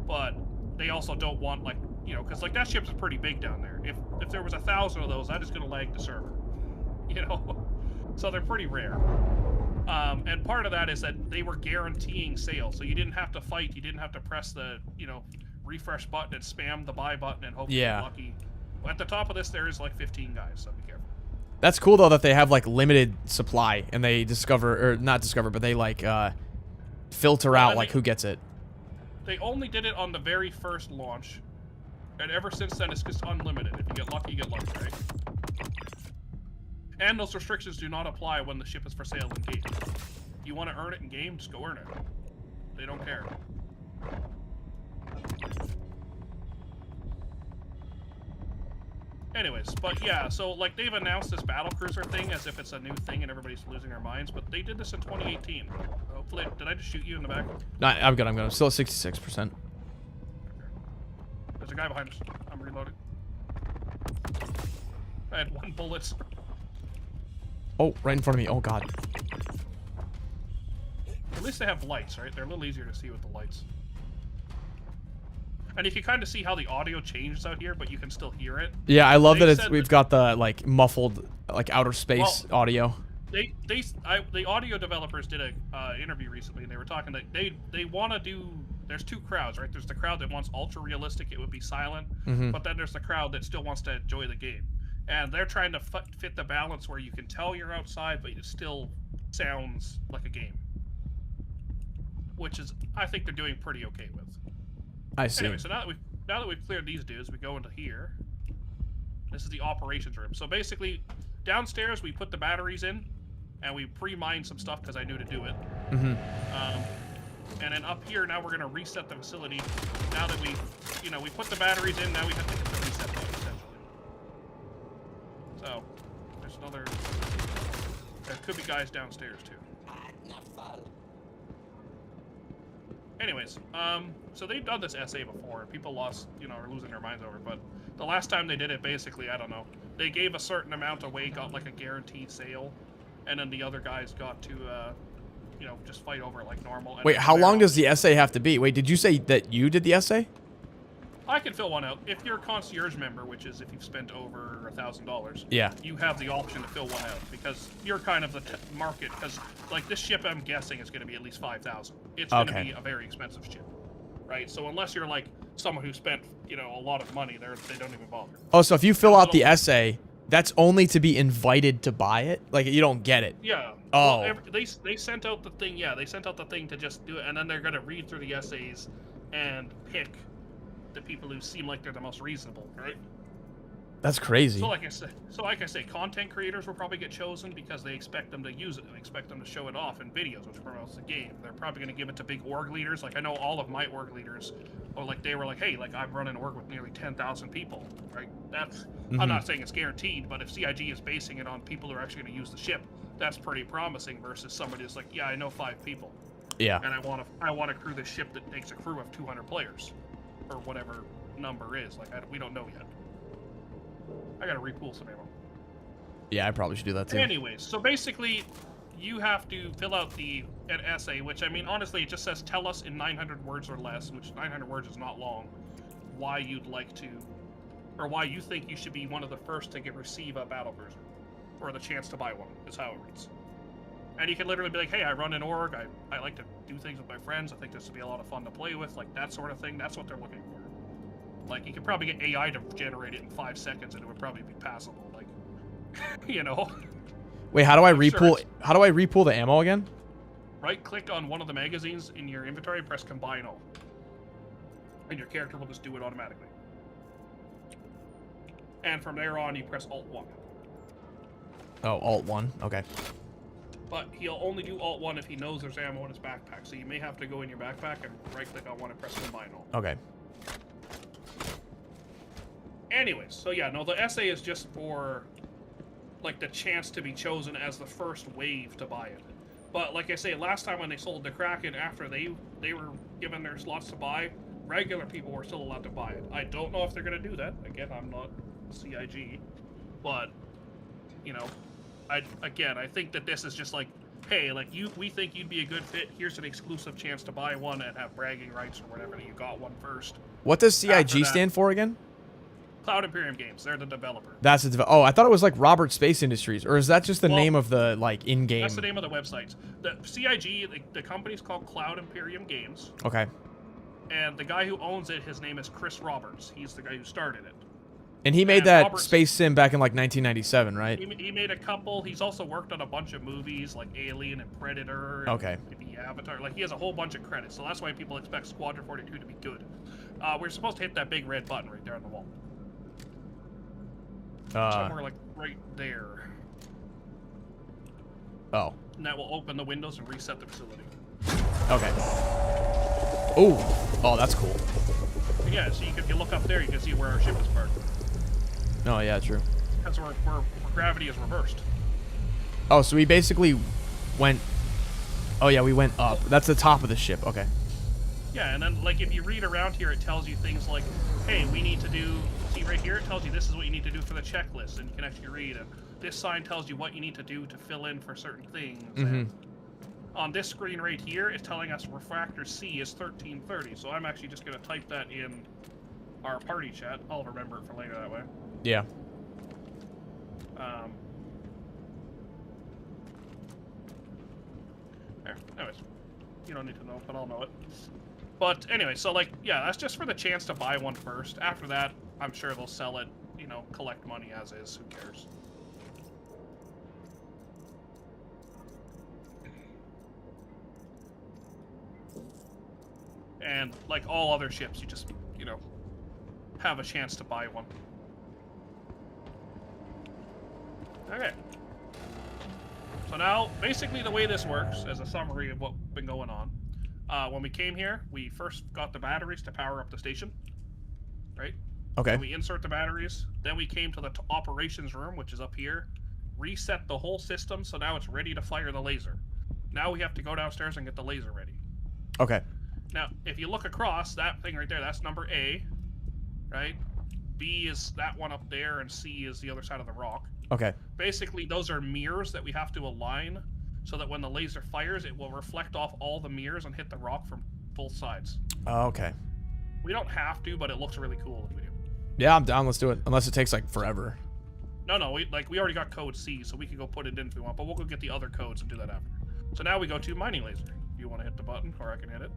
But they also don't want, like, because like that ship's pretty big down there. If there was 1,000 of those, that is gonna lag the server, So they're pretty rare. And part of that is that they were guaranteeing sales, so you didn't have to fight. You didn't have to press the refresh button and spam the buy button and hope you get lucky. At the top of this, there is like 15 guys, so be careful. That's cool though that they have like limited supply and they discover, or not discover, but they like filter out like who gets it. They only did it on the very first launch, and ever since then it's just unlimited. If you get lucky, you get lucky, right? And those restrictions do not apply when the ship is for sale in game. If you want to earn it in game, just go earn it. They don't care. Anyways, but yeah, so like they've announced this battlecruiser thing as if it's a new thing and everybody's losing their minds, but they did this in 2018. Hopefully, did I just shoot you in the back? No, I'm good. I'm still at 66%. There's a guy behind us. I'm reloading. I had 1 bullet. Oh, right in front of me. Oh god. At least they have lights, right? They're a little easier to see with the lights. And you can kind of see how the audio changes out here, but you can still hear it. Yeah, I love that we've got the like muffled, like outer space audio. The audio developers did a interview recently, and they were talking that they want to do. There's 2 crowds, right? There's the crowd that wants ultra realistic, it would be silent, but then there's the crowd that still wants to enjoy the game, and they're trying to fit the balance where you can tell you're outside, but it still sounds like a game, which is I think they're doing pretty okay with. I see. Anyway, so now that we've cleared these dudes, we go into here. This is the operations room. So basically, downstairs we put the batteries in, and we pre-mine some stuff because I knew to do it. And then up here, now we're gonna reset the facility. Now that we put the batteries in, now we have to hit the reset button essentially. So there's another. There could be guys downstairs too. Anyways, so they've done this essay before, and people are losing their minds over it, but the last time they did it, basically, I don't know, they gave a certain amount away, got like a guaranteed sale, and then the other guys got to, just fight over it like normal. Wait, how long does the essay have to be? Wait, did you say that you did the essay? I can fill one out. If you're a concierge member, which is if you've spent over $1,000, yeah, you have the option to fill one out because you're kind of the market. Because like this ship, I'm guessing is going to be at least 5,000. It's going to be a very expensive ship, right? So unless you're like someone who spent a lot of money, they don't even bother. Oh, so if you fill out the essay, that's only to be invited to buy it. Like you don't get it. Yeah. Oh. Well, they sent out the thing. Yeah, they sent out the thing to just do it, and then they're going to read through the essays and pick the people who seem like they're the most reasonable, right? That's crazy. So like I say, content creators will probably get chosen because they expect them to use it. They expect them to show it off in videos, which promotes the game. They're probably going to give it to big org leaders. Like I know all of my org leaders, or like they were like, hey, like I'm running an org with nearly 10,000 people, right? That's I'm not saying it's guaranteed, but if CIG is basing it on people who are actually going to use the ship, that's pretty promising versus somebody that's like, yeah, I know 5 people. Yeah. And I want to crew this ship that takes a crew of 200 players. Or whatever number is. Like, we don't know yet. I gotta repool some ammo. Yeah, I probably should do that too. Anyways, so basically, you have to fill out an essay, which, I mean, honestly, it just says, tell us in 900 words or less, which 900 words is not long, why you'd like to, or why you think you should be one of the first to receive a battlecruiser, or the chance to buy one, is how it reads. And you can literally be like, hey, I run an org, I like to do things with my friends, I think this would be a lot of fun to play with, like that sort of thing. That's what they're looking for. Like, you could probably get AI to generate it in 5 seconds and it would probably be passable, like, Wait, how do I repool, how do I repool the ammo again? Right-click on one of the magazines in your inventory, press Combine All. And your character will just do it automatically. And from there on, you press Alt-1. Oh, Alt-1, okay. But he'll only do Alt-1 if he knows there's ammo in his backpack. So you may have to go in your backpack and right-click on one and press Combine All. Okay. Anyways, so yeah, no, the essay is just for, like, the chance to be chosen as the first wave to buy it. But, like I say, last time when they sold the Kraken, after they were given their slots to buy, regular people were still allowed to buy it. I don't know if they're going to do that. Again, I'm not CIG. But, I think that this is just like, hey, like we think you'd be a good fit. Here's an exclusive chance to buy one and have bragging rights or whatever. You got one first. What does CIG stand for again? Cloud Imperium Games. They're the developer. That's a oh, I thought it was like Robert Space Industries, or is that just the Well, name of the like in-game? That's the name of the website. The CIG, the company's called Cloud Imperium Games, Okay. and the guy who owns it, his name is Chris Roberts. He's the guy who started it. And he made And that Robert's- space sim back in like 1997, right? He made a couple. He's also worked on a bunch of movies like Alien and Predator. And Okay. maybe Avatar. Like he has a whole bunch of credits, so that's why people expect Squadron 42 to be good. We're supposed to hit that big red button right there on the wall. Somewhere like right there. Oh. And that will open the windows and reset the facility. Okay. Oh, that's cool. Yeah, so if you look up there, you can see where our ship is parked. Oh yeah, true. That's where gravity is reversed. Oh, so we basically went. Oh yeah, we went up. That's the top of the ship. Okay. Yeah, and then like if you read around here, it tells you things like, hey, we need to do. See right here, it tells you this is what you need to do for the checklist, and you can actually read. And this sign tells you what you need to do to fill in for certain things. And on this screen right here, it's telling us refractor C is 1330. So I'm actually just gonna type that in our party chat. I'll remember it for later that way. Yeah. There. Anyways, you don't need to know, but I'll know it. But anyway, so like, yeah, that's just for the chance to buy one first. After that, I'm sure they'll sell it, you know, collect money as is. Who cares? And like all other ships, you just, you know, have a chance to buy one. Okay. So now, basically the way this works, as a summary of what's been going on, when we came here, we first got the batteries to power up the station, right? Okay. Then we insert the batteries, then we came to the operations room, which is up here, reset the whole system, so now it's ready to fire the laser. Now we have to go downstairs and get the laser ready. Okay. Now, if you look across, that thing right there, that's number A, right? B is that one up there, and C is the other side of the rock. Okay. Basically, those are mirrors that we have to align so that when the laser fires, it will reflect off all the mirrors and hit the rock from both sides. Oh, okay. We don't have to, but it looks really cool if we do. Yeah, I'm down. Let's do it. Unless it takes like forever. No, we already got code C, so we can go put it in if we want, but we'll go get the other codes and do that after. So now we go to mining laser. Do you want to hit the button, or I can hit it?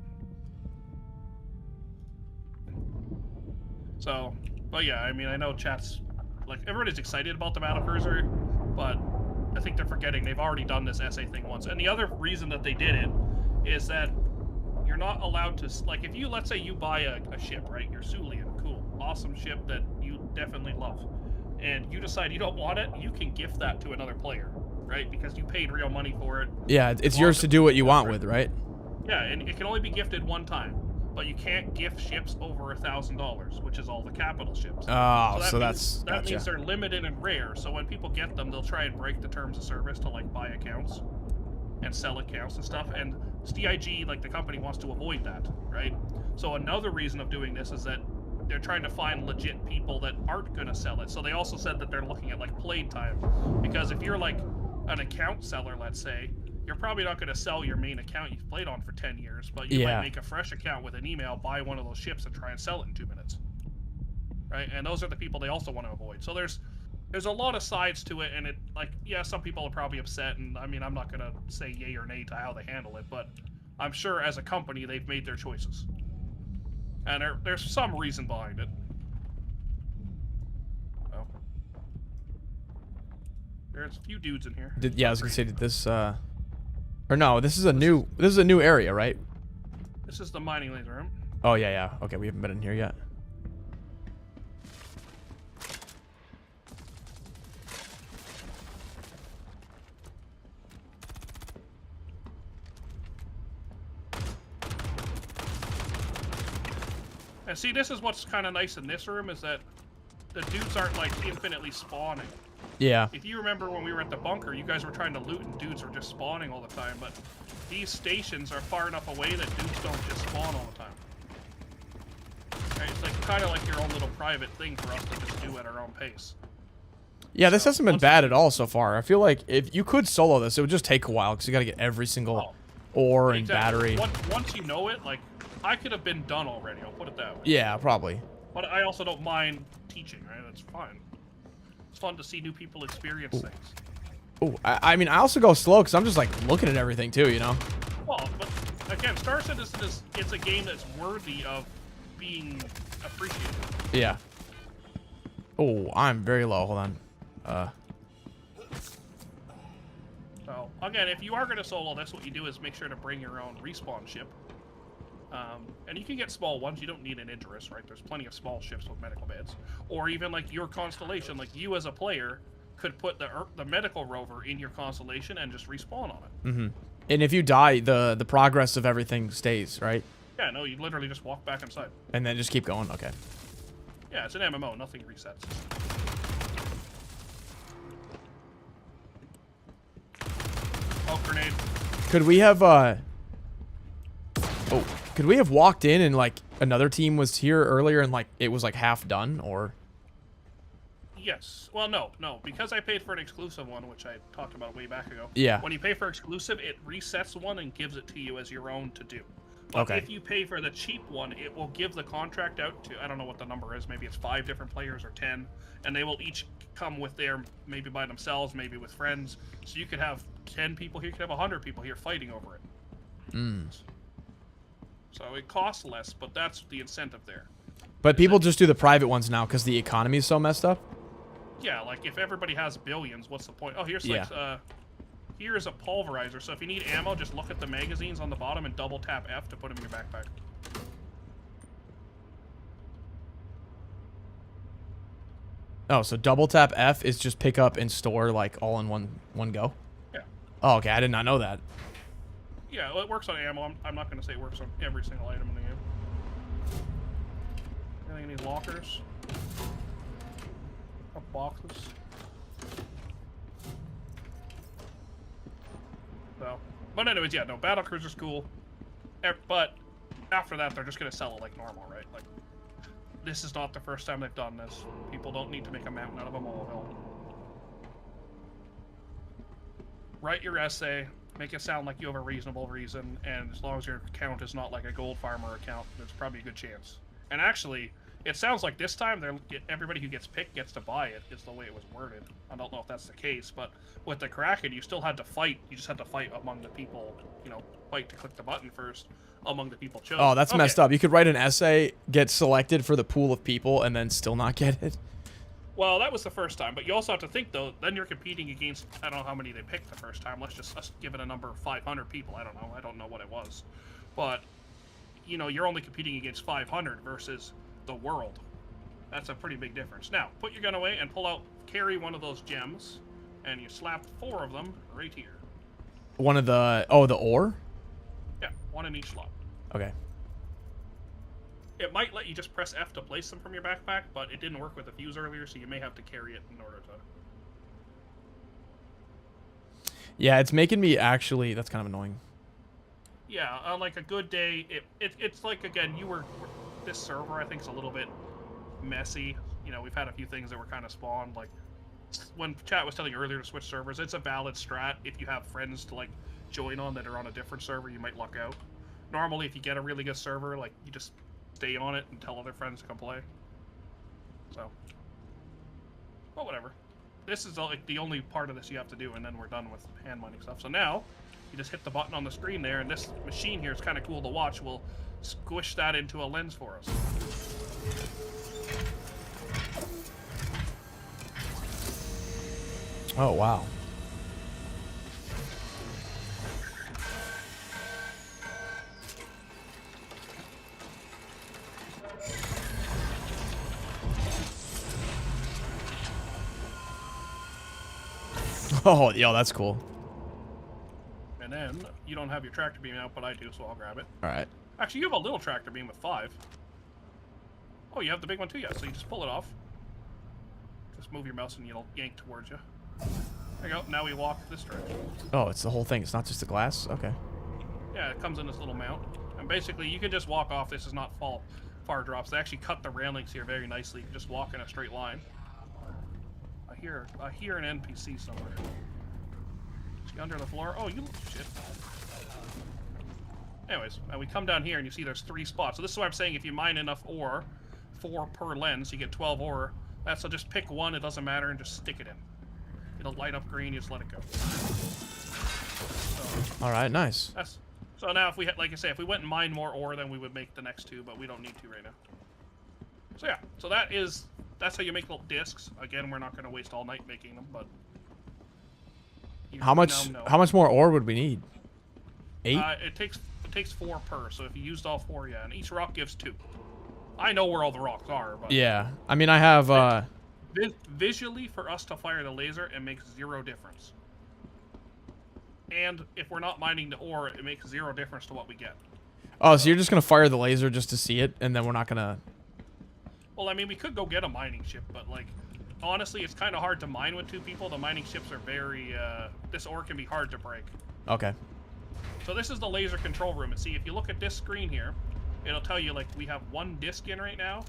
So, but yeah, I mean, I know chat's, like, everybody's excited about the battlecruiser, but I think they're forgetting they've already done this SA thing once. And the other reason that they did it is that you're not allowed to, like, if you, let's say you buy a ship, right? You're Sulian, cool, awesome ship that you definitely love, and you decide you don't want it, you can gift that to another player, right? Because you paid real money for it. Yeah, it's yours to do what you want with, right? Yeah, and it can only be gifted one time. But you can't gift ships over $1,000, which is all the capital ships. Oh, so that's that gotcha. means they're limited and rare. So when people get them, they'll try and break the terms of service to like buy accounts and sell accounts and stuff. And STIG, like the company, wants to avoid that, right? So another reason of doing this is that they're trying to find legit people that aren't going to sell it. So they also said that they're looking at like play time, because if you're like an account seller, let's say, you're probably not going to sell your main account you've played on for 10 years, but you might make a fresh account with an email, buy one of those ships, and try and sell it in 2 minutes. Right? And those are the people they also want to avoid. So there's a lot of sides to it, and it, like, yeah, some people are probably upset, and I mean, I'm not going to say yay or nay to how they handle it, but I'm sure as a company they've made their choices. And there's some reason behind it. Oh. There's a few dudes in here. Yeah, I was going to say, did this, or no, this is a new area, right? This is the mining laser room. Oh, yeah. Okay, we haven't been in here yet. And see, this is what's kind of nice in this room, is that the dudes aren't like infinitely spawning. Yeah. If you remember when we were at the bunker, you guys were trying to loot and dudes were just spawning all the time, but these stations are far enough away that dudes don't just spawn all the time. Right? It's like kind of like your own little private thing for us to just do at our own pace. Yeah, this hasn't been bad at all so far. I feel like if you could solo this, it would just take a while because you got to get every single ore and battery. Once you know it, like, I could have been done already, I'll put it that way. Yeah, probably. But I also don't mind teaching, right? That's fine. It's fun to see new people experience things. Oh, I mean, I also go slow because I'm just like looking at everything too, you know? Well, but again, Star Citizen it's a game that's worthy of being appreciated. Yeah. Oh, I'm very low. Hold on. So, again, if you are going to solo this, what you do is make sure to bring your own respawn ship. And you can get small ones. You don't need an Idris, right? There's plenty of small ships with medical beds. Or even like your constellation, like you as a player could put the medical rover in your constellation and just respawn on it. Mm-hmm. And if you die, the progress of everything stays, right? Yeah, no, you literally just walk back inside. And then just keep going. Okay. Yeah, it's an MMO. Nothing resets. Oh, grenade. Could we have could we have walked in and like another team was here earlier and like it was like half done, or? Yes. Well, no, because I paid for an exclusive one, which I talked about way back ago. Yeah. When you pay for exclusive, it resets one and gives it to you as your own to do. But Okay. if you pay for the cheap one, it will give the contract out to, I don't know what the number is, maybe it's 5 different players or 10, and they will each come with their, maybe by themselves, maybe with friends. So you could have 10 people here, you could have 100 people here fighting over it. Mm. So it costs less, but that's the incentive there. But people just do the private ones now because the economy is so messed up. Yeah, like if everybody has billions, what's the point? Oh, here's Yeah. like, here's a pulverizer. So if you need ammo, just look at the magazines on the bottom and double tap F to put them in your backpack. Oh, so double tap F is just pick up and store like all in one go? Yeah. Oh, okay. I did not know that. Yeah, well, it works on ammo. I'm not going to say it works on every single item in the game. Anything in these lockers? Boxes. So, but anyways, yeah, no, battle cruiser's cool. But after that, they're just gonna sell it like normal, right? Like, this is not the first time they've done this. People don't need to make a mountain out of a molehill. Write your essay, make it sound like you have a reasonable reason, and as long as your account is not like a gold farmer account, there's probably a good chance. And actually, it sounds like this time everybody who gets picked gets to buy it, is the way it was worded. I don't know if that's the case, but with the Kraken, you still had to fight. You just had to fight among the people, you know, fight to click the button first among the people chosen. Oh, that's messed up. You could write an essay, get selected for the pool of people, and then still not get it. Well, that was the first time, but you also have to think, though, then you're competing against, I don't know how many they picked the first time. Let's give it a number of 500 people. I don't know what it was. But, you know, you're only competing against 500 versus the world. That's a pretty big difference. Now, put your gun away and carry one of those gems, and you slap 4 of them right here. One of the, the ore? Yeah, 1 in each slot. Okay. It might let you just press F to place them from your backpack, but it didn't work with the fuse earlier, so you may have to carry it in order to... Yeah, it's making me actually, that's kind of annoying. Yeah, on like a good day, it's like, again, this server, I think, is a little bit messy. You know, we've had a few things that were kind of spawned. Like, when chat was telling you earlier to switch servers, it's a valid strat. If you have friends to, like, join on that are on a different server, you might luck out. Normally, if you get a really good server, like, you just stay on it and tell other friends to come play. So, but whatever. This is, like, the only part of this you have to do, and then we're done with hand mining stuff. So now, you just hit the button on the screen there, and this machine here is kind of cool to watch. We'll squish that into a lens for us. Oh, wow. Oh, yo, that's cool. And then, you don't have your tractor beam out, but I do, so I'll grab it. All right. Actually, you have a little tractor beam with 5. Oh, you have the big one too, yeah, so you just pull it off. Just move your mouse and it'll yank towards you. There you go, now we walk this direction. Oh, it's the whole thing. It's not just the glass? Okay. Yeah, it comes in this little mount. And basically, you can just walk off. This is not far drops. They actually cut the railings here very nicely. You can just walk in a straight line. I hear an NPC somewhere. Is he under the floor? Oh, you shit. Anyways, we come down here and you see there's 3 spots. So this is why I'm saying if you mine enough ore 4 per lens. You get 12 ore. So just pick one. It doesn't matter, and just stick it in. It'll light up green. You just let it go. So, All right, nice. So now, if we like I say, if we went and mined more ore, then we would make the next 2, but we don't need to right now. So yeah, so that's how you make little discs. Again, we're not going to waste all night making them, but How much more ore would we need? 8? It takes 4 per. So if you used all 4, yeah, and each rock gives 2. I know where all the rocks are, but Yeah, I mean I have visually for us to fire the laser, it makes 0 difference. And if we're not mining the ore, it makes 0 difference to what we get. Oh, so you're just gonna fire the laser just to see it, and then we're not gonna. Well, I mean, we could go get a mining ship, but like, honestly, it's kind of hard to mine with 2 people. The mining ships are very. This ore can be hard to break. Okay. So this is the laser control room, and see if you look at this screen here, it'll tell you like we have 1 disc in right now,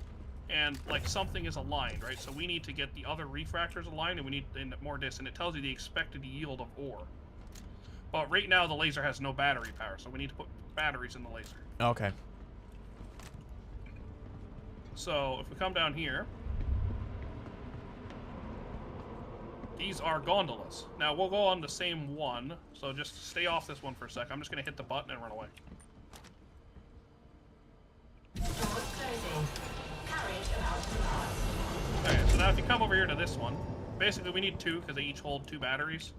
and like something is aligned, right? So we need to get the other refractors aligned, and we need more discs, and it tells you the expected yield of ore. But right now the laser has no battery power, so we need to put batteries in the laser. Okay. So if we come down here, these are gondolas. Now we'll go on the same one, so just stay off this one for a sec. I'm just gonna hit the button and run away. Okay, so now if you come over here to this one, basically we need 2 because they each hold 2 batteries.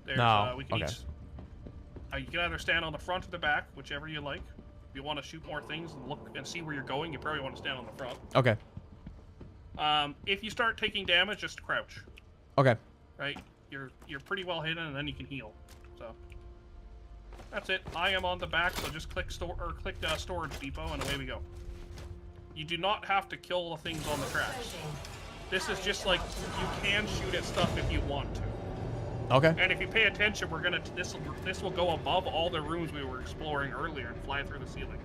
There's, we can each, you can either stand on the front or the back, whichever you like. If you want to shoot more things and look and see where you're going, you probably want to stand on the front. Okay. If you start taking damage, just crouch. Okay. Right? You're pretty well hidden, and then you can heal. So that's it. I am on the back, so just click storage depot, and away we go. You do not have to kill the things on the tracks. This is just like you can shoot at stuff if you want to. Okay. And if you pay attention, we're gonna this will go above all the rooms we were exploring earlier and fly through the ceiling.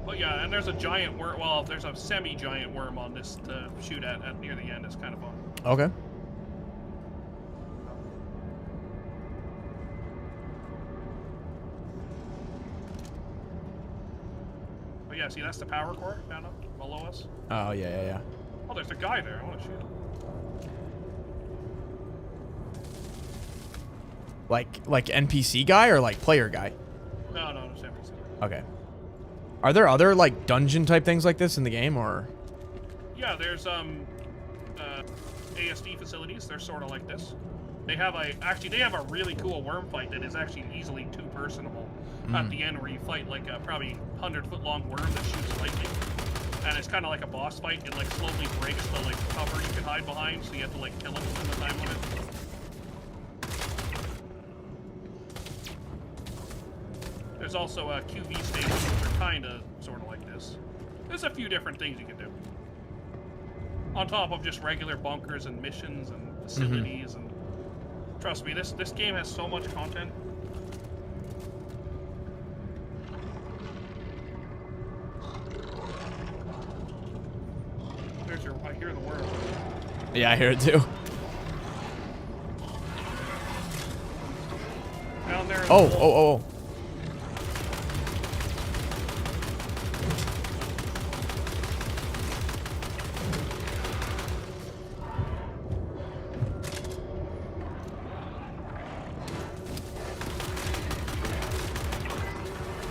But yeah, and there's a giant worm. Well, there's a semi-giant worm on this to shoot at near the end. It's kind of fun. Okay. But yeah, see, that's the power core down up below us. Oh yeah. Oh, there's a guy there. I want to shoot him. Like NPC guy or like player guy? No, just NPC. Okay. Are there other like dungeon type things like this in the game, or? Yeah, there's ASD facilities. They're sort of like this. They have a really cool worm fight that is actually easily 2-personable. At the end, where you fight like a probably 100-foot long worm that shoots lightning, and it's kind of like a boss fight. It like slowly breaks the like cover you can hide behind, so you have to like kill it within the time limit. There's also QV stations, which are kind of sort of like this. There's a few different things you can do. On top of just regular bunkers and missions and facilities, and trust me, this game has so much content. I hear the worm. Yeah, I hear it too. Down there. Oh.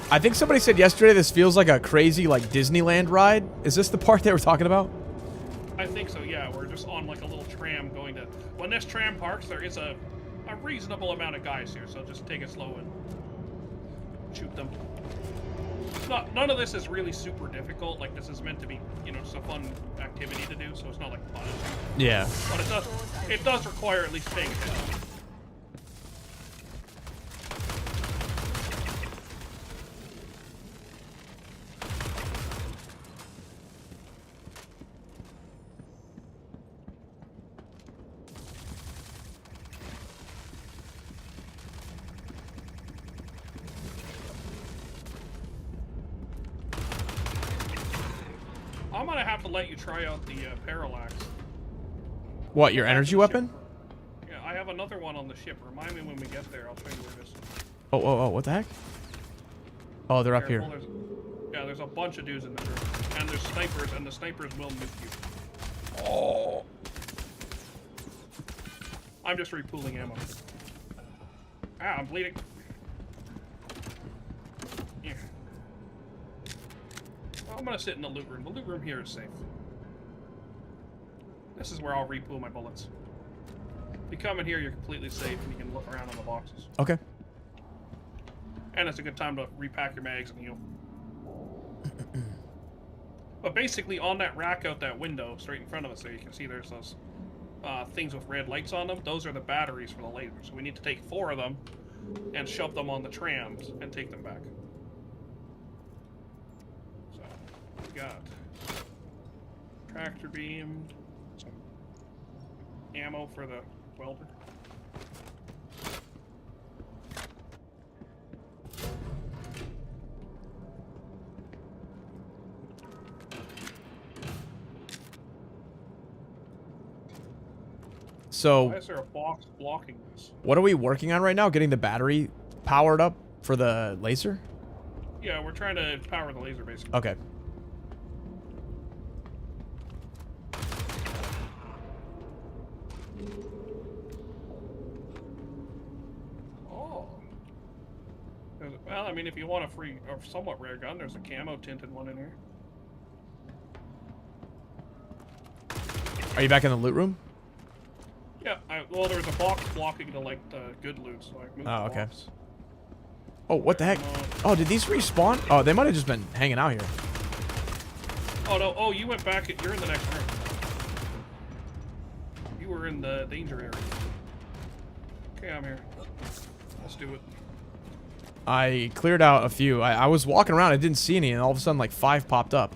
I think somebody said yesterday this feels like a crazy like Disneyland ride. Is this the part they were talking about? I think so, yeah. We're just on like a little tram going to... When this tram parks, there is a reasonable amount of guys here, so just take it slow and shoot them. None of this is really super difficult. Like, this is meant to be, just a fun activity to do, so it's not like punishing. Yeah. But it does require at least paying attention. I'm gonna have to let you try out the parallax. What, your energy weapon? Yeah, I have another one on the ship. Remind me when we get there. I'll show you where it is. Oh, what the heck? Oh, they're up here. Careful, there's a bunch of dudes in the room. And there's snipers, and the snipers will nuke you. Oh. I'm just repooling ammo. Ah, I'm bleeding. Yeah. Well, I'm gonna sit in the loot room. The loot room here is safe. This is where I'll repool my bullets. If you come in here, you're completely safe, and you can look around on the boxes. Okay. And it's a good time to repack your mags and heal. But basically, on that rack out that window, straight in front of us there, you can see there's those things with red lights on them. Those are the batteries for the lasers. So we need to take 4 of them and shove them on the trams and take them back. So, we got tractor beam, some ammo for the welder. So, Why is there a box blocking this? what are we working on right now? Getting the battery powered up for the laser? Yeah, we're trying to power the laser, basically. Okay. Oh. Well, I mean, if you want a free or somewhat rare gun, there's a camo tinted one in here. Are you back in the loot room? Yeah, well, there's a box blocking the, like, the good loot, so I moved Oh, the okay. box. Oh, what the heck? Oh, did these respawn? Oh, they might have just been hanging out here. Oh, no. Oh, you went back. You're in the next room. You were in the danger area. Okay, I'm here. Let's do it. I cleared out a few. I was walking around. I didn't see any, and all of a sudden, like, 5 popped up.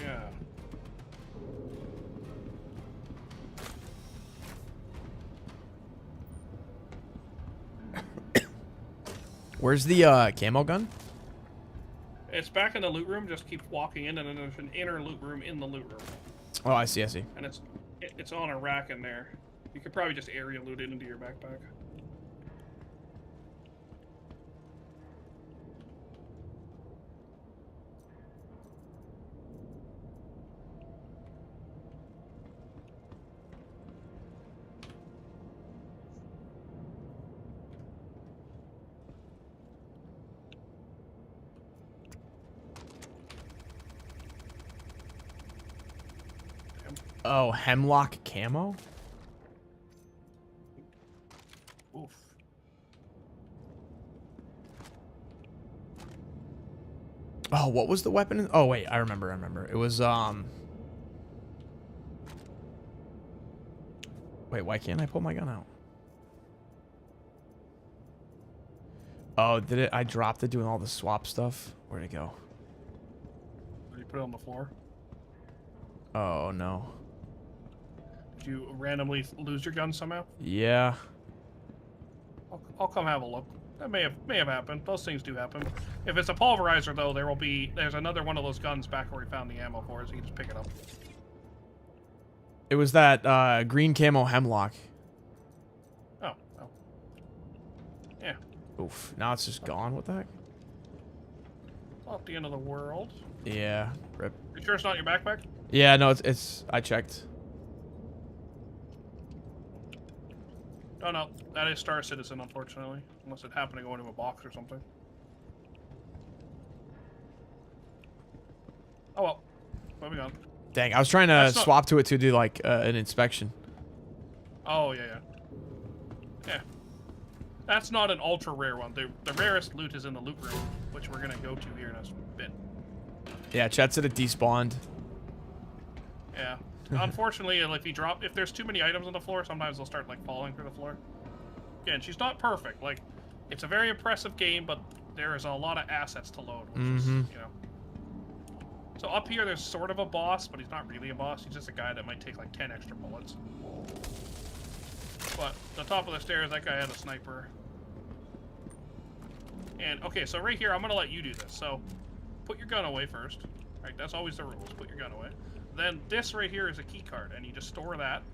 Yeah. Where's the camo gun? It's back in the loot room. Just keep walking in, and then there's an inner loot room in the loot room. Oh, I see, I see. And it's on a rack in there. You could probably just area loot it into your backpack. Oh, hemlock camo? Oof. Oh, what was the weapon? Oh, wait, I remember. It was, Wait, why can't I pull my gun out? Oh, did it? I dropped it doing all the swap stuff. Where'd it go? Did you put it on the floor? Oh, no. Did you randomly lose your gun somehow? Yeah. I'll come have a look. That may have happened. Those things do happen. If it's a pulverizer, though, there's another one of those guns back where we found the ammo for, so you can just pick it up. It was that green camo hemlock. Oh, well. Yeah. Oof. Now it's just gone. What the heck? Not the end of the world. Yeah. Rip. You sure it's not your backpack? Yeah, no, it's I checked. Oh, no. That is Star Citizen, unfortunately. Unless it happened to go into a box or something. Oh, well. Moving on. Dang, I was trying to That's not- swap to it to do, like, an inspection. Oh, yeah. Yeah. That's not an ultra rare one. The rarest loot is in the loot room, which we're going to go to here in a bit. Yeah, Chet said it despawned. Yeah. Unfortunately, if there's too many items on the floor, sometimes they'll start, like, falling through the floor. Again, she's not perfect. Like, it's a very impressive game, but there is a lot of assets to load, which is, you know. So up here, there's sort of a boss, but he's not really a boss. He's just a guy that might take, like, 10 extra bullets. But the top of the stairs, that guy had a sniper. And, okay, so right here, I'm going to let you do this. So, put your gun away first. Right, that's always the rules. Put your gun away. Then this right here is a key card, and you just store that.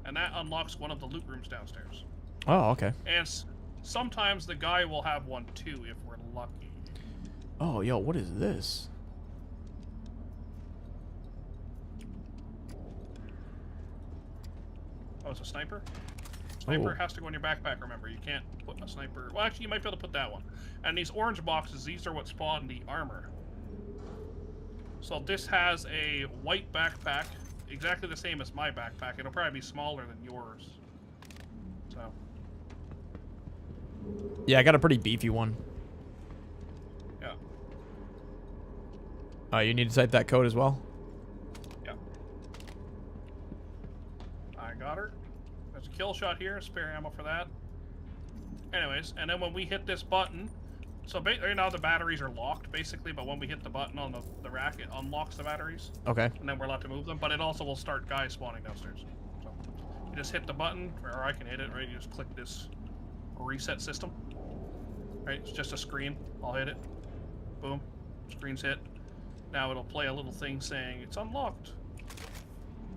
And that unlocks one of the loot rooms downstairs. Oh, okay. And sometimes the guy will have one too if we're lucky. Oh, yo, what is this? Oh, it's a sniper? Sniper Oh. has to go in your backpack, remember. You can't put a sniper... Well, actually, you might be able to put that one. And these orange boxes, these are what spawn the armor. So this has a white backpack, exactly the same as my backpack. It'll probably be smaller than yours. So... Yeah, I got a pretty beefy one. Yeah. You need to type that code as well? Yeah. I got her. There's a kill shot here, spare ammo for that. Anyways, and then when we hit this button, so right now the batteries are locked, basically, but when we hit the button on the rack, it unlocks the batteries. Okay. And then we're allowed to move them, but it also will start guys spawning downstairs. So you just hit the button, or I can hit it, right? You just click this reset system. Right, it's just a screen. I'll hit it. Boom. Screen's hit. Now it'll play a little thing saying it's unlocked.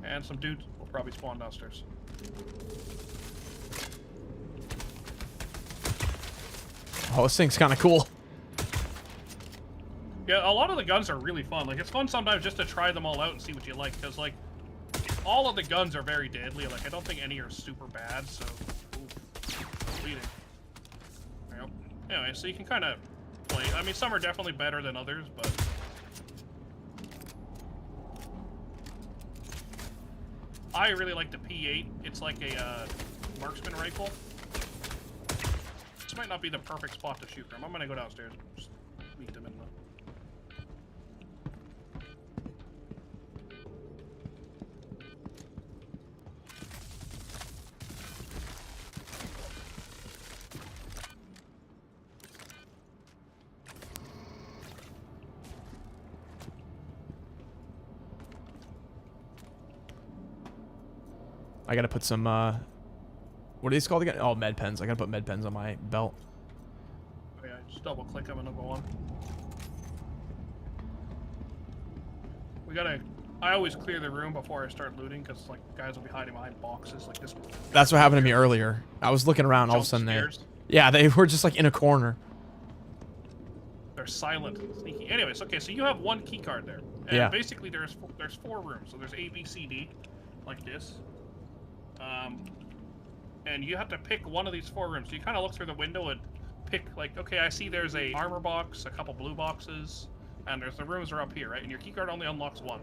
And some dudes will probably spawn downstairs. Oh, this thing's kind of cool. Yeah, a lot of the guns are really fun. Like, it's fun sometimes just to try them all out and see what you like, because, like, all of the guns are very deadly. Like, I don't think any are super bad, so... Ooh, bleeding. Yep. Anyway, so you can kind of play... I mean, some are definitely better than others, but... I really like the P8. It's like a marksman rifle. This might not be the perfect spot to shoot from. I'm gonna go downstairs and just meet them in the... I gotta put some, what are these called again? Oh, med pens. I gotta put med pens on my belt. Oh yeah, just double click them and it'll go on. We gotta... I always clear the room before I start looting, because, like, guys will be hiding behind boxes like this. That's what happened to me earlier. I was looking around, all of a sudden yeah, they were just like in a corner. They're silent, sneaky. Anyways, okay, so you have one key card there. And Yeah. basically there's 4 rooms. So there's A, B, C, D, like this. And you have to pick one of these 4 rooms. So you kind of look through the window and pick, like, okay, I see there's a armor box, a couple blue boxes, and there's the rooms are up here, right? And your key card only unlocks one.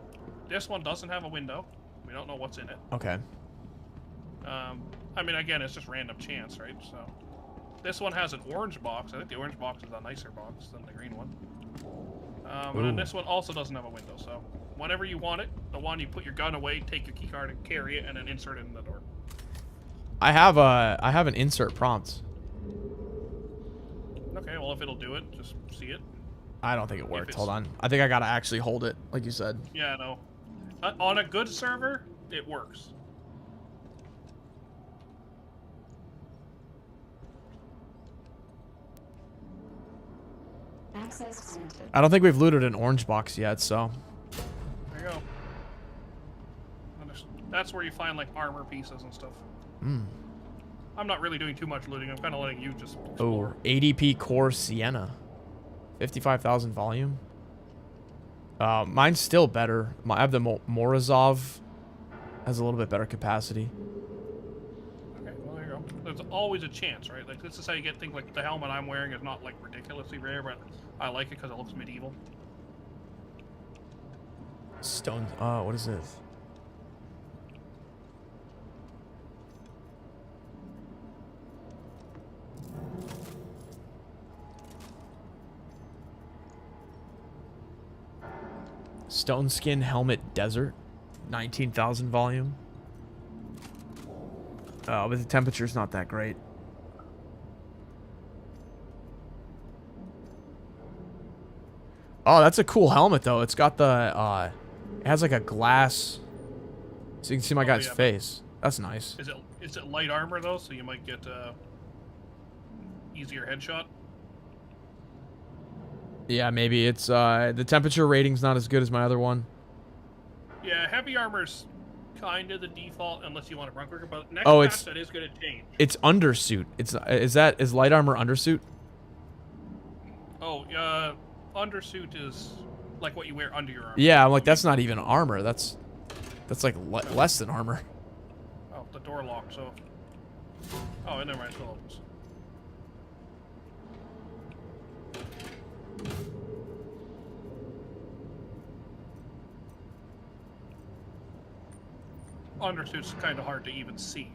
This one doesn't have a window. We don't know what's in it. Okay. I mean, again, it's just random chance, right? So this one has an orange box. I think the orange box is a nicer box than the green one. And then this one also doesn't have a window. So whenever you want it, the one you put your gun away, take your key card and carry it, and then insert it in the door. I have an insert prompt. Okay, well, if it'll do it, just see it. I don't think it worked. Hold on. I think I gotta actually hold it, like you said. Yeah, no. On a good server, it works. Access granted. I don't think we've looted an orange box yet, so. There you go. That's where you find, like, armor pieces and stuff. Hmm. I'm not really doing too much looting. I'm kind of letting you just Oh, explore. ADP Core Sienna. 55,000 volume. Mine's still better. I have the Morozov. Has a little bit better capacity. Okay, well, there you go. There's always a chance, right? Like, this is how you get things like the helmet I'm wearing is not, like, ridiculously rare, but I like it because it looks medieval. Stone. What is this? Stone Skin Helmet Desert. 19,000 volume. But the temperature's not that great. Oh, that's a cool helmet, though. It's got the, it has like a glass, so you can see my guy's yeah, face. That's nice. Is it light armor, though, so you might get easier headshot? Yeah, maybe it's, the temperature rating's not as good as my other one. Yeah, heavy armor's kind of the default unless you want to run quicker. But next Oh, patch, that is going to change. It's undersuit. Is light armor undersuit? Oh, undersuit is like what you wear under your armor. Yeah, I'm like, that's not even armor. That's like less than armor. Oh, the door locked, so... Oh, never mind, it still opens. Undersuit's kind of hard to even see.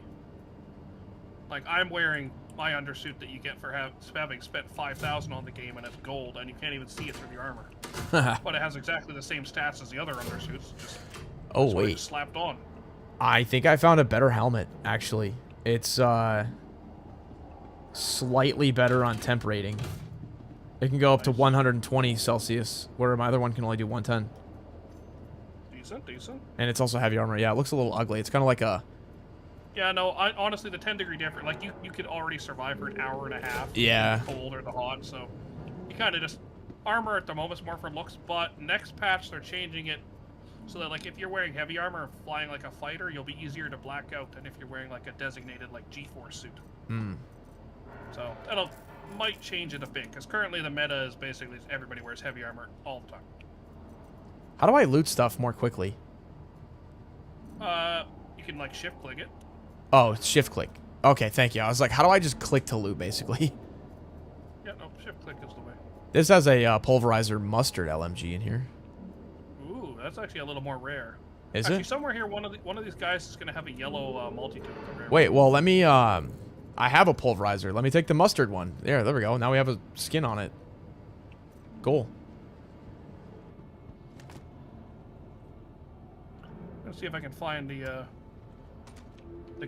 Like, I'm wearing my undersuit that you get for having spent 5,000 on the game, and it's gold, and you can't even see it through the armor. But it has exactly the same stats as the other undersuits, just wait. slapped on. I think I found a better helmet, actually. It's slightly better on temp rating. It can go up to 120 Celsius, where my other one can only do 110. Decent. And it's also heavy armor. Yeah, it looks a little ugly. It's kind of like a... Yeah, no, honestly, the 10-degree difference, like, you could already survive for an hour and a half. Yeah. The cold or the hot, so you kind of just... Armor at the moment is more for looks, but next patch they're changing it so that, like, if you're wearing heavy armor and flying like a fighter, you'll be easier to black out than if you're wearing, like, a designated, like, G-Force suit. Hmm. So, that'll... might change it a bit, because currently the meta is basically everybody wears heavy armor all the time. How do I loot stuff more quickly? You can, like, shift-click it. Oh, it's shift click. Okay, thank you. I was like, how do I just click to loot, basically? Yeah, no, shift-click is the way. This has a pulverizer mustard LMG in here. Ooh, that's actually a little more rare. Is Actually, it? somewhere here, one of these guys is going to have a yellow multi-tool. Wait, well, let me, I have a pulverizer. Let me take the mustard one. There we go. Now we have a skin on it. Cool. Let's see if I can find the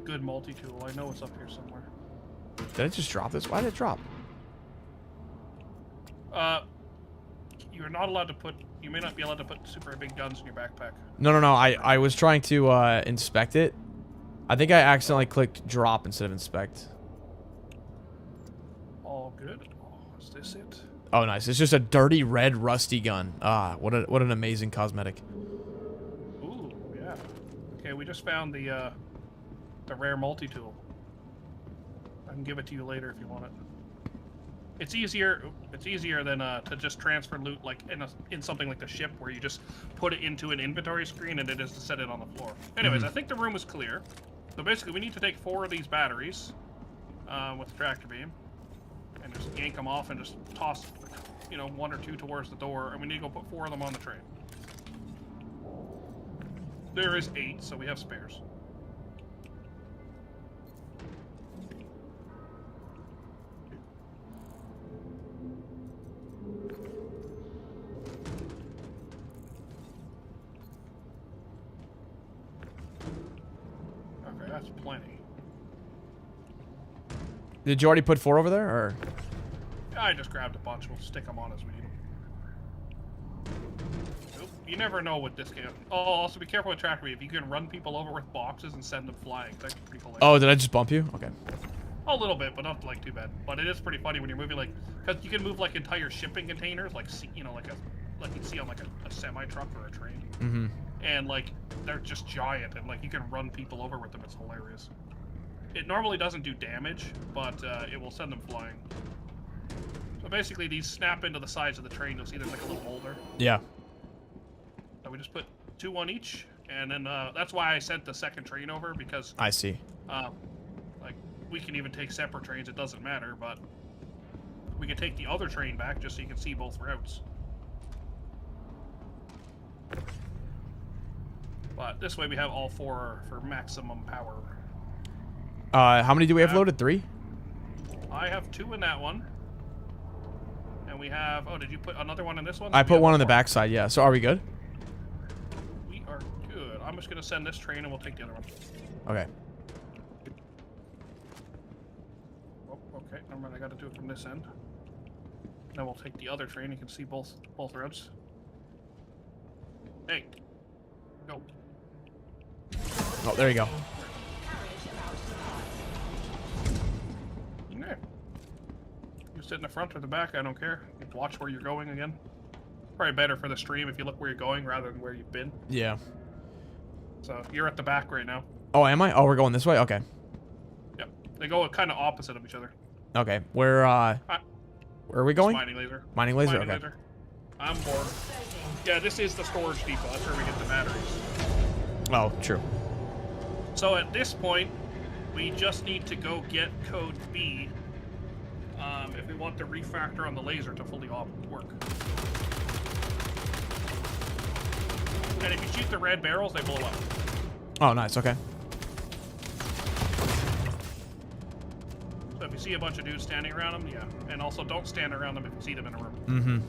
good multi-tool. I know it's up here somewhere. Did I just drop this? Why did it drop? You're not allowed to put... You may not be allowed to put super big guns in your backpack. No. I was trying to inspect it. I think I accidentally clicked drop instead of inspect. All good. Oh, is this it? Oh, nice. It's just a dirty red rusty gun. Ah, what an amazing cosmetic. Ooh, yeah. Okay, we just found the rare multi-tool. I can give it to you later if you want it. It's easier than to just transfer loot like in something like the ship where you just put it into an inventory screen and it is to set it on the floor. Anyways, I think the room is clear. So basically we need to take 4 of these batteries with the tractor beam and just yank them off and just toss, 1 or 2 towards the door, and we need to go put 4 of them on the train. There is 8, so we have spares. Okay, that's plenty. Did you already put 4 over there, or? I just grabbed a bunch. We'll stick them on as we need them. You never know with this game. Oh, also be careful with tractor beam. If you can run people over with boxes and send them flying, that's pretty hilarious. Oh, did I just bump you? Okay. A little bit, but not like too bad. But it is pretty funny when you're moving because you can move like entire shipping containers, like like you'd see on like a semi truck or a train. Mm-hmm. And like they're just giant, and like you can run people over with them. It's hilarious. It normally doesn't do damage, but it will send them flying. So basically, these snap into the sides of the train. You'll see there's like a little boulder. Yeah. So we just put 2 on each, and then that's why I sent the second train over, because I see. like we can even take separate trains. It doesn't matter, but we can take the other train back just so you can see both routes. But this way we have all 4 for maximum power. How many do we have loaded? 3? I have 2 in that one. And we have... Oh, did you put another one in this one? I put one on the backside, yeah. So are we good? We are good. I'm just going to send this train and we'll take the other one. Okay. Oh, okay. Never mind. I got to do it from this end. Then we'll take the other train. You can see both roads. Hey. Go. Oh, there you go. Yeah. You sit in the front or the back, I don't care. You watch where you're going again. Probably better for the stream if you look where you're going rather than where you've been. Yeah. So you're at the back right now. Oh, am I? Oh, we're going this way? Okay. Yep. They go kind of opposite of each other. Okay. Where are we going? Mining laser. Mining laser? Okay. Laser. I'm bored. Yeah, this is the storage depot. That's where we get the batteries. Oh, true. So at this point, we just need to go get code B if we want the refractor on the laser to fully work. And if you shoot the red barrels, they blow up. Oh, nice. Okay. So if you see a bunch of dudes standing around them, yeah. And also don't stand around them if you see them in a room. Mm-hmm.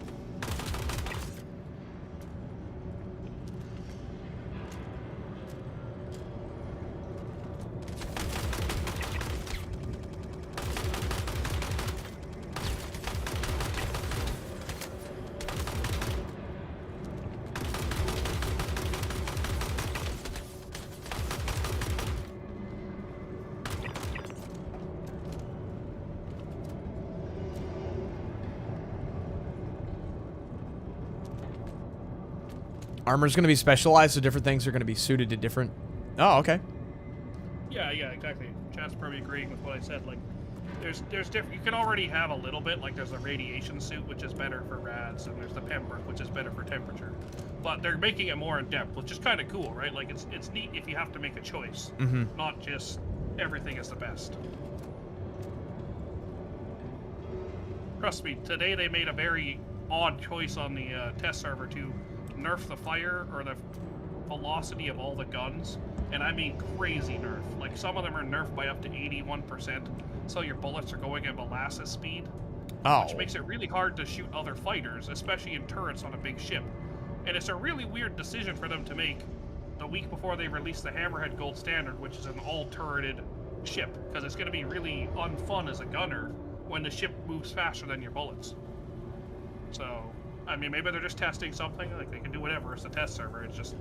Armor's going to be specialized, so different things are going to be suited to different... Oh, okay. Yeah, exactly. Chat's probably agreeing with what I said. Like, there's different... You can already have a little bit. Like, there's a radiation suit, which is better for rads, and there's the Pembroke, which is better for temperature. But they're making it more in depth, which is kind of cool, right? Like, it's neat if you have to make a choice, not just everything is the best. Trust me, today they made a very odd choice on the test server to nerf the fire or the velocity of all the guns, and I mean crazy nerf. Like, some of them are nerfed by up to 81%, so your bullets are going at molasses speed, which makes it really hard to shoot other fighters, especially in turrets on a big ship. And it's a really weird decision for them to make the week before they release the Hammerhead Gold Standard, which is an all-turreted ship, because it's going to be really unfun as a gunner when the ship moves faster than your bullets. So, I mean, maybe they're just testing something. Like, they can do whatever. It's a test server. It's just,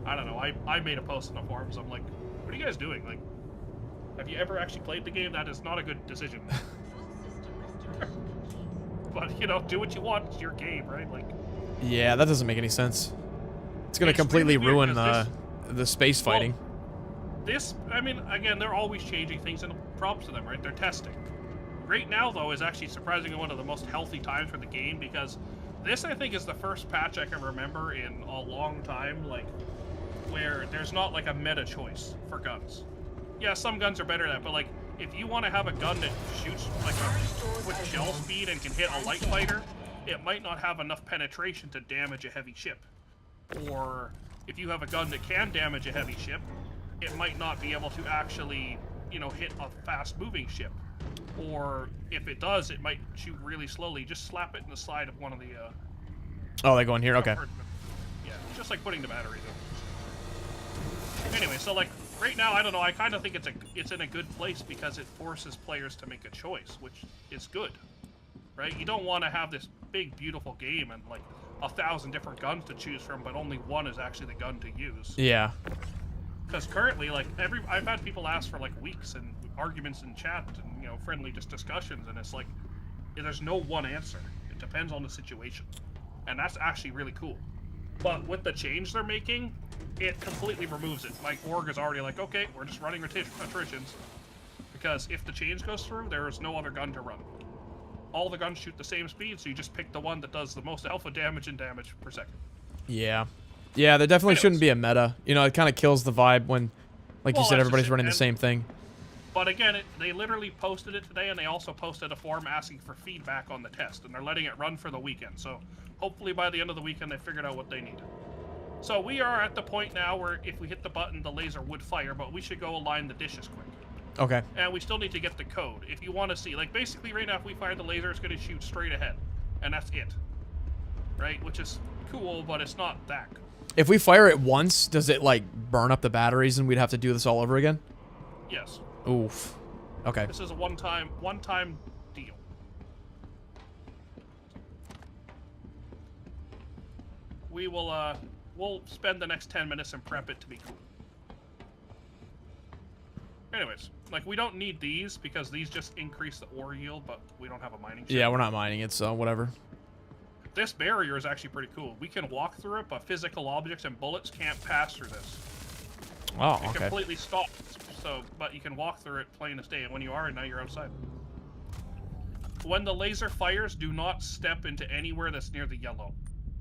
I don't know. I made a post in the forums. I'm like, what are you guys doing? Like, have you ever actually played the game? That is not a good decision. But, you know, do what you want. It's your game, right? Like, yeah, that doesn't make any sense. It's going to completely ruin the space fighting. Well, this, I mean, again, they're always changing things, and props to them, right? They're testing. Right now, though, is actually surprisingly one of the most healthy times for the game, because this, I think, is the first patch I can remember in a long time, like, where there's not, like, a meta choice for guns. Yeah, some guns are better at that, but, like, if you want to have a gun that shoots, like, with shell speed and can hit a light fighter, it might not have enough penetration to damage a heavy ship. Or, if you have a gun that can damage a heavy ship, it might not be able to actually, you know, hit a fast-moving ship. Or if it does, it might shoot really slowly. Just slap it in the side of one of the... oh, they go in here? Okay. Yeah, just like putting the batteries in. Anyway, so like, right now, I don't know, I kind of think it's in a good place because it forces players to make a choice, which is good. Right? You don't want to have this big, beautiful game and like 1,000 different guns to choose from, but only one is actually the gun to use. Yeah. Because currently, like, I've had people ask for like weeks and arguments in chat and, you know, friendly just discussions, and it's like, there's no one answer. It depends on the situation. And that's actually really cool. But with the change they're making, it completely removes it. Like, Org is already like, okay, we're just running attritions. Because if the change goes through, there is no other gun to run. All the guns shoot the same speed, so you just pick the one that does the most alpha damage and damage per second. Yeah. Yeah, there definitely shouldn't be a meta. You know, it kind of kills the vibe when, like you said, everybody's running the same thing. But again, they literally posted it today, and they also posted a form asking for feedback on the test, and they're letting it run for the weekend. So hopefully by the end of the weekend, they figured out what they need. So we are at the point now where if we hit the button, the laser would fire, but we should go align the dishes quick. Okay. And we still need to get the code. If you want to see, like, basically right now, if we fire the laser, it's going to shoot straight ahead. And that's it. Right? Which is cool, but it's not that good. If we fire it once, does it, like, burn up the batteries and we'd have to do this all over again? Yes. Oof. Okay. This is a one-time deal. We will, we'll spend the next 10 minutes and prep it to be cool. Anyways, like, we don't need these because these just increase the ore yield, but we don't have a mining ship. Yeah, we're not mining it, so whatever. This barrier is actually pretty cool. We can walk through it, but physical objects and bullets can't pass through this. Oh, It okay. completely stops. So, but you can walk through it plain as day. And when you are, now you're outside. When the laser fires, do not step into anywhere that's near the yellow.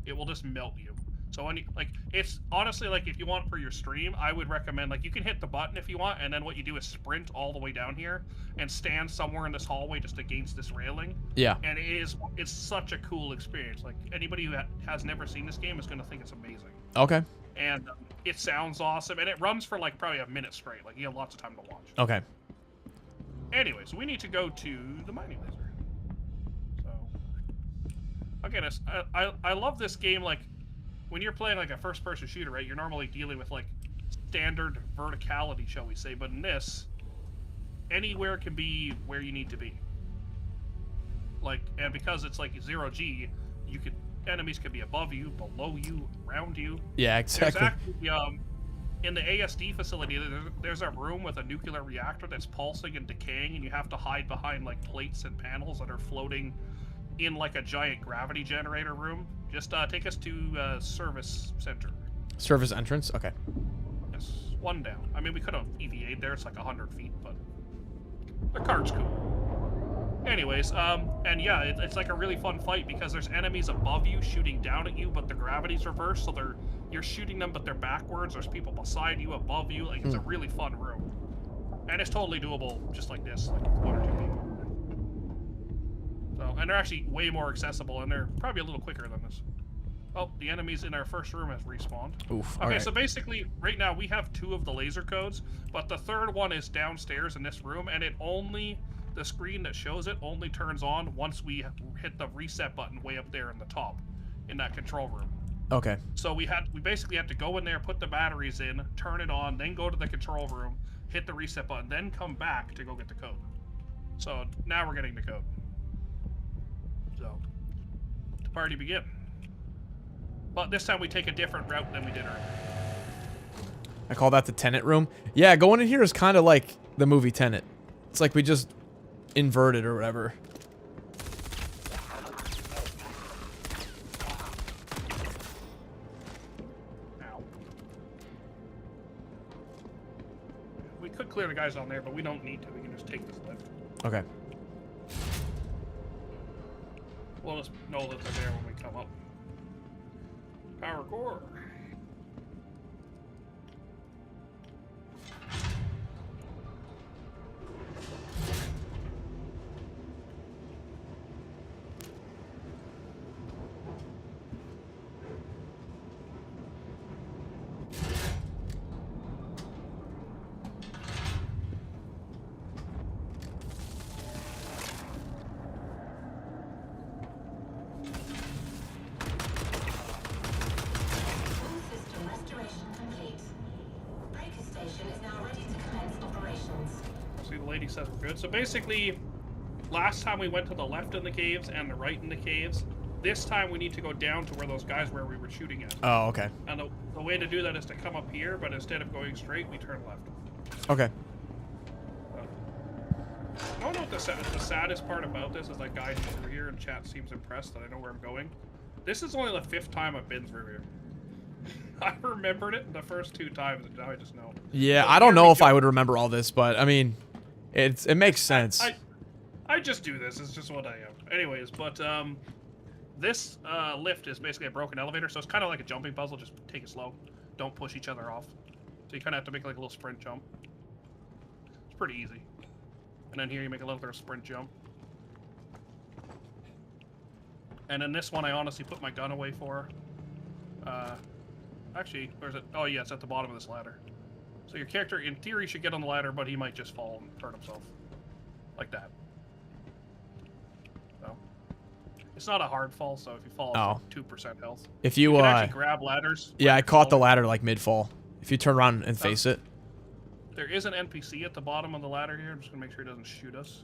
It will just melt you. So when you, like, it's honestly like if you want for your stream, I would recommend like you can hit the button if you want, and then what you do is sprint all the way down here and stand somewhere in this hallway just against this railing. Yeah. And it's such a cool experience. Like anybody who has never seen this game is gonna think it's amazing. Okay. And it sounds awesome, and it runs for like probably a minute straight. Like you have lots of time to watch. Okay. Anyways, we need to go to the mining laser. So again, I love this game. Like when you're playing like a first-person shooter, right? You're normally dealing with like standard verticality, shall we say? But in this, anywhere can be where you need to be. Like, and because it's like 0G, you could enemies could be above you, below you, around you. Yeah, exactly. There's actually, in the ASD facility, there's a room with a nuclear reactor that's pulsing and decaying, and you have to hide behind like plates and panels that are floating in like a giant gravity generator room. Just take us to service center. Service entrance? Okay. Yes, one down. I mean, we could have EVA'd there. It's like 100 feet, but the cart's cool. Anyways, and yeah, it's like a really fun fight because there's enemies above you shooting down at you, but the gravity's reversed, so you're shooting them, but they're backwards. There's people beside you, above you. Like, it's a really fun room. And it's totally doable just like this, like with 1 or 2 people. So, and they're actually way more accessible, and they're probably a little quicker than this. Oh, the enemies in our first room have respawned. Oof. Okay, so basically, right now we have 2 of the laser codes, but the third one is downstairs in this room, and the screen that shows it only turns on once we hit the reset button way up there in the top, in that control room. Okay. So we basically had to go in there, put the batteries in, turn it on, then go to the control room, hit the reset button, then come back to go get the code. So now we're getting the code. So, let the party begin. But this time we take a different route than we did earlier. I call that the Tenet room. Yeah, going in here is kind of like the movie Tenet. It's like we just inverted or whatever. Ow. We could clear the guys on there, but we don't need to. We can just take this lift. Okay. We'll just know that they're there when we come up. Power core. Says we're good. So basically, last time we went to the left in the caves and the right in the caves. This time we need to go down to where those guys where we were shooting at. Oh, okay. And the way to do that is to come up here, but instead of going straight, we turn left. Okay. I don't know what the saddest part about this is. Like, guys through here and chat seems impressed that I know where I'm going. This is only the 5th time I've been through here. I remembered it the first 2 times, and now I just know. Yeah, So I don't here know we if go. I would remember all this, but I mean, it makes sense. I just do this. It's just what I am. Anyways, but this lift is basically a broken elevator, so it's kind of like a jumping puzzle. Just take it slow. Don't push each other off. So you kind of have to make like a little sprint jump. It's pretty easy. And then here you make a little sprint jump. And then this one I honestly put my gun away for. Actually, where's it? Oh yeah, it's at the bottom of this ladder. So your character, in theory, should get on the ladder, but he might just fall and hurt himself. Like that. So. It's not a hard fall, so if you fall, it's like 2% health. If You can actually grab ladders. Yeah, when I you're caught the falling. ladder like mid-fall. If you turn around and face it. There is an NPC at the bottom of the ladder here. I'm just gonna make sure he doesn't shoot us.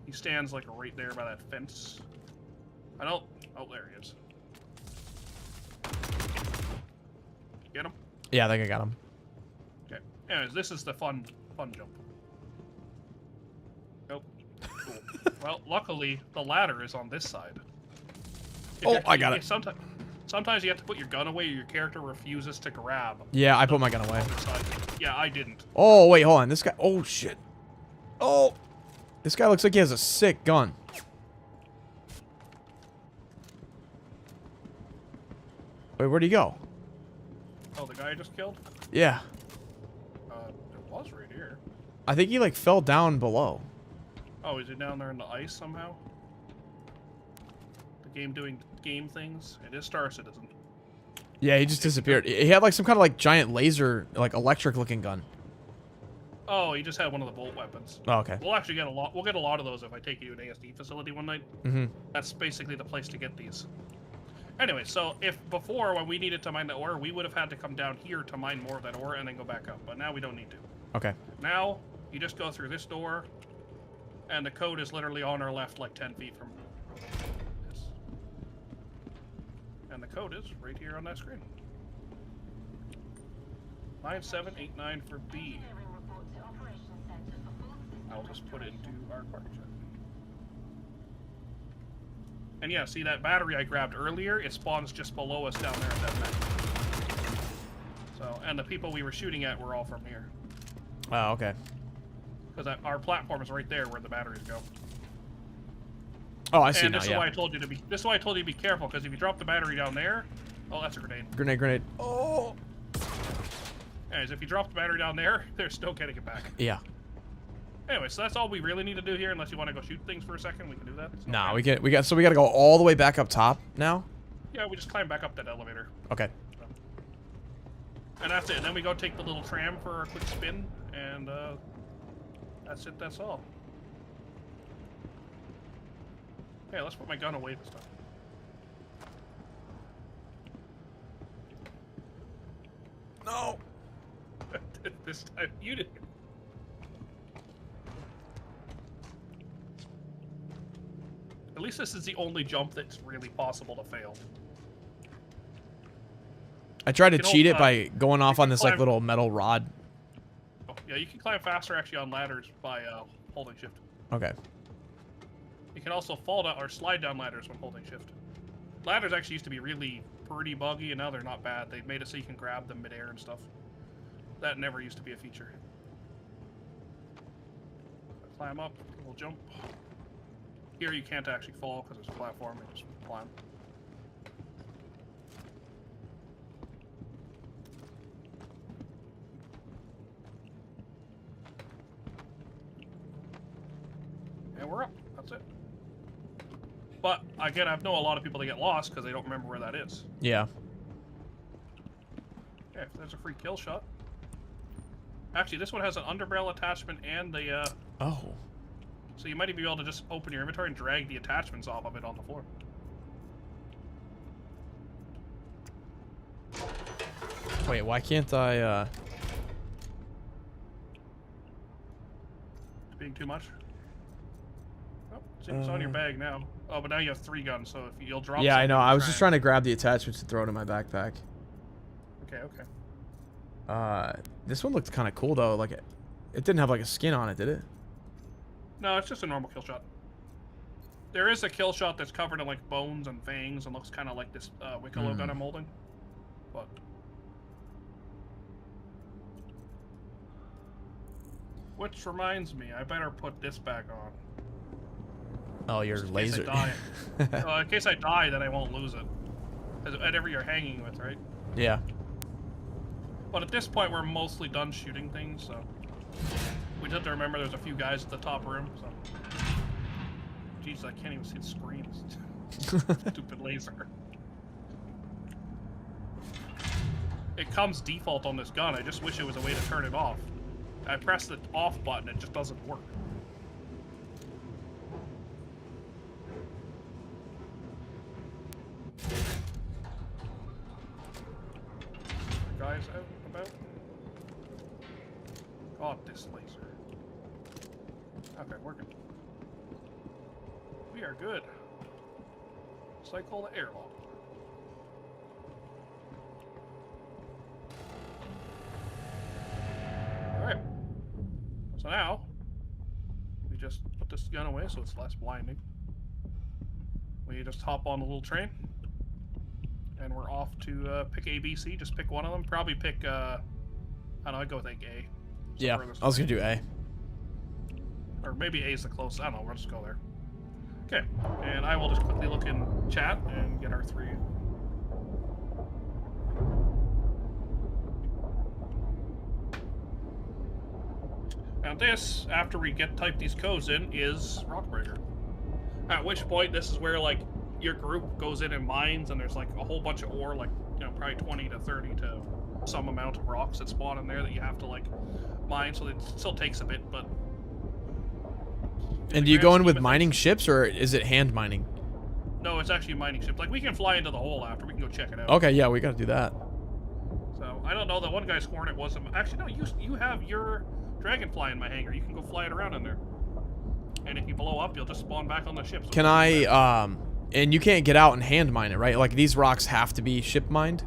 He stands like right there by that fence. I don't. Oh, there he is. Get him? Yeah, I think I got him. Okay. Anyways, this is the fun jump. Nope. Cool. Well, luckily the ladder is on this side. Oh, I got it. Sometimes you have to put your gun away or your character refuses to grab. Yeah, I put my gun away. Yeah, I didn't. Oh, wait, hold on. This guy... Oh, shit. Oh! This guy looks like he has a sick gun. Wait, where'd he go? Oh, the guy I just killed? Yeah. It was right here. I think he, like, fell down below. Oh, is he down there in the ice somehow? The game doing game things? It is Star Citizen. Yeah, he just disappeared. He had, like, some kind of, like, giant laser, like, electric-looking gun. Oh, he just had one of the bolt weapons. Oh, okay. We'll actually get a lot. We'll get a lot of those if I take you to an ASD facility one night. Mm-hmm. That's basically the place to get these. Anyway, so if before, when we needed to mine the ore, we would have had to come down here to mine more of that ore and then go back up. But now we don't need to. Okay. Now, you just go through this door, and the code is literally on our left, like 10 feet from this. And the code is right here on that screen. 9789 for B. I'll just put it into our park chat. And yeah, see that battery I grabbed earlier? It spawns just below us down there at that map. So, and the people we were shooting at were all from here. Oh, okay. Because our platform is right there where the batteries go. Oh, I see and now, this is why I told you to be. This is why I told you to be careful. Because if you drop the battery down there, oh, that's a grenade. Grenade. Oh. Anyways, if you drop the battery down there, they're still getting it back. Yeah. Anyway, so that's all we really need to do here. Unless you want to go shoot things for a second, we can do that. Nah, we got to go all the way back up top now. Yeah, we just climb back up that elevator. Okay. And that's it. Then we go take the little tram for a quick spin, and that's it. That's all. Okay, let's put my gun away this time. No. This time you did. At least this is the only jump that's really possible to fail. I tried to You know, cheat it by going off on this like climb- little metal rod. Oh, yeah, you can climb faster actually on ladders by holding shift. Okay. You can also fall down or slide down ladders when holding shift. Ladders actually used to be really pretty buggy, and now they're not bad. They've made it so you can grab them midair and stuff. That never used to be a feature. Climb up, we'll jump. Here you can't actually fall because there's a platform. You just climb. And we're up. That's it. But again, I know a lot of people that get lost because they don't remember where that is. Yeah. Okay, there's a free kill shot. Actually, this one has an underbarrel attachment and the Oh. so you might even be able to just open your inventory and drag the attachments off of it on the floor. Wait, why can't I? It's being too much. Oh, it's on your bag now. Oh, but now you have 3 guns, so if you'll drop. Yeah, I know. something, I was just trying to grab the attachments to throw it in my backpack. Okay, okay. This one looked kind of cool though. Like it didn't have like a skin on it, did it? No, it's just a normal kill shot. There is a kill shot that's covered in like bones and fangs and looks kind of like this Wicklow gun I'm holding. But which reminds me, I better put this back on. Oh, your Just in laser. case I die. In case I die, then I won't lose it. Whatever you're hanging with, right? Yeah. But at this point, we're mostly done shooting things, so we just have to remember there's a few guys at the top room. So, jeez, I can't even see the screens. Stupid laser. It comes default on this gun. I just wish it was a way to turn it off. I press the off button, it just doesn't work. Guys out and about. God, this laser. Okay, working. We are good. Cycle the airlock. Alright. So now, we just put this gun away so it's less blinding. We just hop on the little train. And we're off to pick A, B, C. Just pick one of them. Probably pick, I don't know, I'd go with like A. Yeah, I was gonna do A. Or maybe A is the closest. I don't know, we'll just go there. Okay, and I will just quickly look in chat and get our 3. Now this, after we type these codes in, is Rockbreaker. At which point, this is where, like, your group goes in and mines, and there's, like, a whole bunch of ore, like, you know, probably 20 to 30 to some amount of rocks that spawn in there that you have to, like, mine, so it still takes a bit, but... And do you go in with mining ships, or is it hand mining? No, it's actually a mining ship. Like, we can fly into the hole after. We can go check it out. Okay, yeah, we gotta do that. So, I don't know. The one guy's Hornet wasn't... Actually, no, you have your Dragonfly in my hangar. You can go fly it around in there. And if you blow up, you'll just spawn back on the ship. So Can I, and you can't get out and hand mine it, right? Like, these rocks have to be ship mined?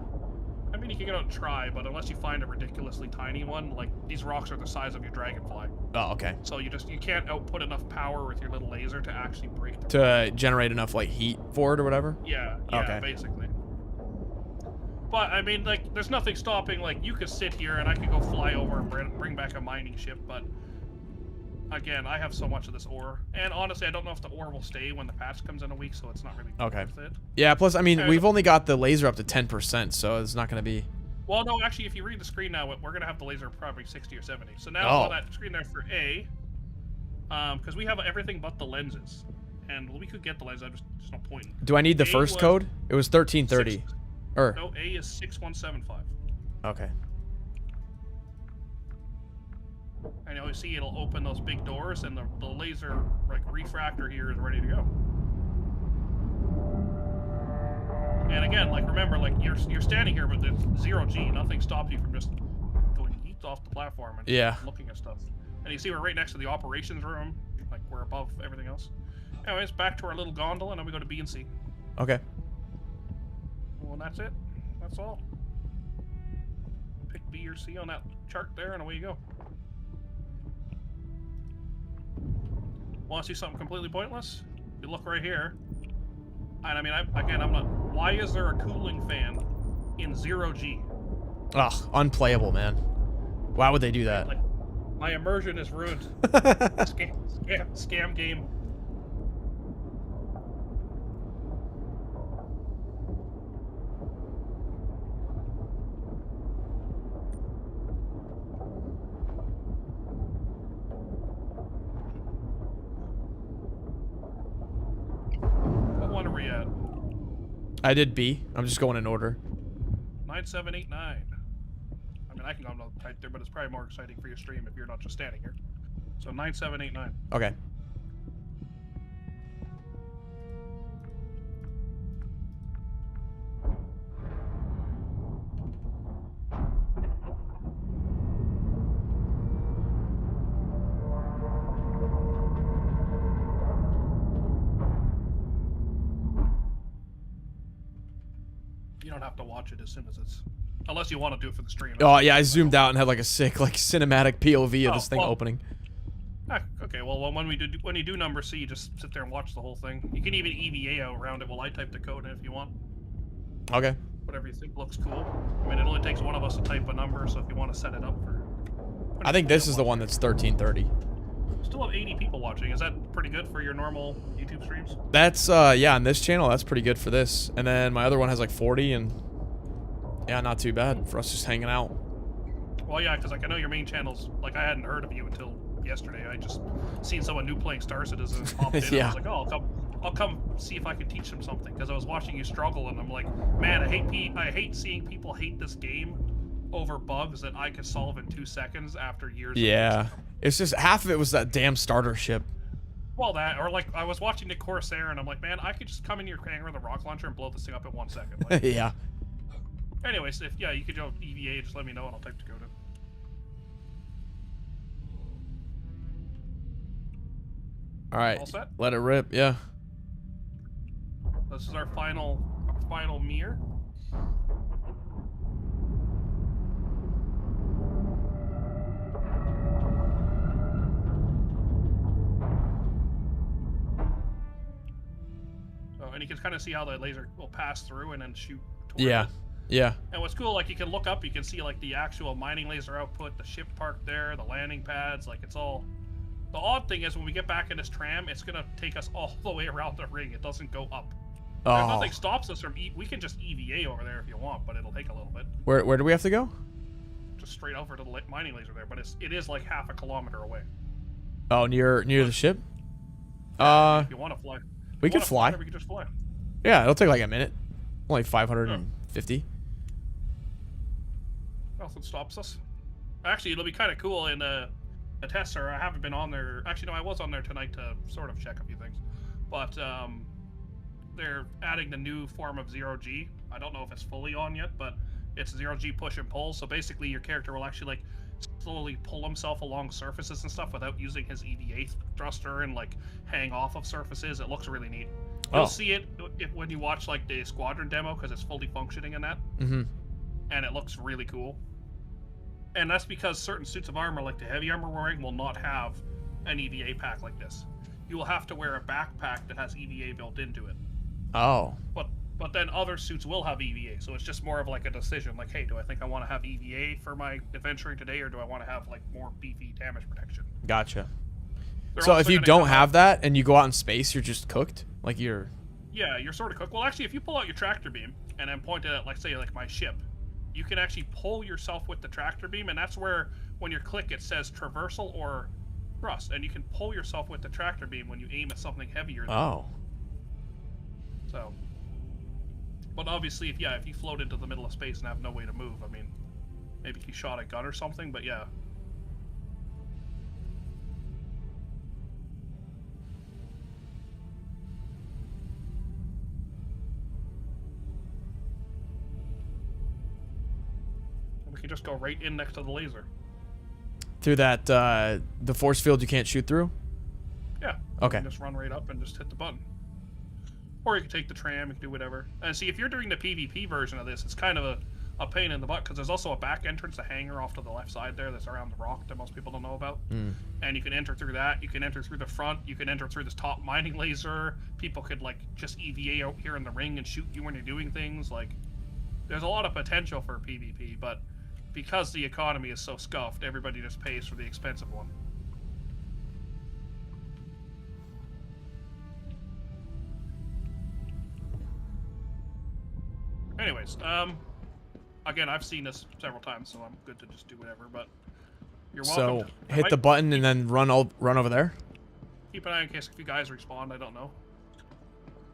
I mean, you can get out and try, but unless you find a ridiculously tiny one, like, these rocks are the size of your Dragonfly. Oh, okay. So you can't output enough power with your little laser to actually break the To generate enough, like, heat for it or whatever? Yeah, Okay. basically. But, I mean, like, there's nothing stopping, like, you could sit here and I could go fly over and bring back a mining ship, but... Again, I have so much of this ore. And honestly, I don't know if the ore will stay when the patch comes in a week, so it's not really worth it. Yeah, plus, I mean, we've only got the laser up to 10%, so it's not going to be... Well, no, actually, if you read the screen now, we're going to have the laser probably 60 or 70. So now on that screen there for A, because we have everything but the lenses. And we could get the lenses, there's no point. Do I need the first code? It was 1330. No, A is 6175. Okay. And you'll see it'll open those big doors, and the laser like refractor here is ready to go. And again, like remember, like you're standing here, but there's 0G. Nothing stops you from just going yeet off the platform and looking at stuff. And you see we're right next to the operations room, like we're above everything else. Anyways, back to our little gondola, and then we go to B and C. Okay. Well, that's it. That's all. Pick B or C on that chart there, and away you go. Want to see something completely pointless? You look right here. And I mean, I'm not... Why is there a cooling fan in 0G? Ugh, unplayable, man. Why would they do that? Like, my immersion is ruined. Scam game. I did B. I'm just going in order. 9789. I mean, I can go right there, but it's probably more exciting for your stream if you're not just standing here. So 9789. Okay. You don't have to watch it as soon as it's... Unless you want to do it for the stream. Oh, yeah, I zoomed out and had like a sick, like, cinematic POV of this thing opening. Okay, well, when you do number C, just sit there and watch the whole thing. You can even EVA out around it while I type the code in if you want. Okay. Whatever you think looks cool. I mean, it only takes one of us to type a number, so if you want to set it up for... I think this is the one that's 1330. Still have 80 people watching. Is that pretty good for your normal YouTube streams? That's, yeah, on this channel, that's pretty good for this. And then my other one has like 40, and yeah, not too bad for us just hanging out. Well, yeah, because like I know your main channel's, like I hadn't heard of you until yesterday. I just seen someone new playing Star Citizen and popped in, and I was like, oh, I'll come see if I can teach them something, because I was watching you struggle, and I'm like, man, I hate seeing people hate this game over bugs that I could solve in 2 seconds after years. Yeah. It's just half of it was that damn starter ship. Well, that, or like I was watching the Corsair and I'm like, man, I could just come in your hangar with a rock launcher and blow this thing up in 1 second. Like, yeah. Anyways, if you could go EVA, just let me know and I'll type the code in. All right. All set? Let it rip. Yeah. This is our final mirror. And you can kind of see how the laser will pass through and then shoot towards Yeah. it. Yeah. And what's cool, like you can look up, you can see like the actual mining laser output, the ship parked there, the landing pads, like it's all. The odd thing is when we get back in this tram, it's gonna take us all the way around the ring. It doesn't go up. There's Oh. nothing stops us from. We can just EVA over there if you want, but it'll take a little bit. Where do we have to go? Just straight over to the mining laser there, but it is like half a kilometer away. Oh, near the ship? If you want to fly, we could fly. We could just fly. Yeah, it'll take like a minute. Only 550. Nothing stops us. Actually, it'll be kind of cool in a test server. I haven't been on there. Actually, no, I was on there tonight to sort of check a few things. But they're adding the new form of 0G. I don't know if it's fully on yet, but it's 0G push and pull. So basically, your character will actually like slowly pull himself along surfaces and stuff without using his EVA thruster and like hang off of surfaces. It looks really neat. You'll see it when you watch like the squadron demo because it's fully functioning in that. Mm-hmm. And it looks really cool. And that's because certain suits of armor, like the heavy armor wearing, will not have an EVA pack like this. You will have to wear a backpack that has EVA built into it. Oh. But then other suits will have EVA, so it's just more of like a decision, like, hey, do I think I want to have EVA for my adventuring today, or do I want to have like more beefy damage protection? Gotcha. They're So also if you gonna don't come have out- that and you go out in space, you're just cooked? Like you're... Yeah, you're sort of cooked. Well, actually, if you pull out your tractor beam and then point it at, like, say, like my ship, you can actually pull yourself with the tractor beam, and that's where, when you click, it says traversal or thrust, and you can pull yourself with the tractor beam when you aim at something heavier than Oh. So, but obviously, if you float into the middle of space and have no way to move, I mean, maybe if you shot a gun or something, but yeah. We can just go right in next to the laser. Through that, the force field you can't shoot through? Yeah. Okay. You can just run right up and just hit the button. Or you can take the tram, you can do whatever. And see, if you're doing the PvP version of this, it's kind of a pain in the butt, because there's also a back entrance, a hangar off to the left side there that's around the rock that most people don't know about. And you can enter through that, you can enter through the front, you can enter through this top mining laser. People could, like, just EVA out here in the ring and shoot you when you're doing things. Like, there's a lot of potential for PvP, but because the economy is so scuffed, everybody just pays for the expensive one. Anyways, again, I've seen this several times, so I'm good to just do whatever, but you're welcome. So, hit the button and then run over there? Keep an eye in case if you guys respawn, I don't know.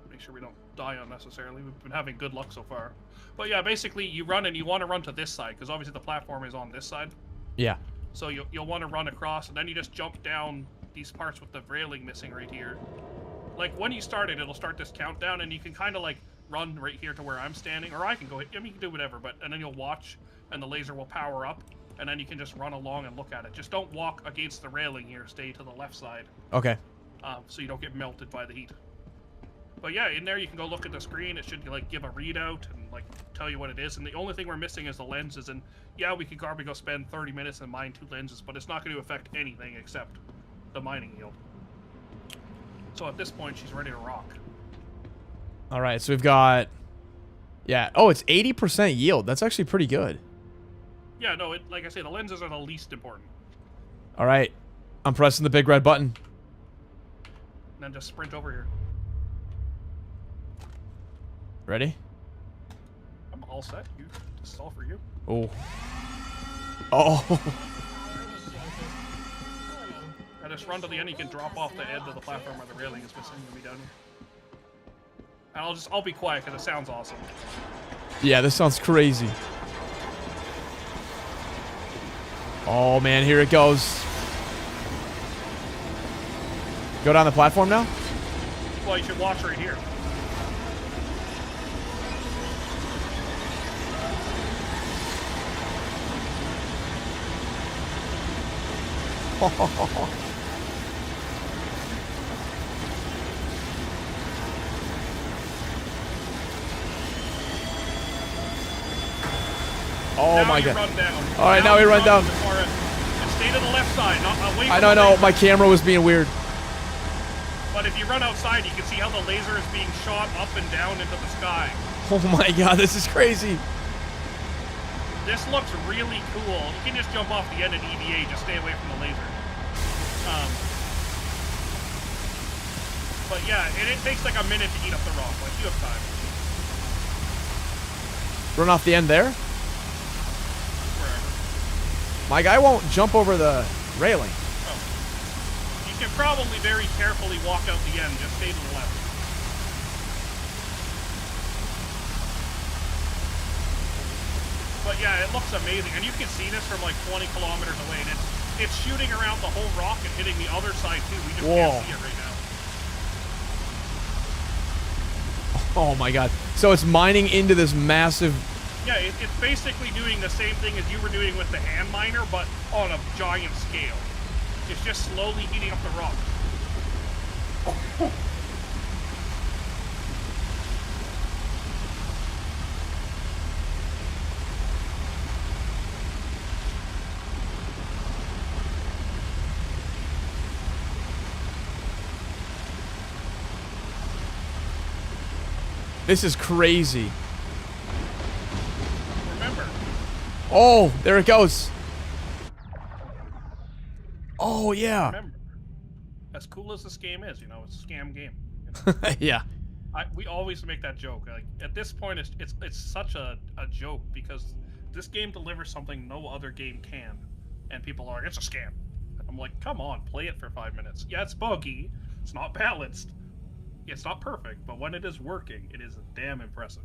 Make sure we don't die unnecessarily. We've been having good luck so far. But yeah, basically, you run and you want to run to this side, because obviously the platform is on this side. Yeah. So you'll want to run across, and then you just jump down these parts with the railing missing right here. Like, when you start it, it'll start this countdown, and you can kind of, like, run right here to where I'm standing, or I can go, I mean, you can do whatever, and then you'll watch, and the laser will power up, and then you can just run along and look at it. Just don't walk against the railing here, stay to the left side. Okay. So you don't get melted by the heat. But yeah, in there you can go look at the screen. It should like give a readout and like tell you what it is. And the only thing we're missing is the lenses. And yeah, we could probably go spend 30 minutes and mine 2 lenses, but it's not going to affect anything except the mining yield. So at this point, she's ready to rock. All right, so we've got... Yeah. Oh, it's 80% yield. That's actually pretty good. Yeah, no, like I say, the lenses are the least important. All right. I'm pressing the big red button. And then just sprint over here. Ready? I'm all set. This is all for you. Oh. Oh. I just run to the end. You can drop off the edge of the platform where the railing is missing. You'll be down here. And I'll be quiet because it sounds awesome. Yeah, this sounds crazy. Oh man, here it goes. Go down the platform now? Well, you should watch right here. Oh now my you god. Run down. All right, now we run down. And stay to the left side, not away from I know, the no, laser. my camera was being weird. But if you run outside, you can see how the laser is being shot up and down into the sky. Oh my god, this is crazy. This looks really cool. You can just jump off the end of EVA, just stay away from the laser. But yeah, and it takes like a minute to eat up the rock. Like, you have time. Run off the end there? Wherever. My guy won't jump over the railing. Oh. You can probably very carefully walk out the end. Just stay to the left. But yeah, it looks amazing. And you can see this from like 20 kilometers away. And it's shooting around the whole rock and hitting the other side too. We just can't see it right now. Oh my god. So it's mining into this massive... Yeah, it's basically doing the same thing as you were doing with the hand miner, but on a giant scale. It's just slowly eating up the rock. This is crazy. Remember. Oh, there it goes. Oh, yeah. Remember. As cool as this game is, you know, it's a scam game. You know? Yeah. We always make that joke. Like, at this point, it's such a joke because this game delivers something no other game can, and people are like, it's a scam. I'm like, come on, play it for 5 minutes. Yeah, it's buggy. It's not balanced. It's not perfect, but when it is working, it is damn impressive.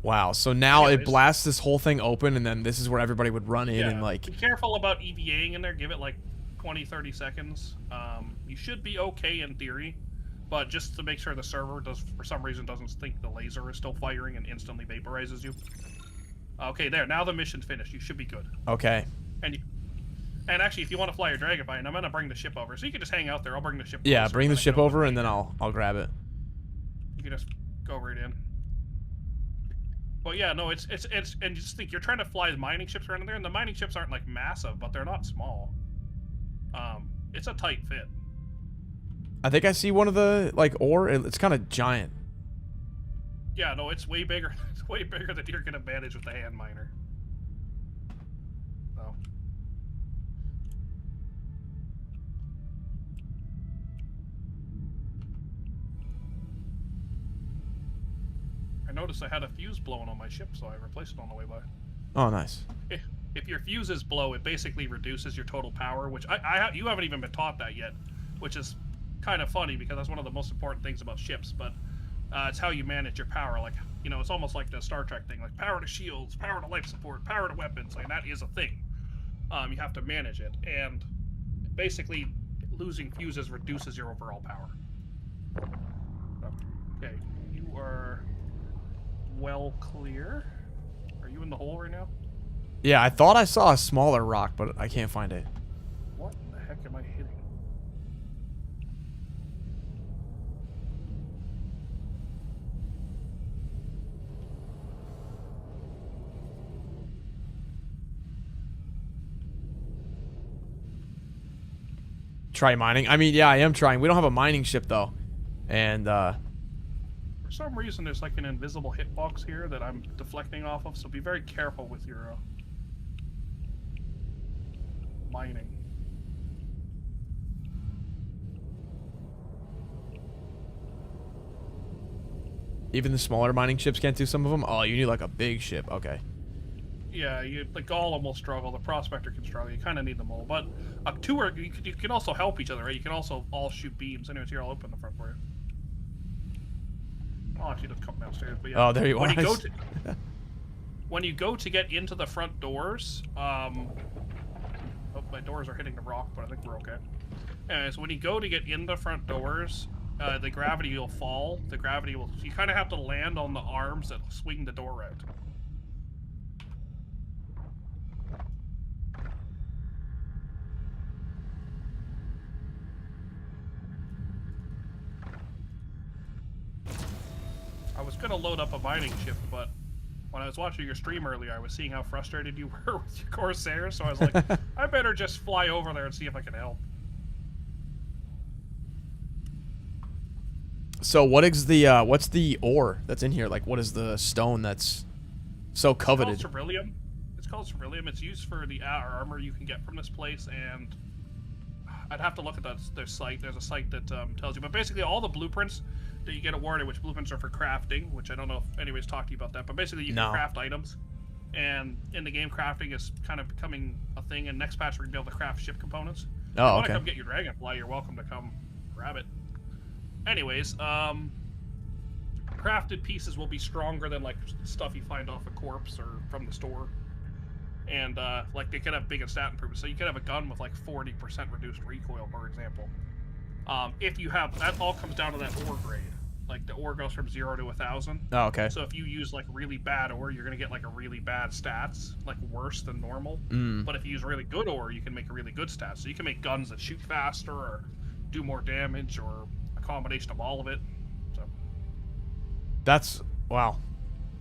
Wow, so now Anyways. it blasts this whole thing open, and then this is where everybody would run in and, like... Be careful about EVAing in there. Give it, like, 20, 30 seconds. You should be okay in theory, but just to make sure the server for some reason doesn't think the laser is still firing and instantly vaporizes you. Okay, there. Now the mission's finished. You should be good. Okay. And actually, if you want to fly your Dragonfly, I'm gonna bring the ship over, so you can just hang out there. I'll bring the ship. Yeah, closer, bring the then I ship can over, open and the then gate. I'll grab it. You can just go right in. But yeah, no, it's and just think you're trying to fly mining ships around in there, and the mining ships aren't like massive, but they're not small. It's a tight fit. I think I see one of the, like, ore. It's kind of giant. Yeah, no, it's way bigger. It's way bigger than you're gonna manage with the hand miner. So. I noticed I had a fuse blowing on my ship, so I replaced it on the way by. Oh, nice. If your fuses blow, it basically reduces your total power, which you haven't even been taught that yet, which is kind of funny because that's one of the most important things about ships. But it's how you manage your power. Like, you know, it's almost like the Star Trek thing, like power to shields, power to life support, power to weapons. Like, that is a thing. You have to manage it, and basically losing fuses reduces your overall power. Okay, you are well clear. Are you in the hole right now? Yeah, I thought I saw a smaller rock, but I can't find it. What the heck am I hitting? Try mining? I mean, yeah, I am trying. We don't have a mining ship, though. And, For some reason, there's like an invisible hitbox here that I'm deflecting off of, so be very careful with your mining. even the smaller mining ships can't do some of them? Oh, you need, like, a big ship. Okay. Yeah, the Golem will struggle, the Prospector can struggle, you kind of need them all. But two are, you can also help each other, right? You can also all shoot beams. Anyways, here, I'll open the front for you. I'll actually just come downstairs, but yeah. Oh, there you are. When you go to get into the front doors, oh, my doors are hitting the rock, but I think we're okay. Anyways, when you go to get in the front doors, the gravity will fall. The gravity will, you kind of have to land on the arms that swing the door out. I was gonna load up a mining ship, but when I was watching your stream earlier, I was seeing how frustrated you were with your Corsair, so I was like, I better just fly over there and see if I can help. So what is the what's the ore that's in here? Like, what is the stone that's so coveted? It's called ceruleum. It's called ceruleum. It's used for the armor you can get from this place, and I'd have to look at their site. There's a site that tells you. But basically, all the blueprints that you get awarded, which blueprints are for crafting, which I don't know if anybody's talked to you about that, but basically you can craft items. And in the game, crafting is kind of becoming a thing. And next patch, we're going to be able to craft ship components. Oh, if you want okay. to come get your dragonfly, you're welcome to come grab it. Anyways, crafted pieces will be stronger than like stuff you find off a corpse or from the store. And like they can have big and stat improvements. So you can have a gun with like 40% reduced recoil, for example. If you have, that all comes down to that ore grade. Like the ore goes from 0 to 1,000. Oh, okay. So if you use like really bad ore, you're gonna get like a really bad stats, like worse than normal. But if you use really good ore, you can make a really good stats. So you can make guns that shoot faster or do more damage or a combination of all of it. So That's wow.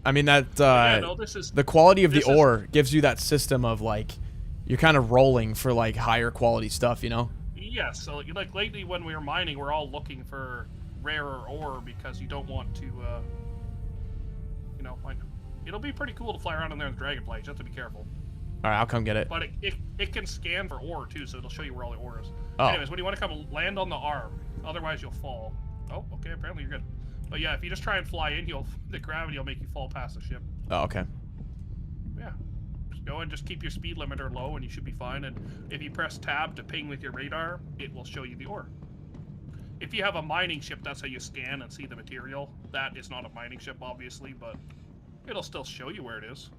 I mean that yeah, no, this is the quality of the ore gives you that system of like you're kind of rolling for like higher quality stuff, you know? Yeah, so like lately when we were mining, we're all looking for rarer ore because you don't want to, you know, like, it'll be pretty cool to fly around in there with dragonfly. You just have to be careful. All right, I'll come get it. But it can scan for ore too, so it'll show you where all the ore is. Oh. Anyways, when you want to come land on the arm, otherwise you'll fall. Oh, okay, apparently you're good. But yeah, if you just try and fly in, the gravity will make you fall past the ship. Oh, okay. Yeah. Just go and just keep your speed limiter low and you should be fine. And if you press tab to ping with your radar, it will show you the ore. If you have a mining ship, that's how you scan and see the material. That is not a mining ship, obviously, but it'll still show you where it is.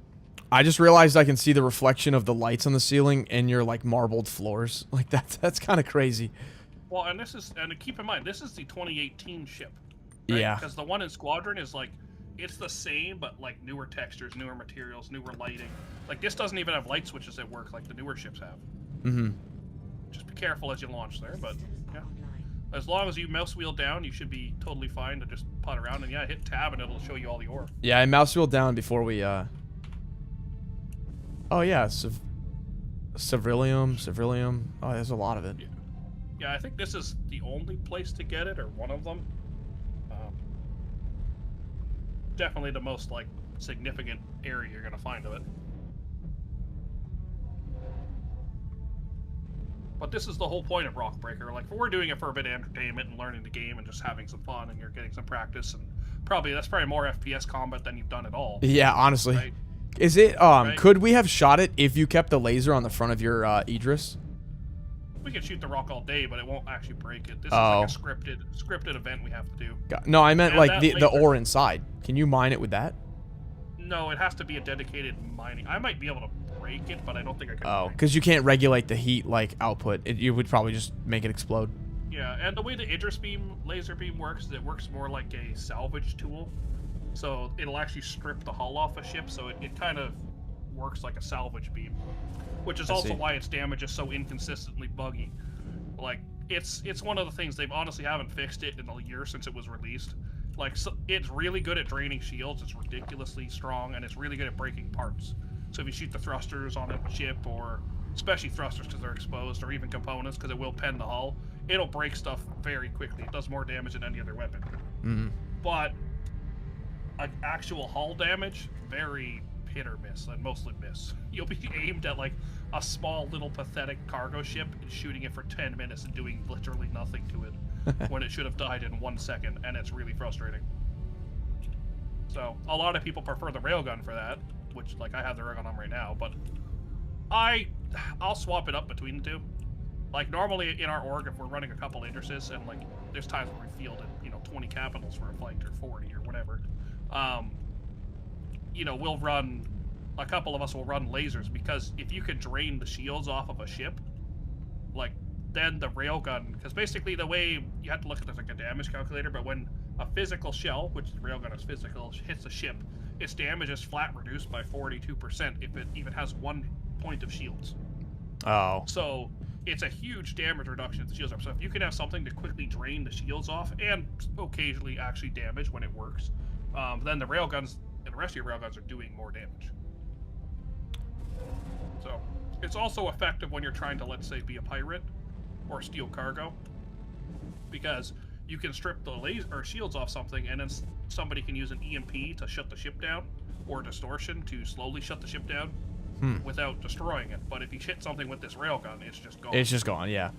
I just realized I can see the reflection of the lights on the ceiling in your like marbled floors. Like that's kind of crazy. Well, and keep in mind, this is the 2018 ship. Right? Yeah. Because the one in Squadron is like, it's the same, but like newer textures, newer materials, newer lighting. Like this doesn't even have light switches that work like the newer ships have. Mm-hmm. Just be careful as you launch there, but yeah. As long as you mouse wheel down, you should be totally fine to just putt around and yeah, hit tab and it'll show you all the ore. Yeah, I mouse wheel down before we Oh yeah, Ceruleum. Oh, there's a lot of it. Yeah, I think this is the only place to get it, or one of them. Definitely the most like significant area you're gonna find of it. But this is the whole point of Rockbreaker. Like, we're doing it for a bit of entertainment and learning the game and just having some fun, and you're getting some practice, and that's probably more FPS combat than you've done at all. Yeah, honestly. Right? Is it Right? could we have shot it if you kept the laser on the front of your Idris? We can shoot the rock all day, but it won't actually break it. This is like a scripted event we have to do. No, I meant And like that the laser- ore inside. Can you mine it with that? No, it has to be a dedicated mining. I might be able to break it, but I don't think I can. Oh, break it. because you can't regulate the heat like output. You would probably just make it explode. Yeah, and the way the Idris beam, laser beam works is it works more like a salvage tool. So it'll actually strip the hull off a ship, so it kind of works like a salvage beam. Which is also why its damage is so inconsistently buggy. Like, it's one of the things they honestly haven't fixed it in a year since it was released. Like, so it's really good at draining shields, it's ridiculously strong, and it's really good at breaking parts. So if you shoot the thrusters on a ship, or especially thrusters because they're exposed, or even components because it will pen the hull, it'll break stuff very quickly. It does more damage than any other weapon. Mm-hmm. But actual hull damage, very hit or miss, and mostly miss. You'll be aimed at like a small little pathetic cargo ship and shooting it for 10 minutes and doing literally nothing to it when it should have died in 1 second, and it's really frustrating. So a lot of people prefer the railgun for that, which like I have the railgun on right now, but I'll swap it up between the two. Like normally in our org, if we're running a couple Idrises and like there's times where we fielded 20 capitals for a fight or 40 or whatever, we'll run, a couple of us will run lasers, because if you can drain the shields off of a ship, like, then the railgun, because basically the way you have to look at it as like a damage calculator, but when a physical shell, which the railgun is physical, hits a ship, its damage is flat reduced by 42% if it even has 1 point of shields. Oh. So it's a huge damage reduction if the shields are. So if you can have something to quickly drain the shields off and occasionally actually damage when it works, then the railguns and the rest of your railguns are doing more damage. So it's also effective when you're trying to, let's say, be a pirate or steal cargo, because you can strip the laser or shields off something, and then somebody can use an EMP to shut the ship down, or distortion to slowly shut the ship down without destroying it. But if you hit something with this railgun, it's just gone. It's just gone, yeah.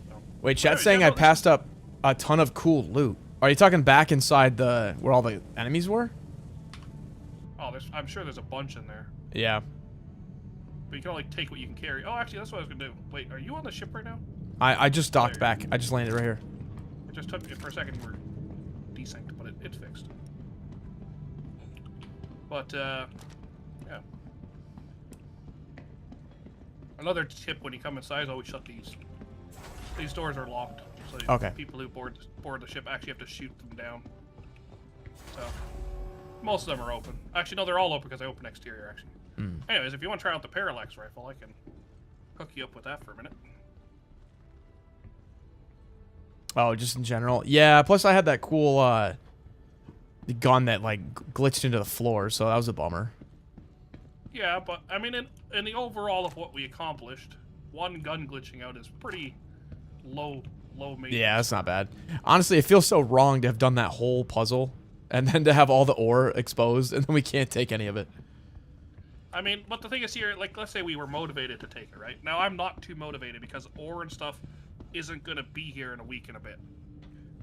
So, Wait, chat's anyways, saying yeah, I no, passed up a ton of cool loot. Are you talking back inside the where all the enemies were? Oh, I'm sure there's a bunch in there. Yeah. But you can only take what you can carry. Oh, actually, that's what I was gonna do. Wait, are you on the ship right now? I just docked back. I just landed right here. It just took me for a second. You were desynced, but it's fixed. But yeah. Another tip when you come inside is always shut these. These doors are locked, so Okay. people who board the ship actually have to shoot them down. So most of them are open. Actually, no, they're all open because I open exterior. Actually. Anyways, if you want to try out the parallax rifle, I can hook you up with that for a minute. Oh, just in general. Yeah, plus I had that cool gun that like glitched into the floor, so that was a bummer. Yeah, but I mean, in the overall of what we accomplished, one gun glitching out is pretty low maintenance. Yeah, that's not bad. Honestly, it feels so wrong to have done that whole puzzle and then to have all the ore exposed and then we can't take any of it. I mean, but the thing is here, like, let's say we were motivated to take it, right? Now, I'm not too motivated because ore and stuff isn't going to be here in a week and a bit.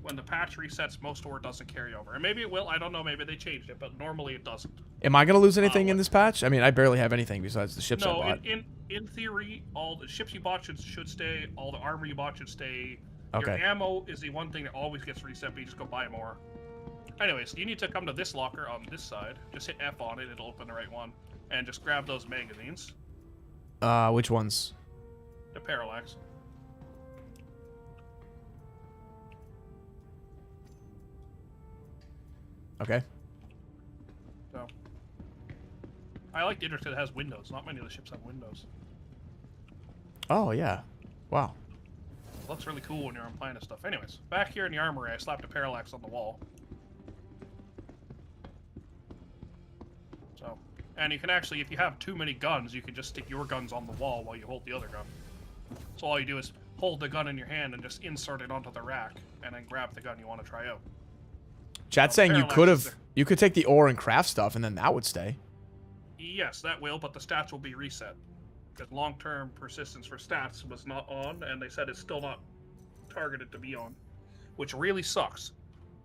When the patch resets, most ore doesn't carry over. And maybe it will, I don't know, maybe they changed it, but normally it doesn't. Am I going to lose anything in this patch? I mean, I barely have anything besides the ships I bought. No, in theory, all the ships you bought should stay, all the armor you bought should stay. Okay. Your ammo is the one thing that always gets reset, but you just go buy more. Anyways, you need to come to this locker on this side. Just hit F on it, it'll open the right one. And just grab those magazines. Which ones? The parallax. Okay. So, I like the Idris because it has windows. Not many of the ships have windows. Oh, yeah. Wow. It looks really cool when you're on planet stuff. Anyways, back here in the armory, I slapped a parallax on the wall. So, and you can actually, if you have too many guns, you can just stick your guns on the wall while you hold the other gun. So all you do is hold the gun in your hand and just insert it onto the rack, and then grab the gun you want to try out. Chat's saying you could take the ore and craft stuff and then that would stay. Yes, that will, but the stats will be reset. Because long-term persistence for stats was not on, and they said it's still not targeted to be on. Which really sucks.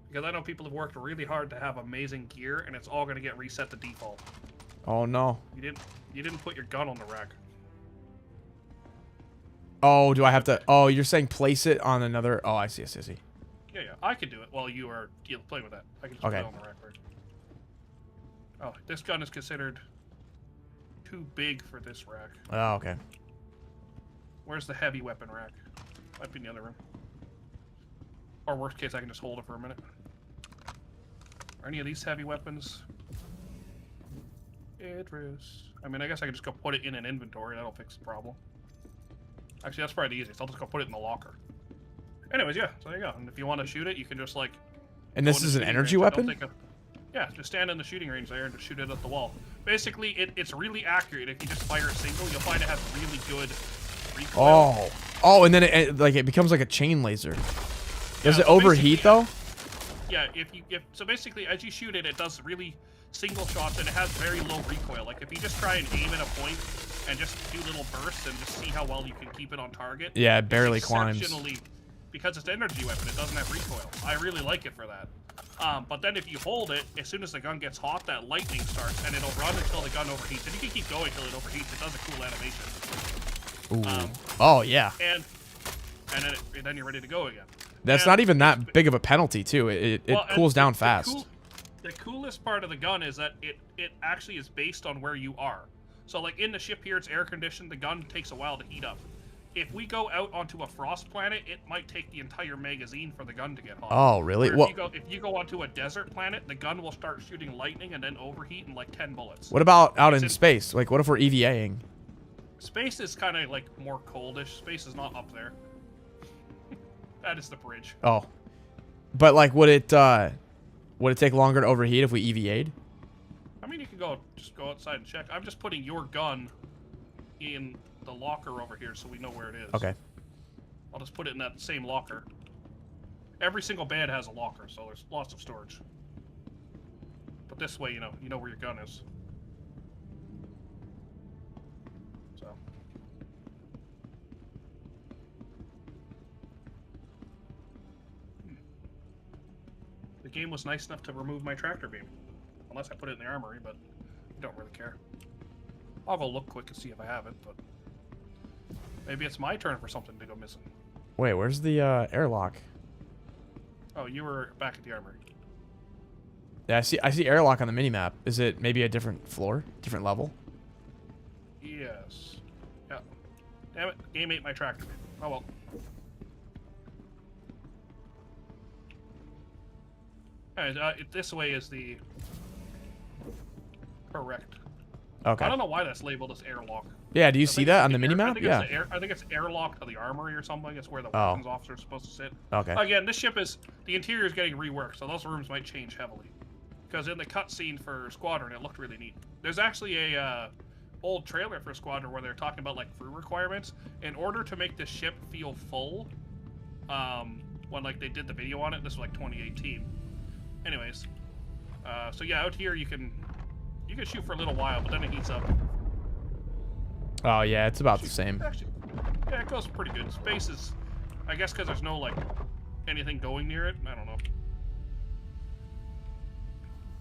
Because I know people have worked really hard to have amazing gear, and it's all going to get reset to default. Oh, no. You didn't put your gun on the rack. Oh, do I have to... Oh, you're saying place it on another... Oh, I see. Yeah, I can do it while you are playing with that. I can just put it on the rack. Oh, this gun is considered too big for this rack. Oh, okay. Where's the heavy weapon rack? Might be in the other room. Or worst case, I can just hold it for a minute. Are any of these heavy weapons? Idris. I mean, I guess I can just go put it in an inventory. That'll fix the problem. Actually, that's probably the easiest. I'll just go put it in the locker. Anyways, yeah, so there you go. And if you want to shoot it, you can just, like... And this is an energy weapon? Yeah, just stand in the shooting range there and just shoot it at the wall. Basically, it's really accurate. If you just fire a single, you'll find it has really good recoil. Oh, and then it becomes like a chain laser. Does it overheat, though? Yeah, so basically, as you shoot it, it does really single shots, and it has very low recoil. Like, if you just try and aim at a point and just do little bursts and just see how well you can keep it on target. Yeah, it barely climbs. Because it's an energy weapon, it doesn't have recoil. I really like it for that. But then if you hold it, as soon as the gun gets hot, that lightning starts, and it'll run until the gun overheats. And you can keep going until it overheats. It does a cool animation. Ooh. Oh, yeah. And then you're ready to go again. That's not even that big of a penalty, too. It cools down fast. The coolest part of the gun is that it actually is based on where you are. So, like, in the ship here, it's air-conditioned. The gun takes a while to heat up. If we go out onto a frost planet, it might take the entire magazine for the gun to get hot. Oh, really? If you go onto a desert planet, the gun will start shooting lightning and then overheat in like 10 bullets. What about out in space? Like, what if we're EVAing? Space is kind of like more coldish. Space is not up there. That is the bridge. Oh, but like, would it take longer to overheat if we EVA'd? I mean, you can just go outside and check. I'm just putting your gun in the locker over here so we know where it is. Okay. I'll just put it in that same locker. Every single bed has a locker, so there's lots of storage. But this way, you know where your gun is. So. The game was nice enough to remove my tractor beam. Unless I put it in the armory, but I don't really care. I'll go look quick and see if I have it, but maybe it's my turn for something to go missing. Wait, where's the airlock? Oh, you were back at the armory. Yeah, I see airlock on the minimap. Is it maybe a different floor, different level? Yes. Yeah. Damn it, game ate my tractor beam. Oh well. Alright, this way is the correct. Okay. I don't know why that's labeled as airlock. Yeah, do you see that on the I minimap? think Yeah. I think it's airlock to the armory or something. It's where the weapons officer is supposed to sit. Okay. Again, this ship is the interior is getting reworked, so those rooms might change heavily. Because in the cutscene for Squadron, it looked really neat. There's actually a old trailer for Squadron where they're talking about like crew requirements. In order to make the ship feel full, when like they did the video on it, this was like 2018. Anyways, so yeah, out here you can shoot for a little while, but then it heats up. Oh yeah, it's about the same. Actually, yeah, it goes pretty good. Space is, I guess, because there's no like anything going near it. I don't know.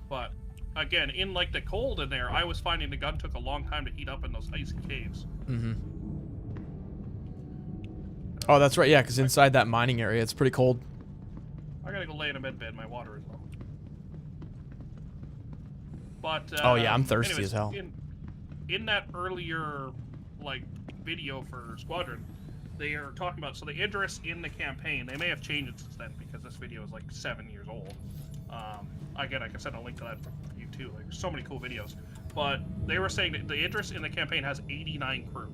But again, in like the cold in there, I was finding the gun took a long time to heat up in those icy caves. Mm-hmm. Oh, that's right. Yeah, because inside that mining area, it's pretty cold. I gotta go lay in a med bed. My water is low. But oh yeah, I'm thirsty anyways, as hell. In that earlier like video for Squadron, they are talking about so the Idris in the campaign. They may have changed it since then because this video is like 7 years old. Again, I can send a link to that for you too. Like, there's so many cool videos. But they were saying that the Idris in the campaign has 89 crew.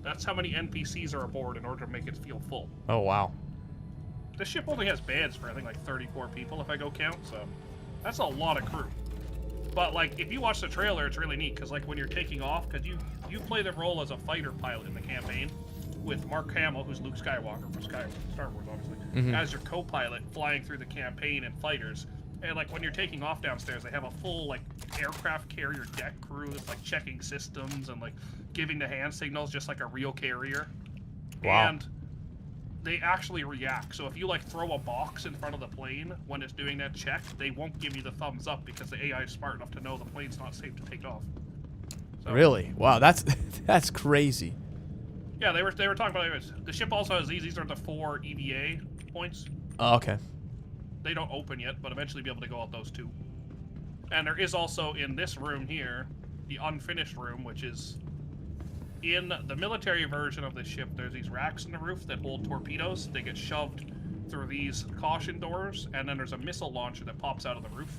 That's how many NPCs are aboard in order to make it feel full. Oh wow. This ship only has beds for I think like 34 people if I go count. So that's a lot of crew. But like, if you watch the trailer, it's really neat because like when you're taking off, because you play the role as a fighter pilot in the campaign with Mark Hamill, who's Luke Skywalker from Star Wars, obviously, as your co-pilot flying through the campaign and fighters. And like when you're taking off downstairs, they have a full like aircraft carrier deck crew that's like checking systems and like giving the hand signals just like a real carrier. Wow. And they actually react. So if you like throw a box in front of the plane when it's doing that check, they won't give you the thumbs up because the AI is smart enough to know the plane's not safe to take off. So, Really? Wow, that's crazy. yeah, they were talking about it. The ship also has these are the 4 EVA points. Oh, okay. They don't open yet, but eventually be able to go out those 2. And there is also in this room here, the unfinished room, which is in the military version of this ship, there's these racks in the roof that hold torpedoes. They get shoved through these caution doors, and then there's a missile launcher that pops out of the roof,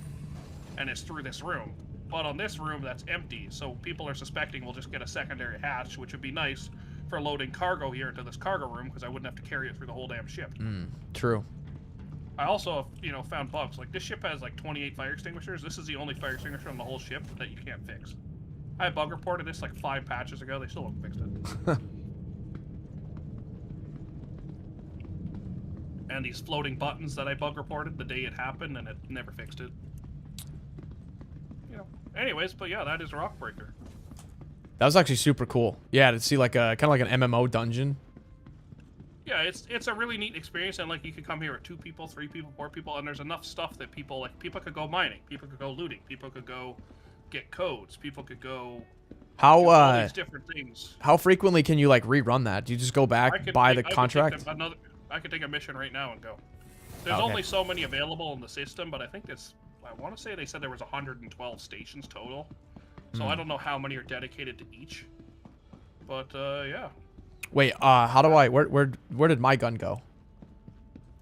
and it's through this room. But on this room, that's empty, so people are suspecting we'll just get a secondary hatch, which would be nice for loading cargo here into this cargo room, because I wouldn't have to carry it through the whole damn ship. True. I also, found bugs. Like, this ship has, like, 28 fire extinguishers. This is the only fire extinguisher on the whole ship that you can't fix. I bug reported this, like, 5 patches ago. They still haven't fixed it. And these floating buttons that I bug reported the day it happened, and it never fixed it. Anyways, but yeah, that is Rockbreaker. That was actually super cool. Yeah, to see like a kind of like an MMO dungeon. Yeah, it's a really neat experience, and like you could come here with 2 people, 3 people, 4 people, and there's enough stuff that people could go mining, people could go looting, people could go get codes, people could go How all these different things. how frequently can you like rerun that? Do you just go back, buy the contract? I could take a mission right now and go. There's Okay. only so many available in the system, but I think I want to say they said there was 112 stations total. So I don't know how many are dedicated to each. But yeah. Wait, how do I where did my gun go?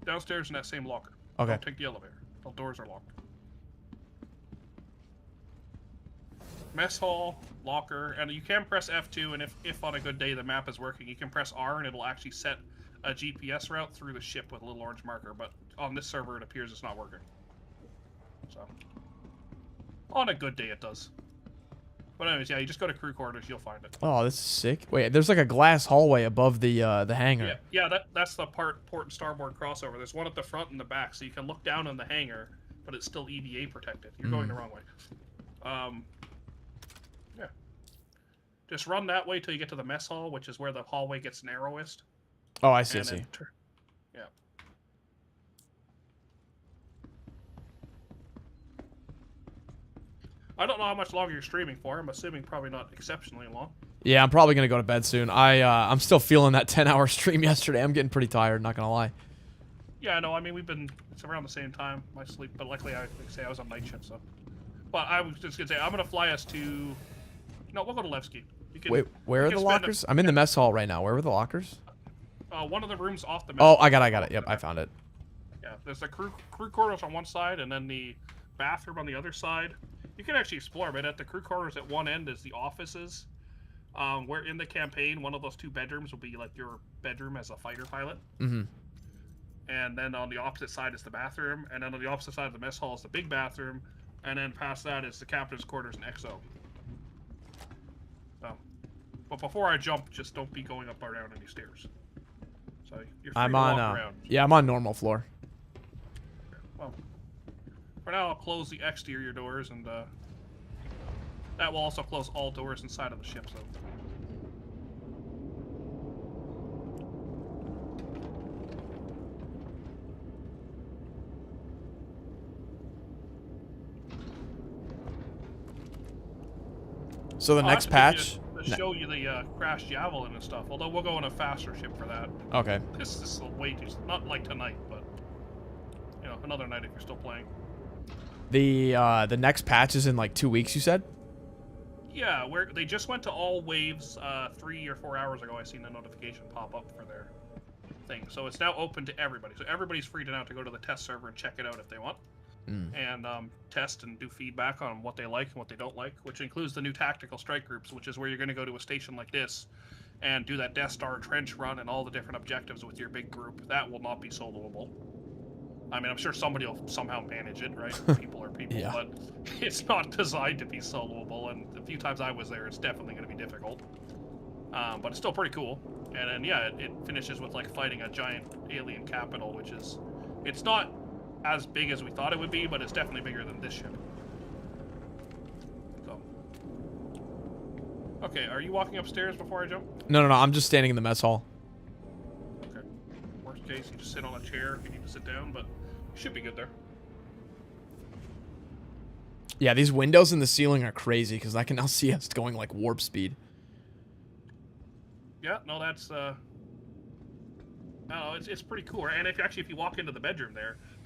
Downstairs in that same locker. Okay. Don't take the elevator. The doors are locked. Mess hall, locker, and you can press F2, and if on a good day the map is working, you can press R and it'll actually set a GPS route through the ship with a little orange marker, but on this server it appears it's not working. So, on a good day it does. But anyways, yeah, you just go to crew quarters, you'll find it. Oh, this is sick. Wait, there's like a glass hallway above the hangar. Yeah, that's the port and starboard crossover. There's one at the front and the back, so you can look down on the hangar, but it's still EVA protected. You're going the wrong way. Yeah. Just run that way till you get to the mess hall, which is where the hallway gets narrowest. Oh, I see. I And see. then yeah. I don't know how much longer you're streaming for. I'm assuming probably not exceptionally long. Yeah, I'm probably gonna go to bed soon. I'm still feeling that 10-hour stream yesterday. I'm getting pretty tired. Not gonna lie. Yeah, no, I mean it's around the same time my sleep, but luckily I was on night shift, so. But I was just gonna say I'm gonna fly us to. No, we'll go to Levski. Wait, where are the lockers? I'm in the mess hall right now. Where were the lockers? One of the rooms off the mess. Oh, I got it. Yep, I found it. Yeah, there's the crew quarters on one side, and then the bathroom on the other side. You can actually explore, but at the crew quarters at one end is the offices. Where in the campaign, one of those 2 bedrooms will be like your bedroom as a fighter pilot. Mm-hmm. And then on the opposite side is the bathroom, and then on the opposite side of the mess hall is the big bathroom, and then past that is the captain's quarters and XO. So, but before I jump, just don't be going up or down any stairs. So you're free to walk around. Yeah, I'm on normal floor. Well, for now I'll close the exterior doors, and that will also close all doors inside of the ship. So. So the next patch. To show you the crashed javelin and stuff. Although we'll go on a faster ship for that. Okay. This is way too. Not like tonight, but you know, another night if you're still playing. The next patch is in like 2 weeks. You said. Yeah, they just went to all waves 3 or 4 hours ago. I seen a notification pop up for their thing, so it's now open to everybody. So everybody's free to now to go to the test server and check it out if they want. And test and do feedback on what they like and what they don't like, which includes the new tactical strike groups, which is where you're going to go to a station like this and do that Death Star trench run and all the different objectives with your big group. That will not be soloable. I mean, I'm sure somebody will somehow manage it, right? People are people, Yeah. but it's not designed to be soloable, and the few times I was there, it's definitely going to be difficult. But it's still pretty cool. And then, yeah, it finishes with, like, fighting a giant alien capital, which is... It's not as big as we thought it would be, but it's definitely bigger than this ship. So. Okay, are you walking upstairs before I jump? No. I'm just standing in the mess hall. Okay. Worst case, you just sit on a chair if you need to sit down, but you should be good there. Yeah, these windows in the ceiling are crazy because I can now see us going like warp speed. Yeah, no, that's no, it's pretty cool. And if you walk into the bedroom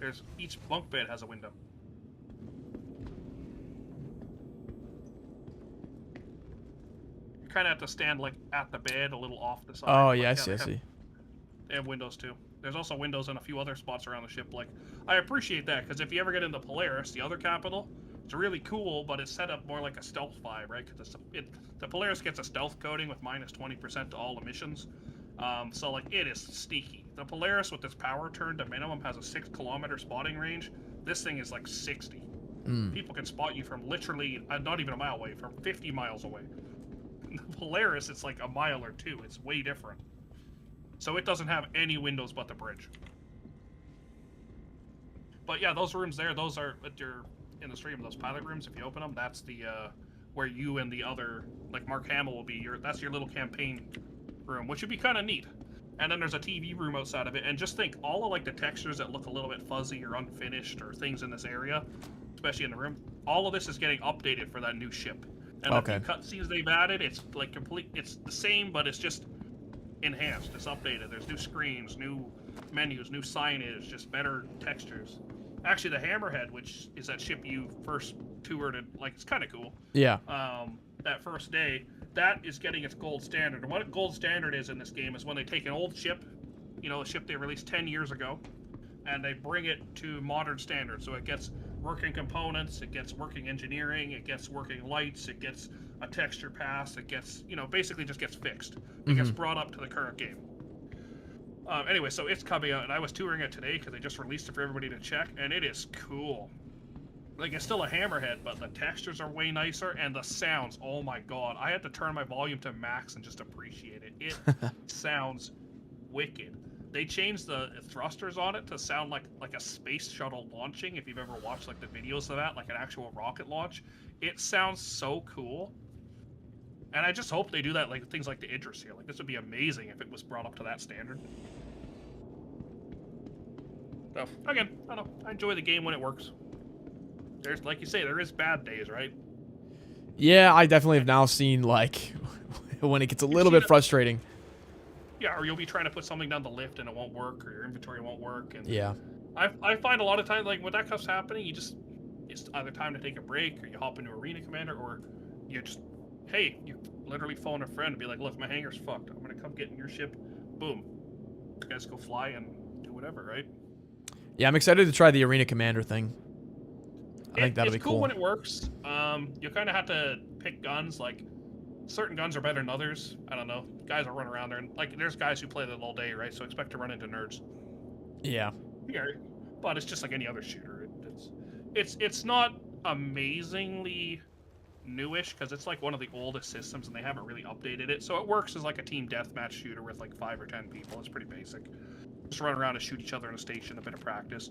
there's each bunk bed has a window. You kind of have to stand like at the bed, a little off the side. Oh Like, yeah, I they see. They have windows too. There's also windows in a few other spots around the ship. Like, I appreciate that because if you ever get into Polaris, the other capital, it's really cool, but it's set up more like a stealth vibe, right? Because the Polaris gets a stealth coating with minus 20% to all emissions. So like it is sneaky. The Polaris with its power turn to minimum has a 6-kilometer spotting range. This thing is like 60. People can spot you from literally not even a mile away, from 50 miles away. The Polaris, it's like a mile or two. It's way different. So it doesn't have any windows but the bridge. But yeah, those rooms there, those are in the stream, those pilot rooms. If you open them, that's the where you and the other, like Mark Hamill will be. That's your little campaign room, which would be kind of neat. And then there's a TV room outside of it. And just think, all of like the textures that look a little bit fuzzy or unfinished or things in this area, especially in the room, all of this is getting updated for that new ship. And Okay. the cutscenes they've added, it's like complete. It's the same, but it's just enhanced. It's updated. There's new screens, new menus, new signage, just better textures. Actually, the Hammerhead, which is that ship you first toured, and like it's kind of cool. Yeah. That first day, that is getting its gold standard. And what gold standard is in this game is when they take an old ship, you know, a ship they released 10 years ago, and they bring it to modern standards. So it gets working components, it gets working engineering, it gets working lights, it gets a texture pass, it gets, you know, basically just gets fixed. It gets brought up to the current game. Anyway, so it's coming out, and I was touring it today because they just released it for everybody to check, and it is cool. Like, it's still a hammerhead, but the textures are way nicer, and the sounds, oh my god. I had to turn my volume to max and just appreciate it. It sounds wicked. They changed the thrusters on it to sound like a space shuttle launching, if you've ever watched like the videos of that, like an actual rocket launch. It sounds so cool. And I just hope they do that, like things like the Idris here. Like, this would be amazing if it was brought up to that standard. So, again, I don't know. I enjoy the game when it works. There's, like you say, there is bad days, right? Yeah, I definitely have now seen, like, when it gets a little bit frustrating. Yeah, or you'll be trying to put something down the lift and it won't work, or your inventory won't work. And Yeah. I find a lot of times, like, when that stuff's happening, it's either time to take a break, or you hop into Arena Commander, or you just, hey, you literally phone a friend and be like, look, my hangar's fucked. I'm going to come get in your ship. Boom. You guys go fly and do whatever, right? Yeah, I'm excited to try the Arena Commander thing. I think that'll be cool. It's cool when it works. You kind of have to pick guns. Like, certain guns are better than others. I don't know. Guys will run around there, and like, there's guys who play that all day, right? So expect to run into nerds. Yeah. Yeah, but it's just like any other shooter. It's not amazingly newish, because it's like one of the oldest systems, and they haven't really updated it. So it works as like a team deathmatch shooter with like 5 or 10 people. It's pretty basic. Just run around and shoot each other in a station, a bit of practice.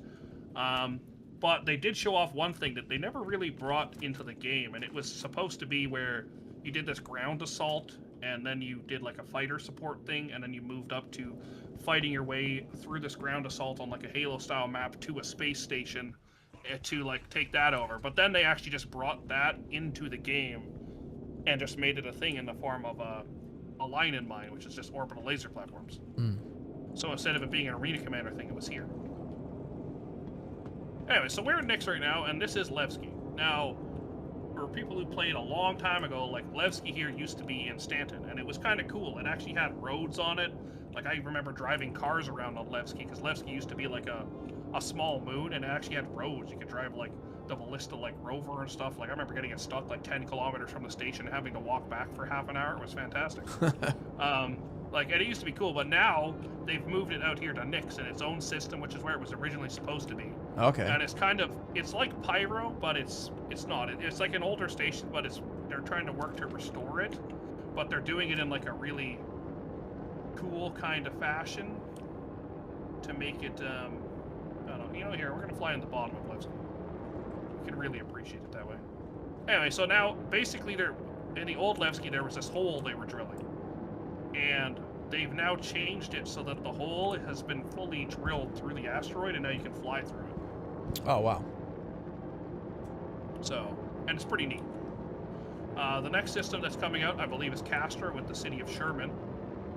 But they did show off one thing that they never really brought into the game, and it was supposed to be where you did this ground assault, and then you did like a fighter support thing, and then you moved up to fighting your way through this ground assault on like a Halo-style map to a space station to like take that over. But then they actually just brought that into the game and just made it a thing in the form of a line in mine, which is just orbital laser platforms. So instead of it being an Arena Commander thing, it was here. Anyway, so we're in Nix right now, and this is Levski. Now, for people who played a long time ago, like, Levski here used to be in Stanton, and it was kind of cool. It actually had roads on it. Like, I remember driving cars around on Levski, because Levski used to be like a small moon, and it actually had roads. You could drive like the Ballista like rover and stuff. Like, I remember getting it stuck like 10 kilometers from the station and having to walk back for half an hour. It was fantastic. Like, and it used to be cool, but now they've moved it out here to Nix in its own system, which is where it was originally supposed to be. Okay. And it's kind of, it's like Pyro, but it's not. It's like an older station, but they're trying to work to restore it, but they're doing it in like a really cool kind of fashion to make it, I don't know, you know, here, we're going to fly in the bottom of Levski. You can really appreciate it that way. Anyway, so now, basically, in the old Levski, there was this hole they were drilling. And they've now changed it so that the hole has been fully drilled through the asteroid, and now you can fly through it. Oh, wow. So, and it's pretty neat. The next system that's coming out, I believe, is Castor with the city of Sherman.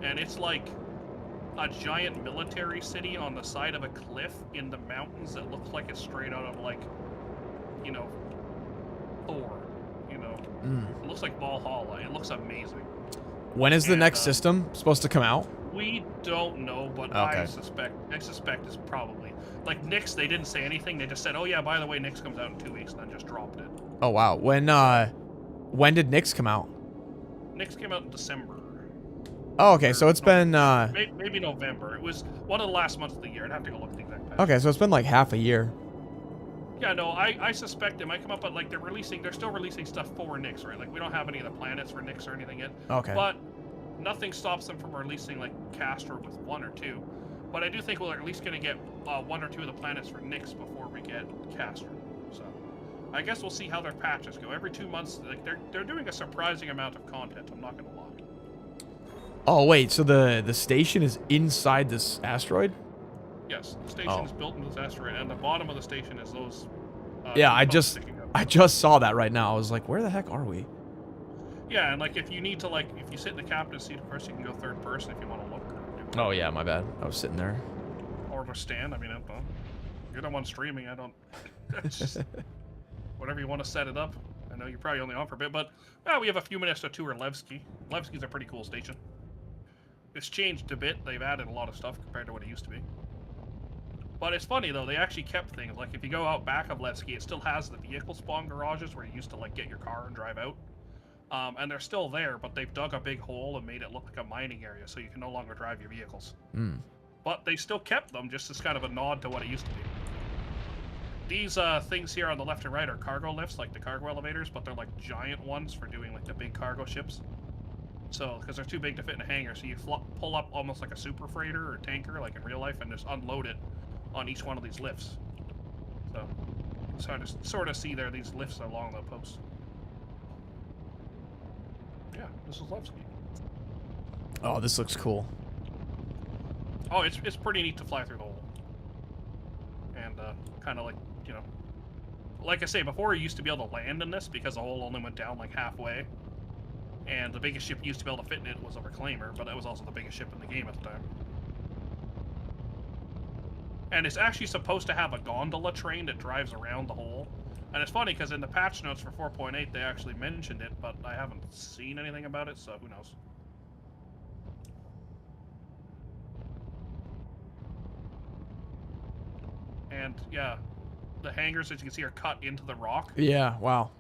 And it's like a giant military city on the side of a cliff in the mountains that looks like it's straight out of, like, you know, Thor, you know. It looks like Valhalla. It looks amazing. When is the next system supposed to come out? We don't know, but okay. I suspect it's probably like Nix. They didn't say anything. They just said, "Oh yeah, by the way, Nix comes out in 2 weeks," and then just dropped it. Oh wow. When did Nix come out? Nix came out in December. Oh, okay. So it's been maybe November. It was one of the last months of the year. I'd have to go look at the exact patch. Okay, so it's been like half a year. Yeah, no, I suspect it might come up, but like they're still releasing stuff for Nix, right? Like we don't have any of the planets for Nix or anything yet. Okay. But nothing stops them from releasing like Castor with 1 or 2. But I do think we're at least going to get 1 or 2 of the planets for Nix before we get Castor. So I guess we'll see how their patches go. Every 2 months, like they're doing a surprising amount of content. I'm not going to lie. Oh wait, so the station is inside this asteroid? Yes, the station is built into this asteroid, and the bottom of the station is those. Yeah, I just saw that right now. I was like, where the heck are we? Yeah, and like if you need to, like, if you sit in the captain's seat, of course you can go third person if you want to look. Oh yeah, my bad. I was sitting there. Or to stand. I mean, you're the one streaming. I don't. It's just whatever you want to set it up. I know you're probably only on for a bit, but we have a few minutes to tour Levski. Levski's a pretty cool station. It's changed a bit. They've added a lot of stuff compared to what it used to be. But it's funny, though. They actually kept things. Like, if you go out back of Levski, it still has the vehicle spawn garages where you used to, like, get your car and drive out. And they're still there, but they've dug a big hole and made it look like a mining area, so you can no longer drive your vehicles. But they still kept them, just as kind of a nod to what it used to be. These things here on the left and right are cargo lifts, like the cargo elevators, but they're like giant ones for doing like the big cargo ships. So, because they're too big to fit in a hangar, so you pull up almost like a super freighter or tanker, like in real life, and just unload it on each one of these lifts. So, sort of see there these lifts along the posts. Yeah, this is Levski. Oh, this looks cool. Oh, it's pretty neat to fly through the hole. And kind of like, you know, like I say, before you used to be able to land in this because the hole only went down like halfway. And the biggest ship you used to be able to fit in it was a reclaimer, but that was also the biggest ship in the game at the time. And it's actually supposed to have a gondola train that drives around the hole. And it's funny because in the patch notes for 4.8 they actually mentioned it, but I haven't seen anything about it, so who knows. And yeah, the hangars, as you can see, are cut into the rock. Yeah, wow.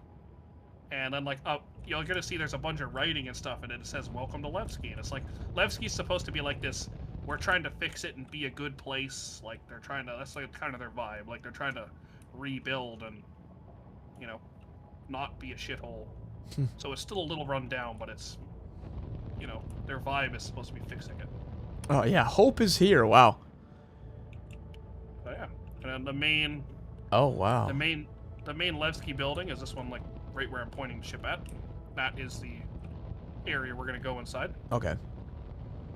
And then like up, you're gonna see there's a bunch of writing and stuff, and it says "Welcome to Levski," and it's like Levski's supposed to be like this. We're trying to fix it and be a good place. Like they're trying to. That's like kind of their vibe. Like they're trying to rebuild and, you know, not be a shithole. So it's still a little run down, but it's, you know, their vibe is supposed to be fixing it. Oh yeah, hope is here. Wow. So yeah, and then the main. Oh wow. The main Levski building is this one, like right where I'm pointing the ship at. That is the area we're gonna go inside. Okay.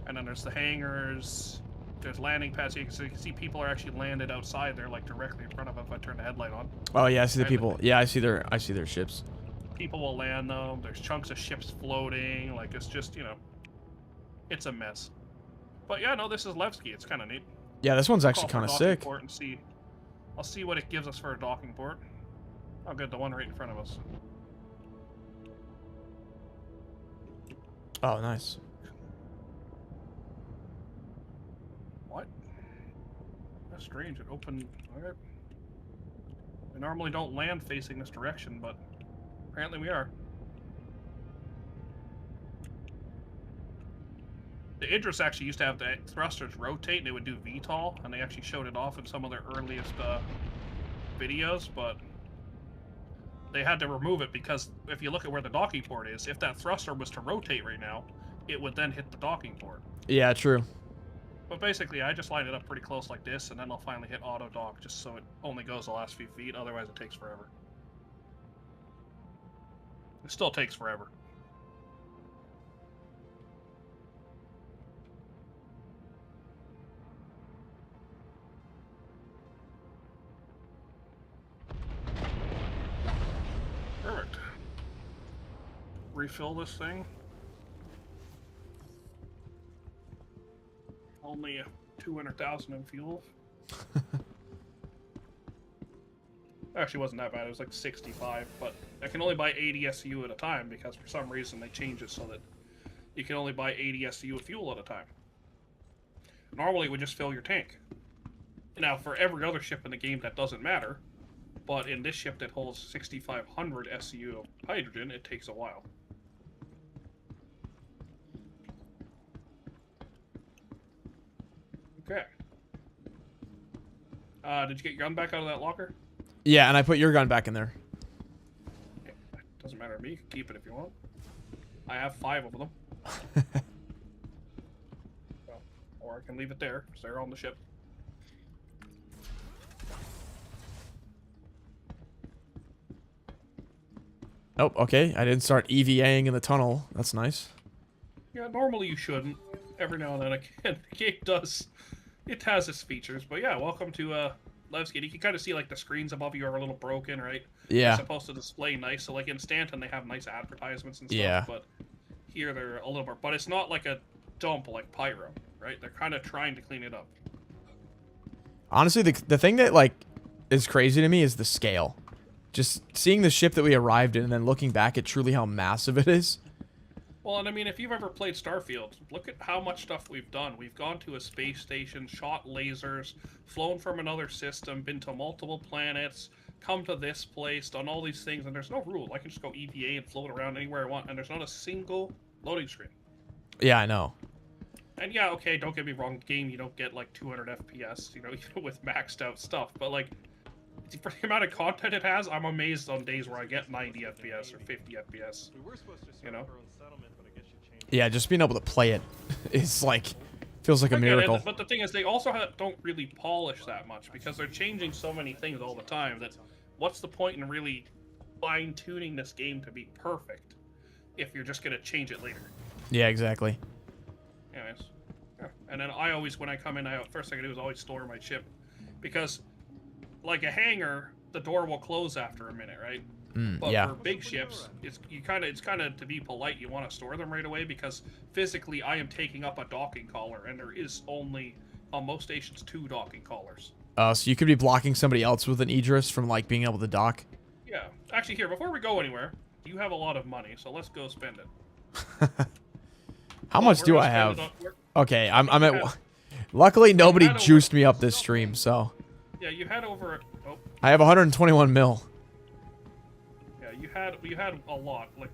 And then there's the hangars. There's landing pads. So you can see people are actually landed outside there, like directly in front of them. If I turn the headlight on. Oh yeah, I see the people. Yeah, I see their ships. People will land them. There's chunks of ships floating. Like it's just, you know, it's a mess. But yeah, no, this is Levski. It's kind of neat. Yeah, this one's actually Call for kind a of docking sick. port and see. I'll see what it gives us for a docking port. Oh, good, the one right in front of us. Oh, nice. What? That's strange. It opened. Okay. We normally don't land facing this direction, but apparently we are. The Idris actually used to have the thrusters rotate, and they would do VTOL, and they actually showed it off in some of their earliest videos, but they had to remove it because if you look at where the docking port is, if that thruster was to rotate right now, it would then hit the docking port. Yeah, true. But basically, I just line it up pretty close like this, and then I'll finally hit auto dock just so it only goes the last few feet, otherwise it takes forever. It still takes forever. Perfect. Refill this thing. Only 200,000 in fuel. Actually, wasn't that bad. It was like 65, but I can only buy 80 SU at a time because for some reason they changed it so that you can only buy 80 SU of fuel at a time. Normally, it would just fill your tank. Now, for every other ship in the game, that doesn't matter. But in this ship that holds 6,500 SU of hydrogen, it takes a while. Okay. Did you get your gun back out of that locker? Yeah, and I put your gun back in there. Okay. Doesn't matter to me. You can keep it if you want. I have 5 of them. Well, or I can leave it there, because they're on the ship. Oh, okay. I didn't start EVAing in the tunnel. That's nice. Yeah, normally you shouldn't. Every now and then, again, the game does. It has its features, but yeah, welcome to Levski. You can kind of see like the screens above you are a little broken, right? Yeah. They're supposed to display nice. So like in Stanton, they have nice advertisements and stuff. Yeah. But here they're a little more. But it's not like a dump like Pyro, right? They're kind of trying to clean it up. Honestly, the thing that like is crazy to me is the scale. Just seeing the ship that we arrived in and then looking back at truly how massive it is. Well, and I mean, if you've ever played Starfield, look at how much stuff we've done. We've gone to a space station, shot lasers, flown from another system, been to multiple planets, come to this place, done all these things, and there's no rule. I can just go EVA and float around anywhere I want, and there's not a single loading screen. Yeah, I know. And yeah, okay, don't get me wrong, game, you don't get like 200 FPS, you know, even with maxed out stuff, but like, for the amount of content it has, I'm amazed on days where I get 90 FPS or 50 FPS. We were supposed to You know? our own settlement, but I guess you changed. Yeah, just being able to play it is like feels like a Again, miracle. but the thing is, they also don't really polish that much because they're changing so many things all the time that what's the point in really fine-tuning this game to be perfect if you're just going to change it later? Yeah, exactly. Anyways. Yeah. And then I always, when I come in, first thing I do is always store my chip. Because, like a hangar, the door will close after a minute, right? But yeah. for big ships, it's kind of to be polite, you want to store them right away because physically I am taking up a docking collar, and there is only on most stations 2 docking collars. So you could be blocking somebody else with an Idris from like being able to dock. Yeah. Actually, here, before we go anywhere, you have a lot of money, so let's go spend it. How much do I have? Okay, I'm at. Luckily, nobody juiced me up this stream, so. Yeah, you had over. Oh. I have 121 mil. Yeah, you had a lot, like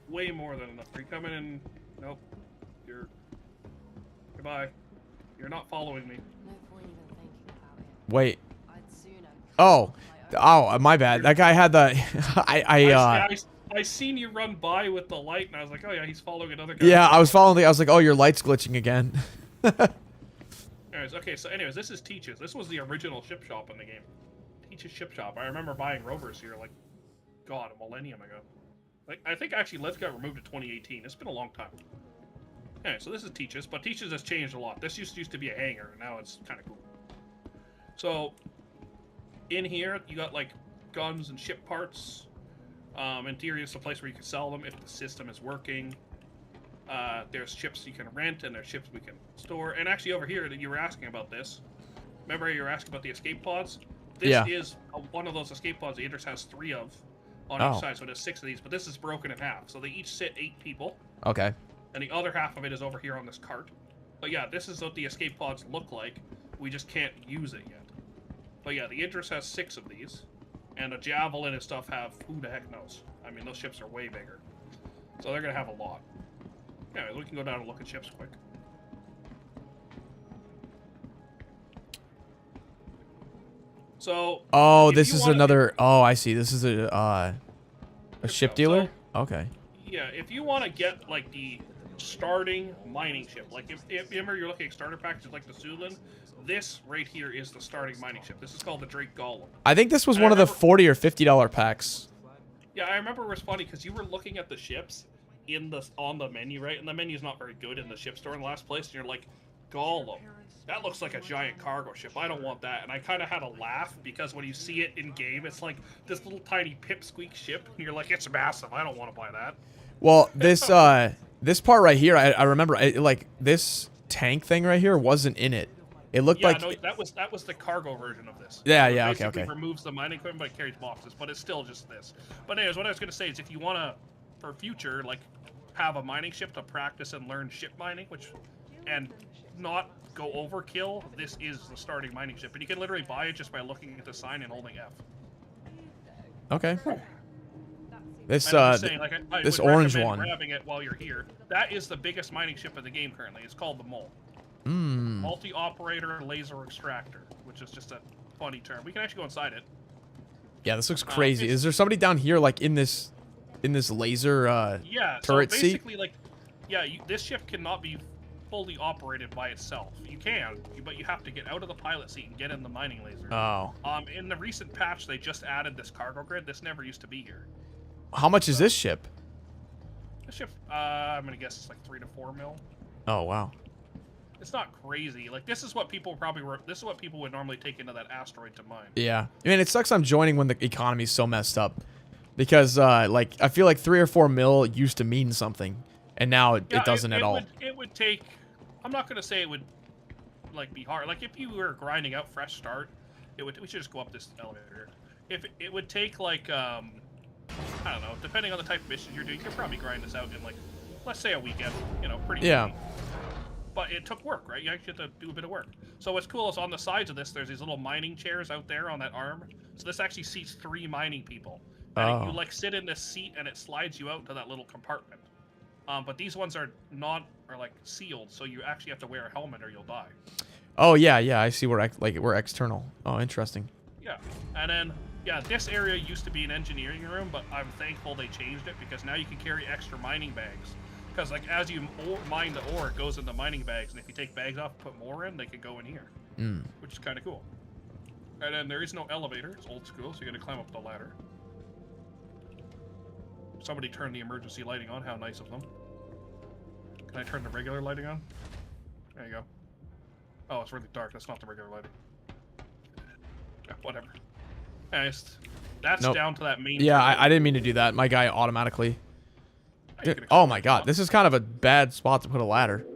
way more than enough. Are you coming in? Nope. You're. Goodbye. You're not following me. No point even thinking about it. Wait. I'd sooner. Oh, my bad. That guy had the. I seen you run by with the light, and I was like, oh yeah, he's following another guy. Yeah, I was following. I was like, oh, your light's glitching again. Anyways, okay, so anyways, this is Teach's. This was the original ship shop in the game. Teach's ship shop. I remember buying rovers here, like, God, a millennium ago. Like, I think actually Let's got removed in 2018. It's been a long time. Anyway, so this is Teach's, but Teach's has changed a lot. This used to be a hangar, and now it's kind of cool. So, in here, you got, like, guns and ship parts. Interior is the place where you can sell them if the system is working. There's ships you can rent, and there's ships we can store. And actually, over here, you were asking about this. Remember you were asking about the escape pods? This is one of those escape pods the Idris has 3 of on each side, so there's 6 of these. But this is broken in half, so they each sit 8 people. Okay. And the other half of it is over here on this cart. But yeah, this is what the escape pods look like. We just can't use it yet. But yeah, the Idris has 6 of these. And a Javelin and stuff have who the heck knows. I mean, those ships are way bigger. So they're going to have a lot. Anyway, we can go down and look at ships quick. So... Oh, this is another... Oh, I see. This is a ship dealer? So, okay. Yeah, if you want to get, like, the starting mining ship, like, if remember you're looking at starter packages like the Zulin, this right here is the starting mining ship. This is called the Drake Golem. I think this was one of the $40 or $50 packs. Yeah, I remember it was funny because you were looking at the ships on the menu, right? And the menu's not very good in the ship store in the last place, and you're like, Golem. That looks like a giant cargo ship. I don't want that. And I kind of had a laugh because when you see it in game, it's like this little tiny pipsqueak ship, and you're like, it's massive. I don't want to buy that. Well, this this part right here, I remember, like this tank thing right here wasn't in it. It looked like no, that was the cargo version of this. Yeah, it yeah, basically okay. Removes the mining equipment, but it carries boxes. But it's still just this. But anyways, what I was gonna say is, if you wanna, for future, like, have a mining ship to practice and learn ship mining, and not go overkill, this is the starting mining ship, and you can literally buy it just by looking at the sign and holding F. Okay. This saying, like, I this would orange recommend one. grabbing it while you're here. That is the biggest mining ship in the game currently. It's called the Mole. Multi-operator laser extractor, which is just a funny term. We can actually go inside it. Yeah, this looks crazy. Is there somebody down here like in this laser turret so seat? basically, like, yeah, this ship cannot be fully operated by itself. You can, but you have to get out of the pilot seat and get in the mining laser. Oh. In the recent patch, they just added this cargo grid. This never used to be here. How much is this ship? This ship, I'm gonna guess it's like 3 to 4 mil. Oh wow. It's not crazy. Like, this is what people this is what people would normally take into that asteroid to mine. Yeah. I mean, it sucks I'm joining when the economy's so messed up. Because, like, I feel like 3 or 4 mil used to mean something. And now it doesn't at all. It would take... I'm not going to say it would, like, be hard. Like, if you were grinding out fresh start, we should just go up this elevator. If it would take, like, I don't know, depending on the type of missions you're doing, you could probably grind this out in, like, let's say a weekend. You know, pretty easy. But it took work, right? You actually have to do a bit of work. So what's cool is on the sides of this, there's these little mining chairs out there on that arm. So this actually seats 3 mining people. And you, like, sit in this seat, and it slides you out to that little compartment. But these ones are like, sealed, so you actually have to wear a helmet or you'll die. Oh, yeah, I see we're external. Oh, interesting. Yeah, and then yeah, this area used to be an engineering room, but I'm thankful they changed it because now you can carry extra mining bags. Because like as you mine the ore, it goes in the mining bags, and if you take bags off, and put more in, they can go in here, which is kind of cool. And then there is no elevator; it's old school, so you got to climb up the ladder. Somebody turned the emergency lighting on. How nice of them. Can I turn the regular lighting on? There you go. Oh, it's really dark. That's not the regular lighting. Yeah, whatever. Nice. That's Nope. down to that main. Yeah, I didn't mean to do that. My guy automatically. You can Oh explore my if you god, want. this is kind of a bad spot to put a ladder.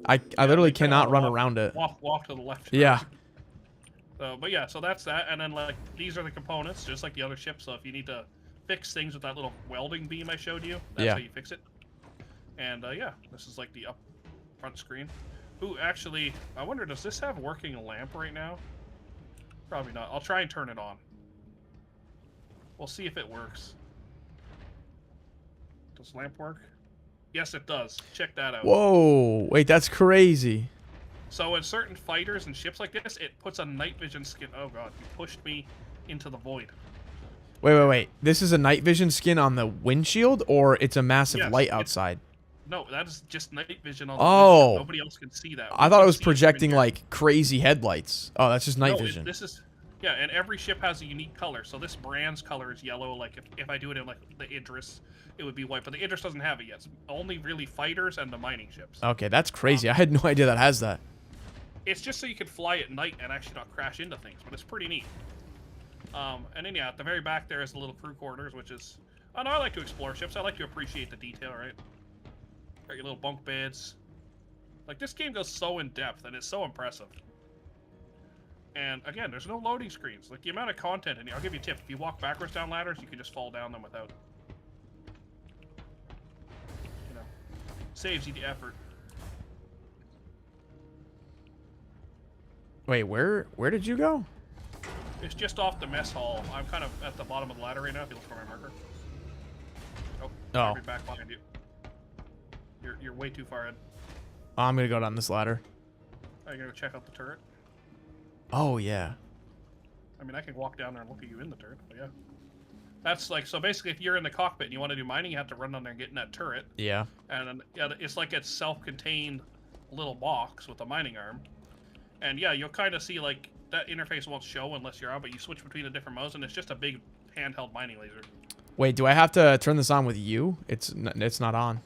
I literally You kinda cannot wanna run around it. Walk to the left. Yeah. So, but yeah, so that's that, and then like these are the components, just like the other ship. So if you need to fix things with that little welding beam I showed you, that's Yeah. how you fix it. And yeah, this is like the up front screen. Ooh, actually, I wonder, does this have working lamp right now? Probably not. I'll try and turn it on. We'll see if it works. Does lamp work? Yes, it does. Check that out. Whoa, wait, that's crazy. So in certain fighters and ships like this, it puts a night vision skin. Oh god, you pushed me into the void. Wait. This is a night vision skin on the windshield, or it's a massive Yes, light it's- outside? No, that is just night vision on the Oh. windshield. Nobody else can see that. I We thought it can was see from projecting here. like crazy headlights. Oh, that's just night No, vision. this is yeah, and every ship has a unique color. So this brand's color is yellow. Like if I do it in like the Idris, it would be white. But the Idris doesn't have it yet. It's only really fighters and the mining ships. Okay, that's crazy. I had no idea that has that. It's just so you can fly at night and actually not crash into things, but it's pretty neat. And then yeah, at the very back there is the little crew quarters, which is. Oh no, I like to explore ships. I like to appreciate the detail, right? Got your little bunk beds. Like this game goes so in depth and it's so impressive. And again, there's no loading screens. Like the amount of content in here. I'll give you a tip. If you walk backwards down ladders, you can just fall down them without. You know, saves you the effort. Wait, where did you go? It's just off the mess hall. I'm kind of at the bottom of the ladder right now. If you look for my marker. Oh. Oh. Right back behind you. You're way too far in. I'm gonna go down this ladder. Are you gonna check out the turret? Oh yeah. I mean, I can walk down there and look at you in the turret, but yeah. That's like, so basically if you're in the cockpit and you want to do mining, you have to run down there and get in that turret. Yeah. And then, yeah, it's like a self-contained little box with a mining arm. And yeah, you'll kind of see like, that interface won't show unless you're on, but you switch between the different modes and it's just a big handheld mining laser. Wait, do I have to turn this on with you? It's not on.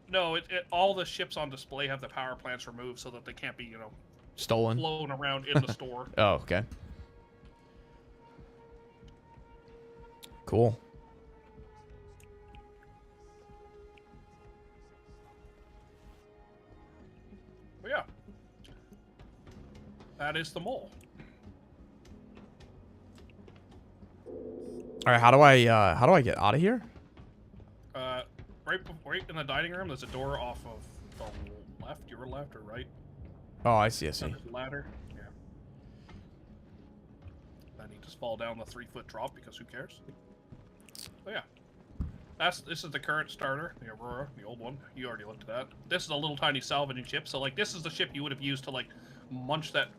No, all the ships on display have the power plants removed so that they can't be, you know, Stolen. blown around in the store. Oh, okay. Cool. But yeah. That is the mole. All right, how do I get out of here? Right in the dining room, there's a door off of the left, your left or right. Oh, I see. There's a ladder. Yeah. Then you just fall down the 3-foot drop because who cares? But yeah. This is the current starter, the Aurora, the old one. You already looked at that. This is a little tiny salvaging ship. So like this is the ship you would have used to like munch that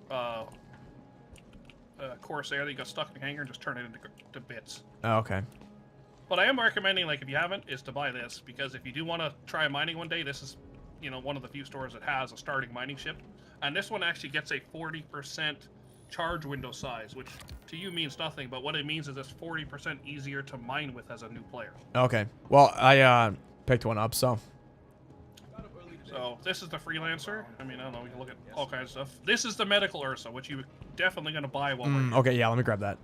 Corsair that you got stuck in the hangar and just turn it into bits. Oh, okay. But I am recommending, like, if you haven't, is to buy this, because if you do want to try mining one day, this is, you know, one of the few stores that has a starting mining ship. And this one actually gets a 40% charge window size, which to you means nothing, but what it means is it's 40% easier to mine with as a new player. Okay. Well, I picked one up, so. So this is the Freelancer. I mean, I don't know, we can look at all kinds of stuff. This is the Medical Ursa, which you're definitely going to buy while we're here. Okay, yeah, let me grab that.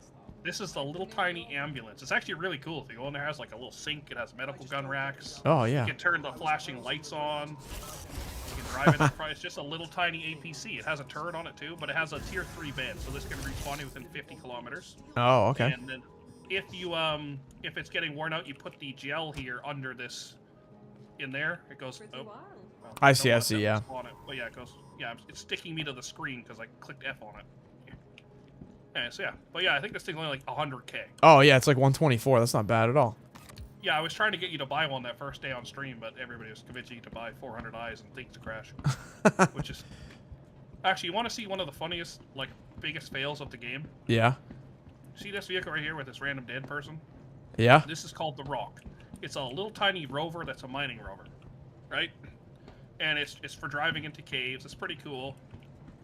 This is the little tiny ambulance. It's actually really cool. If you go in there, it has like a little sink. It has medical gun racks. Oh, yeah. You can turn the flashing lights on. You can drive it in front. It's just a little tiny APC. It has a turret on it too, but it has a tier 3 bed, so this can respawn you within 50 kilometers. Oh, okay. And then if you if it's getting worn out, you put the gel here under this in there. It goes. Oh, well, I see, don't I want see, that yeah. on it. But yeah, it goes. Yeah, it's sticking me to the screen because I clicked F on it. Yeah, so yeah, but yeah, I think this thing's only like 100K. Oh, yeah, it's like 124. That's not bad at all. Yeah, I was trying to get you to buy one that first day on stream, but everybody was convincing you to buy 400 eyes and things to crash. Which is... Actually, you want to see one of the funniest, like, biggest fails of the game? Yeah. See this vehicle right here with this random dead person? Yeah. This is called the Rock. It's a little tiny rover that's a mining rover, right? And it's for driving into caves. It's pretty cool.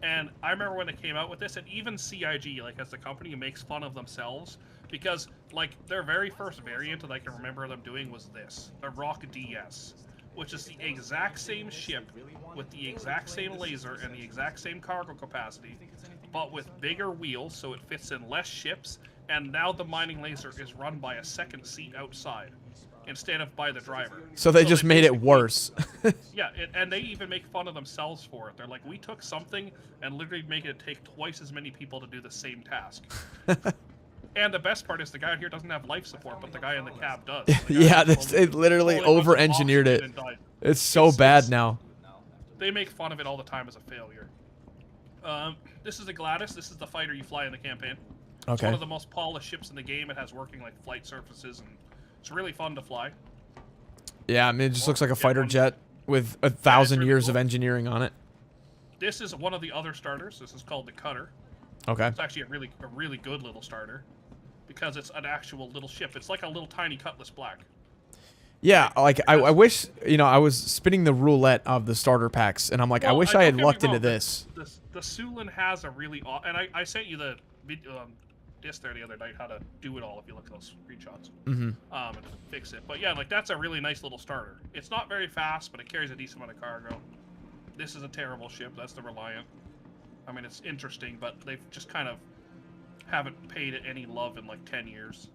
And I remember when they came out with this, and even CIG, like as the company, makes fun of themselves because like their very first variant that I can remember them doing was this, the Rock DS, which is the exact same ship with the exact same laser and the exact same cargo capacity, but with bigger wheels so it fits in less ships. And now the mining laser is run by a second seat outside instead of by the driver. So they just made it worse. Yeah, and they even make fun of themselves for it. They're like, we took something and literally make it take twice as many people to do the same task. And the best part is the guy here doesn't have life support, but the guy in the cab does. Yeah, they literally over-engineered it. It's so bad now. They make fun of it all the time as a failure. This is the Gladys. This is the fighter you fly in the campaign. It's Okay. one of the most polished ships in the game. It has working like flight surfaces, and it's really fun to fly. Yeah, I mean, it just looks like a fighter jet with 1,000 really years cool. of engineering on it. This is one of the other starters. This is called the Cutter. Okay. It's actually a really good little starter because it's an actual little ship. It's like a little tiny Cutlass Black. Yeah, like I wish, you know, I was spinning the roulette of the starter packs, and I'm like, I wish I had don't get me lucked into wrong, this. The Sulin has a really and I sent you the disc there the other night how to do it all if you look at those screenshots. Mm-hmm. And fix it. But yeah, like that's a really nice little starter. It's not very fast, but it carries a decent amount of cargo. This is a terrible ship. That's the Reliant. I mean, it's interesting, but they've just kind of haven't paid it any love in like 10 years.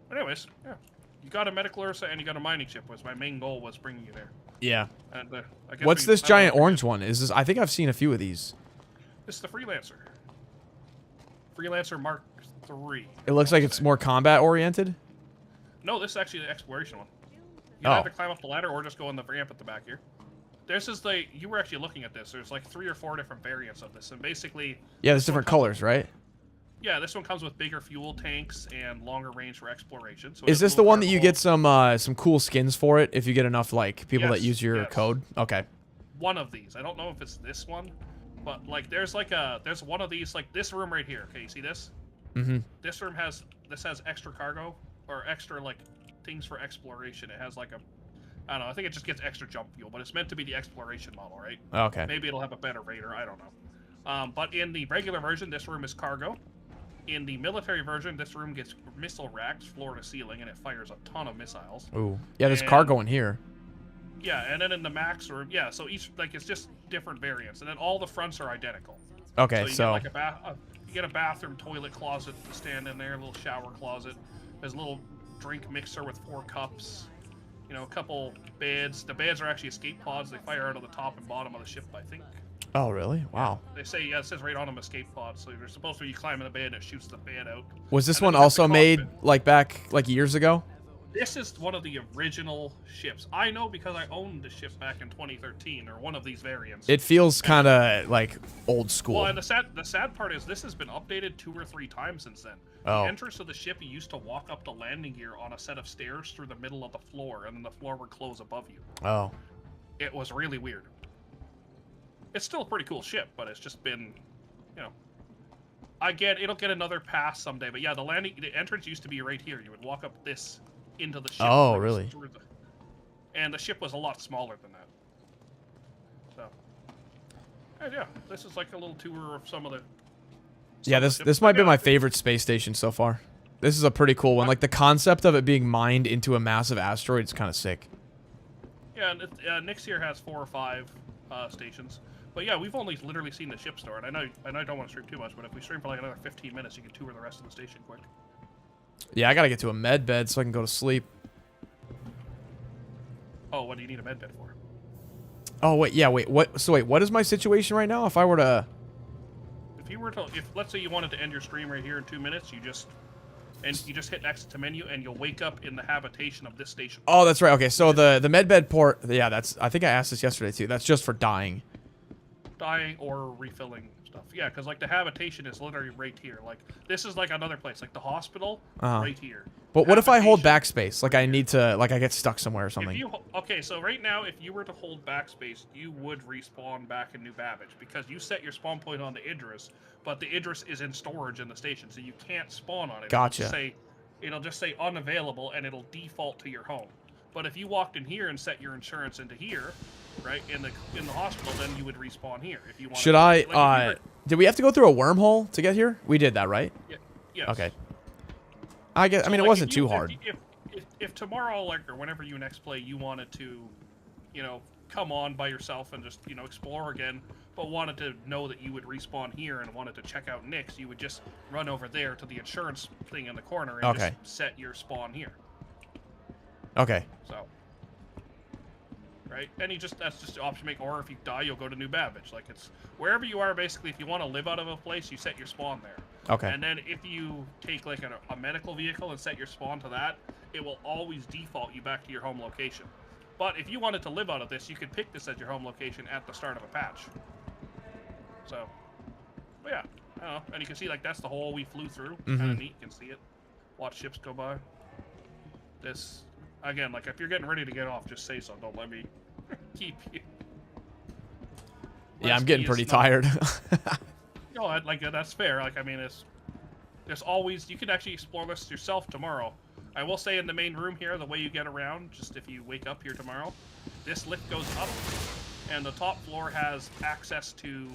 But anyways, yeah. You got a medical Ursa and you got a mining ship. Was my main goal was bringing you there. Yeah. And I guess What's this giant orange one? Is this? I think I've seen a few of these. This is the Freelancer. Freelancer Mark III. It looks like it's more combat oriented. No, this is actually the exploration one. You Oh. can either climb up the ladder or just go in the ramp at the back here. This is the... You were actually looking at this. There's like 3 or 4 different variants of this. And basically... Yeah, there's different colors, right? Yeah, this one comes with bigger fuel tanks and longer range for exploration. So Is this the one that you get some cool skins for it if you get enough like people that Yes, use your yes. code? Okay. One of these. I don't know if it's this one, but like there's one of these, like this room right here. Okay, you see this? Mm-hmm. This room has extra cargo or extra like things for exploration. It has like a, I don't know. I think it just gets extra jump fuel, but it's meant to be the exploration model, right? Okay. Maybe it'll have a better radar. I don't know. But in the regular version, this room is cargo. In the military version, this room gets missile racks floor to ceiling, and it fires a ton of missiles. Ooh. Yeah, there's And- cargo in here. Yeah, and then in the max room, yeah. So each like it's just different variants, and then all the fronts are identical. Okay, you so get like you get a bathroom toilet closet to stand in there, a little shower closet. There's a little drink mixer with 4 cups. You know, a couple beds. The beds are actually escape pods. They fire out of the top and bottom of the ship, I think. Oh, really? Wow. They say, yeah, it says right on them escape pods. So you're supposed to be climbing the bed and it shoots the bed out. Was this And then one you have the also made cockpit. like back like years ago? This is one of the original ships. I know because I owned the ship back in 2013, or one of these variants. It feels kind of like old school. Well, and the sad part is this has been updated 2 or 3 times since then. Oh. The entrance of the ship, you used to walk up the landing gear on a set of stairs through the middle of the floor, and then the floor would close above you. Oh. It was really weird. It's still a pretty cool ship, but it's just been, you know. It'll get another pass someday, but yeah, the entrance used to be right here. You would walk up this into the ship. Oh, like, really? And the ship was a lot smaller than that. So, and yeah, this is like a little tour of some of the. Yeah, this might be my favorite space station so far. This is a pretty cool one. Like the concept of it being mined into a massive asteroid is kind of sick. Yeah, and Nix here has 4 or 5 stations. But yeah, we've only literally seen the ship store, and I know I don't want to stream too much, but if we stream for like another 15 minutes, you can tour the rest of the station quick. Yeah, I gotta get to a med bed so I can go to sleep. Oh, what do you need a med bed for? Oh wait, yeah, wait, what? So wait, what is my situation right now? If I were to, If let's say you wanted to end your stream right here in 2 minutes, you just hit exit to menu, and you'll wake up in the habitation of this station. oh, that's right. Okay, so the med bed port, yeah, I think I asked this yesterday too. That's just for dying. Dying or refilling stuff. stuff. Yeah, because like the habitation is literally right here. Like this is like another place, like the hospital, Uh-huh. right here. But what if I hold Habitation, backspace? Like I need to, like I get stuck somewhere or If something. you okay, so right now, if you were to hold backspace, you would respawn back in New Babbage because you set your spawn point on the Idris, but the Idris is in storage in the station, so you can't spawn on it. Gotcha. It'll just say unavailable, and it'll default to your home. But if you walked in here and set your insurance into here, right in the hospital, then you would respawn here if you want. Should I? Did we have to go through a wormhole to get here? We did that, right? Yeah. Yes. Okay. I guess. I mean, it wasn't too hard. If tomorrow, like, or whenever you next play, you wanted to, you know, come on by yourself and just, you know, explore again, but wanted to know that you would respawn here and wanted to check out Nick's, you would just run over there to the insurance thing in the corner and just set your spawn here. Okay. So, right? And that's just the option make, or if you die, you'll go to New Babbage. Like, it's wherever you are, basically, if you want to live out of a place, you set your spawn there. Okay. And then if you take, like, a medical vehicle and set your spawn to that, it will always default you back to your home location. But if you wanted to live out of this, you could pick this as your home location at the start of a patch. So, but yeah, I don't know. And you can see, like, that's the hole we flew through. Kind of neat. You can see it. Watch ships go by. This, again, like, if you're getting ready to get off, just say so. Don't let me keep you. Yeah, I'm getting pretty tired. No, like, that's fair. Like, I mean, there's always, you can actually explore this yourself tomorrow. I will say in the main room here, the way you get around, just if you wake up here tomorrow, this lift goes up, and the top floor has access to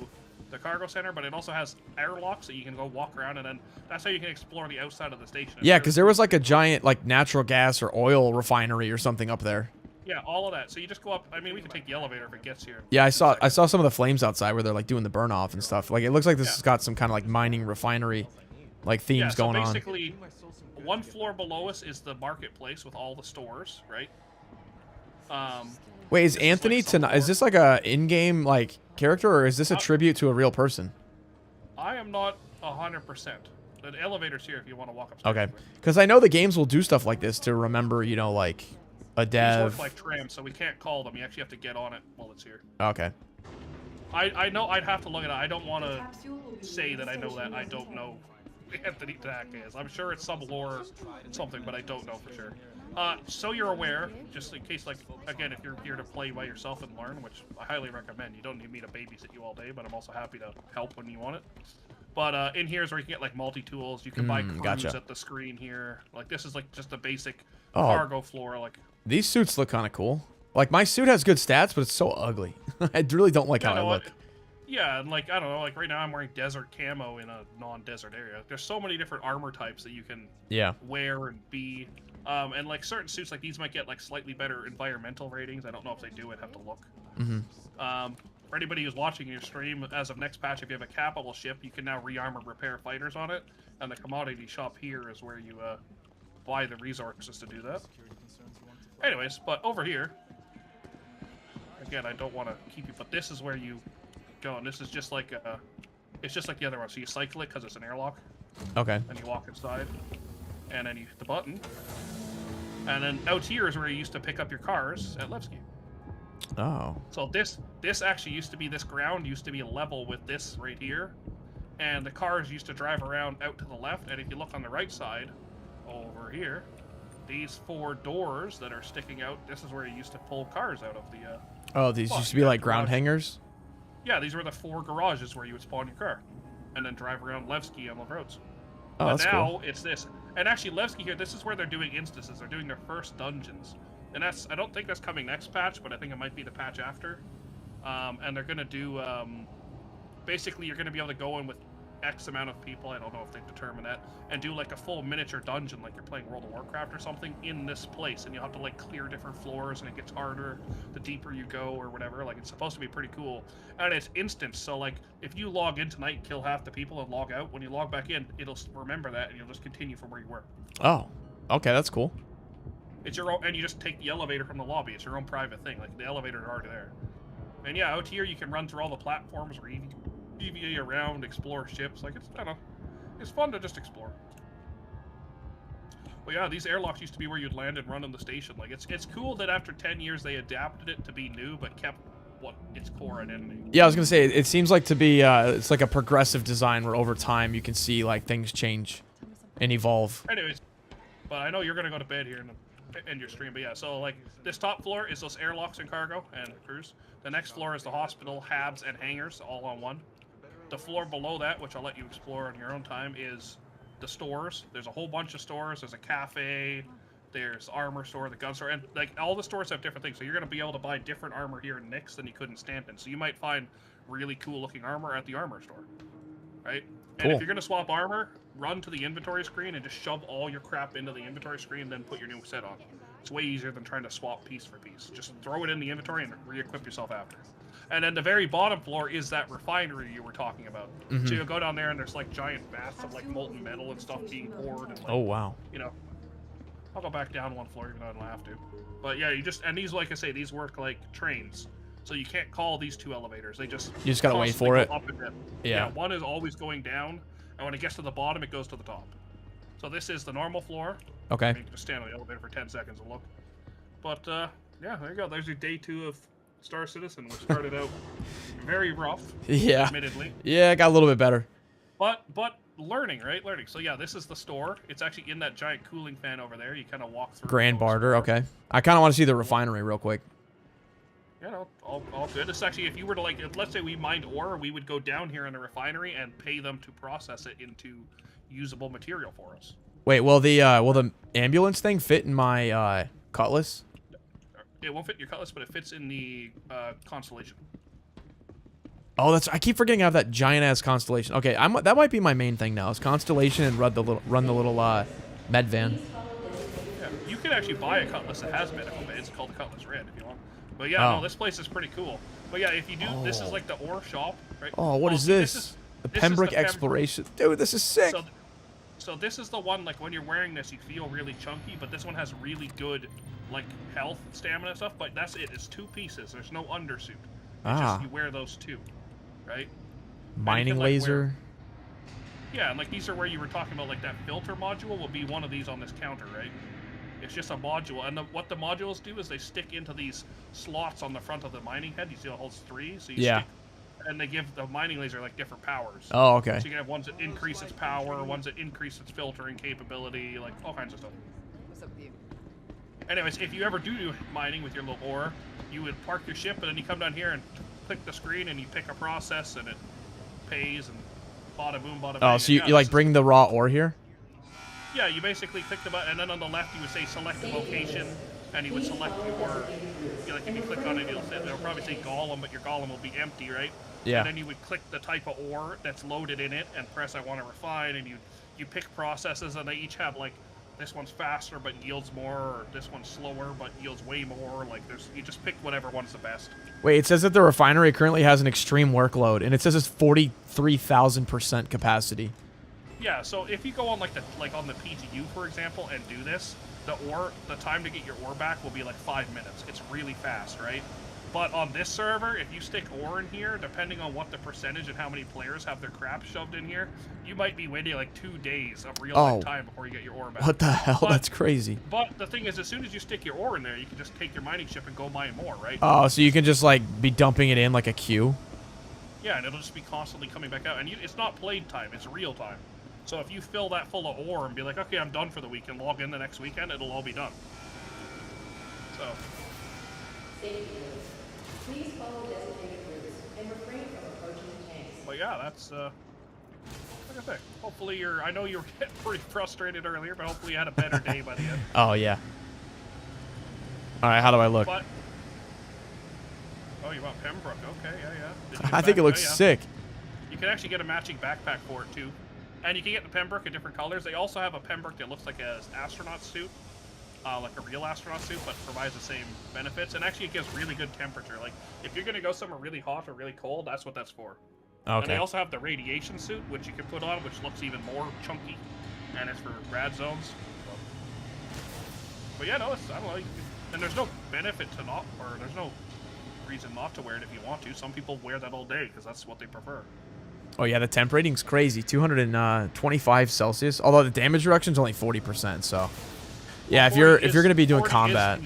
the cargo center, but it also has airlocks that you can go walk around, and then that's how you can explore the outside of the station. Yeah, because there was like a giant like natural gas or oil refinery or something up there. Yeah, all of that. So you just go up. I mean, we can take the elevator if it gets here. Yeah, I saw some of the flames outside where they're like doing the burn off and stuff. Like it looks like this has got some kind of like mining refinery like themes going on. Basically, one floor below us is the marketplace with all the stores, right? Wait, is Anthony tonight? Is this like a in-game like character, or is this a tribute to a real person? I am not 100%. The elevator's here if you want to walk upstairs. Okay, because I know the games will do stuff like this to remember, you know, like a dev. These work like trams, so we can't call them. You actually have to get on it while it's here. Okay. I know I'd have to look at it. I don't want to say that I know that. I don't know who Anthony Tack is. I'm sure it's some lore something, but I don't know for sure. So you're aware, just in case, like, again, if you're here to play by yourself and learn, which I highly recommend. You don't need me to babysit you all day, but I'm also happy to help when you want it. But in here is where you can get, like, multi-tools. You can buy crews at the screen here. Like, this is, like, just a basic cargo floor. Like, these suits look kind of cool. Like, my suit has good stats, but it's so ugly. I really don't like how I look. Yeah, and, like, I don't know, like, right now I'm wearing desert camo in a non-desert area. There's so many different armor types that you can wear and be. And, like, certain suits like these might get, like, slightly better environmental ratings. I don't know if they do. I'd have to look. For anybody who's watching your stream, as of next patch, if you have a capital ship, you can now re-armor repair fighters on it. And the commodity shop here is where you buy the resources to do that. Anyways, but over here, again, I don't want to keep you, but this is where you go, and this is just like it's just like the other one. So you cycle it because it's an airlock. Okay. And you walk inside, and then you hit the button, and then out here is where you used to pick up your cars at Levski. Oh. So this actually used to be, this ground used to be level with this right here, and the cars used to drive around out to the left. And if you look on the right side, over here, these 4 doors that are sticking out, this is where you used to pull cars out of the. Oh, these used to be like ground hangars? Yeah, these were the 4 garages where you would spawn your car, and then drive around Levski on the roads. Oh, but that's now cool. it's this, and actually Levski here, this is where they're doing instances. They're doing their first dungeons, and that's, I don't think that's coming next patch, but I think it might be the patch after. And they're gonna do basically you're gonna be able to go in with X amount of people, I don't know if they've determined that, and do like a full miniature dungeon like you're playing World of Warcraft or something in this place, and you'll have to like clear different floors, and it gets harder the deeper you go or whatever. Like, it's supposed to be pretty cool, and it's instant. So like if you log in tonight, kill half the people and log out, when you log back in, it'll remember that and you'll just continue from where you were. Oh, okay, that's cool. It's your own, and you just take the elevator from the lobby. It's your own private thing. Like, the elevators are already there. And yeah, out here you can run through all the platforms where you EVA around, explore ships. Like, it's, I don't know, it's fun to just explore. But yeah, these airlocks used to be where you'd land and run in the station. Like, it's cool that after 10 years they adapted it to be new, but kept what its core identity. Yeah, I was gonna say it seems like to be it's like a progressive design where over time you can see like things change and evolve. Anyways, but I know you're gonna go to bed here and end your stream. But yeah, so like this top floor is those airlocks and cargo and cruise. The next floor is the hospital, habs, and hangars, all on one. The floor below that, which I'll let you explore on your own time, is the stores. There's a whole bunch of stores. There's a cafe. There's armor store, the gun store, and like all the stores have different things. So you're gonna be able to buy different armor here in Nick's than you could in Stanton. So you might find really cool looking armor at the armor store, right? And Cool. if you're gonna swap armor, run to the inventory screen and just shove all your crap into the inventory screen, then put your new set on. It's way easier than trying to swap piece for piece. Just throw it in the inventory and re-equip yourself after. And then the very bottom floor is that refinery you were talking about. So you'll go down there and there's like giant baths of like molten metal and stuff being poured and like, Oh wow. you know. I'll go back down one floor even though I don't have to. But yeah, you just, and these, like I say, these work like trains. So you can't call these two elevators. They just You just gotta wait constantly for go it. up and down. Yeah. One is always going down, and when it gets to the bottom, it goes to the top. So this is the normal floor. Okay. You can just stand on the elevator for 10 seconds and look. But yeah, there you go. There's your day 2 of Star Citizen, which started out very rough, Yeah. admittedly. Yeah, it got a little bit better. But learning, right? Learning. So yeah, this is the store. It's actually in that giant cooling fan over there. You kind of walk through. Grand the whole barter. store. Okay. I kind of want to see the refinery real quick. You know, all good. It's actually, if you were to like, let's say we mined ore, we would go down here in the refinery and pay them to process it into usable material for us. Wait, will the ambulance thing fit in my cutlass? It won't fit in your cutlass, but it fits in the Constellation. Oh, I keep forgetting I have that giant ass Constellation. Okay, that might be my main thing now. Is Constellation and run the little med van. Yeah, you can actually buy a cutlass that has medical bay. It's called the Cutlass Red if you want. But yeah, Oh. no, this place is pretty cool. But yeah, if you do, this is like the ore shop, right? Oh, what Well, is see, this? The this is Pembroke the Exploration. Dude, this is sick. So this is the one, like, when you're wearing this, you feel really chunky, but this one has really good, like, health, stamina stuff, but that's it. It's 2 pieces. There's no undersuit. It's just you wear those 2, right? Mining like, laser. Yeah, and, like, these are where you were talking about, like, that filter module will be one of these on this counter, right? It's just a module, and what the modules do is they stick into these slots on the front of the mining head. You see it holds 3, so you stick, and they give the mining laser, like, different powers. Oh, okay. So you can have ones that increase its power, ones that increase its filtering capability, like all kinds of stuff. What's up with you? Anyways, if you ever do mining with your little ore, you would park your ship, and then you come down here and click the screen, and you pick a process, and it pays, and bada boom, bada bing. Oh, so and you like bring the raw ore here? Yeah, you basically click the button, and then on the left you would say select a location, and you would select your, like if you click on it, it'll probably say Golem, but your Golem will be empty, right? Yeah. And then you would click the type of ore that's loaded in it, and press I want to refine, and you pick processes, and they each have like, this one's faster but yields more, or this one's slower but yields way more. Like you just pick whatever one's the best. Wait, it says that the refinery currently has an extreme workload, and it says it's 43,000% capacity. Yeah, so if you go on like on the PTU for example and do this, the time to get your ore back will be like 5 minutes. It's really fast, right? But on this server, if you stick ore in here, depending on what the percentage and how many players have their crap shoved in here, you might be waiting like 2 days of real life time before you get your ore back. What the hell? But, That's crazy. But the thing is, as soon as you stick your ore in there, you can just take your mining ship and go mine more, right? Oh, so you can just like be dumping it in like a queue? Yeah, and it'll just be constantly coming back out. And it's not played time, it's real time. So if you fill that full of ore and be like, okay, I'm done for the week, and log in the next weekend, it'll all be done. So. Please follow designated routes and refrain from approaching the tanks. But yeah, that's like I say. Hopefully I know you were getting pretty frustrated earlier, but hopefully you had a better day by the end. Oh yeah. All right, how do I look? But, oh, you want Pembroke? Okay, yeah. I think it looks sick. You can actually get a matching backpack for it too, and you can get the Pembroke in different colors. They also have a Pembroke that looks like an astronaut suit. Like a real astronaut suit, but provides the same benefits, and actually it gives really good temperature. Like, if you're gonna go somewhere really hot or really cold, that's what that's for. Okay. And they also have the radiation suit, which you can put on, which looks even more chunky, and it's for rad zones. So. But yeah, no, I don't know. And there's no benefit to not, or there's no reason not to wear it if you want to. Some people wear that all day because that's what they prefer. Oh yeah, the temp rating's crazy, 225 Celsius. Although the damage reduction's only 40%, so. Yeah, if you're gonna be doing combat.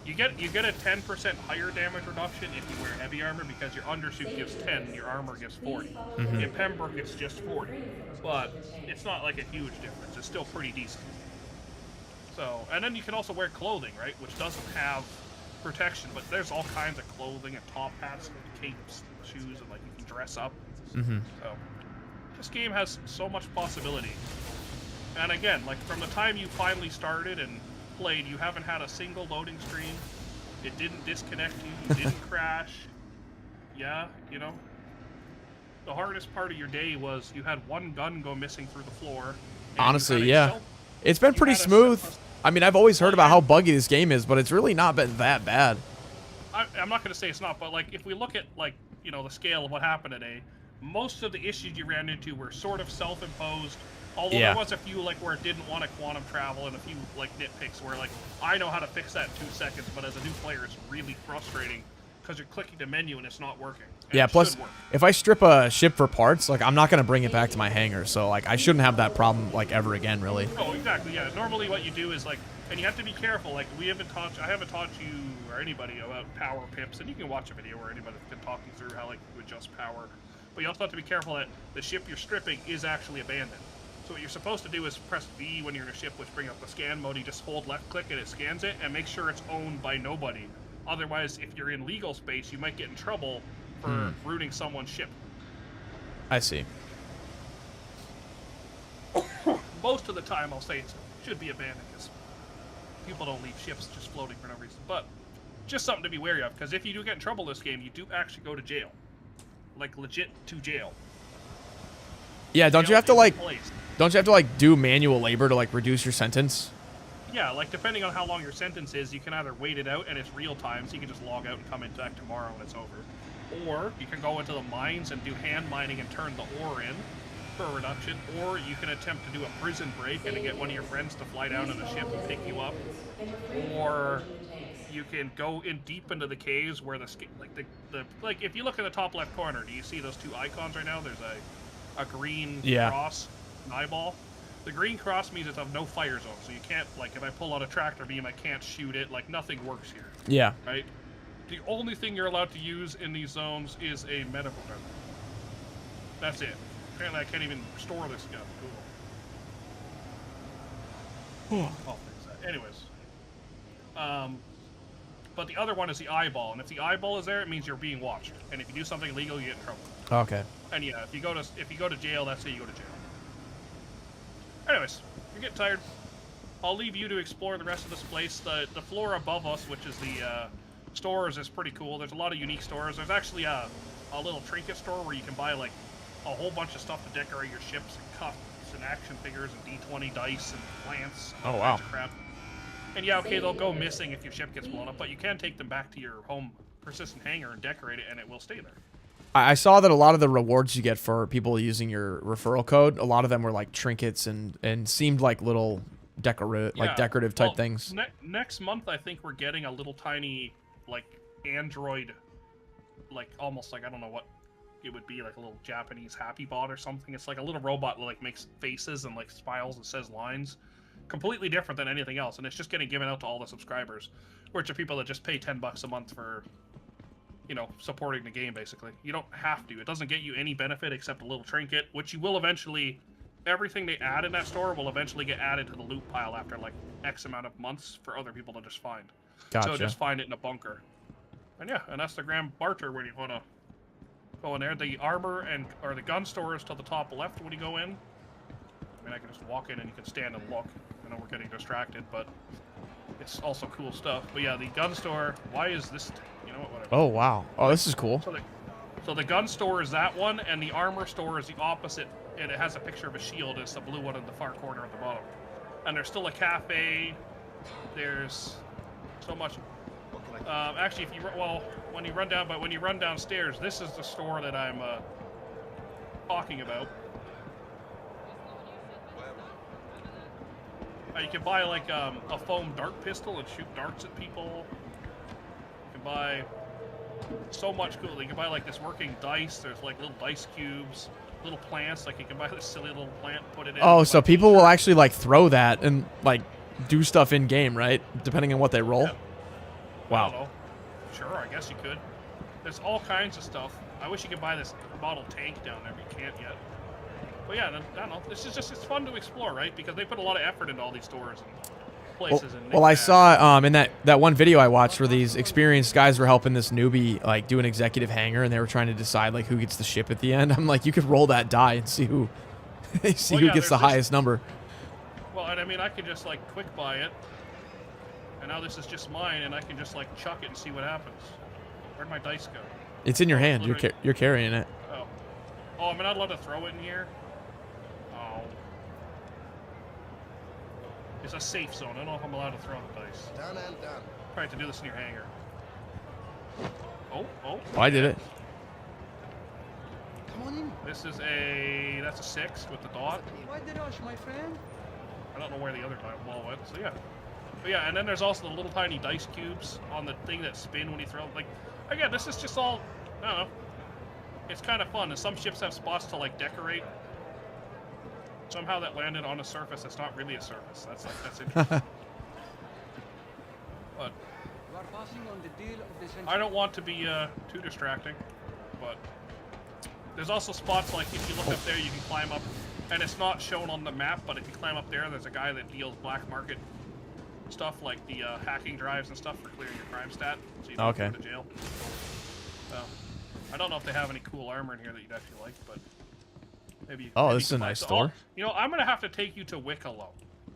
You get a 10% higher damage reduction if you wear heavy armor because your undersuit gives 10, and your armor gives 40. In Pembroke, it's just 40, but it's not like a huge difference. It's still pretty decent. So, and then you can also wear clothing, right, which doesn't have protection, but there's all kinds of clothing and top hats, and capes, and shoes, and like you can dress up. So, this game has so much possibility. And again, like from the time you finally started and played, you haven't had a single loading screen. It didn't disconnect you. You didn't crash. Yeah, you know. The hardest part of your day was you had one gun go missing through the floor. Honestly, yeah. It's been pretty smooth. I mean, I've always heard about how buggy this game is, but it's really not been that bad. I'm not going to say it's not, but like if we look at like, you know, the scale of what happened today, most of the issues you ran into were sort of self-imposed. Although there was a few like where it didn't want to quantum travel and a few like nitpicks where like I know how to fix that in 2 seconds, but as a new player it's really frustrating because you're clicking the menu and it's not working. And Yeah, plus if I strip a ship for parts, like I'm not gonna bring it back to my hangar, so like I shouldn't have that problem like ever again, really. Oh, exactly. Yeah. Normally, what you do is like, and you have to be careful. Like I haven't taught you or anybody about power pips, and you can watch a video where anybody can talk you through how like you adjust power. But you also have to be careful that the ship you're stripping is actually abandoned. So what you're supposed to do is press V when you're in a ship, which brings up the scan mode. You just hold left click and it scans it, and make sure it's owned by nobody. Otherwise, if you're in legal space, you might get in trouble for rooting someone's ship. I see. Most of the time, I'll say it should be abandoned because people don't leave ships just floating for no reason. But just something to be wary of, because if you do get in trouble in this game, you do actually go to jail. Like, legit to jail. Yeah, don't you have to like do manual labor to like reduce your sentence? Yeah, like depending on how long your sentence is, you can either wait it out and it's real time, so you can just log out and come in back tomorrow when it's over. Or you can go into the mines and do hand mining and turn the ore in for a reduction. Or you can attempt to do a prison break and to get one of your friends to fly down in a ship and pick you up. Or you can go in deep into the caves where like if you look in the top left corner, do you see those two icons right now? There's a green cross, an eyeball. The green cross means it's of no fire zone, so you can't, like, if I pull out a tractor beam, I can't shoot it. Like, nothing works here. Yeah. Right? The only thing you're allowed to use in these zones is a medical gun. That's it. Apparently, I can't even store this gun. Cool. I'll fix that. Anyways. But the other one is the eyeball, and if the eyeball is there, it means you're being watched. And if you do something illegal, you get in trouble. Okay. And yeah, if you go to jail, that's how you go to jail. Anyways, you're getting tired. I'll leave you to explore the rest of this place. The floor above us, which is the stores, is pretty cool. There's a lot of unique stores. There's actually a little trinket store where you can buy like a whole bunch of stuff to decorate your ships and cups and action figures and D20 dice and plants. Oh wow. Crap. And yeah, okay, they'll go missing if your ship gets blown up, but you can take them back to your home persistent hangar and decorate it, and it will stay there. I saw that a lot of the rewards you get for people using your referral code, a lot of them were like trinkets and seemed like little decorative type things. Next month, I think we're getting a little tiny, like, android, like, almost like, I don't know what it would be, like a little Japanese happy bot or something. It's like a little robot that, like, makes faces and, like, smiles and says lines. Completely different than anything else, and it's just getting given out to all the subscribers, which are people that just pay $10 a month for, you know, supporting the game, basically. You don't have to. It doesn't get you any benefit except a little trinket, which you will eventually... Everything they add in that store will eventually get added to the loot pile after, like, X amount of months for other people to just find. Gotcha. So just find it in a bunker. And yeah, and that's the Grand Barter when you want to go in there. The armor or the gun store is to the top left when you go in. I mean, I can just walk in and you can stand and look. I know we're getting distracted, but it's also cool stuff. But yeah, the gun store, why is this... You know what, whatever. Oh, wow. Oh, this is cool. So the gun store is that one, and the armor store is the opposite, and it has a picture of a shield. It's the blue one in the far corner at the bottom. And there's still a cafe. There's so much. Actually, when you run downstairs, this is the store that I'm talking about. You can buy like a foam dart pistol and shoot darts at people. You can buy so much cool. You can buy like this working dice. There's like little dice cubes, little plants. Like you can buy this silly little plant, put it in. Oh, so people will actually like throw that and like do stuff in game, right? Depending on what they roll. Wow. I don't know. Sure, I guess you could. There's all kinds of stuff. I wish you could buy this model tank down there, but you can't yet. But yeah, I don't know. This is just, it's fun to explore, right? Because they put a lot of effort into all these stores and places. Well, I saw in that one video I watched where these experienced guys were helping this newbie like do an executive hangar, and they were trying to decide like who gets the ship at the end. I'm like, you could roll that die and see who who gets the highest number. Well, and I mean, I could just like quick buy it, and now this is just mine, and I can just like chuck it and see what happens. Where'd my dice go? It's in your hand. You're carrying it. Oh, am I not allowed to throw it in here? Oh. It's a safe zone. I don't know if I'm allowed to throw the dice. Done and done. Probably have to do this in your hangar. Oh. Oh, I did it. Come on in. That's a 6 with the dot. Why the rush, my friend? I don't know where the other ball went, so yeah. But yeah, and then there's also the little tiny dice cubes on the thing that spin when you throw. Like, again, this is just all, I don't know. It's kind of fun, and some ships have spots to like decorate. Somehow that landed on a surface that's not really a surface. That's interesting. But You are passing on the deal of the century. I don't want to be too distracting, but there's also spots like if you look up there, you can climb up, and it's not shown on the map, but if you climb up there, there's a guy that deals black market stuff like the hacking drives and stuff for clearing your crime stat, so you don't go to jail. So I don't know if they have any cool armor in here that you'd actually like, but maybe. Oh, maybe this is a nice store. You know, I'm gonna have to take you to Wicklow.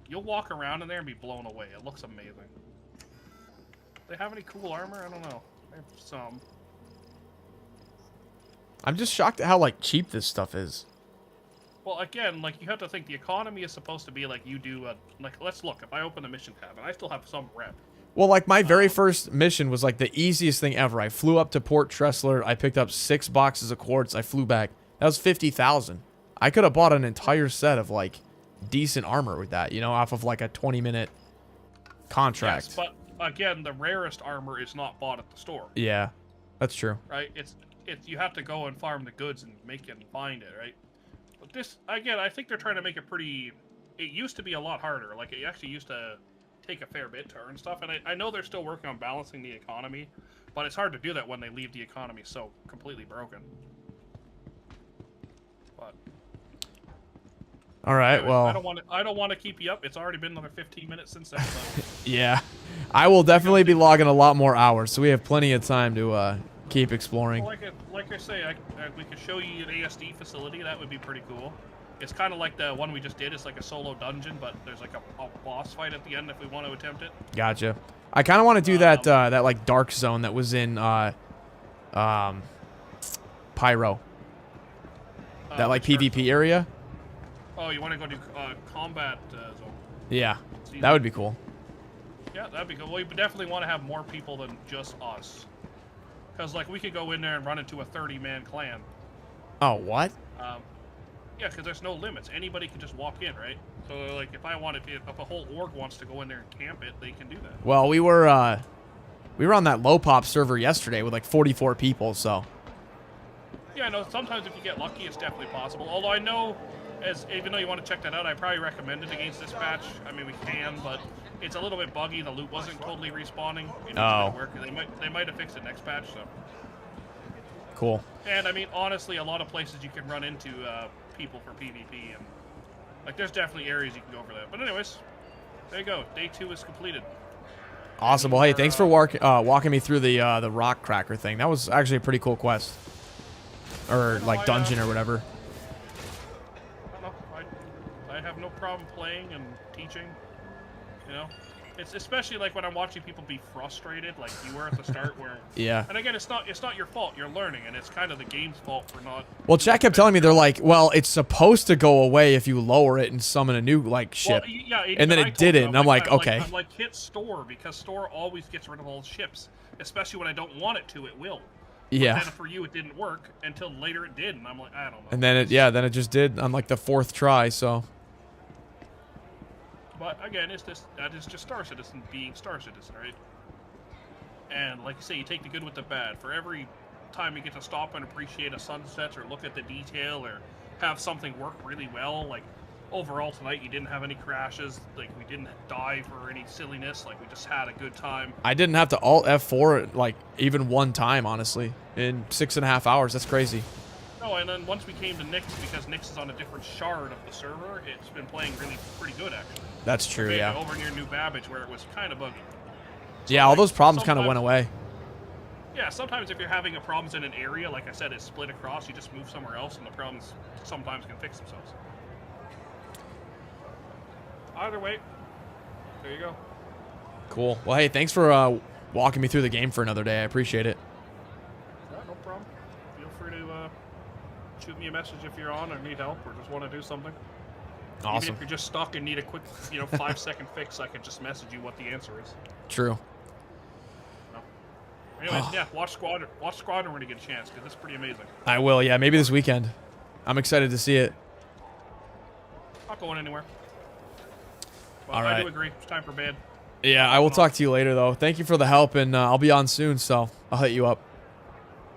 You'll walk around in there and be blown away. It looks amazing. They have any cool armor? I don't know. They have some. I'm just shocked at how like cheap this stuff is. Well, again, like you have to think the economy is supposed to be like you do. Like, let's look. If I open the mission tab, and I still have some rep. Well, like my very first mission was like the easiest thing ever. I flew up to Port Tressler. I picked up 6 boxes of quartz. I flew back. That was 50,000. I could have bought an entire set of like decent armor with that, you know, off of like a 20-minute contract. Yes, but again, the rarest armor is not bought at the store. Yeah, that's true. Right? It's you have to go and farm the goods and make it and find it, right? But this, again, I think they're trying to make it pretty. It used to be a lot harder. Like it actually used to take a fair bit to earn stuff, and I know they're still working on balancing the economy, but it's hard to do that when they leave the economy so completely broken. But all right, anyway, well, I don't want to keep you up. It's already been another 15 minutes since that. So. Yeah, I will definitely be logging a lot more hours, so we have plenty of time to keep exploring. Well, like I say, we could show you an ASD facility. That would be pretty cool. It's kind of like the one we just did. It's like a solo dungeon, but there's like a boss fight at the end if we want to attempt it. Gotcha. I kind of want to do that that like dark zone that was in Pyro. That like PvP area. Oh, you want to go do combat zone? Yeah, that would be cool. Yeah, that'd be cool. Well, you definitely want to have more people than just us. Because like we could go in there and run into a 30-man clan. Oh, what? Yeah, because there's no limits. Anybody can just walk in, right? So, like, if a whole org wants to go in there and camp it, they can do that. Well, we were on that low pop server yesterday with like 44 people, so. Yeah, no. Sometimes if you get lucky, it's definitely possible. Although I know, even though you want to check that out, I probably recommend it against this patch. I mean, we can, but it's a little bit buggy. The loot wasn't totally respawning. You know, they might have fixed it next patch. So. Cool. And I mean, honestly, a lot of places you can run into people for PvP, and like there's definitely areas you can go for that. But anyways, there you go. Day 2 is completed. Awesome. Well, hey, thanks for walking me through the rock cracker thing. That was actually a pretty cool quest, or like dungeon or whatever. I don't know. I have no problem playing and teaching. You know, it's especially like when I'm watching people be frustrated, like you were at the start, where yeah. And again, it's not your fault. You're learning, and it's kind of the game's fault for not. Well, chat kept telling me they're like, well, it's supposed to go away if you lower it and summon a new like ship, well, yeah, and then it didn't. And I'm like, okay. I'm like hit store, because store always gets rid of all the ships, especially when I don't want it to. It will. Yeah. But then for you, it didn't work until later it did, and I'm like, I don't know. And then it just did on like the 4th try. So. But again, that is just Star Citizen being Star Citizen, right? And like you say, you take the good with the bad. For every time you get to stop and appreciate a sunset, or look at the detail, or have something work really well, like overall tonight you didn't have any crashes. Like we didn't die for any silliness. Like we just had a good time. I didn't have to Alt F4 like even one time, honestly, in 6.5 hours. That's crazy. No, and then once we came to Nyx, because Nyx is on a different shard of the server, it's been playing pretty good actually. That's true, Maybe yeah. Over near New Babbage where it was kind of buggy. So, Yeah, all like, those problems kind of went away. Yeah, sometimes if you're having a problems in an area, like I said, it's split across, you just move somewhere else and the problems sometimes can fix themselves. Either way, there you go. Cool. Well, hey, thanks for walking me through the game for another day. I appreciate it. Yeah, no problem. Feel free to shoot me a message if you're on or need help or just want to do something. Awesome. Even if you're just stuck and need a quick, 5-second fix, I can just message you what the answer is. True. Anyways, yeah, watch Squadron. Watch Squadron when you get a chance, because it's pretty amazing. I will, yeah. Maybe this weekend. I'm excited to see it. Not going anywhere. Well, All right. I do agree. It's time for bed. Yeah, I will talk to you later, though. Thank you for the help, and I'll be on soon, so I'll hit you up.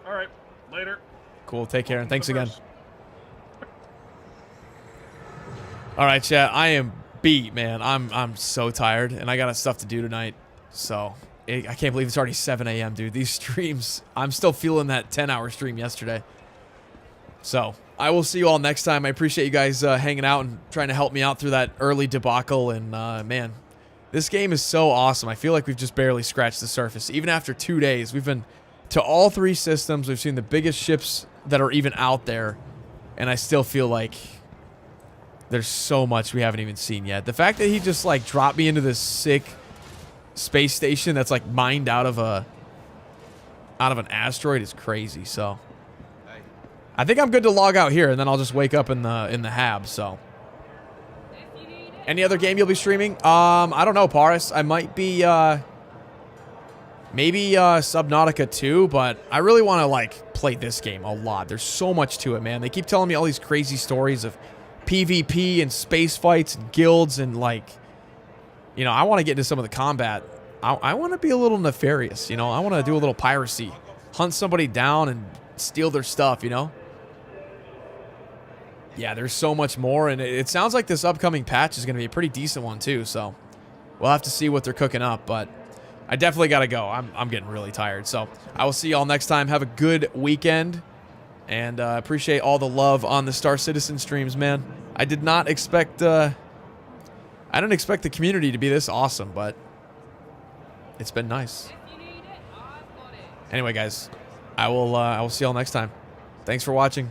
All right. Later. Cool. Take care, and thanks again. All right, chat. I am beat, man. I'm so tired, and I got stuff to do tonight, so I can't believe it's already 7 a.m., dude. These streams, I'm still feeling that 10-hour stream yesterday. So I will see you all next time. I appreciate you guys hanging out and trying to help me out through that early debacle. And man, this game is so awesome. I feel like we've just barely scratched the surface. Even after 2 days, we've been to all 3 systems. We've seen the biggest ships that are even out there. And I still feel like there's so much we haven't even seen yet. The fact that he just like dropped me into this sick space station that's like mined out of an asteroid is crazy. So I think I'm good to log out here, and then I'll just wake up in the hab. So any other game you'll be streaming? I don't know, Paris. I might be maybe Subnautica 2, but I really want to like play this game a lot. There's so much to it, man. They keep telling me all these crazy stories of PvP and space fights and guilds, and like, you know, I want to get into some of the combat. I want to be a little nefarious, you know. I want to do a little piracy, hunt somebody down and steal their stuff, you know. Yeah, there's so much more, and it sounds like this upcoming patch is going to be a pretty decent one too. So we'll have to see what they're cooking up, but I definitely got to go. I'm getting really tired. So I will see y'all next time. Have a good weekend, and appreciate all the love on the Star Citizen streams, man. I did not expect I didn't expect the community to be this awesome, but it's been nice. Anyway, guys, I will see y'all next time. Thanks for watching.